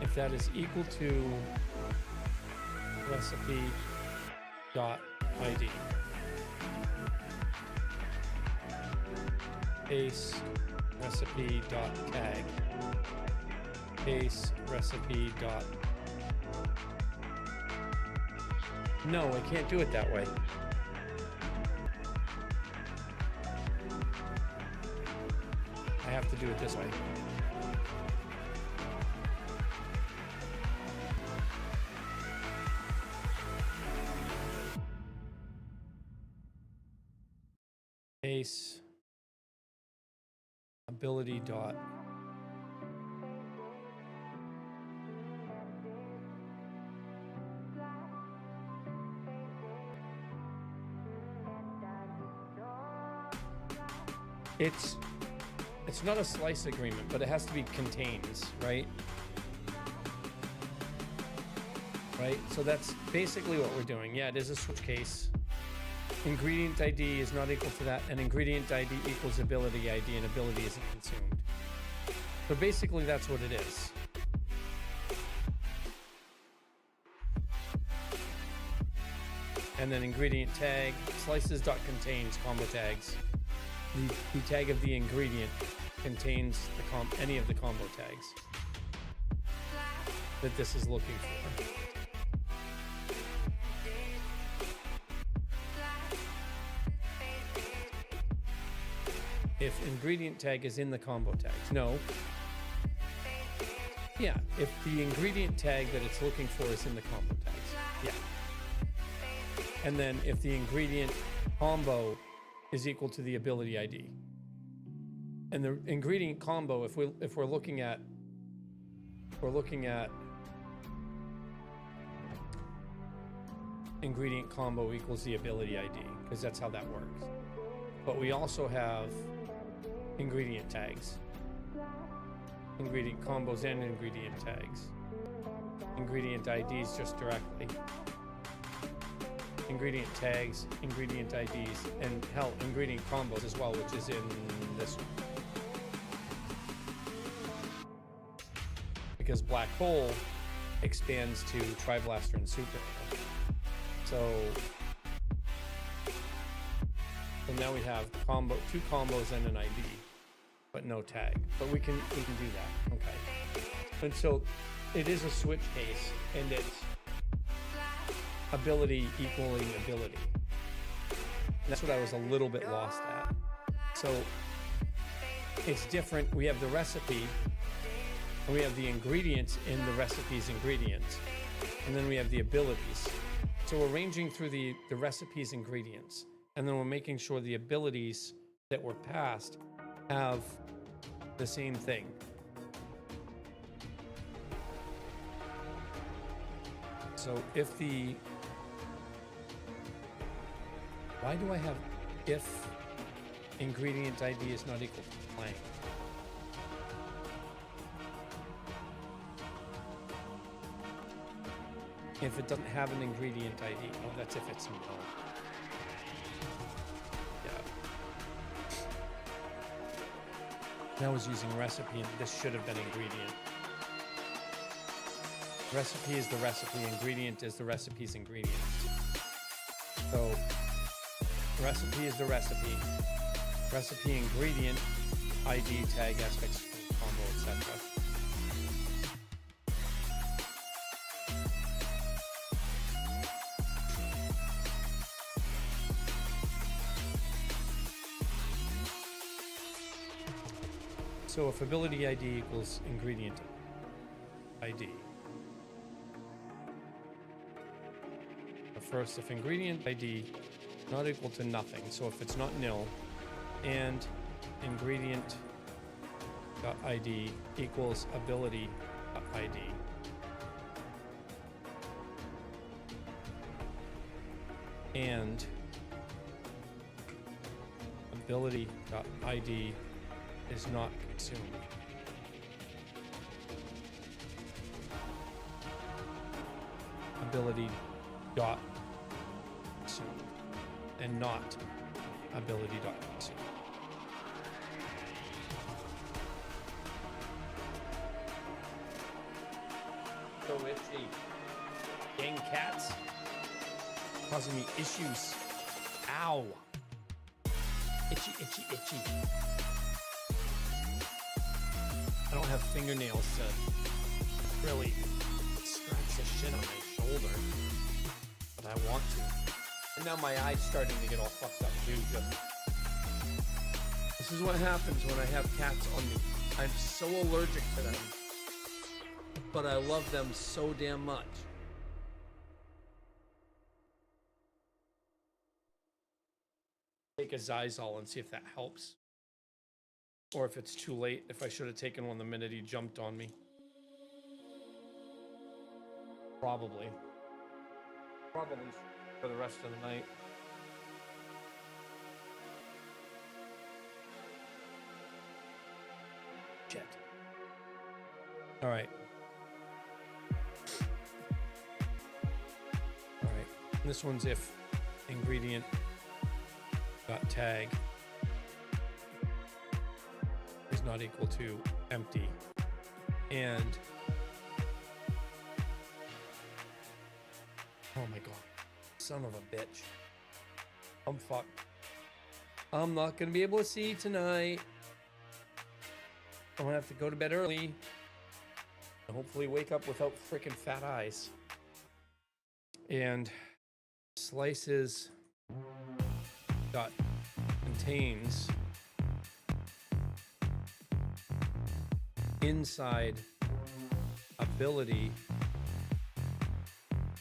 if that is equal to recipe dot ID, case recipe dot tag, case recipe dot. No, I can't do it that way. I have to do it this way. Case ability dot. It's not a slice agreement, but it has to be contains, right? Right? So that's basically what we're doing. Yeah, it is a switch case. Ingredient ID is not equal to that, and ingredient ID equals ability ID, and ability isn't consumed. So basically that's what it is. And then ingredient tag, slices.contains combo tags. The tag of the ingredient contains any of the combo tags that this is looking for. If ingredient tag is in the combo tags, no. Yeah, if the ingredient tag that it's looking for is in the combo tags, yeah. And then if the ingredient combo is equal to the ability ID. And the ingredient combo, if we're looking at ingredient combo equals the ability ID, because that's how that works. But we also have ingredient tags, ingredient combos and ingredient tags, ingredient IDs just directly, ingredient tags, ingredient IDs, and hell, ingredient combos as well, which is in this one. Because black hole expands to Tri-Blaster and Super. So now we have two combos and an ID, but no tag. But we can do that. Okay. And so it is a switch case, and it's ability equaling ability. And that's what I was a little bit lost at. So it's different. We have the recipe, and we have the ingredients in the recipe's ingredients, and then we have the abilities. So we're ranging through the recipe's ingredients, and then we're making sure the abilities that were passed have the same thing. So if the... Why do I have if ingredient ID is not equal to blank? If it doesn't have an ingredient ID. Oh, that's if it's null. Yeah. I was using recipe, and this should have been ingredient. Recipe is the recipe, ingredient is the recipe's ingredient. So, recipe is the recipe. Recipe ingredient, ID, tag, aspects, combo, etc. So if ability ID equals ingredient ID. But first, if ingredient ID not equal to nothing, so if it's not nil, and ingredient ID equals ability ID. And ability ID is not consumed. Ability dot consumed and not ability dot consumed. So itchy. Dang cats causing me issues. Ow. Itchy, itchy, itchy. I don't have fingernails to really scratch the shit on my shoulder, but I want to. And now my eye's starting to get all fucked up too. This is what happens when I have cats on me. I'm so allergic to them, but I love them so damn much. Take a Zyzol and see if that helps. Or if it's too late, if I should have taken one the minute he jumped on me. Probably. Probably for the rest of the night. Shit. Alright. Alright. This one's if ingredient dot tag is not equal to empty, and oh my god, son of a bitch, I'm fucked. I'm not gonna be able to see tonight. I'm gonna have to go to bed early and hopefully wake up without freaking fat eyes. And slices dot contains inside ability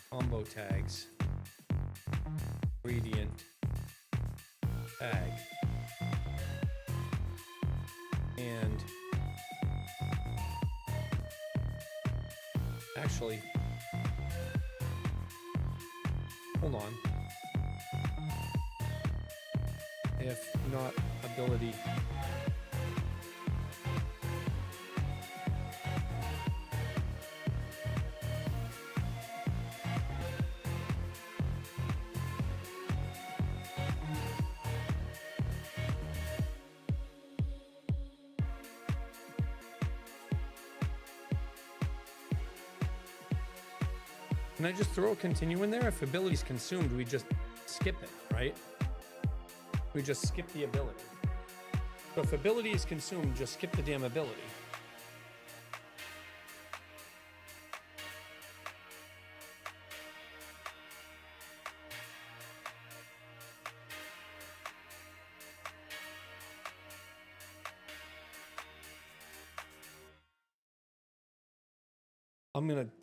combo tags ingredient tag and actually hold on, if not ability Can I just throw a continue in there? If ability is consumed, we just skip it, right? We just skip the ability. So if ability is consumed, just skip the damn ability.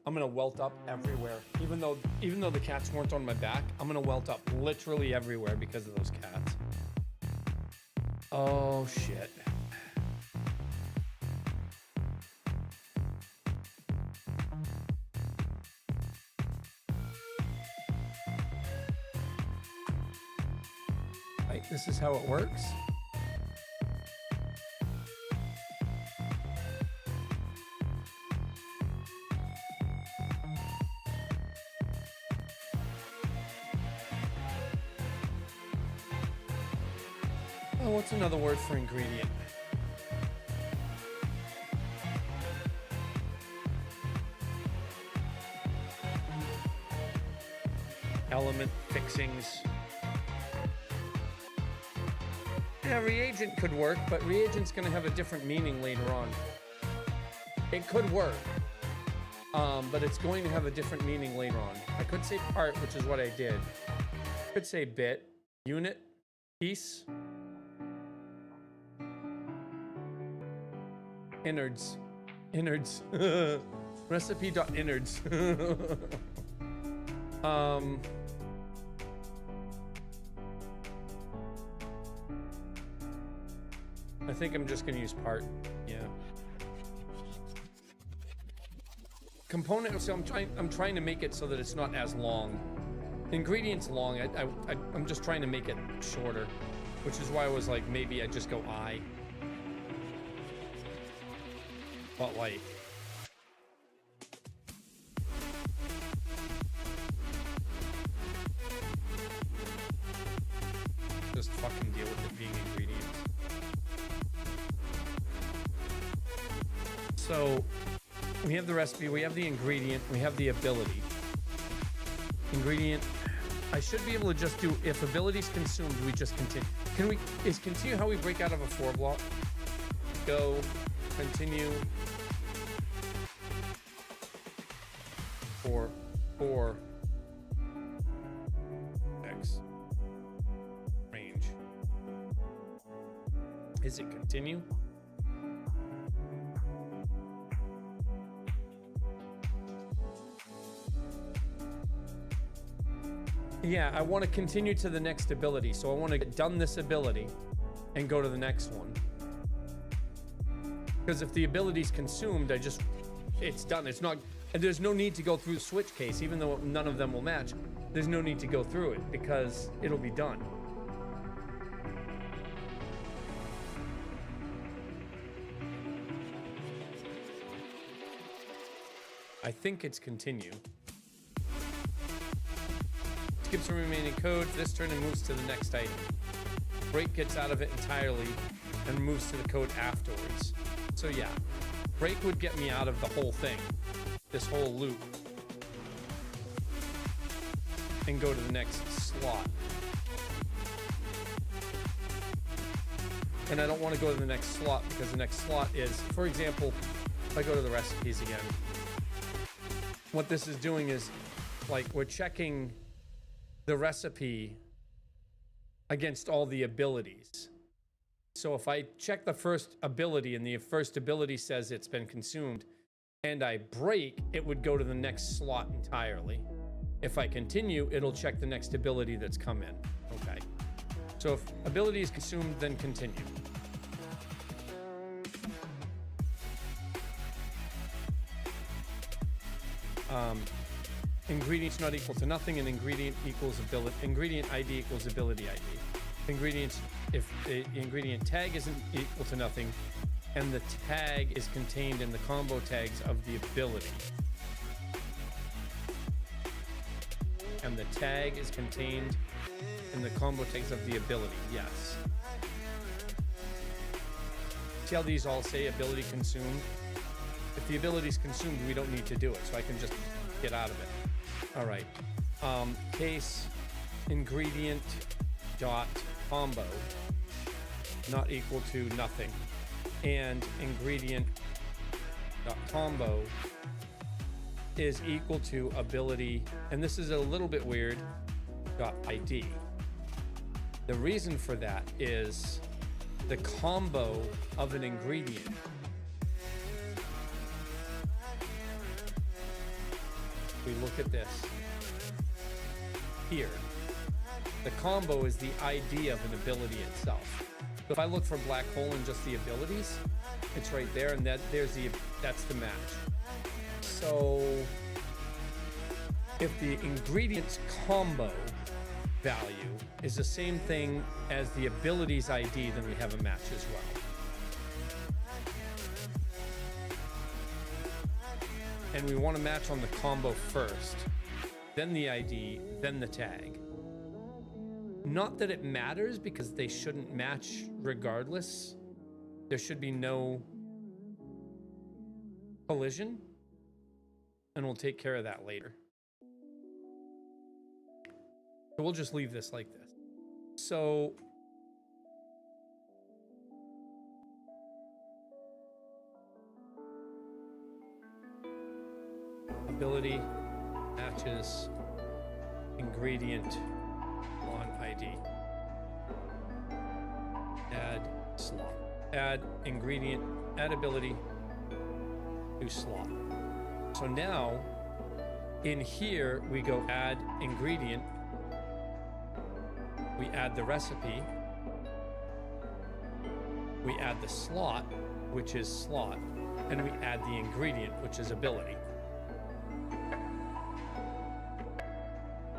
I'm gonna welt up everywhere. Even though the cats weren't on my back, I'm gonna welt up literally everywhere because of those cats. Oh shit. Right, this is how it works. Oh, what's another word for ingredient? Element fixings. Yeah, reagent could work, but reagent's going to have a different meaning later on. It could work, but it's going to have a different meaning later on. I could say part, which is what I did. I could say bit, unit, piece, innards, recipe.innards. I think I'm just gonna use part. Yeah. Component. So I'm trying to make it so that it's not as long. Ingredients long. I'm just trying to make it shorter, which is why I was like, maybe I just go I. But like. Just fucking deal with it being ingredients. So we have the recipe, we have the ingredient, we have the ability. Ingredient, I should be able to just do, if ability is consumed, we just continue. Is continue how we break out of a for block? Go, continue, for X, range. Is it continue? Yeah, I want to continue to the next ability. So I want to get done this ability and go to the next one. Because if the ability's consumed, it's done. It's not, and there's no need to go through the switch case, even though none of them will match. There's no need to go through it because it'll be done. I think it's continue. Skips the remaining code for this turn and moves to the next item. Break gets out of it entirely and moves to the code afterwards. So yeah, break would get me out of the whole thing, this whole loop, and go to the next slot. And I don't want to go to the next slot because the next slot is, for example, if I go to the recipes again, what this is doing is, like, we're checking the recipe against all the abilities. So if I check the first ability and the first ability says it's been consumed and I break, it would go to the next slot entirely. If I continue, it'll check the next ability that's come in. Okay. So if ability is consumed, then continue. Ingredients not equal to nothing, and ingredient equals ability. Ingredient ID equals ability ID. Ingredients, if the ingredient tag isn't equal to nothing, and the tag is contained in the combo tags of the ability. And the tag is contained in the combo tags of the ability, yes. See how these all say ability consumed? If the ability is consumed, we don't need to do it, so I can just get out of it. All right. Case ingredient dot combo not equal to nothing, and ingredient dot combo is equal to ability, and this is a little bit weird, dot ID. The reason for that is the combo of an ingredient we look at this here. The combo is the ID of an ability itself. So if I look for black hole in just the abilities, it's right there, and that's the match. So if the ingredients combo value is the same thing as the abilities ID, then we have a match as well. And we want to match on the combo first, then the ID, then the tag. Not that it matters, because they shouldn't match regardless. There should be no collision, and we'll take care of that later. So we'll just leave this like this. So ability matches ingredient on ID. Add slot. Add ingredient, add ability to slot. So now in here we go add ingredient. We add the recipe. We add the slot, which is slot, and we add the ingredient, which is ability.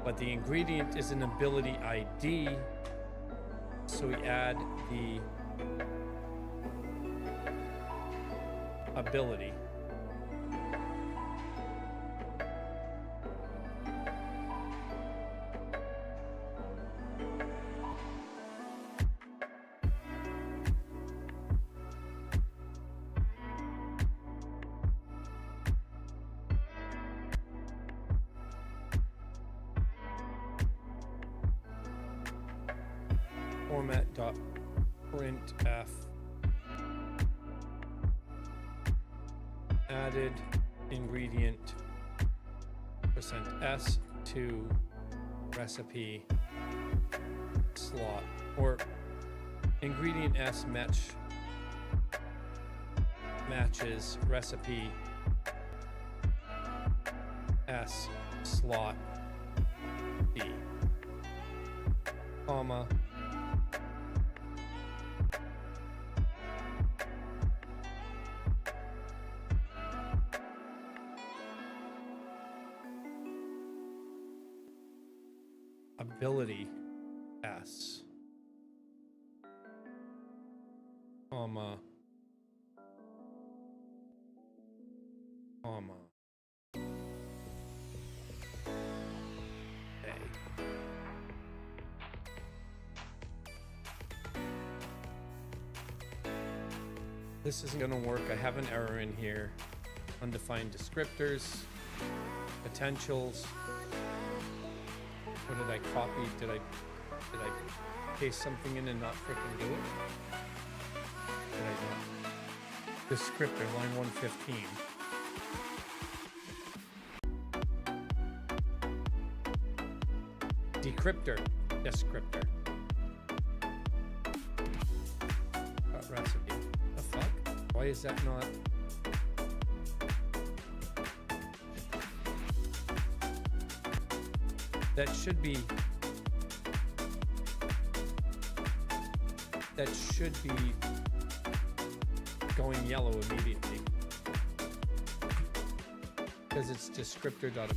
But the ingredient is an ability ID, so we add the ability. Format.printf added ingredient %s to recipe slot, or ingredient s matches recipe s slot d, comma, ability s, comma, comma, a. This isn't going to work. I have an error in here. Undefined descriptors, potentials. What did I copy? Did I paste something in and not freaking do it? Did I not? Descriptor, line 115. Decryptor, descriptor. Recipe. The fuck? Why is that not? That should be going yellow immediately, because it's descriptor dot.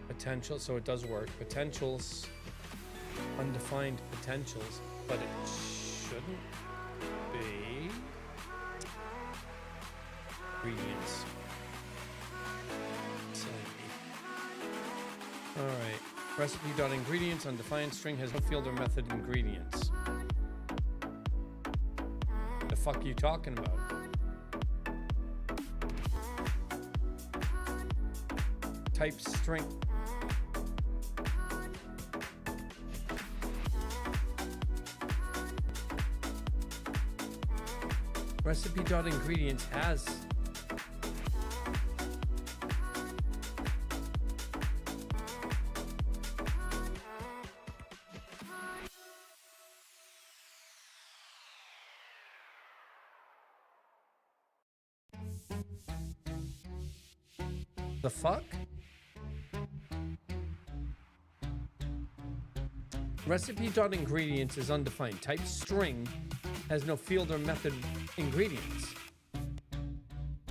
Potential, so it does work. Potentials, undefined potentials, but it shouldn't be. Ingredients. All right. Recipe.ingredients, undefined string has no field or method ingredients. The fuck are you talking about? Type string. Recipe.ingredients has the fuck? Recipe.ingredients is undefined. Type string has no field or method ingredients.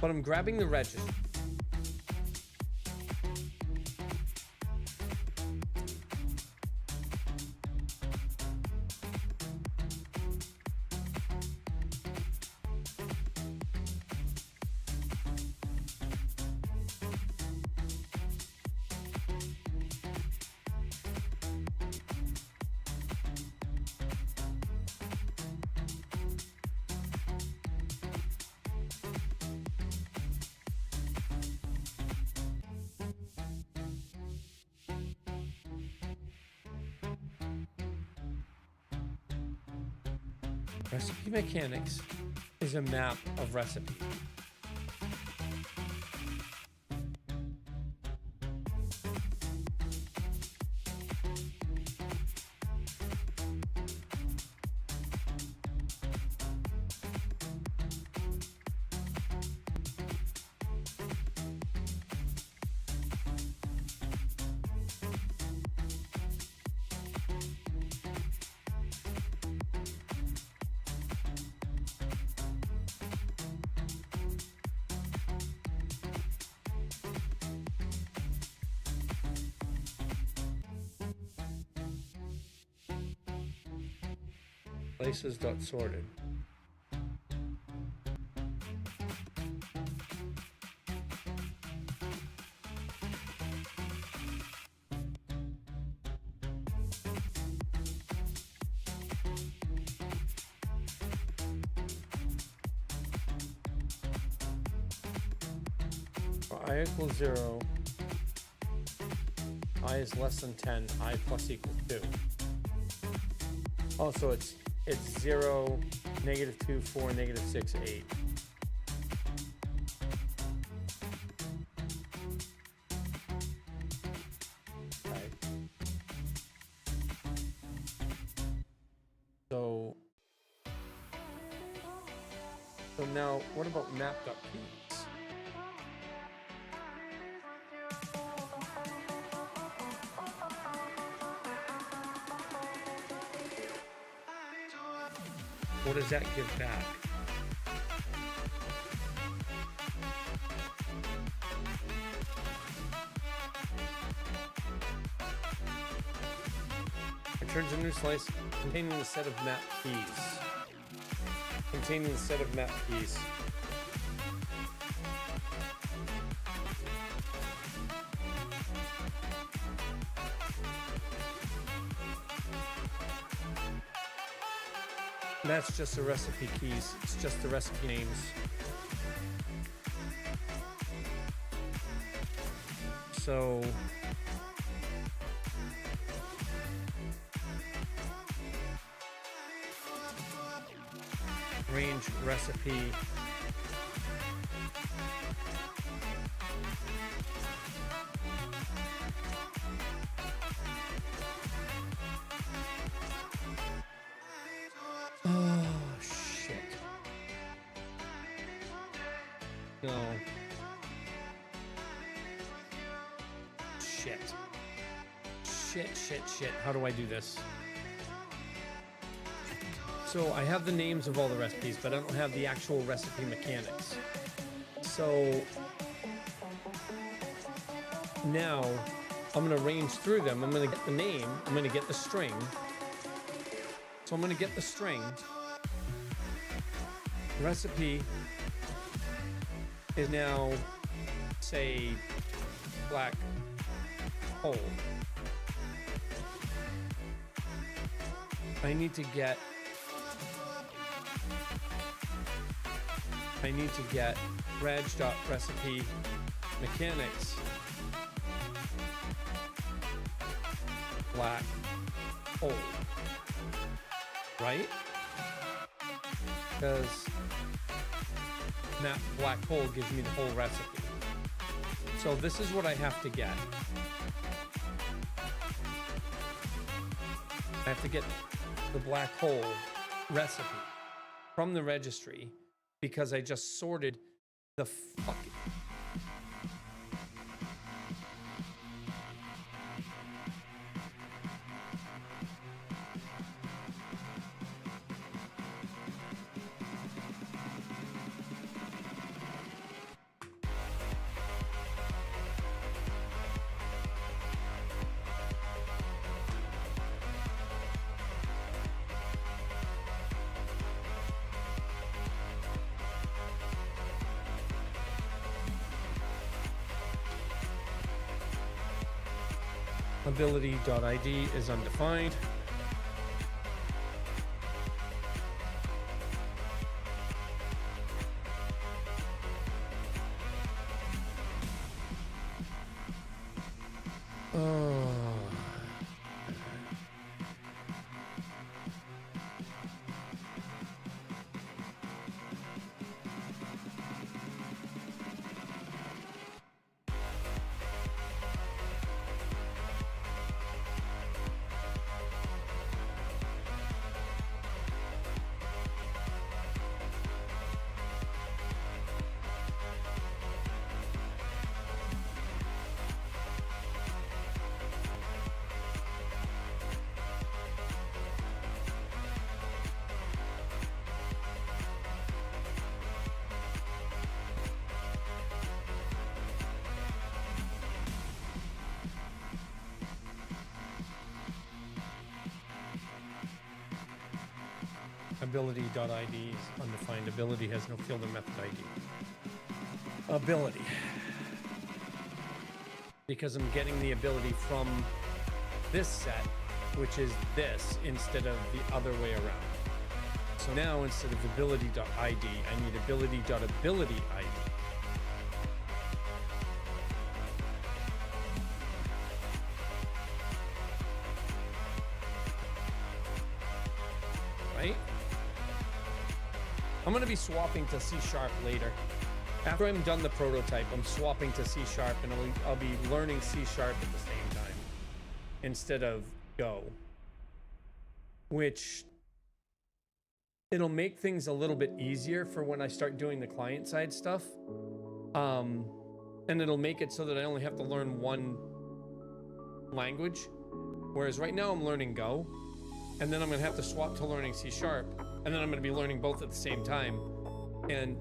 But I'm grabbing the register. Recipe mechanics is a map of recipe. Places.sorted. I equals 0, I is less than 10, I plus equals 2. Oh, so it's 0, -2, 4, -6, 8. Right. So now what about map.keys? What does that give back? Returns a new slice containing a set of map keys. Containing a set of map keys. That's just the recipe keys. It's just the recipe names. So range recipe. Oh, shit. No. Shit. Shit. How do I do this? So I have the names of all the recipes, but I don't have the actual recipe mechanics. So now I'm going to range through them. I'm going to get the name. I'm going to get the string. So I'm going to get the string. Recipe is now, say, black hole. I need to get reg.recipe mechanics black hole, right? Because map black hole gives me the whole recipe. So this is what I have to get. I have to get the black hole recipe from the registry because I just sorted the fucking... Ability.id is undefined. Ability.id is undefined. Ability has no field or method ID. Ability. Because I'm getting the ability from this set, which is this, instead of the other way around. So now instead of ability.id, I need ability.ability ID. Right? I'm going to be swapping to C# later. After I'm done the prototype, I'm swapping to C# and I'll be learning C# at the same time instead of Go. Which it'll make things a little bit easier for when I start doing the client side stuff. And it'll make it so that I only have to learn one language. Whereas right now I'm learning Go, and then I'm going to have to swap to learning C#, and then I'm going to be learning both at the same time. And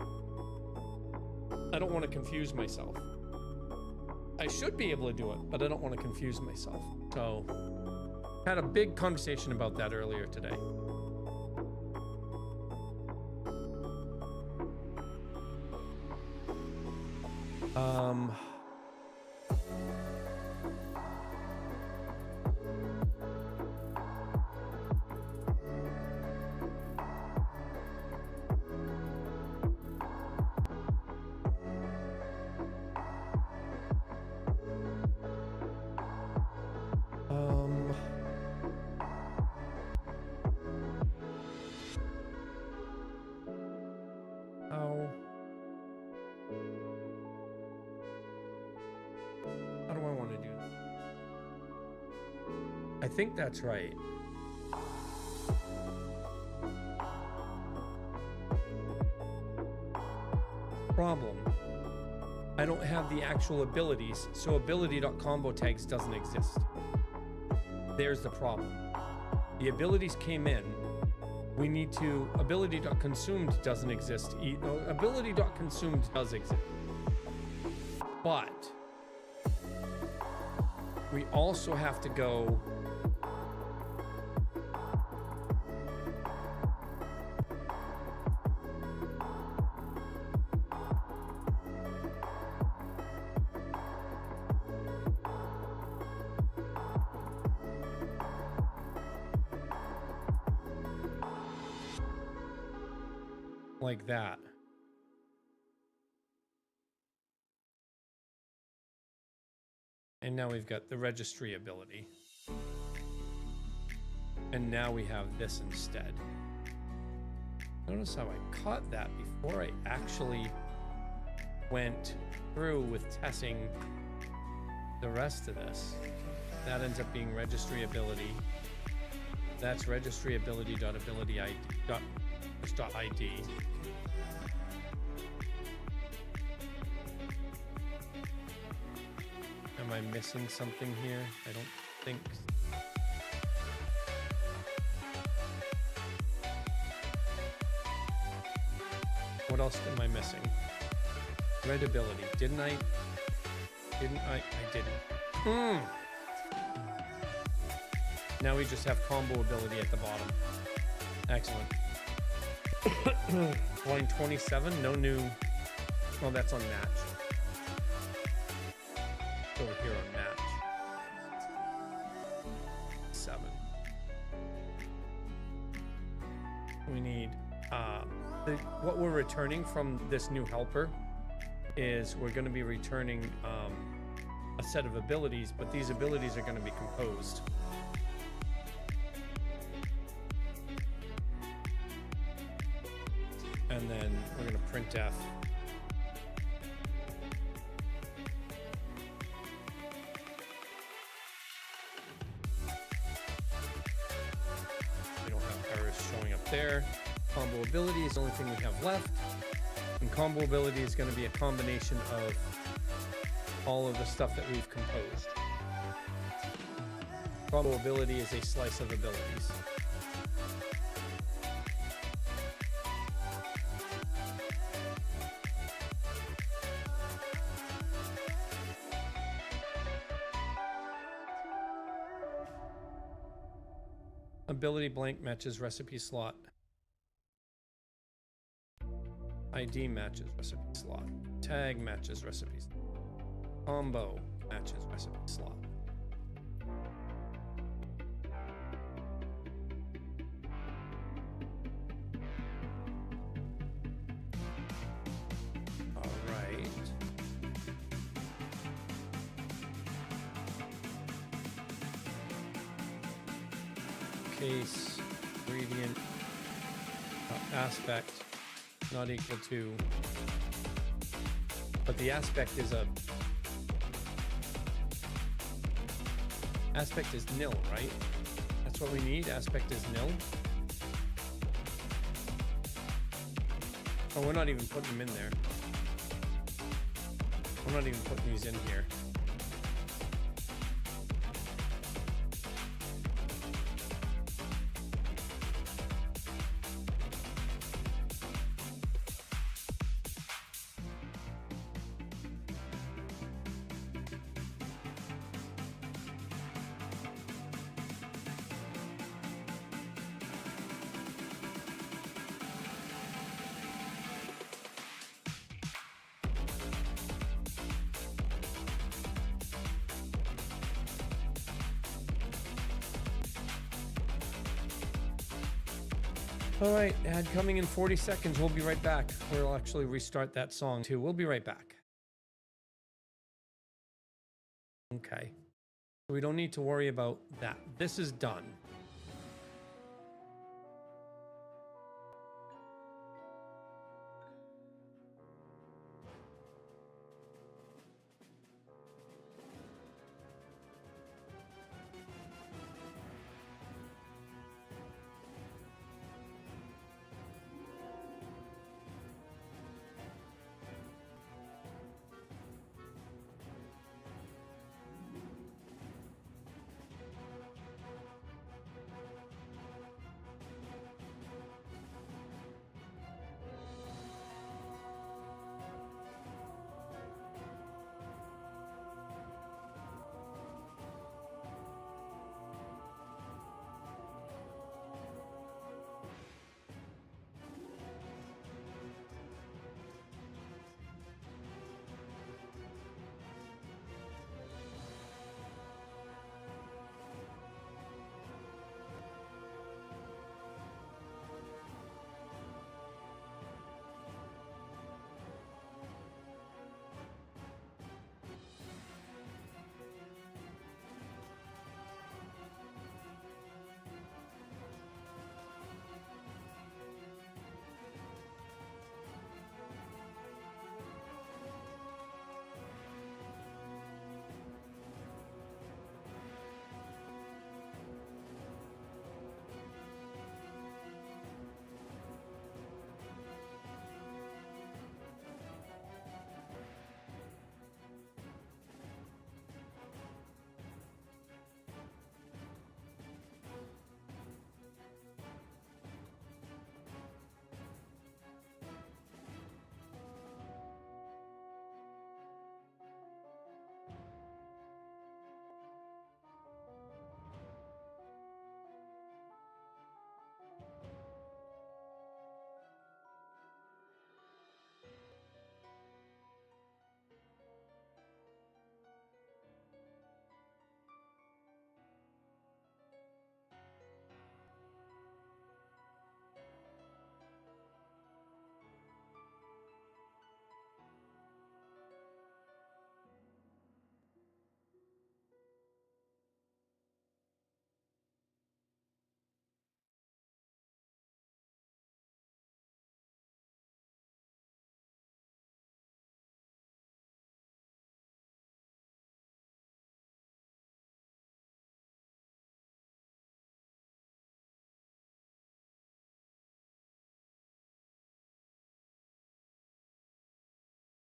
I don't want to confuse myself. I should be able to do it, but I don't want to confuse myself. So, had a big conversation about that earlier today. How do I want to do that? I think that's right. Problem. I don't have the actual abilities, so ability.combo tags doesn't exist. There's the problem. The abilities came in. We need to... Ability.consumed doesn't exist. Ability.consumed does exist. But we also have to go... like that. And now we've got the registry ability. And now we have this instead. Notice how I caught that before I actually went through with testing the rest of this. That ends up being registry ability. That's registry ability.ability ID. .id. Am I missing something here? I don't think so. What else am I missing? Readability. Didn't I? I didn't. Now we just have combo ability at the bottom. Excellent. Line 27, no new. Oh, that's on match. Over here on match. what we're returning from this new helper is we're going to be returning a set of abilities, but these abilities are going to be composed. And then we're going to printf. We don't have errors showing up there. Combo ability is the only thing we have left. And combo ability is going to be a combination of all of the stuff that we've composed. Combo ability is a slice of abilities. Ability blank matches recipe slot. ID matches recipe slot. Tag matches recipe slot. Combo matches recipe slot. All right. Case, gradient, aspect, not equal to, but the aspect is nil, right? That's what we need. Aspect is nil. Oh, we're not even putting them in there. I'm not even putting these in here. All right, ad coming in 40 seconds. We'll be right back. We'll actually restart that song too. We'll be right back. Okay. We don't need to worry about that. This is done.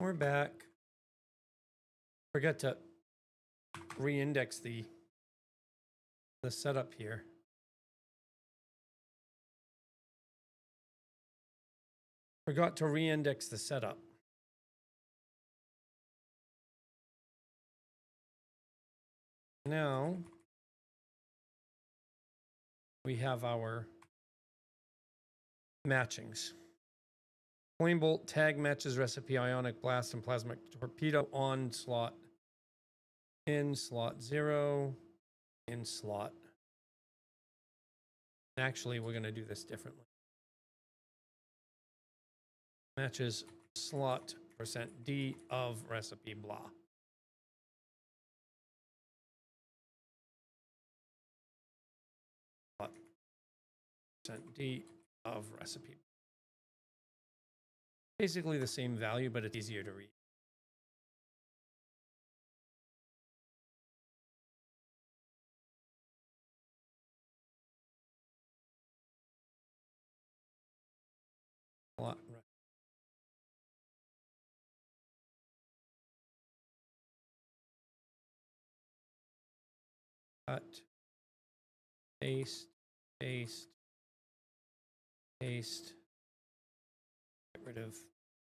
We're back. Forgot to re-index the setup here. Forgot to re-index the setup. Now we have our matchings. Flame bolt tag matches recipe ionic blast and plasma torpedo on slot. In slot 0. In slot. Actually, we're going to do this differently. Matches slot %D of recipe blah. Slot %D of recipe. Basically the same value, but it's easier to read. Slot cut, paste, paste, paste. Get rid of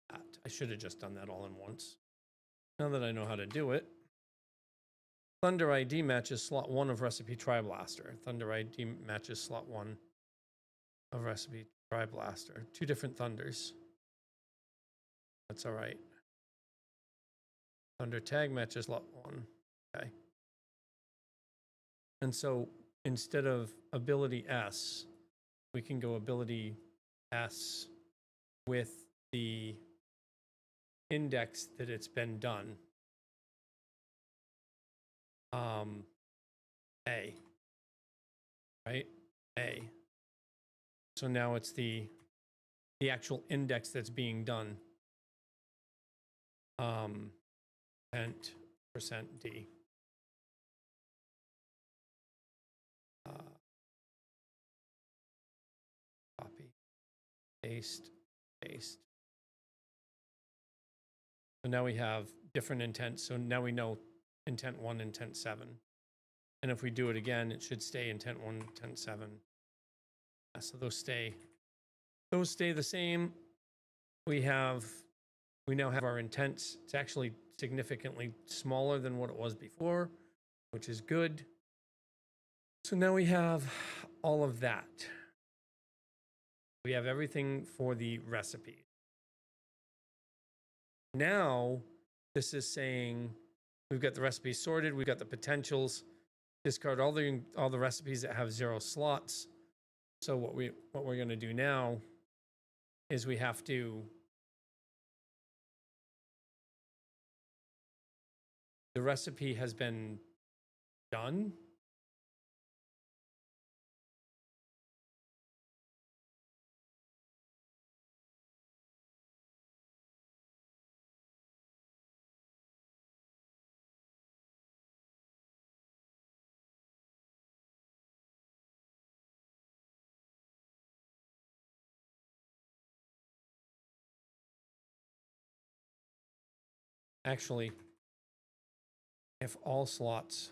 that. I should have just done that all in once. Now that I know how to do it. Thunder ID matches slot 1 of recipe Tri-Blaster. Thunder ID matches slot 1 of recipe Tri-Blaster. 2 different Thunders. That's all right. Thunder tag matches slot 1. Okay. And so instead of ability S, we can go ability S with the index that it's been done. A. Right? A. So now it's the actual index that's being done. %D. Copy. Paste. Paste. So now we have different intents. So now we know intent 1, intent 7. And if we do it again, it should stay intent 1, intent 7. So those stay the same. We now have our intents. It's actually significantly smaller than what it was before, which is good. So now we have all of that. We have everything for the recipe. Now, this is saying we've got the recipes sorted, we've got the potentials. Discard all the recipes that have 0 slots. So what we're going to do now is we have to the recipe has been done. Actually, if all slots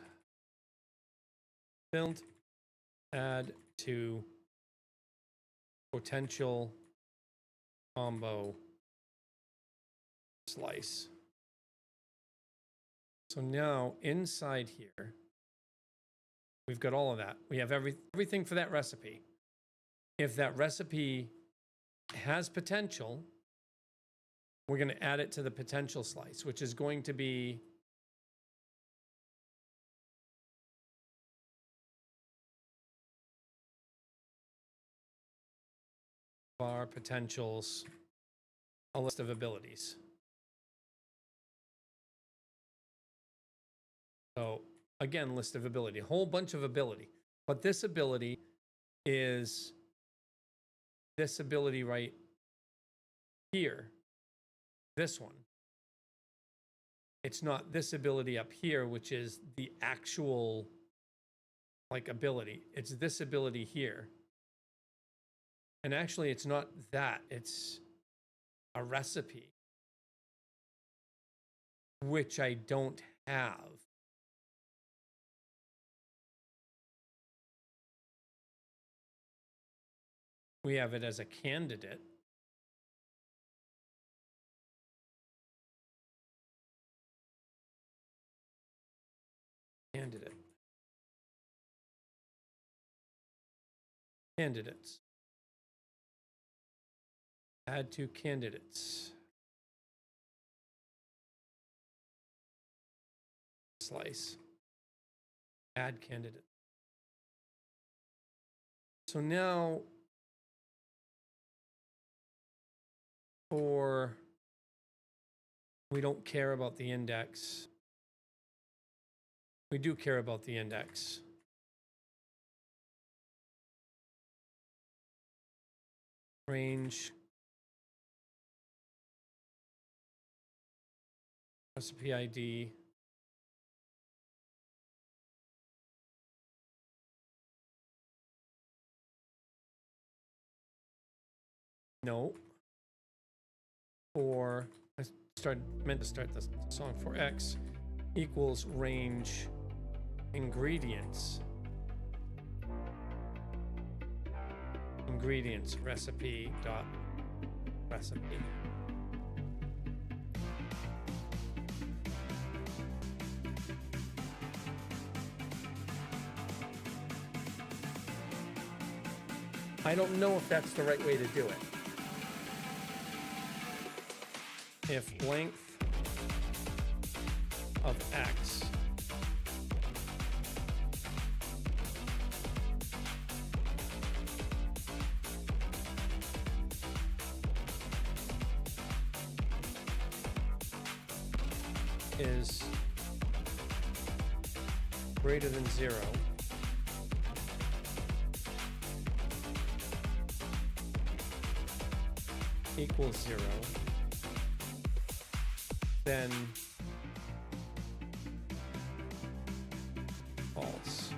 filled, add to potential combo slice. So now inside here, we've got all of that. We have everything for that recipe. If that recipe has potential, we're going to add it to the potential slice, which is going to be our potentials, a list of abilities. So again, list of ability, a whole bunch of ability. But this ability is this ability right here. This one. It's not this ability up here, which is the actual like ability. It's this ability here. And actually it's not that, it's a recipe. which I don't have. We have it as a candidate. Candidate. Candidates. Add to candidates. Slice. Add candidate. So now we don't care about the index. We do care about the index. Range. Recipe ID. No. Meant to start this song for X equals range ingredients. Ingredients recipe dot recipe. I don't know if that's the right way to do it. If length of X is greater than 0, equals 0, then false.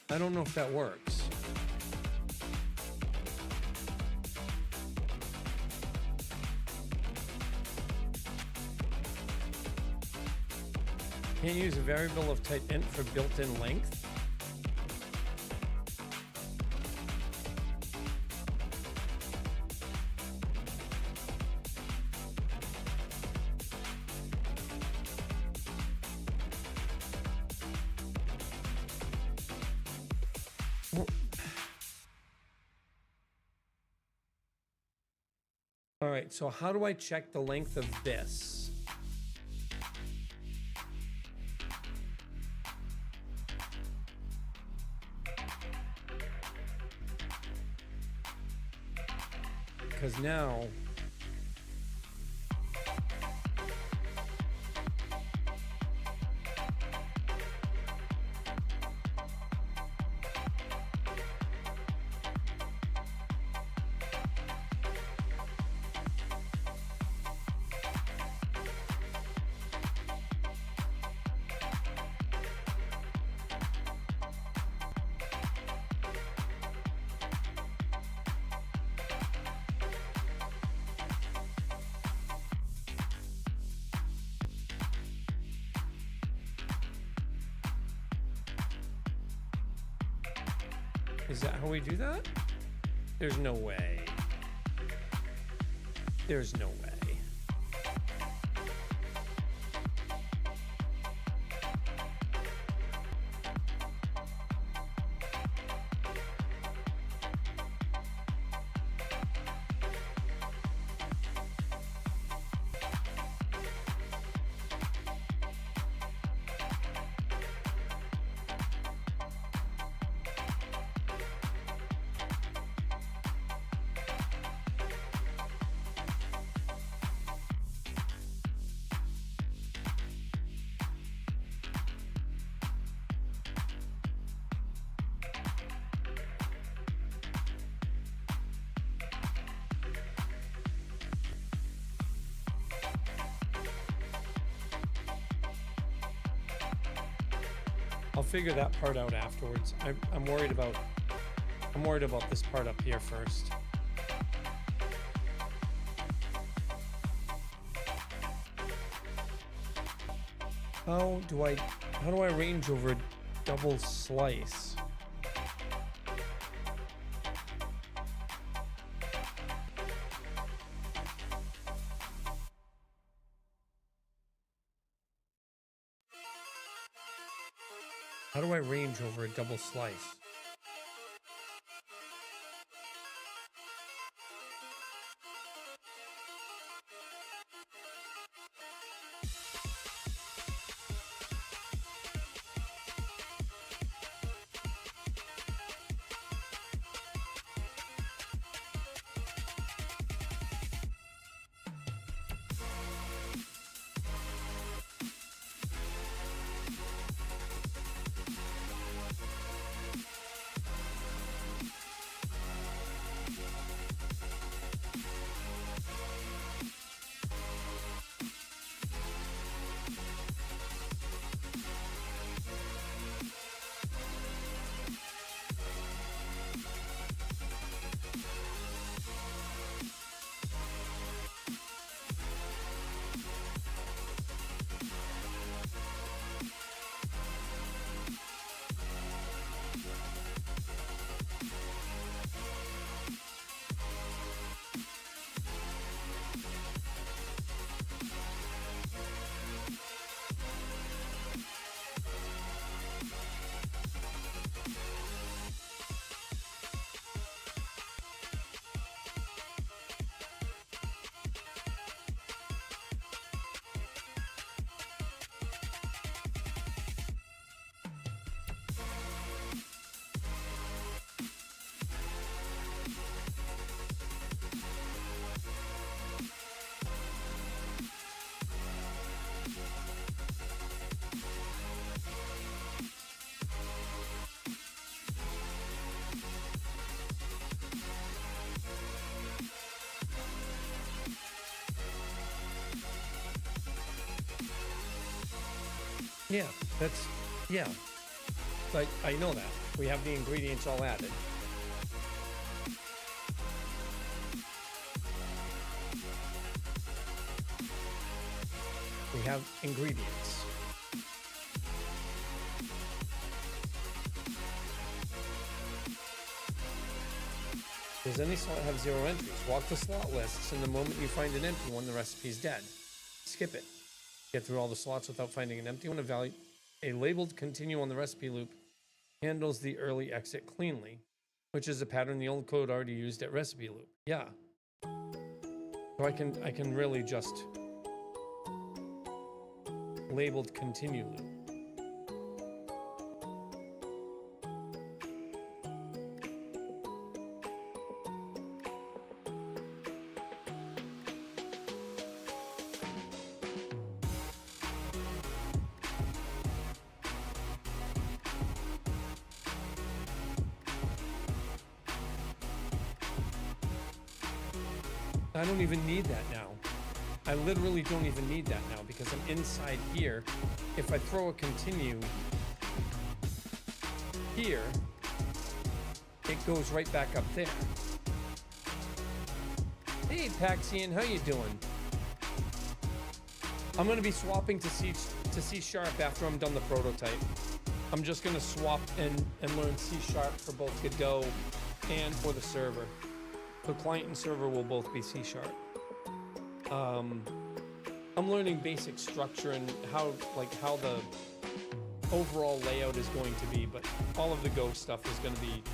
I don't know if that works. Can't use a variable of type int for built-in length. All right, so how do I check the length of this? Because now is that how we do that? There's no way. There's no way. I'll figure that part out afterwards. I'm worried about this part up here first. How do I range over a double slice? How do I range over a double slice? Yeah, yeah. Like, I know that. We have the ingredients all added. We have ingredients. Does any slot have 0 entries? Walk the slot lists, and the moment you find an empty one, the recipe's dead. Skip it. Get through all the slots without finding an empty one. A labeled continue on the recipe loop handles the early exit cleanly, which is a pattern the old code already used at recipe loop. Yeah. So I can really just labeled continue loop. I don't even need that now. I literally don't even need that now because I'm inside here. If I throw a continue here, it goes right back up there. Hey, Paxian, how you doing? I'm gonna be swapping to C# after I'm done the prototype. I'm just gonna swap and learn C# for both Godot and for the server. The client and server will both be C#. I'm learning basic structure and how the overall layout is going to be, but all of the Go stuff is going to be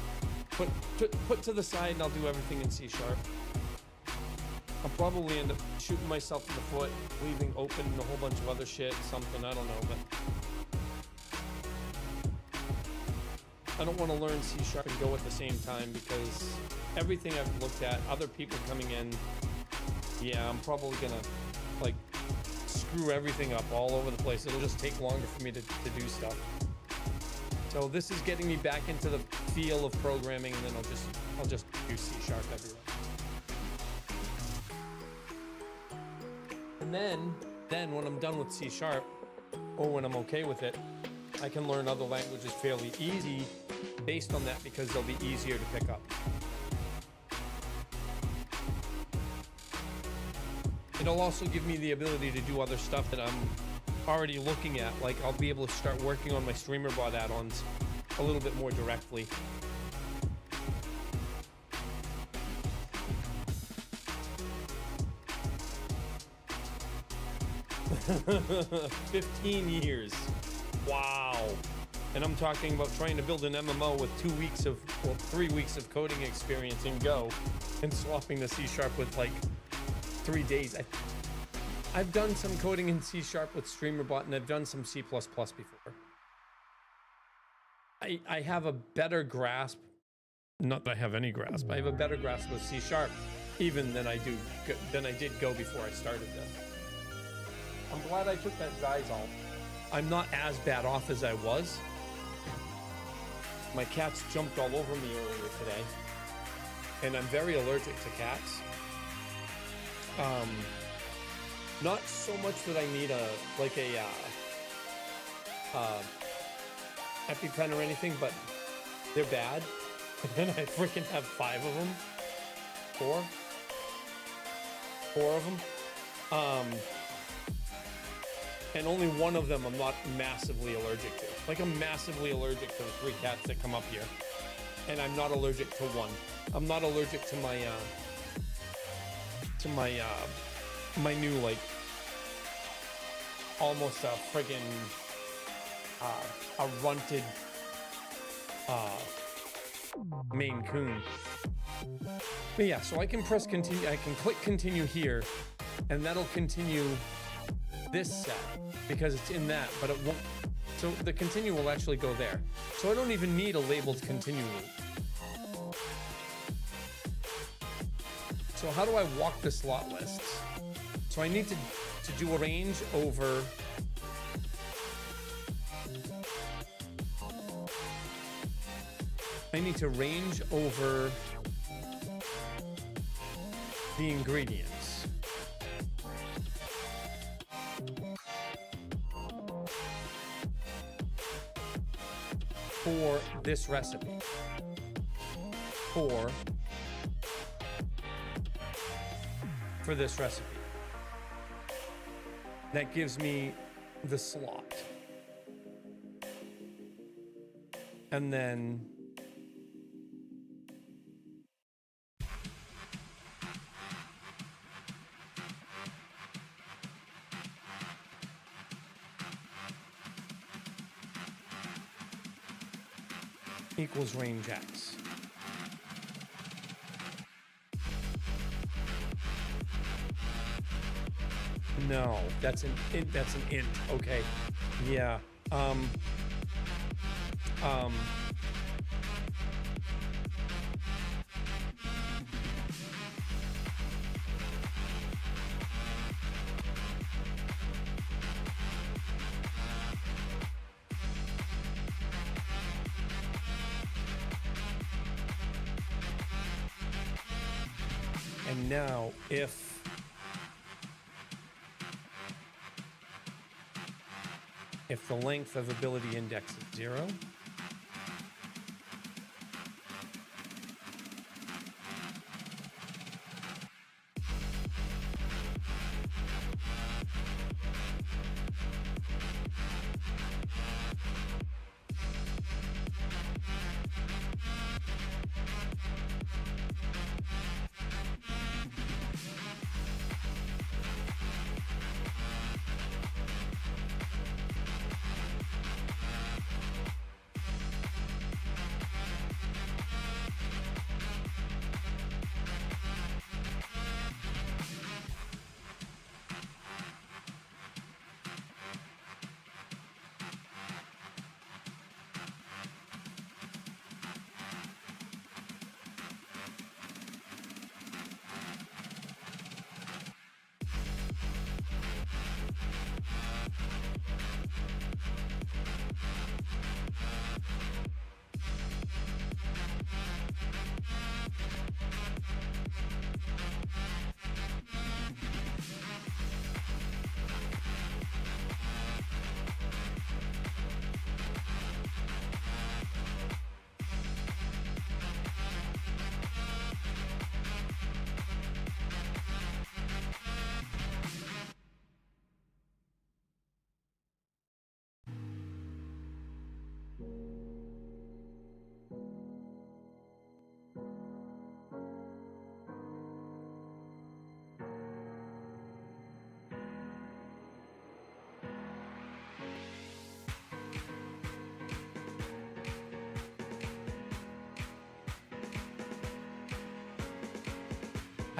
put to the side, and I'll do everything in C#. I'll probably end up shooting myself in the foot, leaving open a whole bunch of other shit, something, I don't know, but I don't want to learn C# and Go at the same time because everything I've looked at, other people coming in, yeah, I'm probably gonna like screw everything up all over the place. It'll just take longer for me to do stuff. So this is getting me back into the feel of programming, and then I'll just do C# everywhere. And then when I'm done with C#, or when I'm okay with it, I can learn other languages fairly easy based on that because they'll be easier to pick up. It'll also give me the ability to do other stuff that I'm already looking at. Like I'll be able to start working on my StreamerBot add-ons a little bit more directly. $15 years. Wow. And I'm talking about trying to build an MMO with 3 weeks of coding experience in Go and swapping the C# with like 3 days. I've done some coding in C# with StreamerBot, and I've done some C++ before. I have a better grasp, not that I have any grasp, I have a better grasp with C# even than I did Go before I started this. I'm glad I took that Zyzol. I'm not as bad off as I was. My cats jumped all over me earlier today, and I'm very allergic to cats. Not so much that I need a EpiPen or anything, but they're bad. And I freaking have 5 of them. 4 of them. And only one of them I'm not massively allergic to. Like I'm massively allergic to the 3 cats that come up here. And I'm not allergic to one. I'm not allergic to my my new, like, almost a friggin' a runted Maine Coon. But yeah, so I can press continue, I can click continue here, and that'll continue this set because it's in that, but it won't. So the continue will actually go there. So I don't even need a labeled continue loop. So how do I walk the slot lists? So I need to do a range over I need to range over the ingredients. For this recipe. For this recipe. That gives me the slot. And then equals range X. No, that's an int. Okay, yeah. And now, if the length of ability index is 0,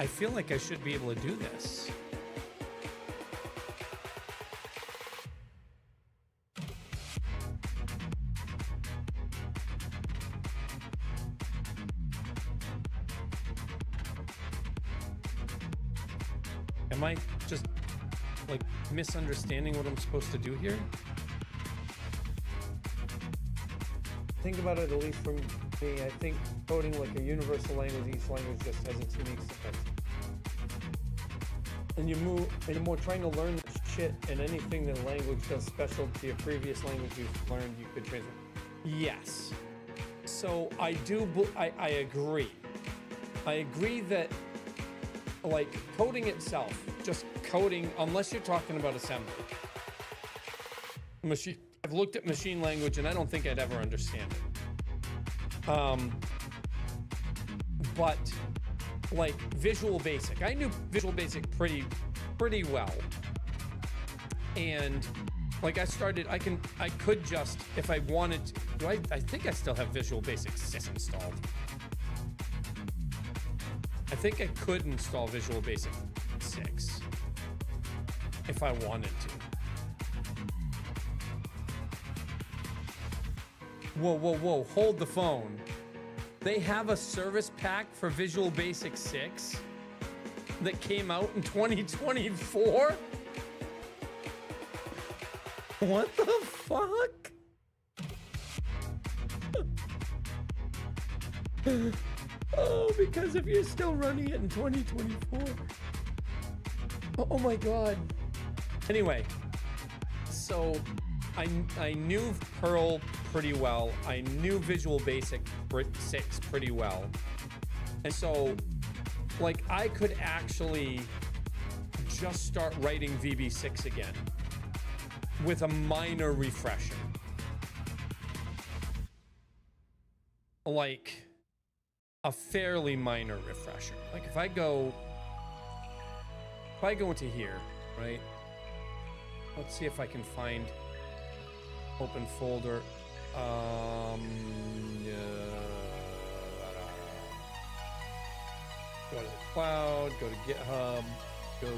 I feel like I should be able to do this. Am I just like misunderstanding what I'm supposed to do here? Think about it, at least from me. I think coding like a universal language, each language just has its unique syntax. And you're more trying to learn this shit, and anything that language does special to your previous language you've learned, you could transfer. Yes. So I agree. I agree that like coding itself, just coding, unless you're talking about assembly. I've looked at machine language and I don't think I'd ever understand it. But like Visual Basic, I knew Visual Basic pretty well. And like I could just, if I wanted to, I think I still have Visual Basic 6 installed. I think I could install Visual Basic 6 if I wanted to. Whoa, hold the phone. They have a service pack for Visual Basic 6 that came out in 2024? What the fuck? Oh, because if you're still running it in 2024. Oh my god. Anyway, so I knew Perl pretty well. I knew Visual Basic 6 pretty well. And so, like, I could actually just start writing VB6 again with a minor refresher. Like, a fairly minor refresher. Like, if I go into here, right? Let's see if I can find open folder. Go to the cloud, go to GitHub, go to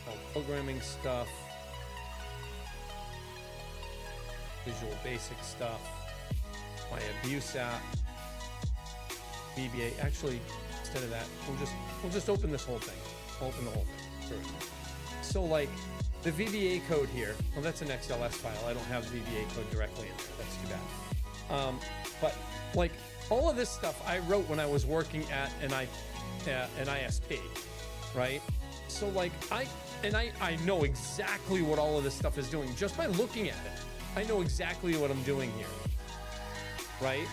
all programming stuff, Visual Basic stuff, my abuse app, VBA. Actually, instead of that, we'll just open this whole thing. Open the whole thing. So like the VBA code here, well, that's an XLS file. I don't have the VBA code directly in there. That's too bad. But like all of this stuff I wrote when I was working at an ISP, right? So like I know exactly what all of this stuff is doing just by looking at it. I know exactly what I'm doing here, right?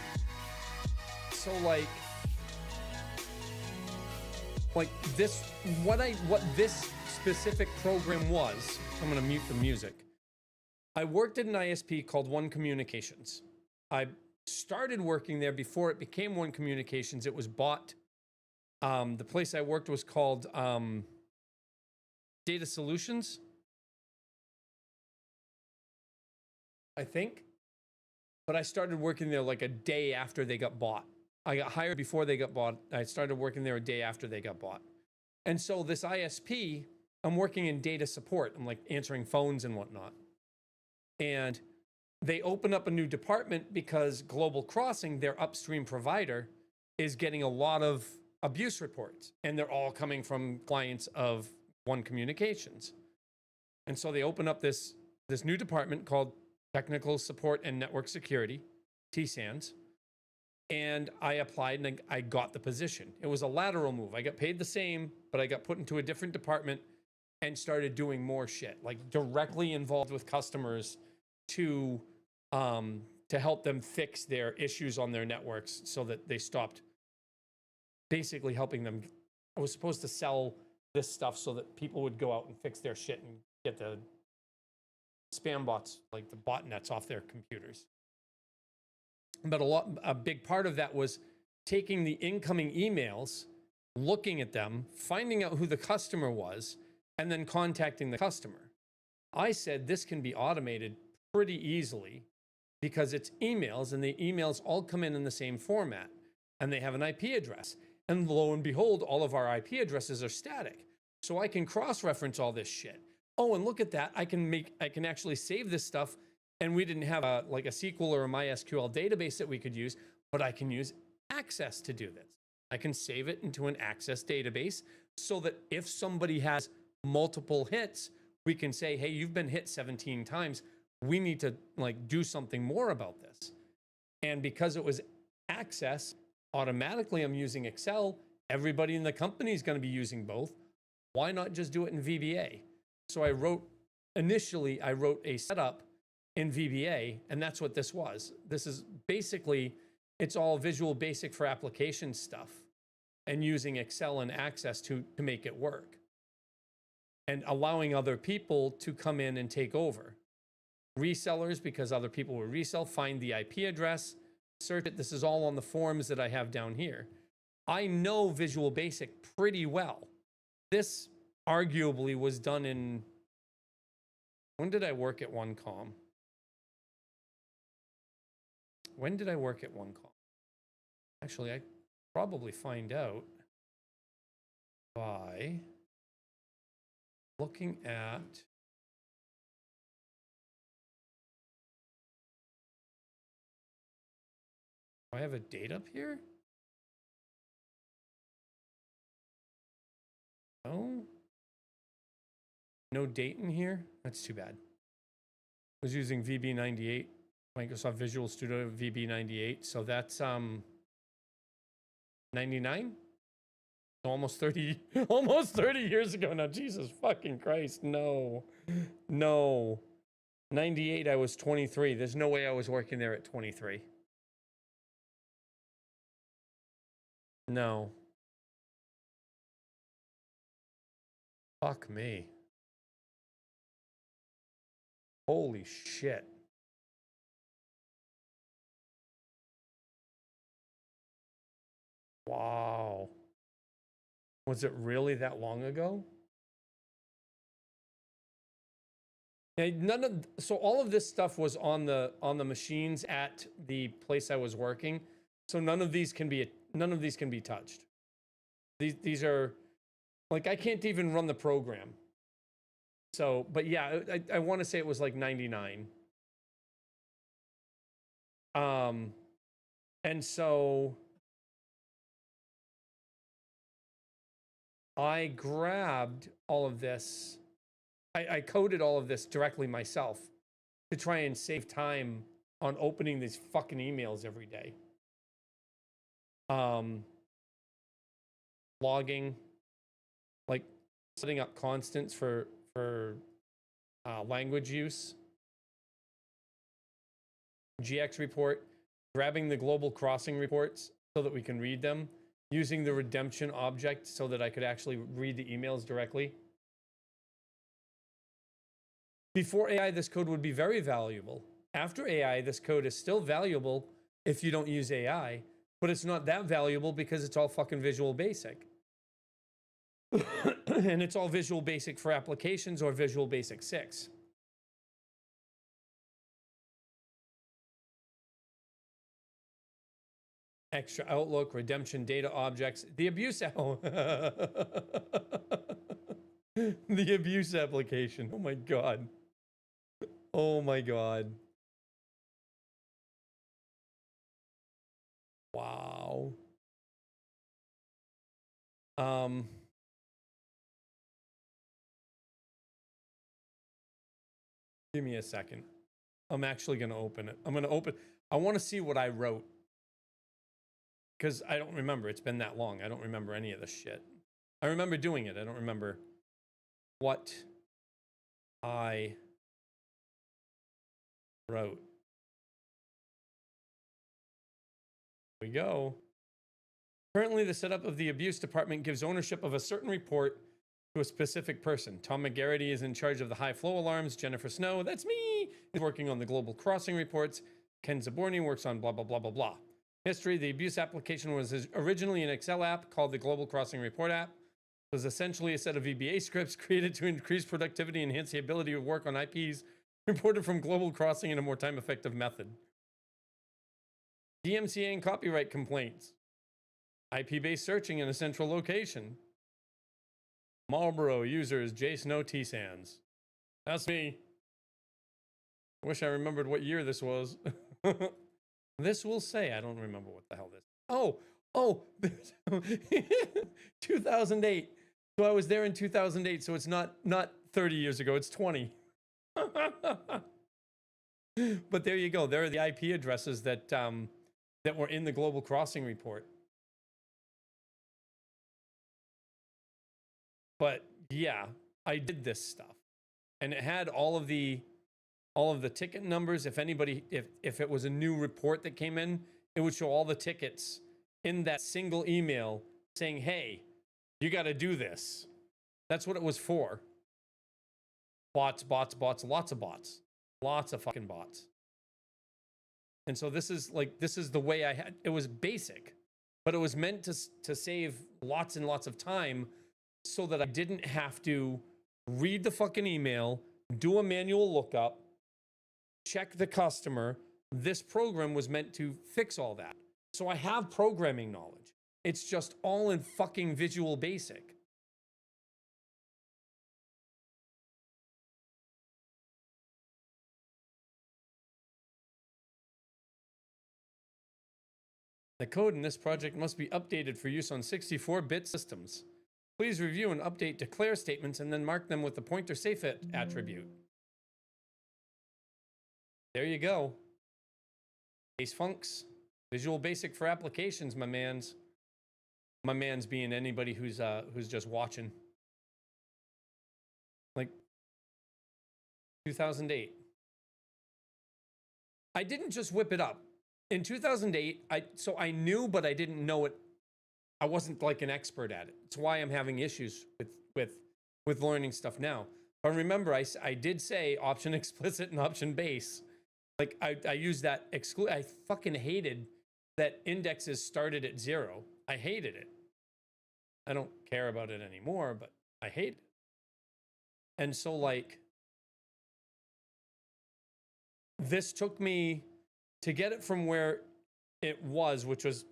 So like this, what this specific program was, I'm gonna mute the music. I worked at an ISP called One Communications. I started working there before it became One Communications. It was bought. The place I worked was called Data Solutions, I think. But I started working there like a day after they got bought. I got hired before they got bought. I started working there a day after they got bought. And so this ISP, I'm working in data support. I'm like answering phones and whatnot. And they open up a new department because Global Crossing, their upstream provider, is getting a lot of abuse reports. And they're all coming from clients of One Communications. And so they open up this new department called Technical Support and Network Security, TSANS. And I applied and I got the position. It was a lateral move. I got paid the same, but I got put into a different department and started doing more shit, like directly involved with customers to help them fix their issues on their networks so that they stopped basically helping them. I was supposed to sell this stuff so that people would go out and fix their shit and get the spam bots, like the botnets, off their computers. But a big part of that was taking the incoming emails, looking at them, finding out who the customer was, and then contacting the customer. I said this can be automated pretty easily because it's emails, and the emails all come in the same format. and they have an IP address. And lo and behold, all of our IP addresses are static. So I can cross-reference all this shit. Oh, and look at that. I can actually save this stuff. And we didn't have a SQL or a MySQL database that we could use, but I can use Access to do this. I can save it into an Access database so that if somebody has multiple hits, we can say, hey, you've been hit 17 times. We need to do something more about this. And because it was Access, automatically I'm using Excel. Everybody in the company is going to be using both. Why not just do it in VBA? So initially I wrote a setup in VBA, and that's what this was. This is basically, it's all Visual Basic for application stuff and using Excel and Access to make it work. And allowing other people to come in and take over. Resellers, because other people will resell, find the IP address, search it. This is all on the forms that I have down here. I know Visual Basic pretty well. This arguably was done in, when did I work at OneCom? When did I work at OneCom? Actually, I probably find out by looking at do I have a date up here? No. No date in here? That's too bad. I was using VB98, Microsoft Visual Studio VB98, so that's 99? Almost 30 years ago now. Jesus fucking Christ. No. 98, I was 23. There's no way I was working there at 23. No. Fuck me. Holy shit. Wow. Was it really that long ago? Yeah, so all of this stuff was on the machines at the place I was working. So none of these can be touched. These are I can't even run the program. So, but yeah, I want to say it was 99. And so I grabbed all of this. I coded all of this directly myself to try and save time on opening these fucking emails every day. Logging, setting up constants for language use. GX report, grabbing the global crossing reports so that we can read them, using the redemption object so that I could actually read the emails directly. Before AI, this code would be very valuable. After AI, this code is still valuable if you don't use AI, but it's not that valuable because it's all fucking Visual Basic. And it's all Visual Basic for applications or Visual Basic 6. Extra Outlook, redemption data objects, the abuse the abuse application. Oh my god. Oh my god. Wow. Give me a second. I'm actually going to open it. I want to see what I wrote. Because I don't remember. It's been that long. I don't remember any of this shit. I remember doing it. I don't remember what I wrote. Here we go. Currently, the setup of the abuse department gives ownership of a certain report to a specific person. Tom McGarity is in charge of the high flow alarms. Jennifer Snow, that's me, is working on the global crossing reports. Ken Zaborny works on blah, blah, blah, blah, blah. History, the abuse application was originally an Excel app called the Global Crossing Report app. It was essentially a set of VBA scripts created to increase productivity and enhance the ability to work on IPs reported from global crossing in a more time-effective method. DMCA and copyright complaints. IP-based searching in a central location. Marlboro users J Snow T Sands. That's me. Wish I remembered what year this was. This will say, I don't remember what the hell this. Oh, 2008. So I was there in 2008. So it's not 30 years ago. It's 20. But there you go. There are the IP addresses that that were in the Global Crossing report. But yeah, I did this stuff, and it had all of the ticket numbers. If anybody, if it was a new report that came in, it would show all the tickets in that single email saying, "Hey, you got to do this." That's what it was for. Bots, lots of bots, lots of fucking bots. And so this is the way I had. It was basic, but it was meant to save lots and lots of time, so that I didn't have to read the fucking email, do a manual lookup, check the customer. This program was meant to fix all that. So I have programming knowledge. It's just all in fucking Visual Basic. The code in this project must be updated for use on 64-bit systems. Please review and update declare statements and then mark them with the pointer safe attribute. There you go. Base funks. Visual Basic for applications, my mans. My man's being anybody who's just watching. Like 2008. I didn't just whip it up. In 2008, I knew, but I didn't know it. I wasn't like an expert at it. It's why I'm having issues with learning stuff now. But remember, I did say option explicit and option base. Like I used that I fucking hated that indexes started at 0. I hated it. I don't care about it anymore, but I hate it. And so like this took me to get it from where it was, which was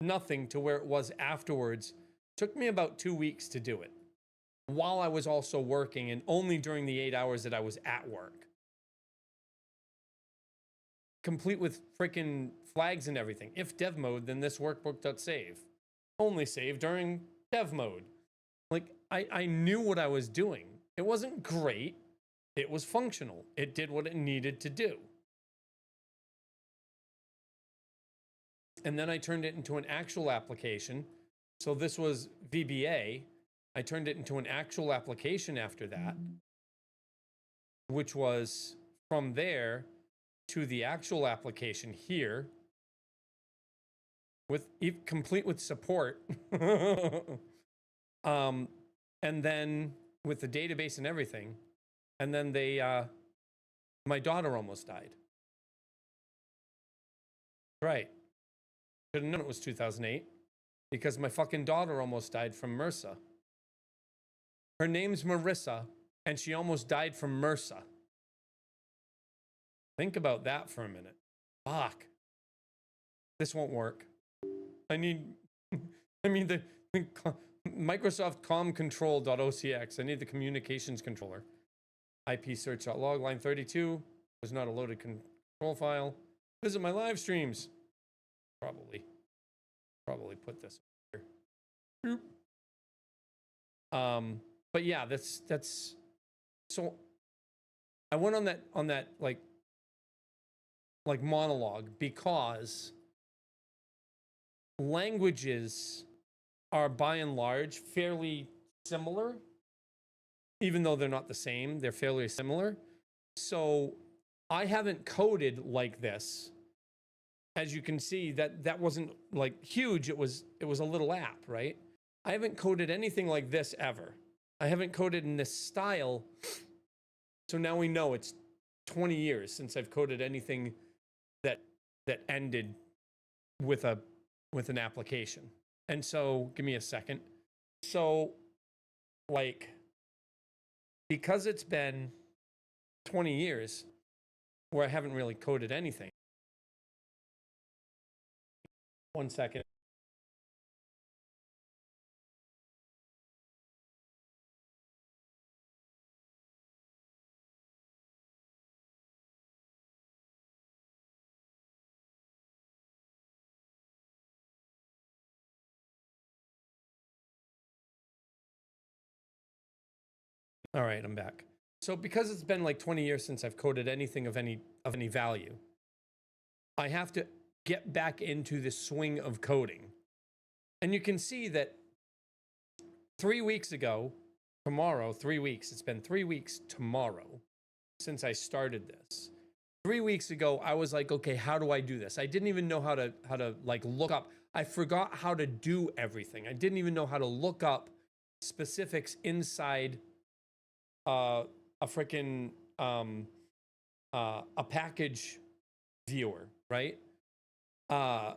nothing, to where it was afterwards. Took me about 2 weeks to do it, while I was also working, and only during the 8 hours that I was at work. Complete with freaking flags and everything. If dev mode, then this workbook.save. Only save during dev mode. Like, I knew what I was doing. It wasn't great. It was functional. It did what it needed to do. And then I turned it into an actual application. So this was VBA. I turned it into an actual application after that, which was from there to the actual application here, with complete with support. And then with the database and everything. And then my daughter almost died. Right. Should have known it was 2008 because my fucking daughter almost died from MRSA. Her name's Marissa, and she almost died from MRSA. Think about that for a minute. Fuck. This won't work. I need the Microsoft comcontrol.ocx. I need the communications controller. IP search.log line 32 was not a loaded control file. Visit my live streams. Probably put this here. But yeah, that's so I went on that like monologue because languages are by and large fairly similar, even though they're not the same. They're fairly similar. So I haven't coded like this. As you can see, that wasn't like huge. It was a little app, right? I haven't coded anything like this ever. I haven't coded in this style. So now we know it's 20 years since I've coded anything that ended with an application. And so, give me a second. So, like, because it's been 20 years where I haven't really coded anything. 1 second. All right, I'm back. So because it's been like 20 years since I've coded anything of any value, I have to get back into the swing of coding. And you can see that 3 weeks ago, tomorrow, 3 weeks, it's been 3 weeks tomorrow since I started this. 3 weeks ago, I was like, okay, how do I do this? I didn't even know how to like look up. I forgot how to do everything. I didn't even know how to look up specifics inside a freaking a package viewer, right? I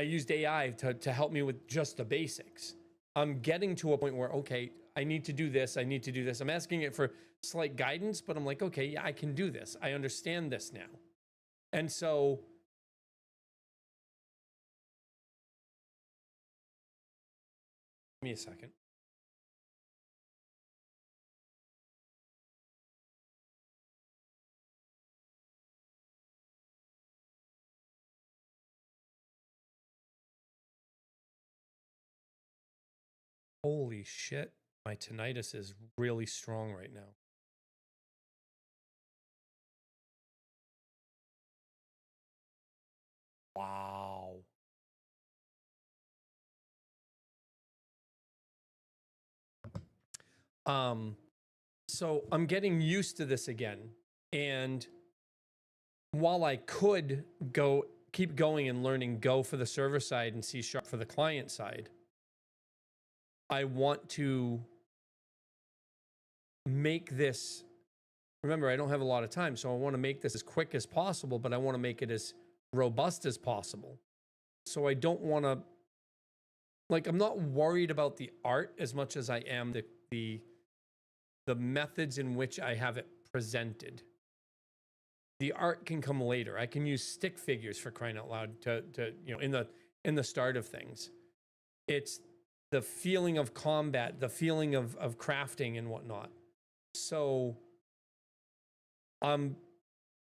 used AI to help me with just the basics. I'm getting to a point where, okay, I need to do this. I need to do this. I'm asking it for slight guidance, but I'm like, okay, yeah, I can do this. I understand this now. And so give me a second. Holy shit, my tinnitus is really strong right now. Wow. So I'm getting used to this again. And while I could keep going and learning Go for the server side and C# for the client side, I want to make this, remember, I don't have a lot of time, so I want to make this as quick as possible, but I want to make it as robust as possible. So I don't want to, like, I'm not worried about the art as much as I am the methods in which I have it presented. The art can come later. I can use stick figures, for crying out loud, to you know, in the start of things. It's the feeling of combat, the feeling of crafting and whatnot. So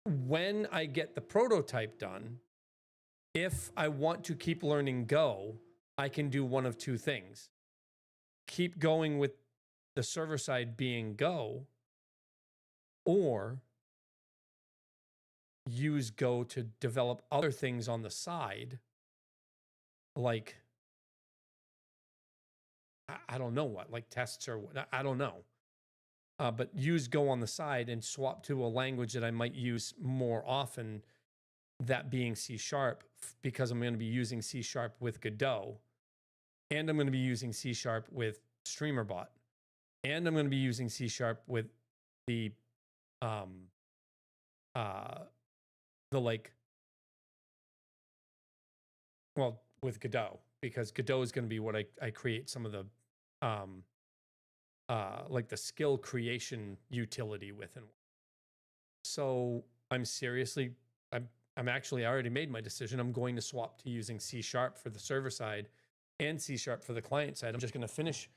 when I get the prototype done, if I want to keep learning Go, I can do one of two things. Keep going with the server side being Go, or use Go to develop other things on the side, like, I don't know what, like tests or what, I don't know. But use Go on the side and swap to a language that I might use more often, that being C#, because I'm going to be using C# with Godot, and I'm going to be using C# with StreamerBot, and I'm going to be using C# with the like, well, with Godot, because Godot is going to be what I create some of the like the skill creation utility with. And so I'm actually, I already made my decision. I'm going to swap to using C# for the server side and C# for the client side. I'm just going to finish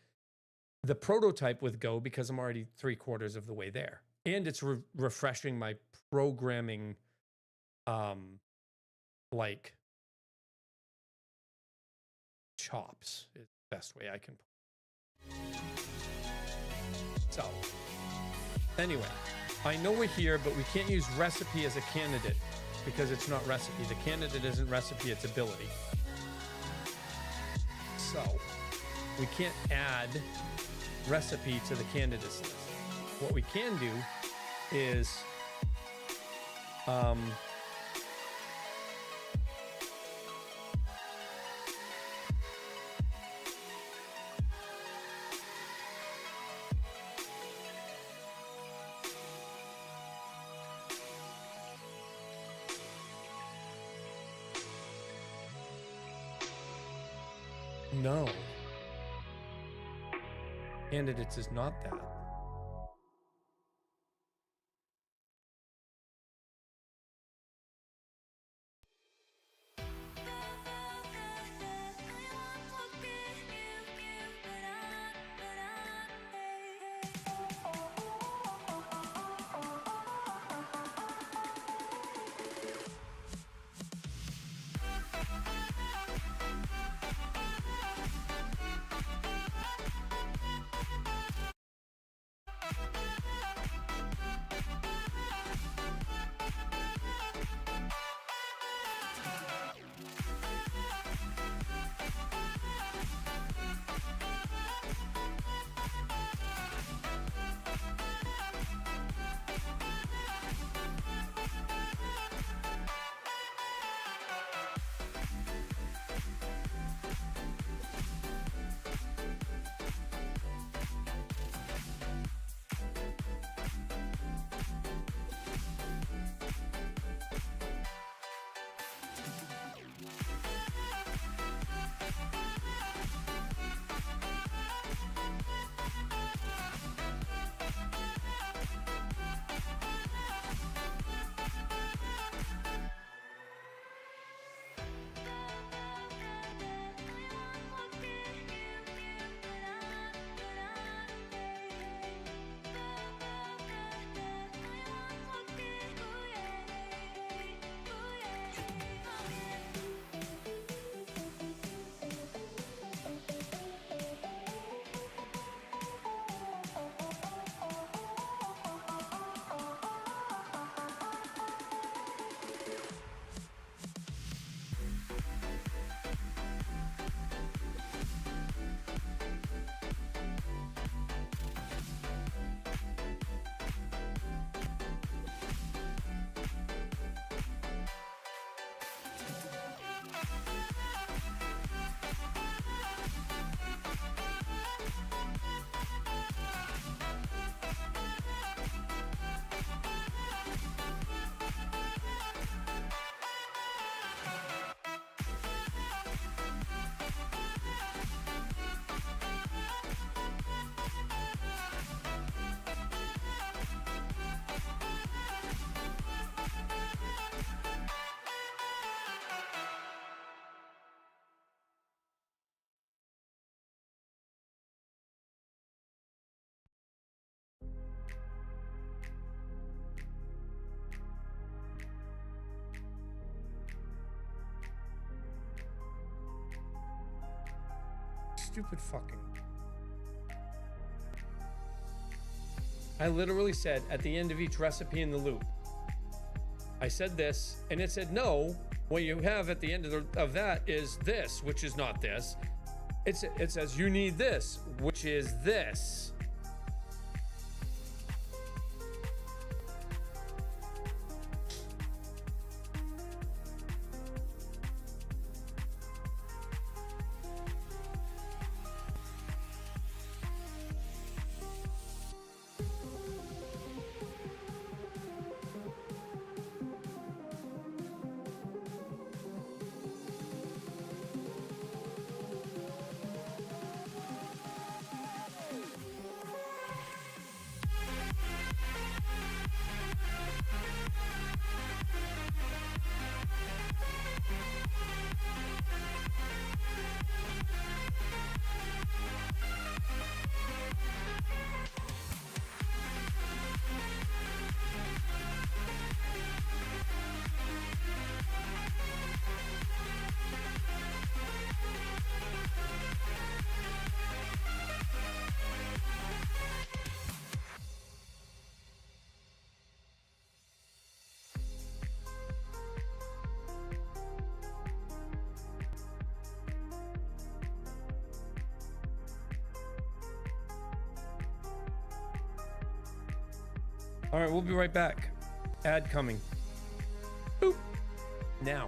the prototype with Go because I'm already 3/4 of the way there. And it's refreshing my programming, like, chops is the best way I can put it. So anyway, I know we're here, but we can't use recipe as a candidate because it's not recipe. The candidate isn't recipe, it's ability. So we can't add recipe to the candidates list. What we can do is no. Candidates is not that. stupid fucking. I literally said at the end of each recipe in the loop, I said this, and it said, no, what you have at the end of that is this, which is not this. It says you need this, which is this. All right, we'll be right back. Ad coming. Boop. Now.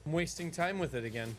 I'm wasting time with it again.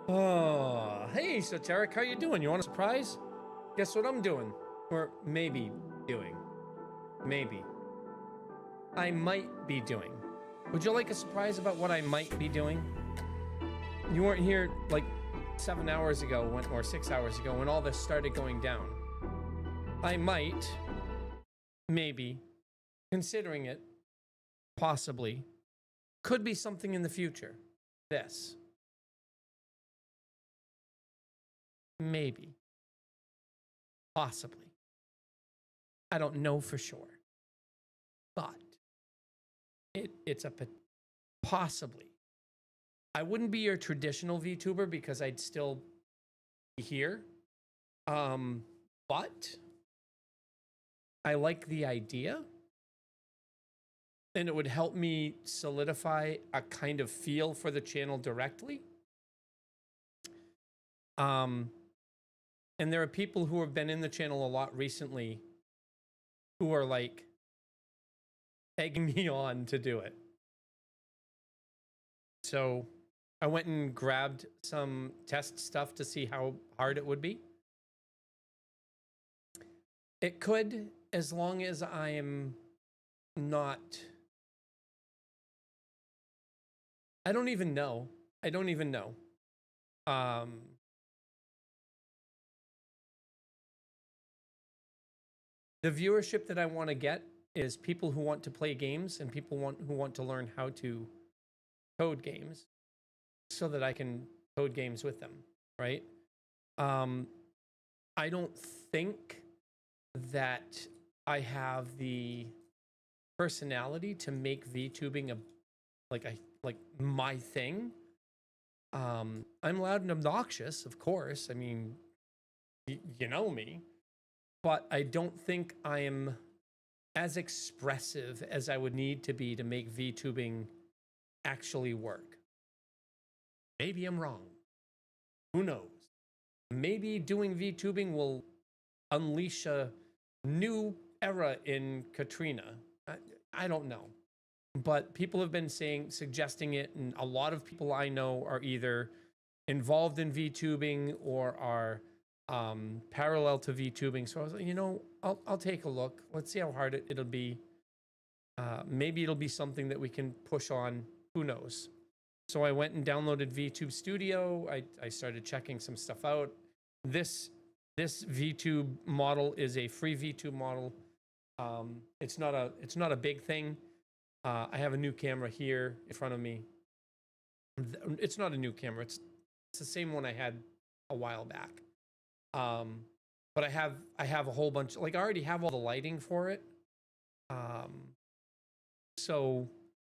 Oh, hey, Soteric, how you doing? You want a surprise? Guess what I'm doing? Or maybe doing. Maybe. I might be doing. Would you like a surprise about what I might be doing? You weren't here like 7 hours ago when, or 6 hours ago when all this started going down. I might, maybe, considering it, possibly, could be something in the future. This. Maybe. Possibly. I don't know for sure. But it's a possibly. I wouldn't be your traditional VTuber because I'd still be here. But I like the idea. And it would help me solidify a kind of feel for the channel directly. And there are people who have been in the channel a lot recently who are like egging me on to do it. So I went and grabbed some test stuff to see how hard it would be. It could, as long as I am not... I don't even know. I don't even know. The viewership that I want to get is people who want to play games and people who want to learn how to code games so that I can code games with them, right? I don't think that I have the personality to make VTubing like my thing. I'm loud and obnoxious, of course. I mean, you know me. But I don't think I am as expressive as I would need to be to make VTubing actually work. Maybe I'm wrong. Who knows? Maybe doing VTubing will unleash a new era in Katrina. I don't know. But people have been suggesting it, and a lot of people I know are either involved in VTubing or are parallel to VTubing. So I was like, you know, I'll take a look. Let's see how hard it'll be. Maybe it'll be something that we can push on. Who knows? So I went and downloaded VTube Studio. I started checking some stuff out. This VTube model is a free VTube model. It's not a big thing. I have a new camera here in front of me. It's not a new camera. It's the same one I had a while back. But I have a whole bunch, like I already have all the lighting for it. So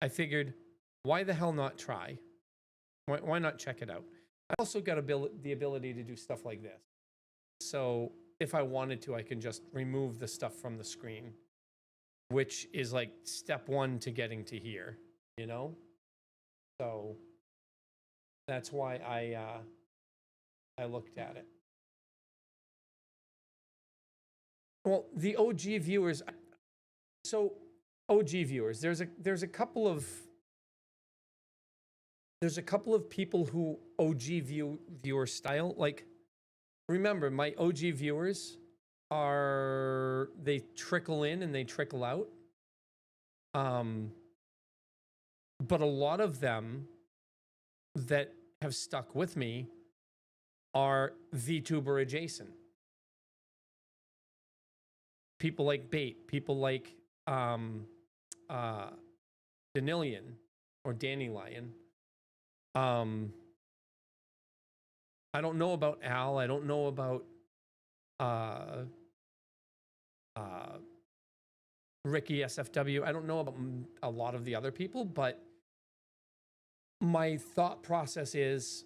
I figured, why the hell not try? Why not check it out? I also got the ability to do stuff like this. So if I wanted to, I can just remove the stuff from the screen, which is like step one to getting to here, you know? So that's why I looked at it. Well, the OG viewers, so OG viewers, there's a couple of people who OG viewer style. Like, remember, my OG viewers they trickle in and they trickle out. But a lot of them that have stuck with me are VTuber adjacent. People like Bait, people like Danilian or Danny Lion. I don't know about Al. I don't know about Ricky SFW. I don't know about a lot of the other people, but my thought process is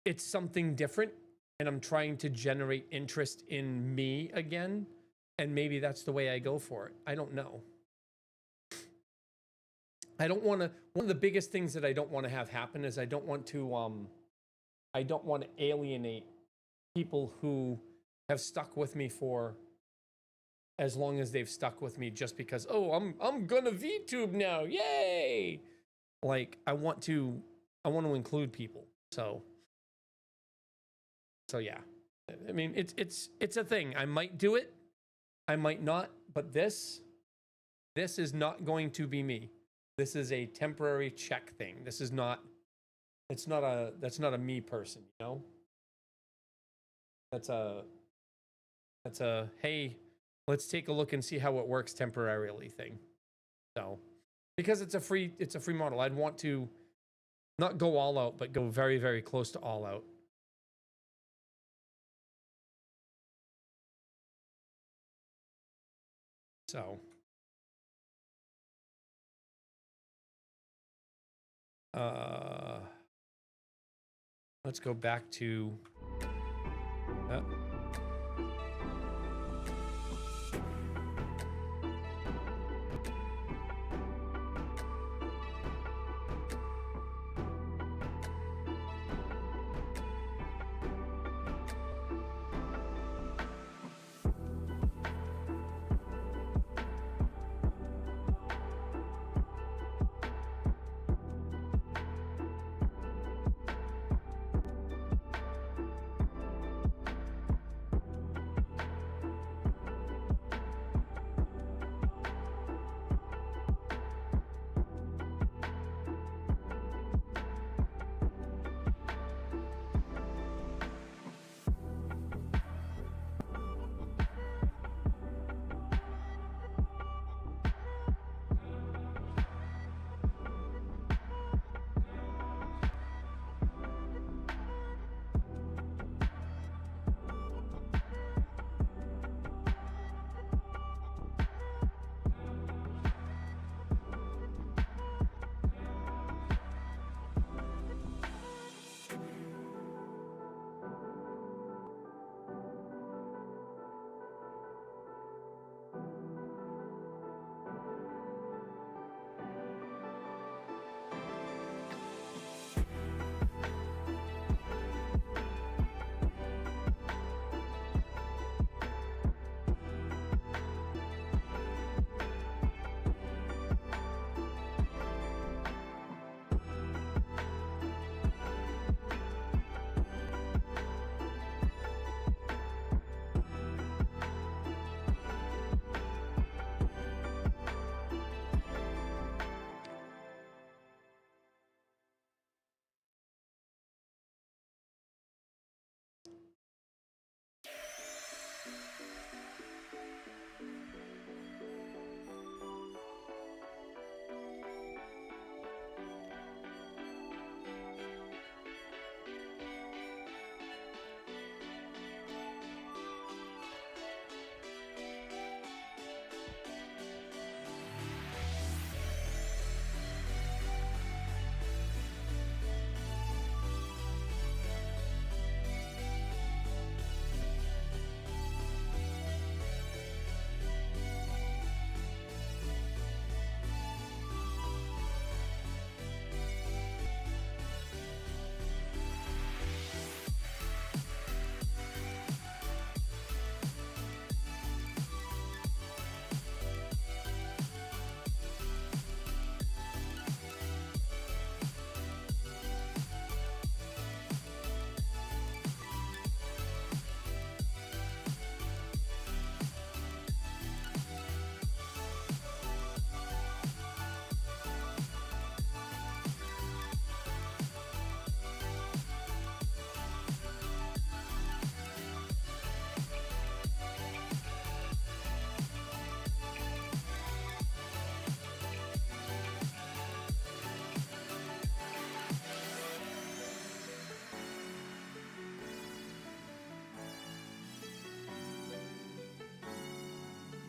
it's something different, and I'm trying to generate interest in me again, and maybe that's the way I go for it. I don't know. I don't want to. One of the biggest things that I don't want to have happen is I don't want to alienate people who have stuck with me for as long as they've stuck with me just because, oh, I'm gonna VTube now, yay! Like, I want to I want to include people. So yeah. I mean, it's a thing. I might do it, I might not, but this is not going to be me. This is a temporary check thing. This is not. That's not a me person, you know. That's a hey, let's take a look and see how it works temporarily thing. So, because it's a free model, I'd want to not go all out, but go very, very close to all out. So, let's go back to.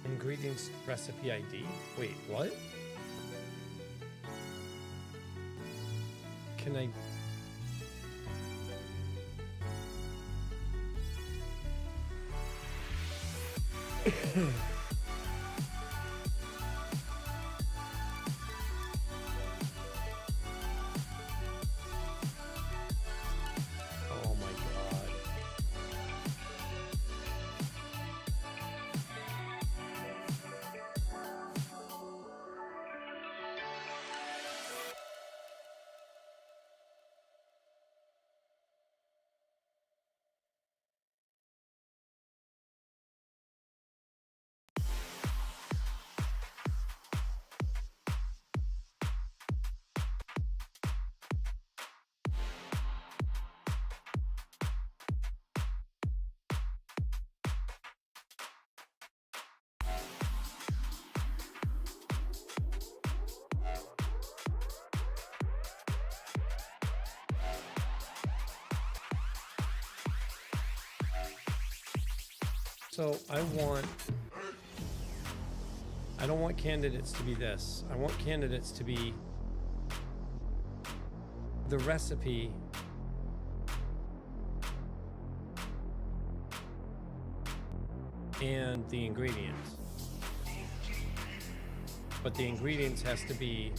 Ingredients recipe ID. Wait, what? Can I? Oh my god. So I don't want candidates to be this. I want candidates to be the recipe and the ingredients. But the ingredients has to be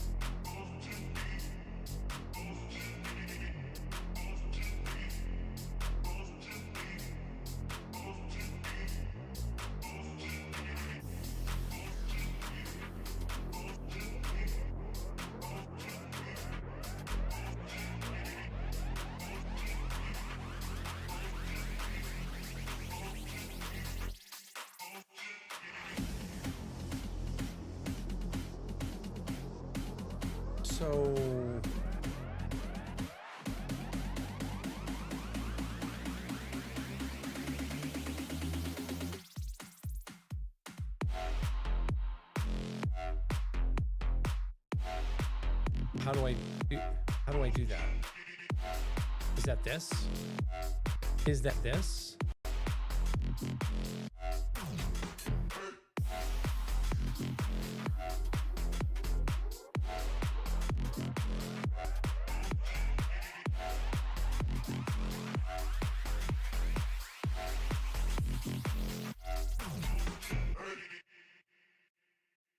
so how do I do that? Is that this? Is that this?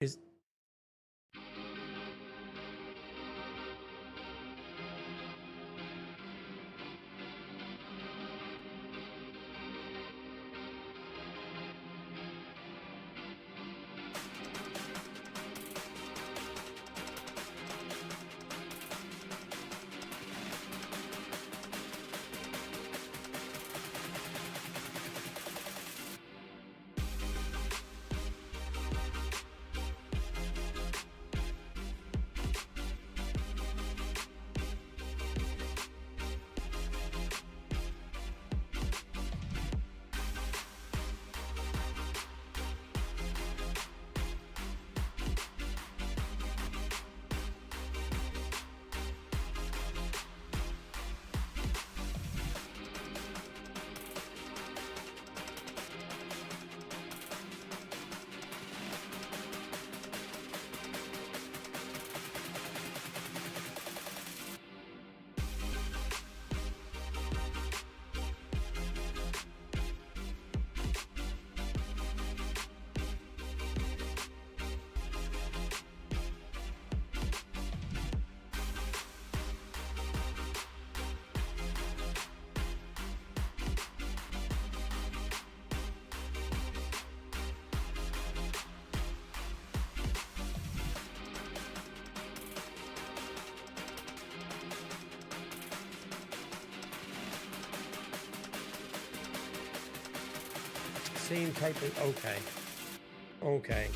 Is same type of, okay. Okay.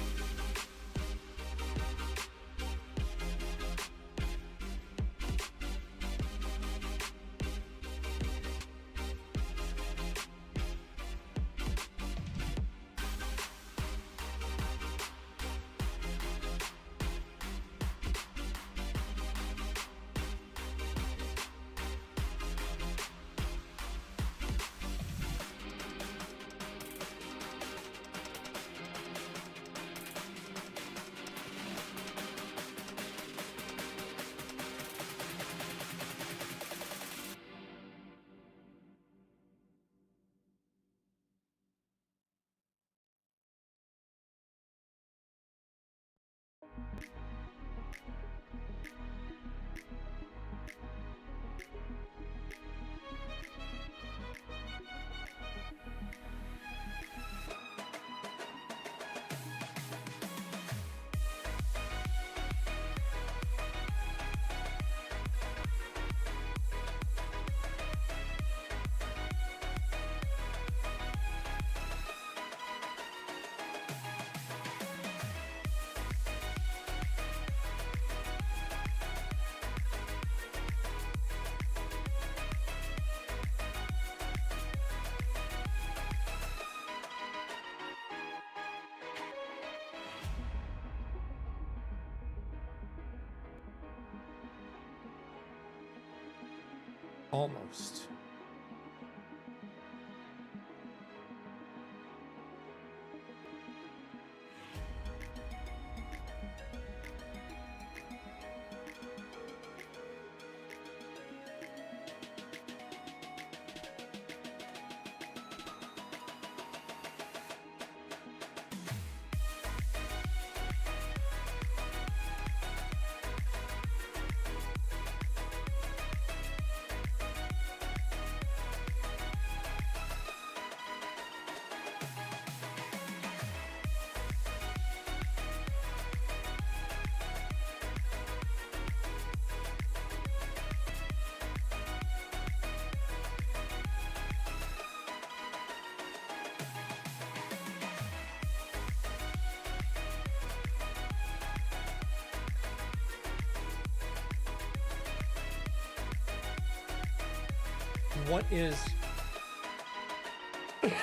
Almost. What is...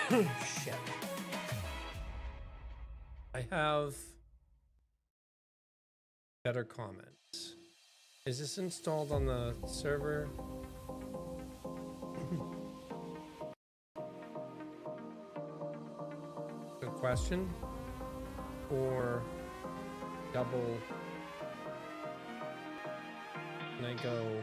Shit. I have better comments. Is this installed on the server? Good question. Or double... Can I go...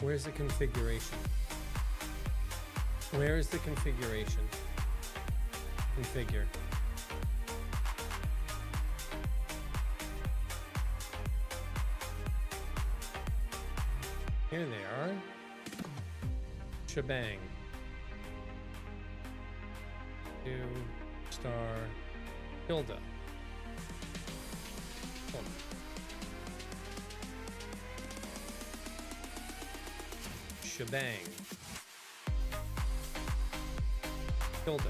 Where's the configuration? Where is the configuration? Configure. Here they are. Shebang. 2-star Hilda. Hold on. Shebang. Hilda.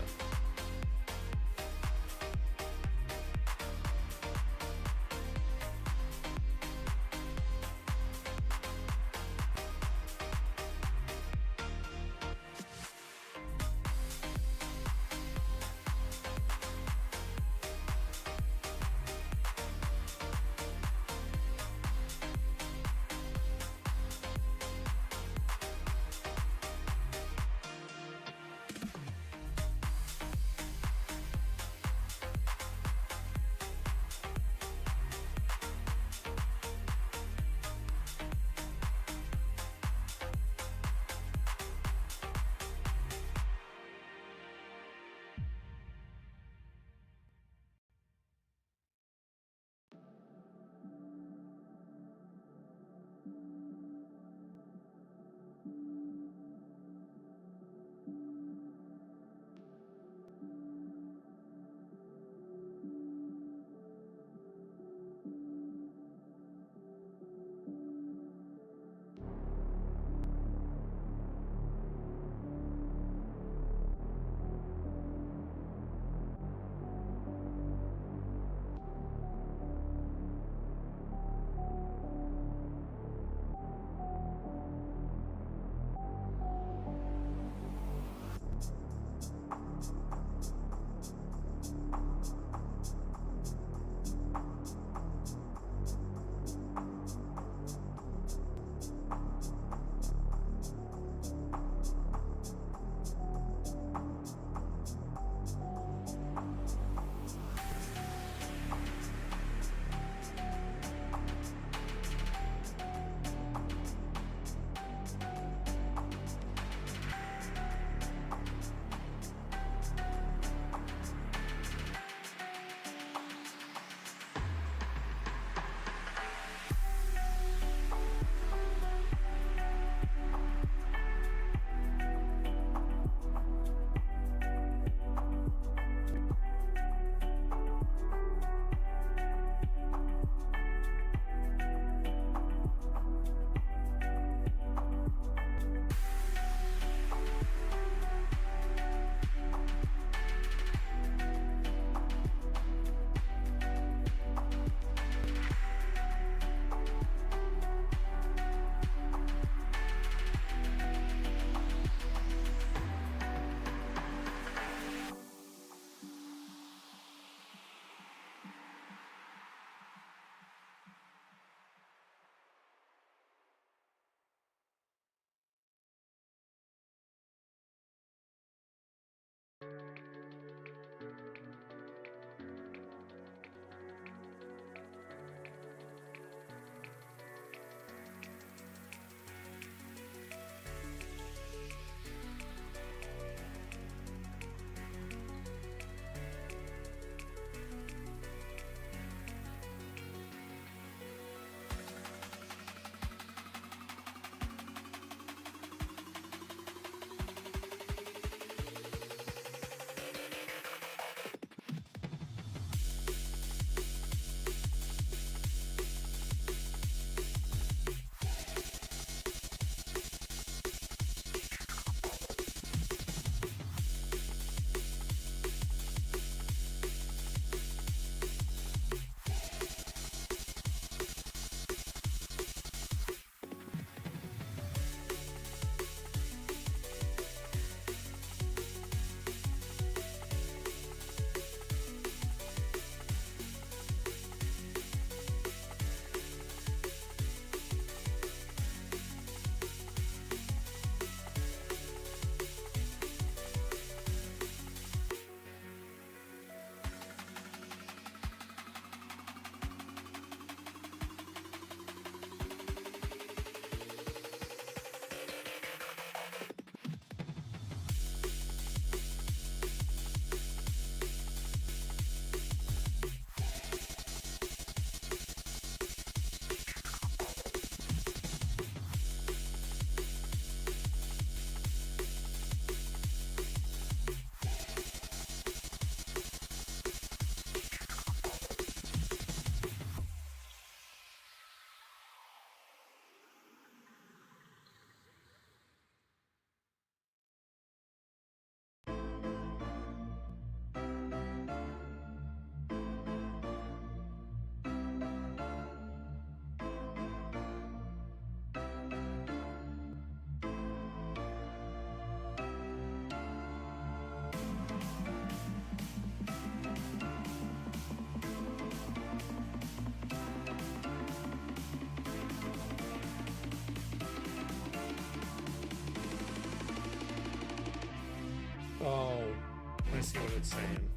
just saying.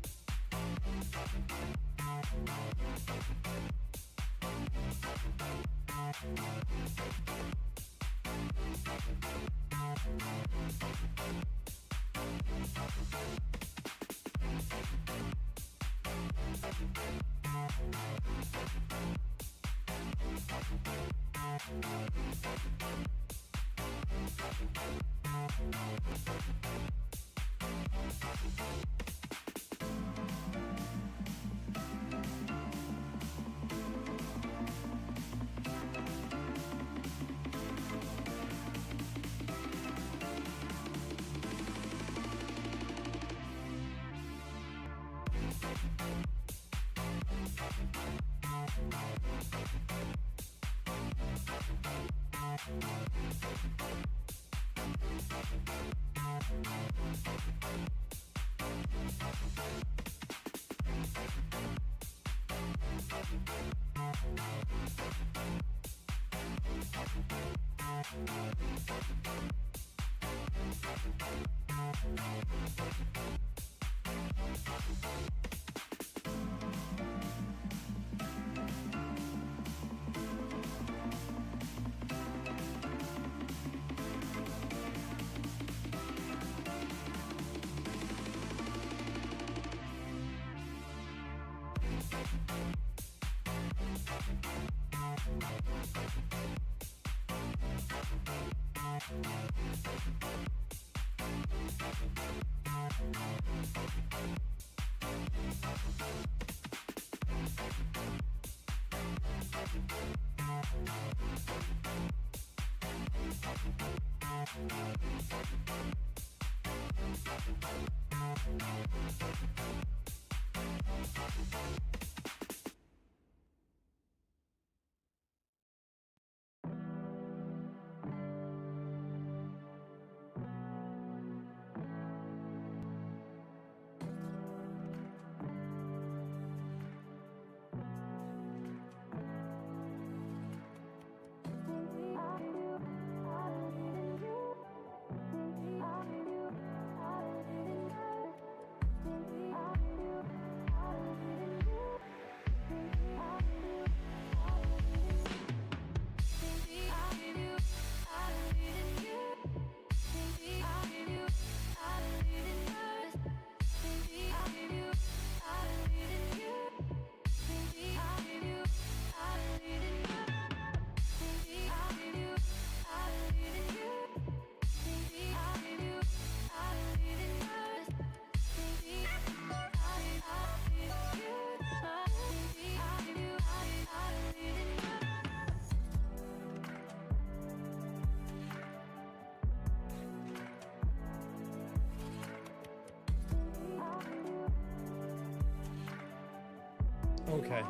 Okay.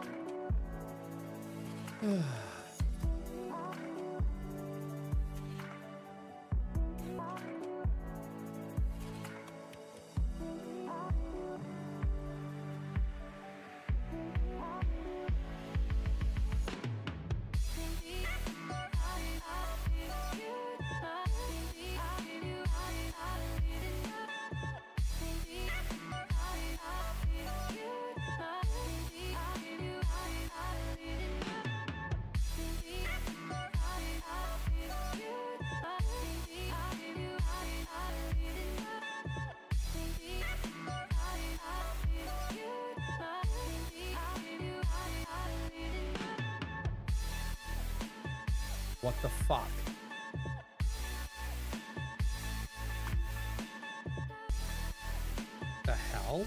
What the fuck? The hell?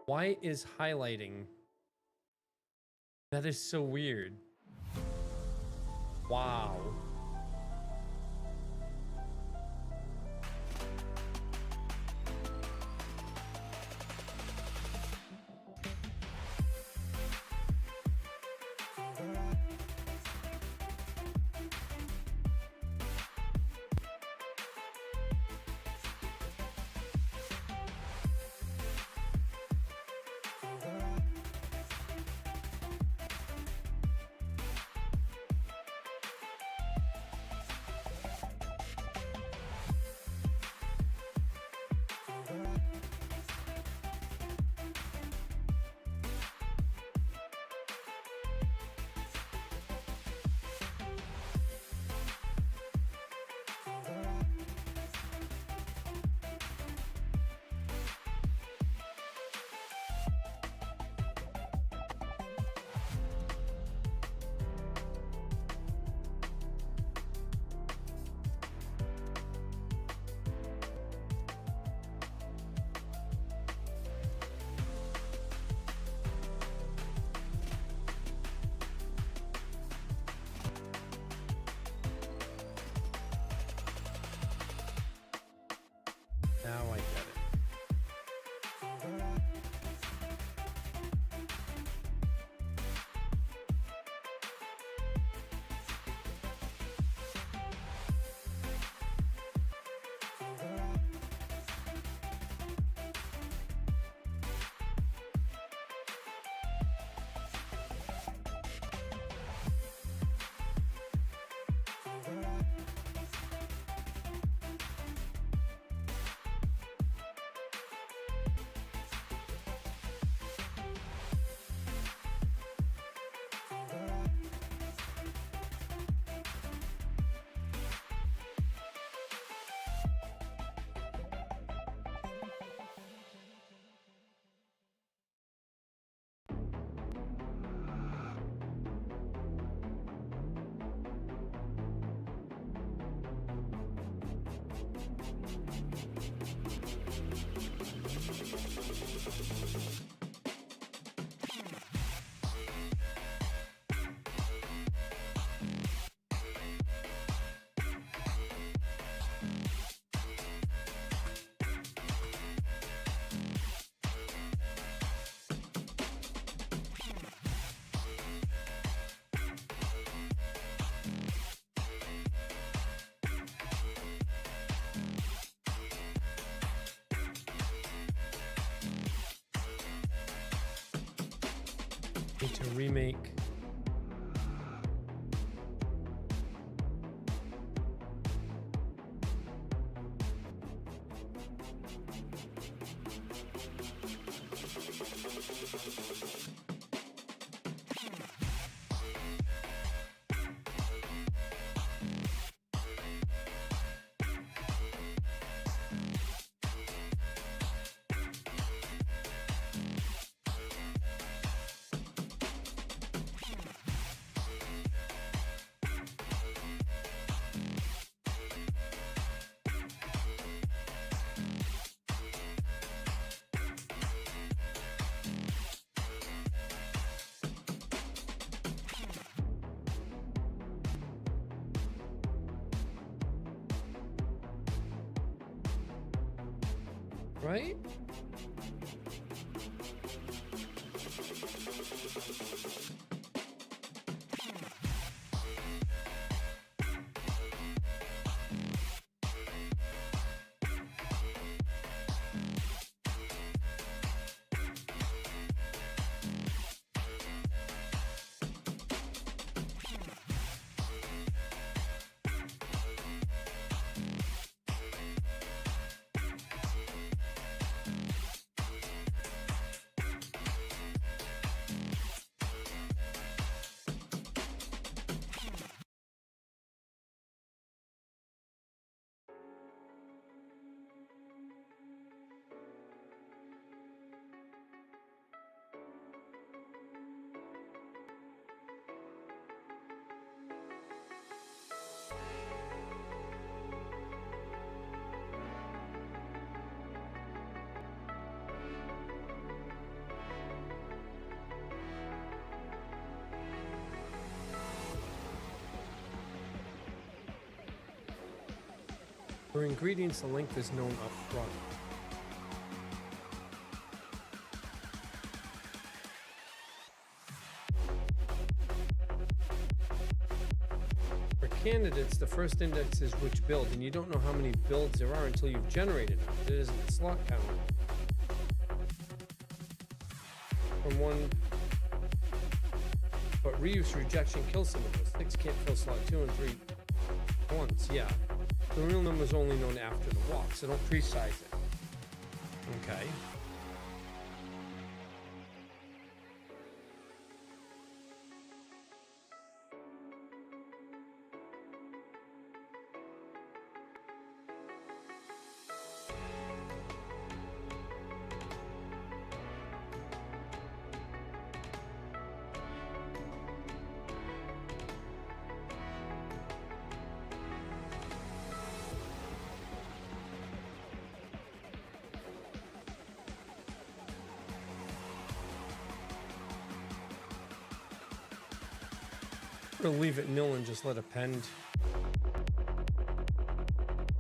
Why is highlighting? That is so weird. Wow. Need to remake. Right? For ingredients, the length is known up front. For candidates, the first index is which build, and you don't know how many builds there are until you've generated them. It isn't a slot count. From one, but reuse rejection kills some of those. 6 can't fill slot 2 and 3 once, yeah. The real number is only known after the walk, so don't precise it. Okay. Or leave it nil and just let append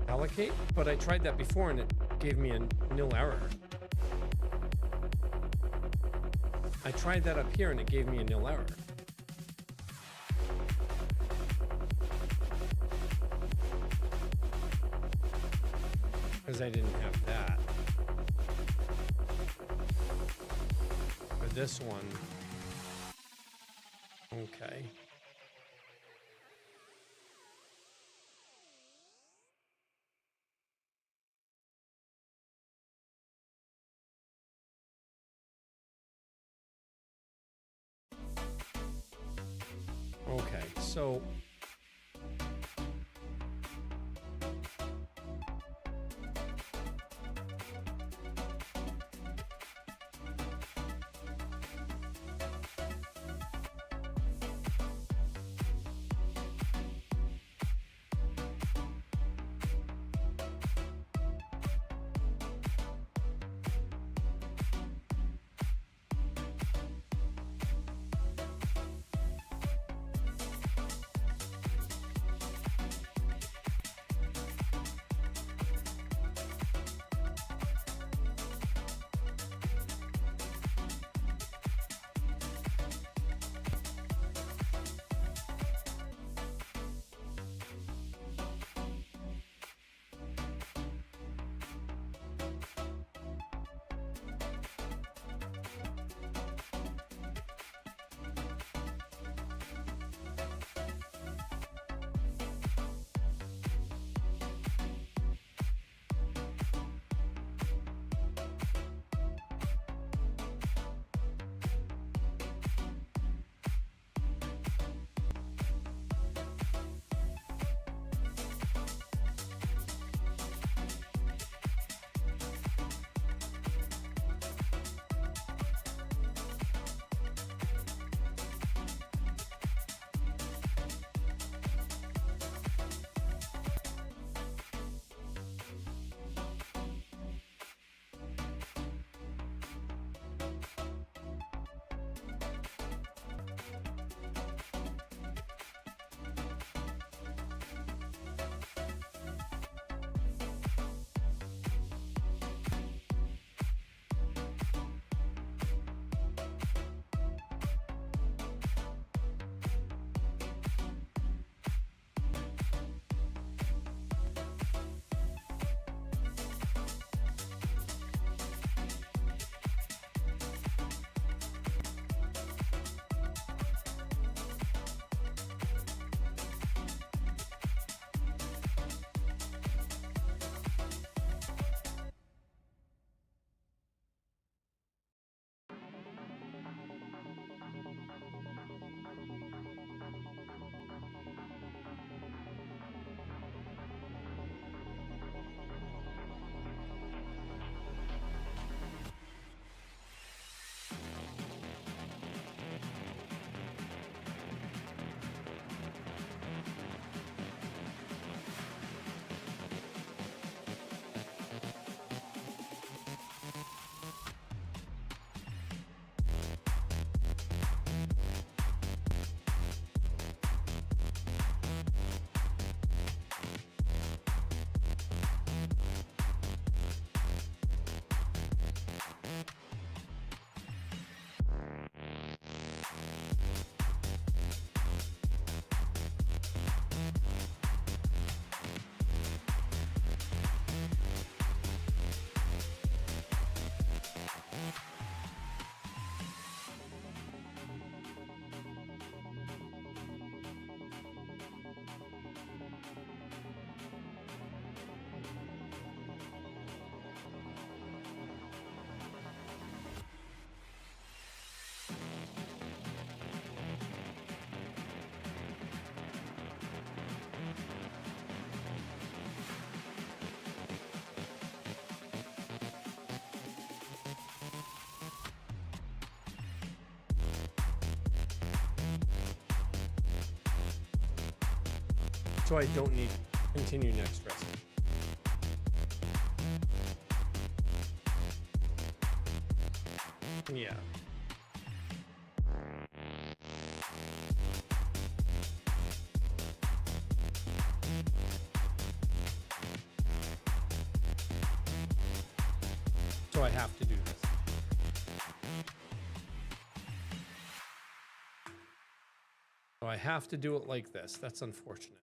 allocate, but I tried that before and it gave me a nil error. I tried that up here and it gave me a nil error. Because I didn't have that. For this one, okay. Okay, so So I don't need to continue next recipe. Yeah. So I have to do this. So I have to do it like this. That's unfortunate.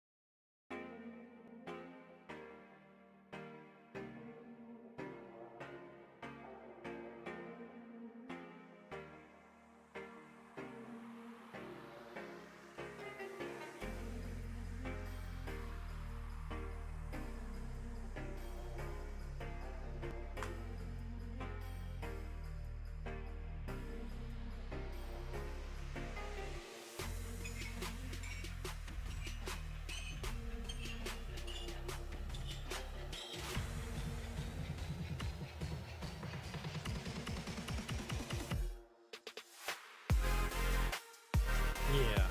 Yeah.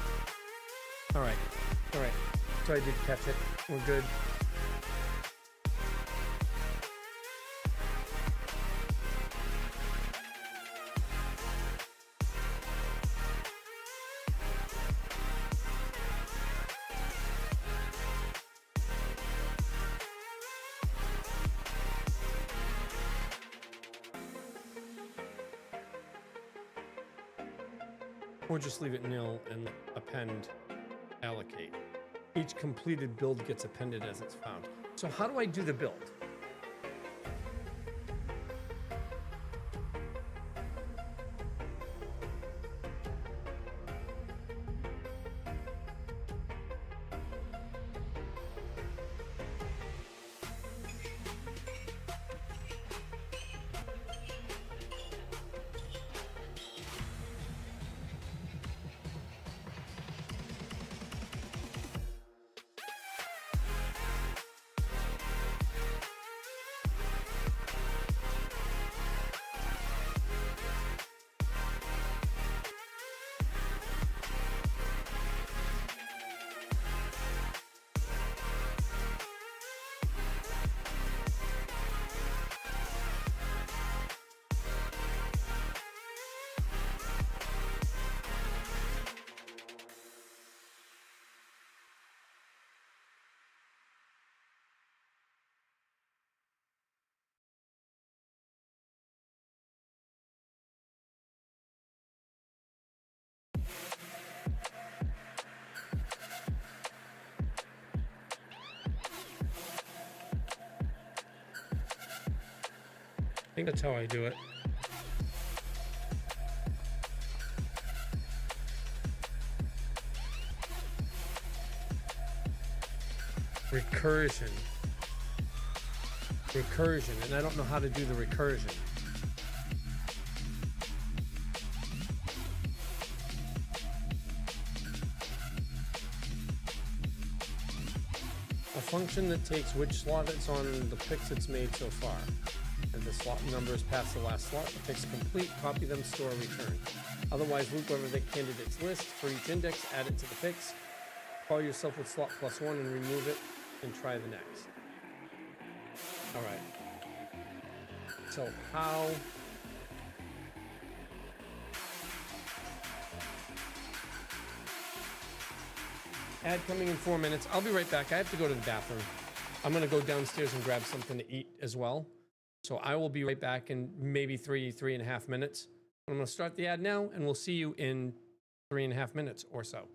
All right. All right. So I did catch it. We're good. Or just leave it nil and append allocate. Each completed build gets appended as it's found. So how do I do the build? I think that's how I do it. Recursion. Recursion, and I don't know how to do the recursion. A function that takes which slot it's on and the picks it's made so far. And the slot numbers past the last slot, the picks complete, copy them, store, return. Otherwise, loop over the candidate's list for each index, add it to the picks, call yourself with slot +1 and remove it, and try the next. All right. So how... Ad coming in 4 minutes. I'll be right back. I have to go to the bathroom. I'm going to go downstairs and grab something to eat as well. So I will be right back in maybe 3.5 minutes. I'm going to start the ad now, and we'll see you in 3.5 minutes or so.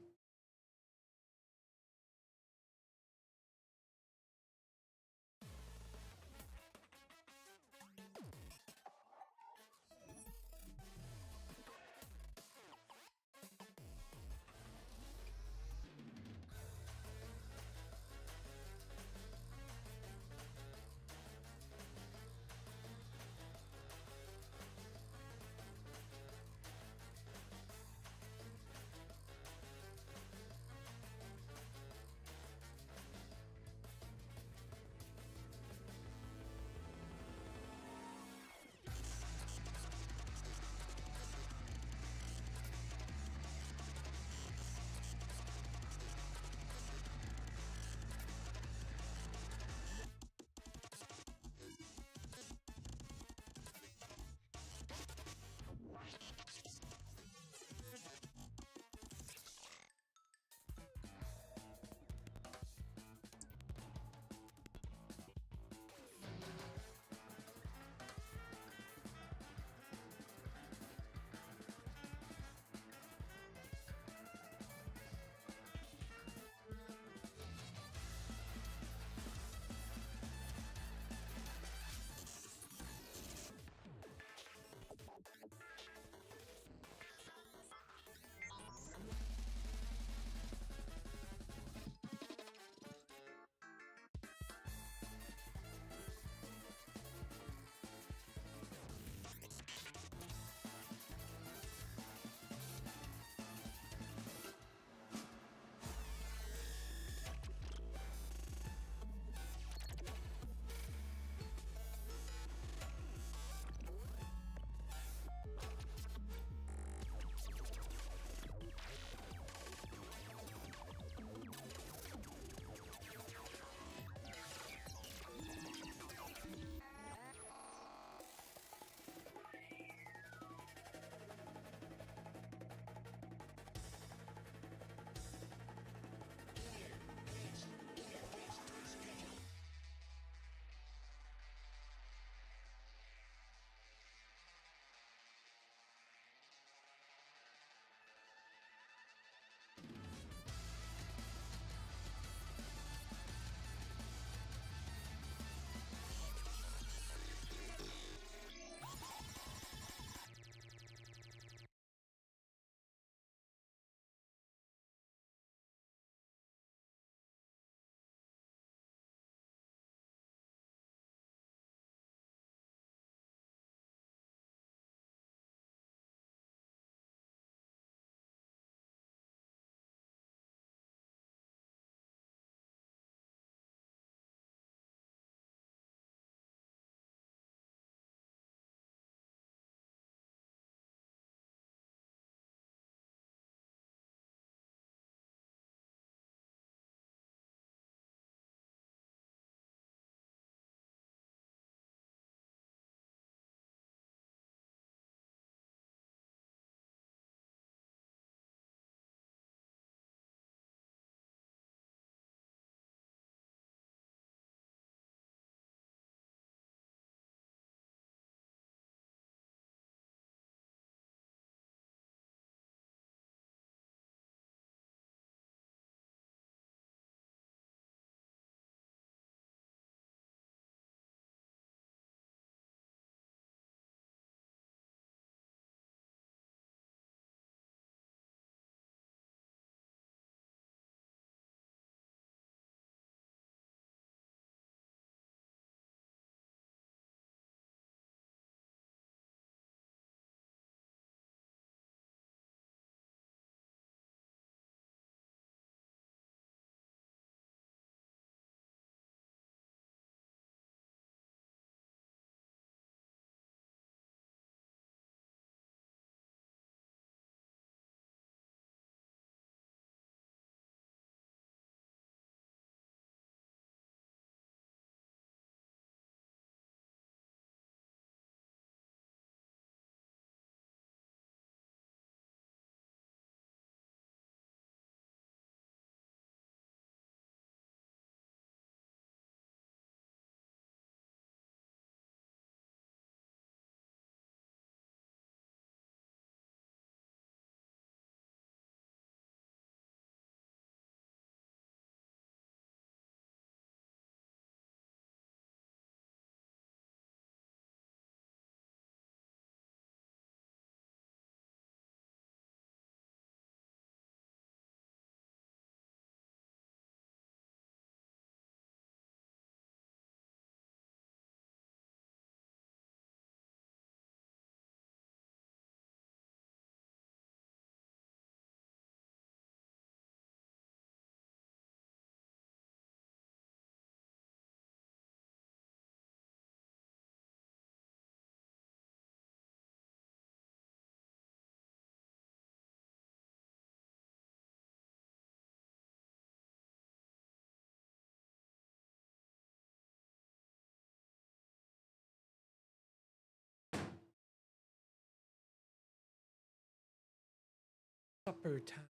supper time.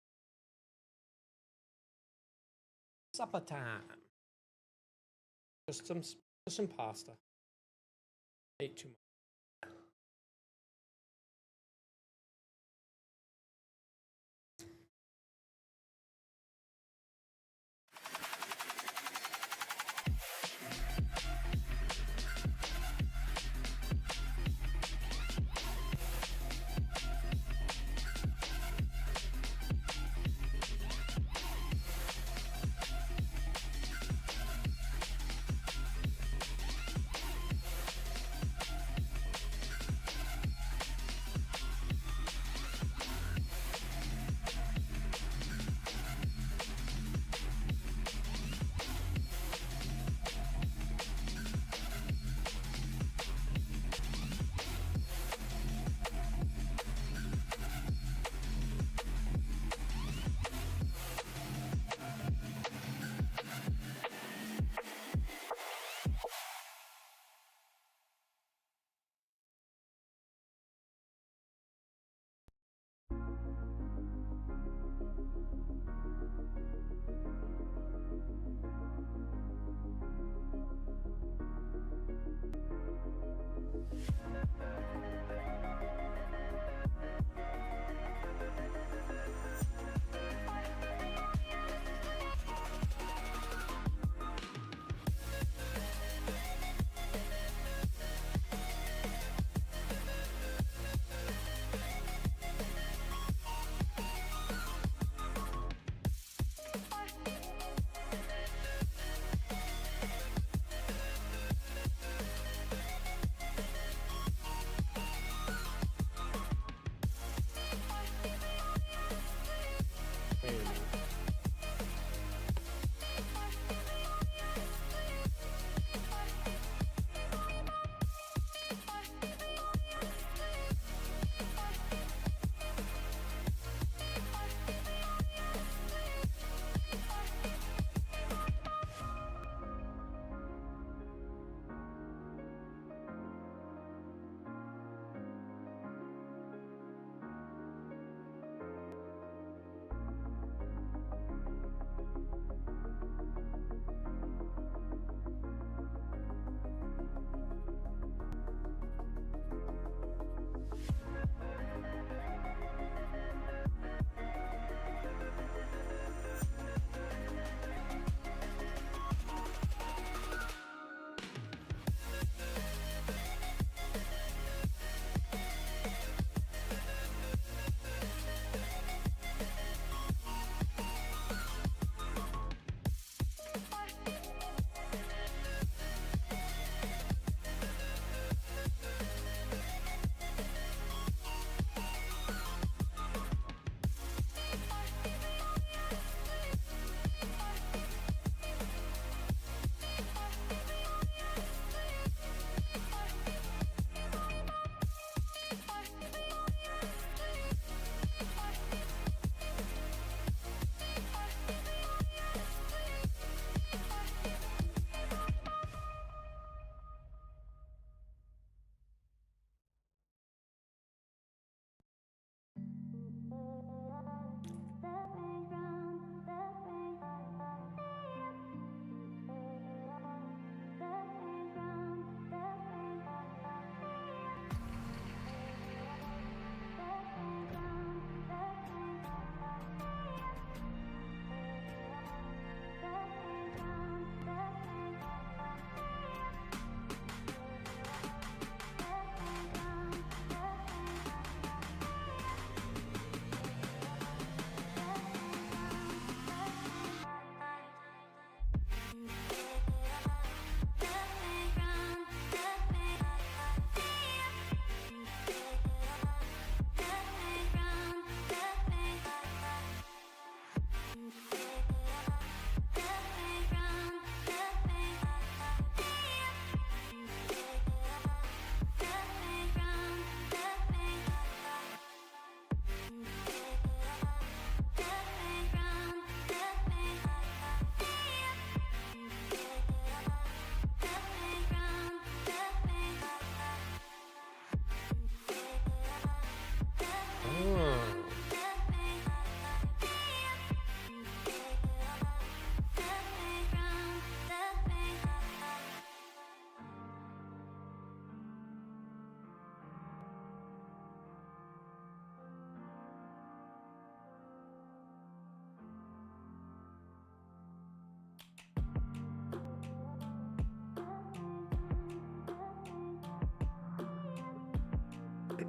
Supper time. Just some pasta. Ate too much.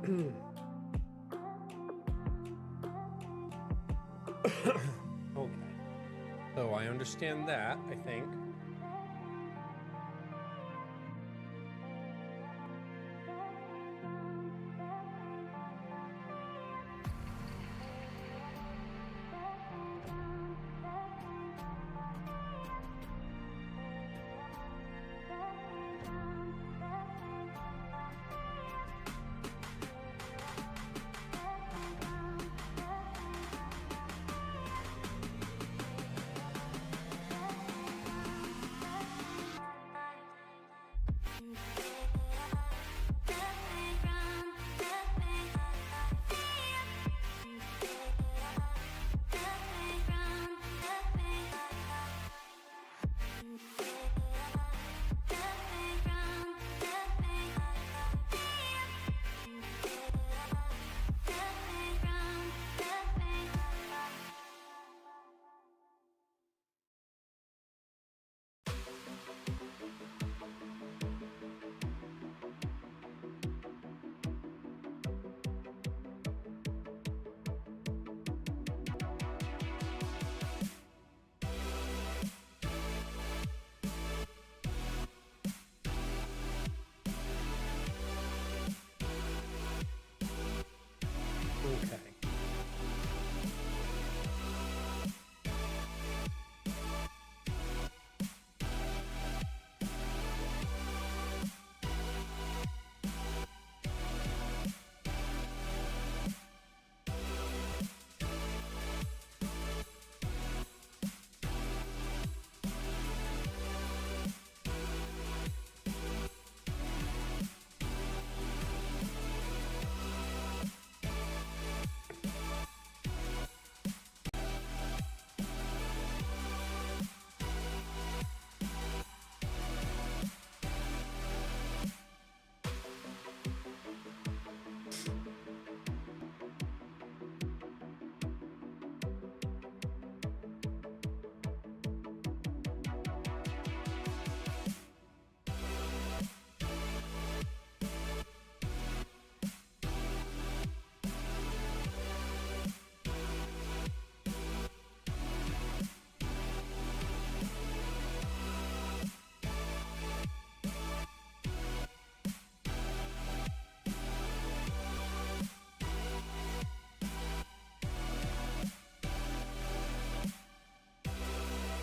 Okay. So I understand that, I think. Okay.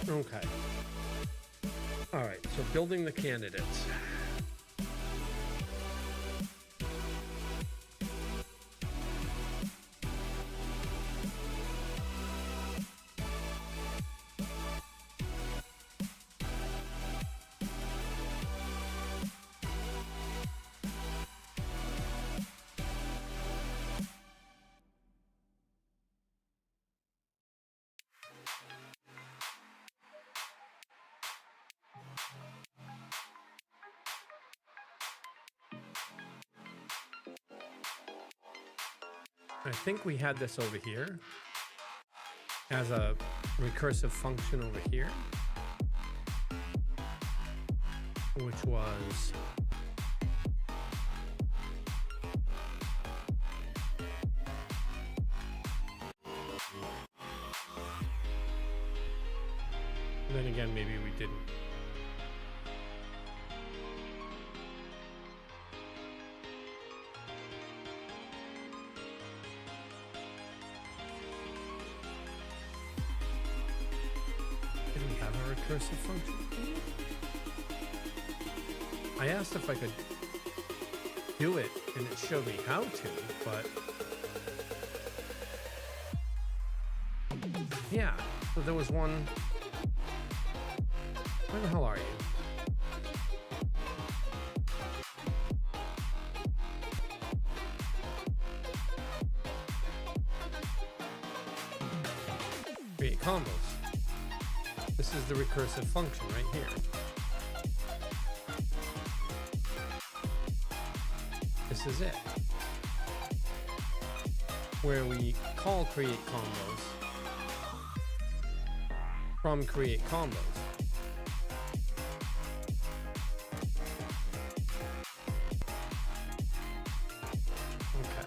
Okay. All right, so building the candidates. I think we had this over here as a recursive function over here, which was then again, maybe we didn't. Recursive function. I asked if I could do it and it showed me how to, but yeah, so there was one. Where the hell are you? Create combos. This is the recursive function right here. This is it. Where we call create combos from create combos. Okay.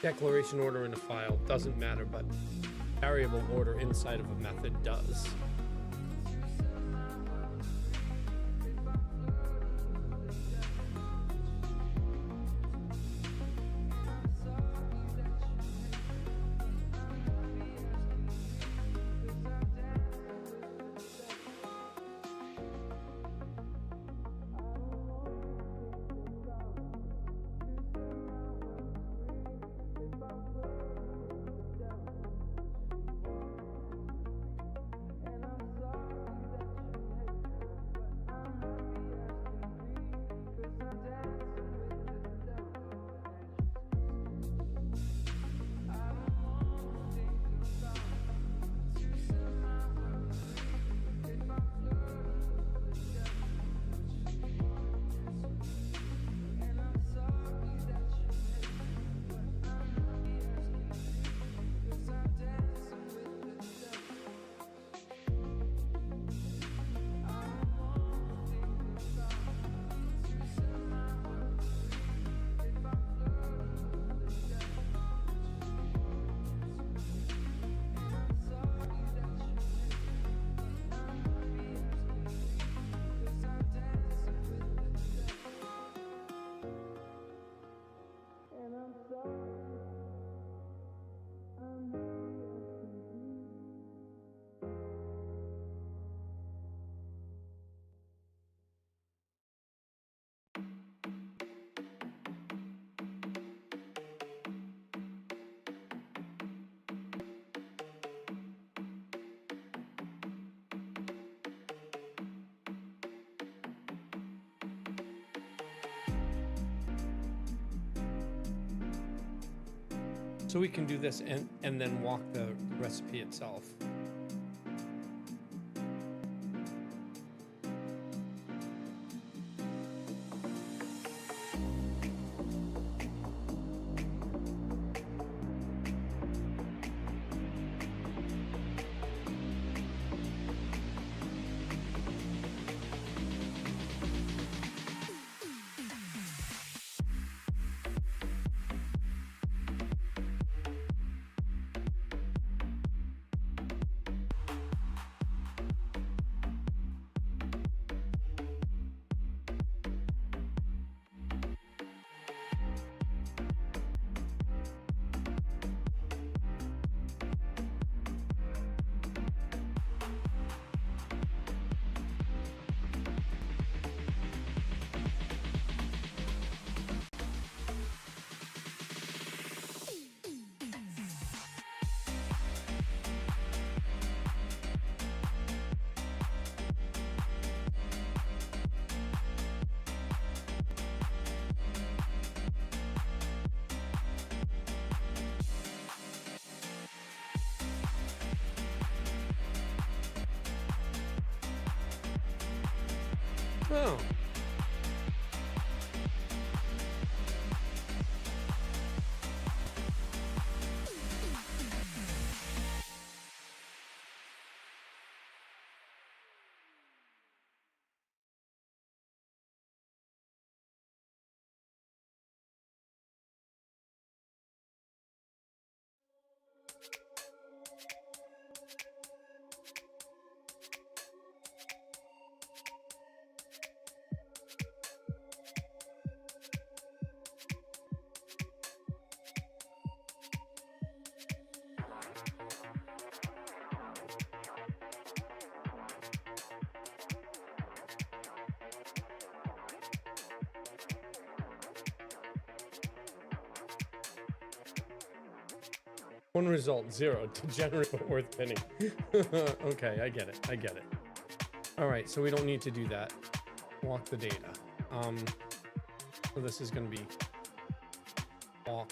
Declaration order in a file doesn't matter, but variable order inside of a method does. So we can do this and then walk the recipe itself. Oh. One result, 0. Degenerate but worth pinning. Okay, I get it. I get it. All right, so we don't need to do that. Walk the data. So this is going to be walk.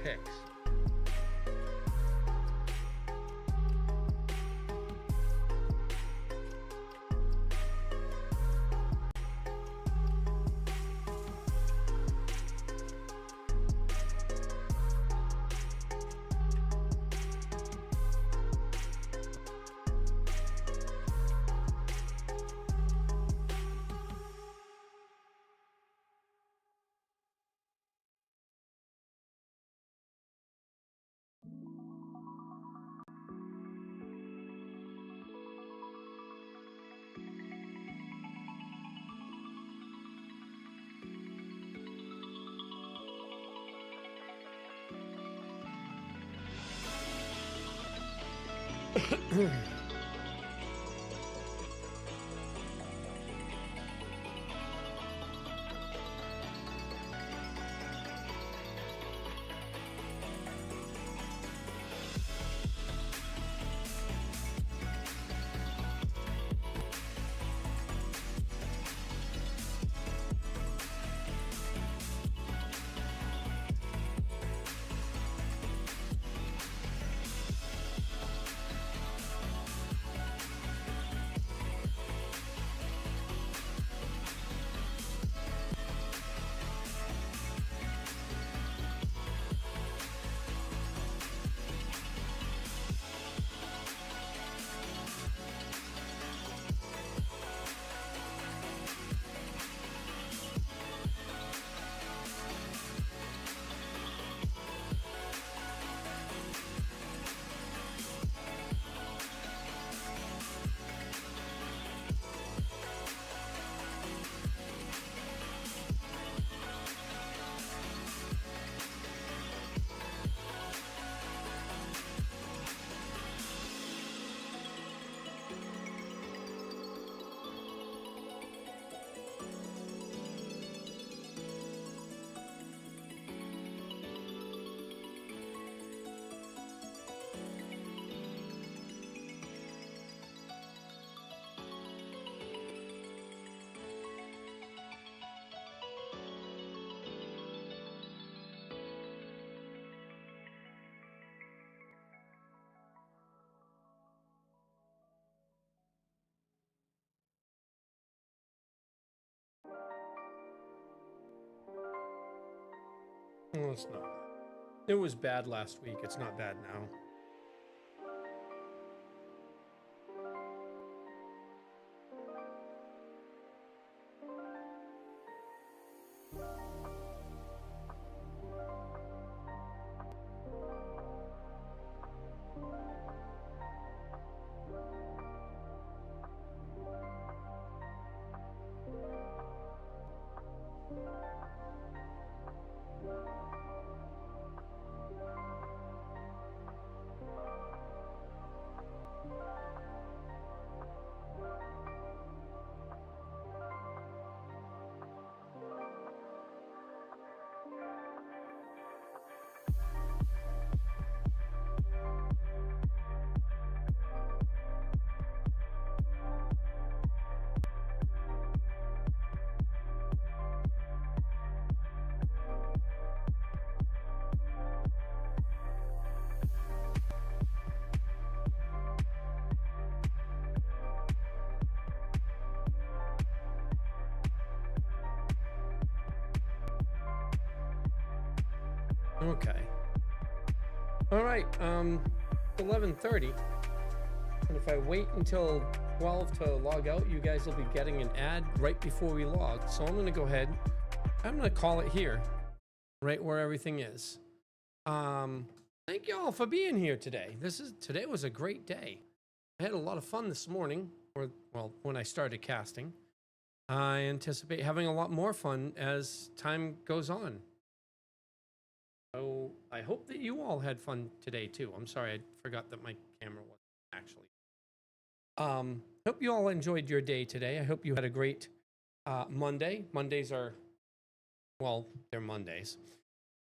picks. Well, it's not. It was bad last week. It's not bad now. Okay. All right. 11:30. And if I wait until 12 to log out, you guys will be getting an ad right before we log. So I'm going to go ahead. I'm going to call it here, right where everything is. Thank you all for being here today. Today was a great day. I had a lot of fun this morning, or well, when I started casting. I anticipate having a lot more fun as time goes on. So I hope that you all had fun today too. I'm sorry, I forgot that my camera wasn't actually. Hope you all enjoyed your day today. I hope you had a great Monday. Mondays are, well, they're Mondays.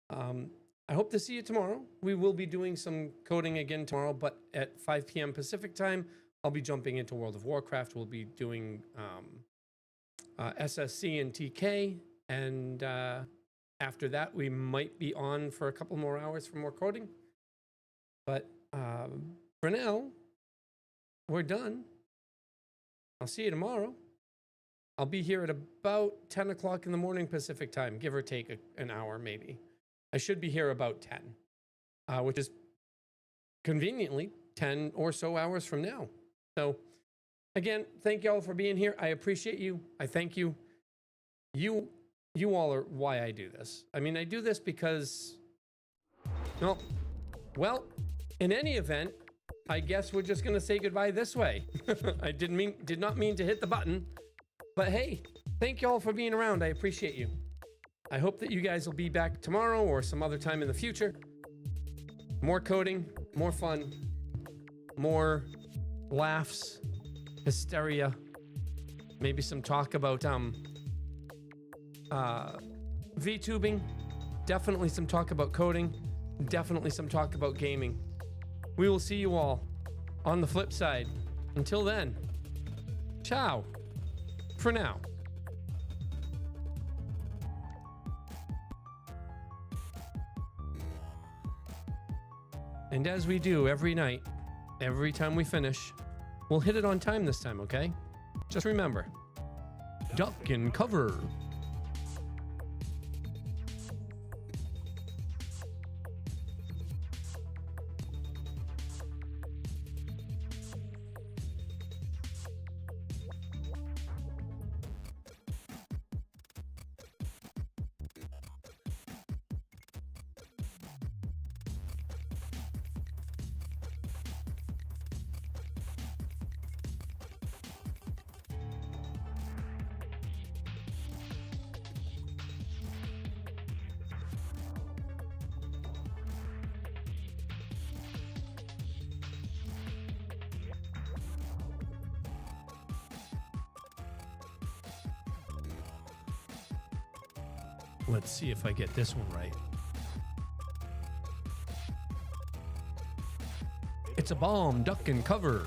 I hope to see you tomorrow. We will be doing some coding again tomorrow, but at 5 p.m. Pacific time, I'll be jumping into World of Warcraft. We'll be doing SSC and TK, and after that, we might be on for a couple more hours for more coding. But for now, we're done. I'll see you tomorrow. I'll be here at about 10 o'clock in the morning Pacific time, give or take an hour maybe. I should be here about 10, which is conveniently 10 or so hours from now. So again, thank you all for being here. I appreciate you. I thank you. You all are why I do this. I mean, I do this because, well, in any event, I guess we're just going to say goodbye this way. I did not mean to hit the button. But hey, thank you all for being around. I appreciate you. I hope that you guys will be back tomorrow or some other time in the future. More coding, more fun, more laughs, hysteria, maybe some talk about VTubing, definitely some talk about coding, definitely some talk about gaming. We will see you all on the flip side. Until then, ciao. For now. And as we do every night, every time we finish, we'll hit it on time this time, okay? Just remember, duck and cover. Let's see if I get this one right. It's a bomb, duck and cover.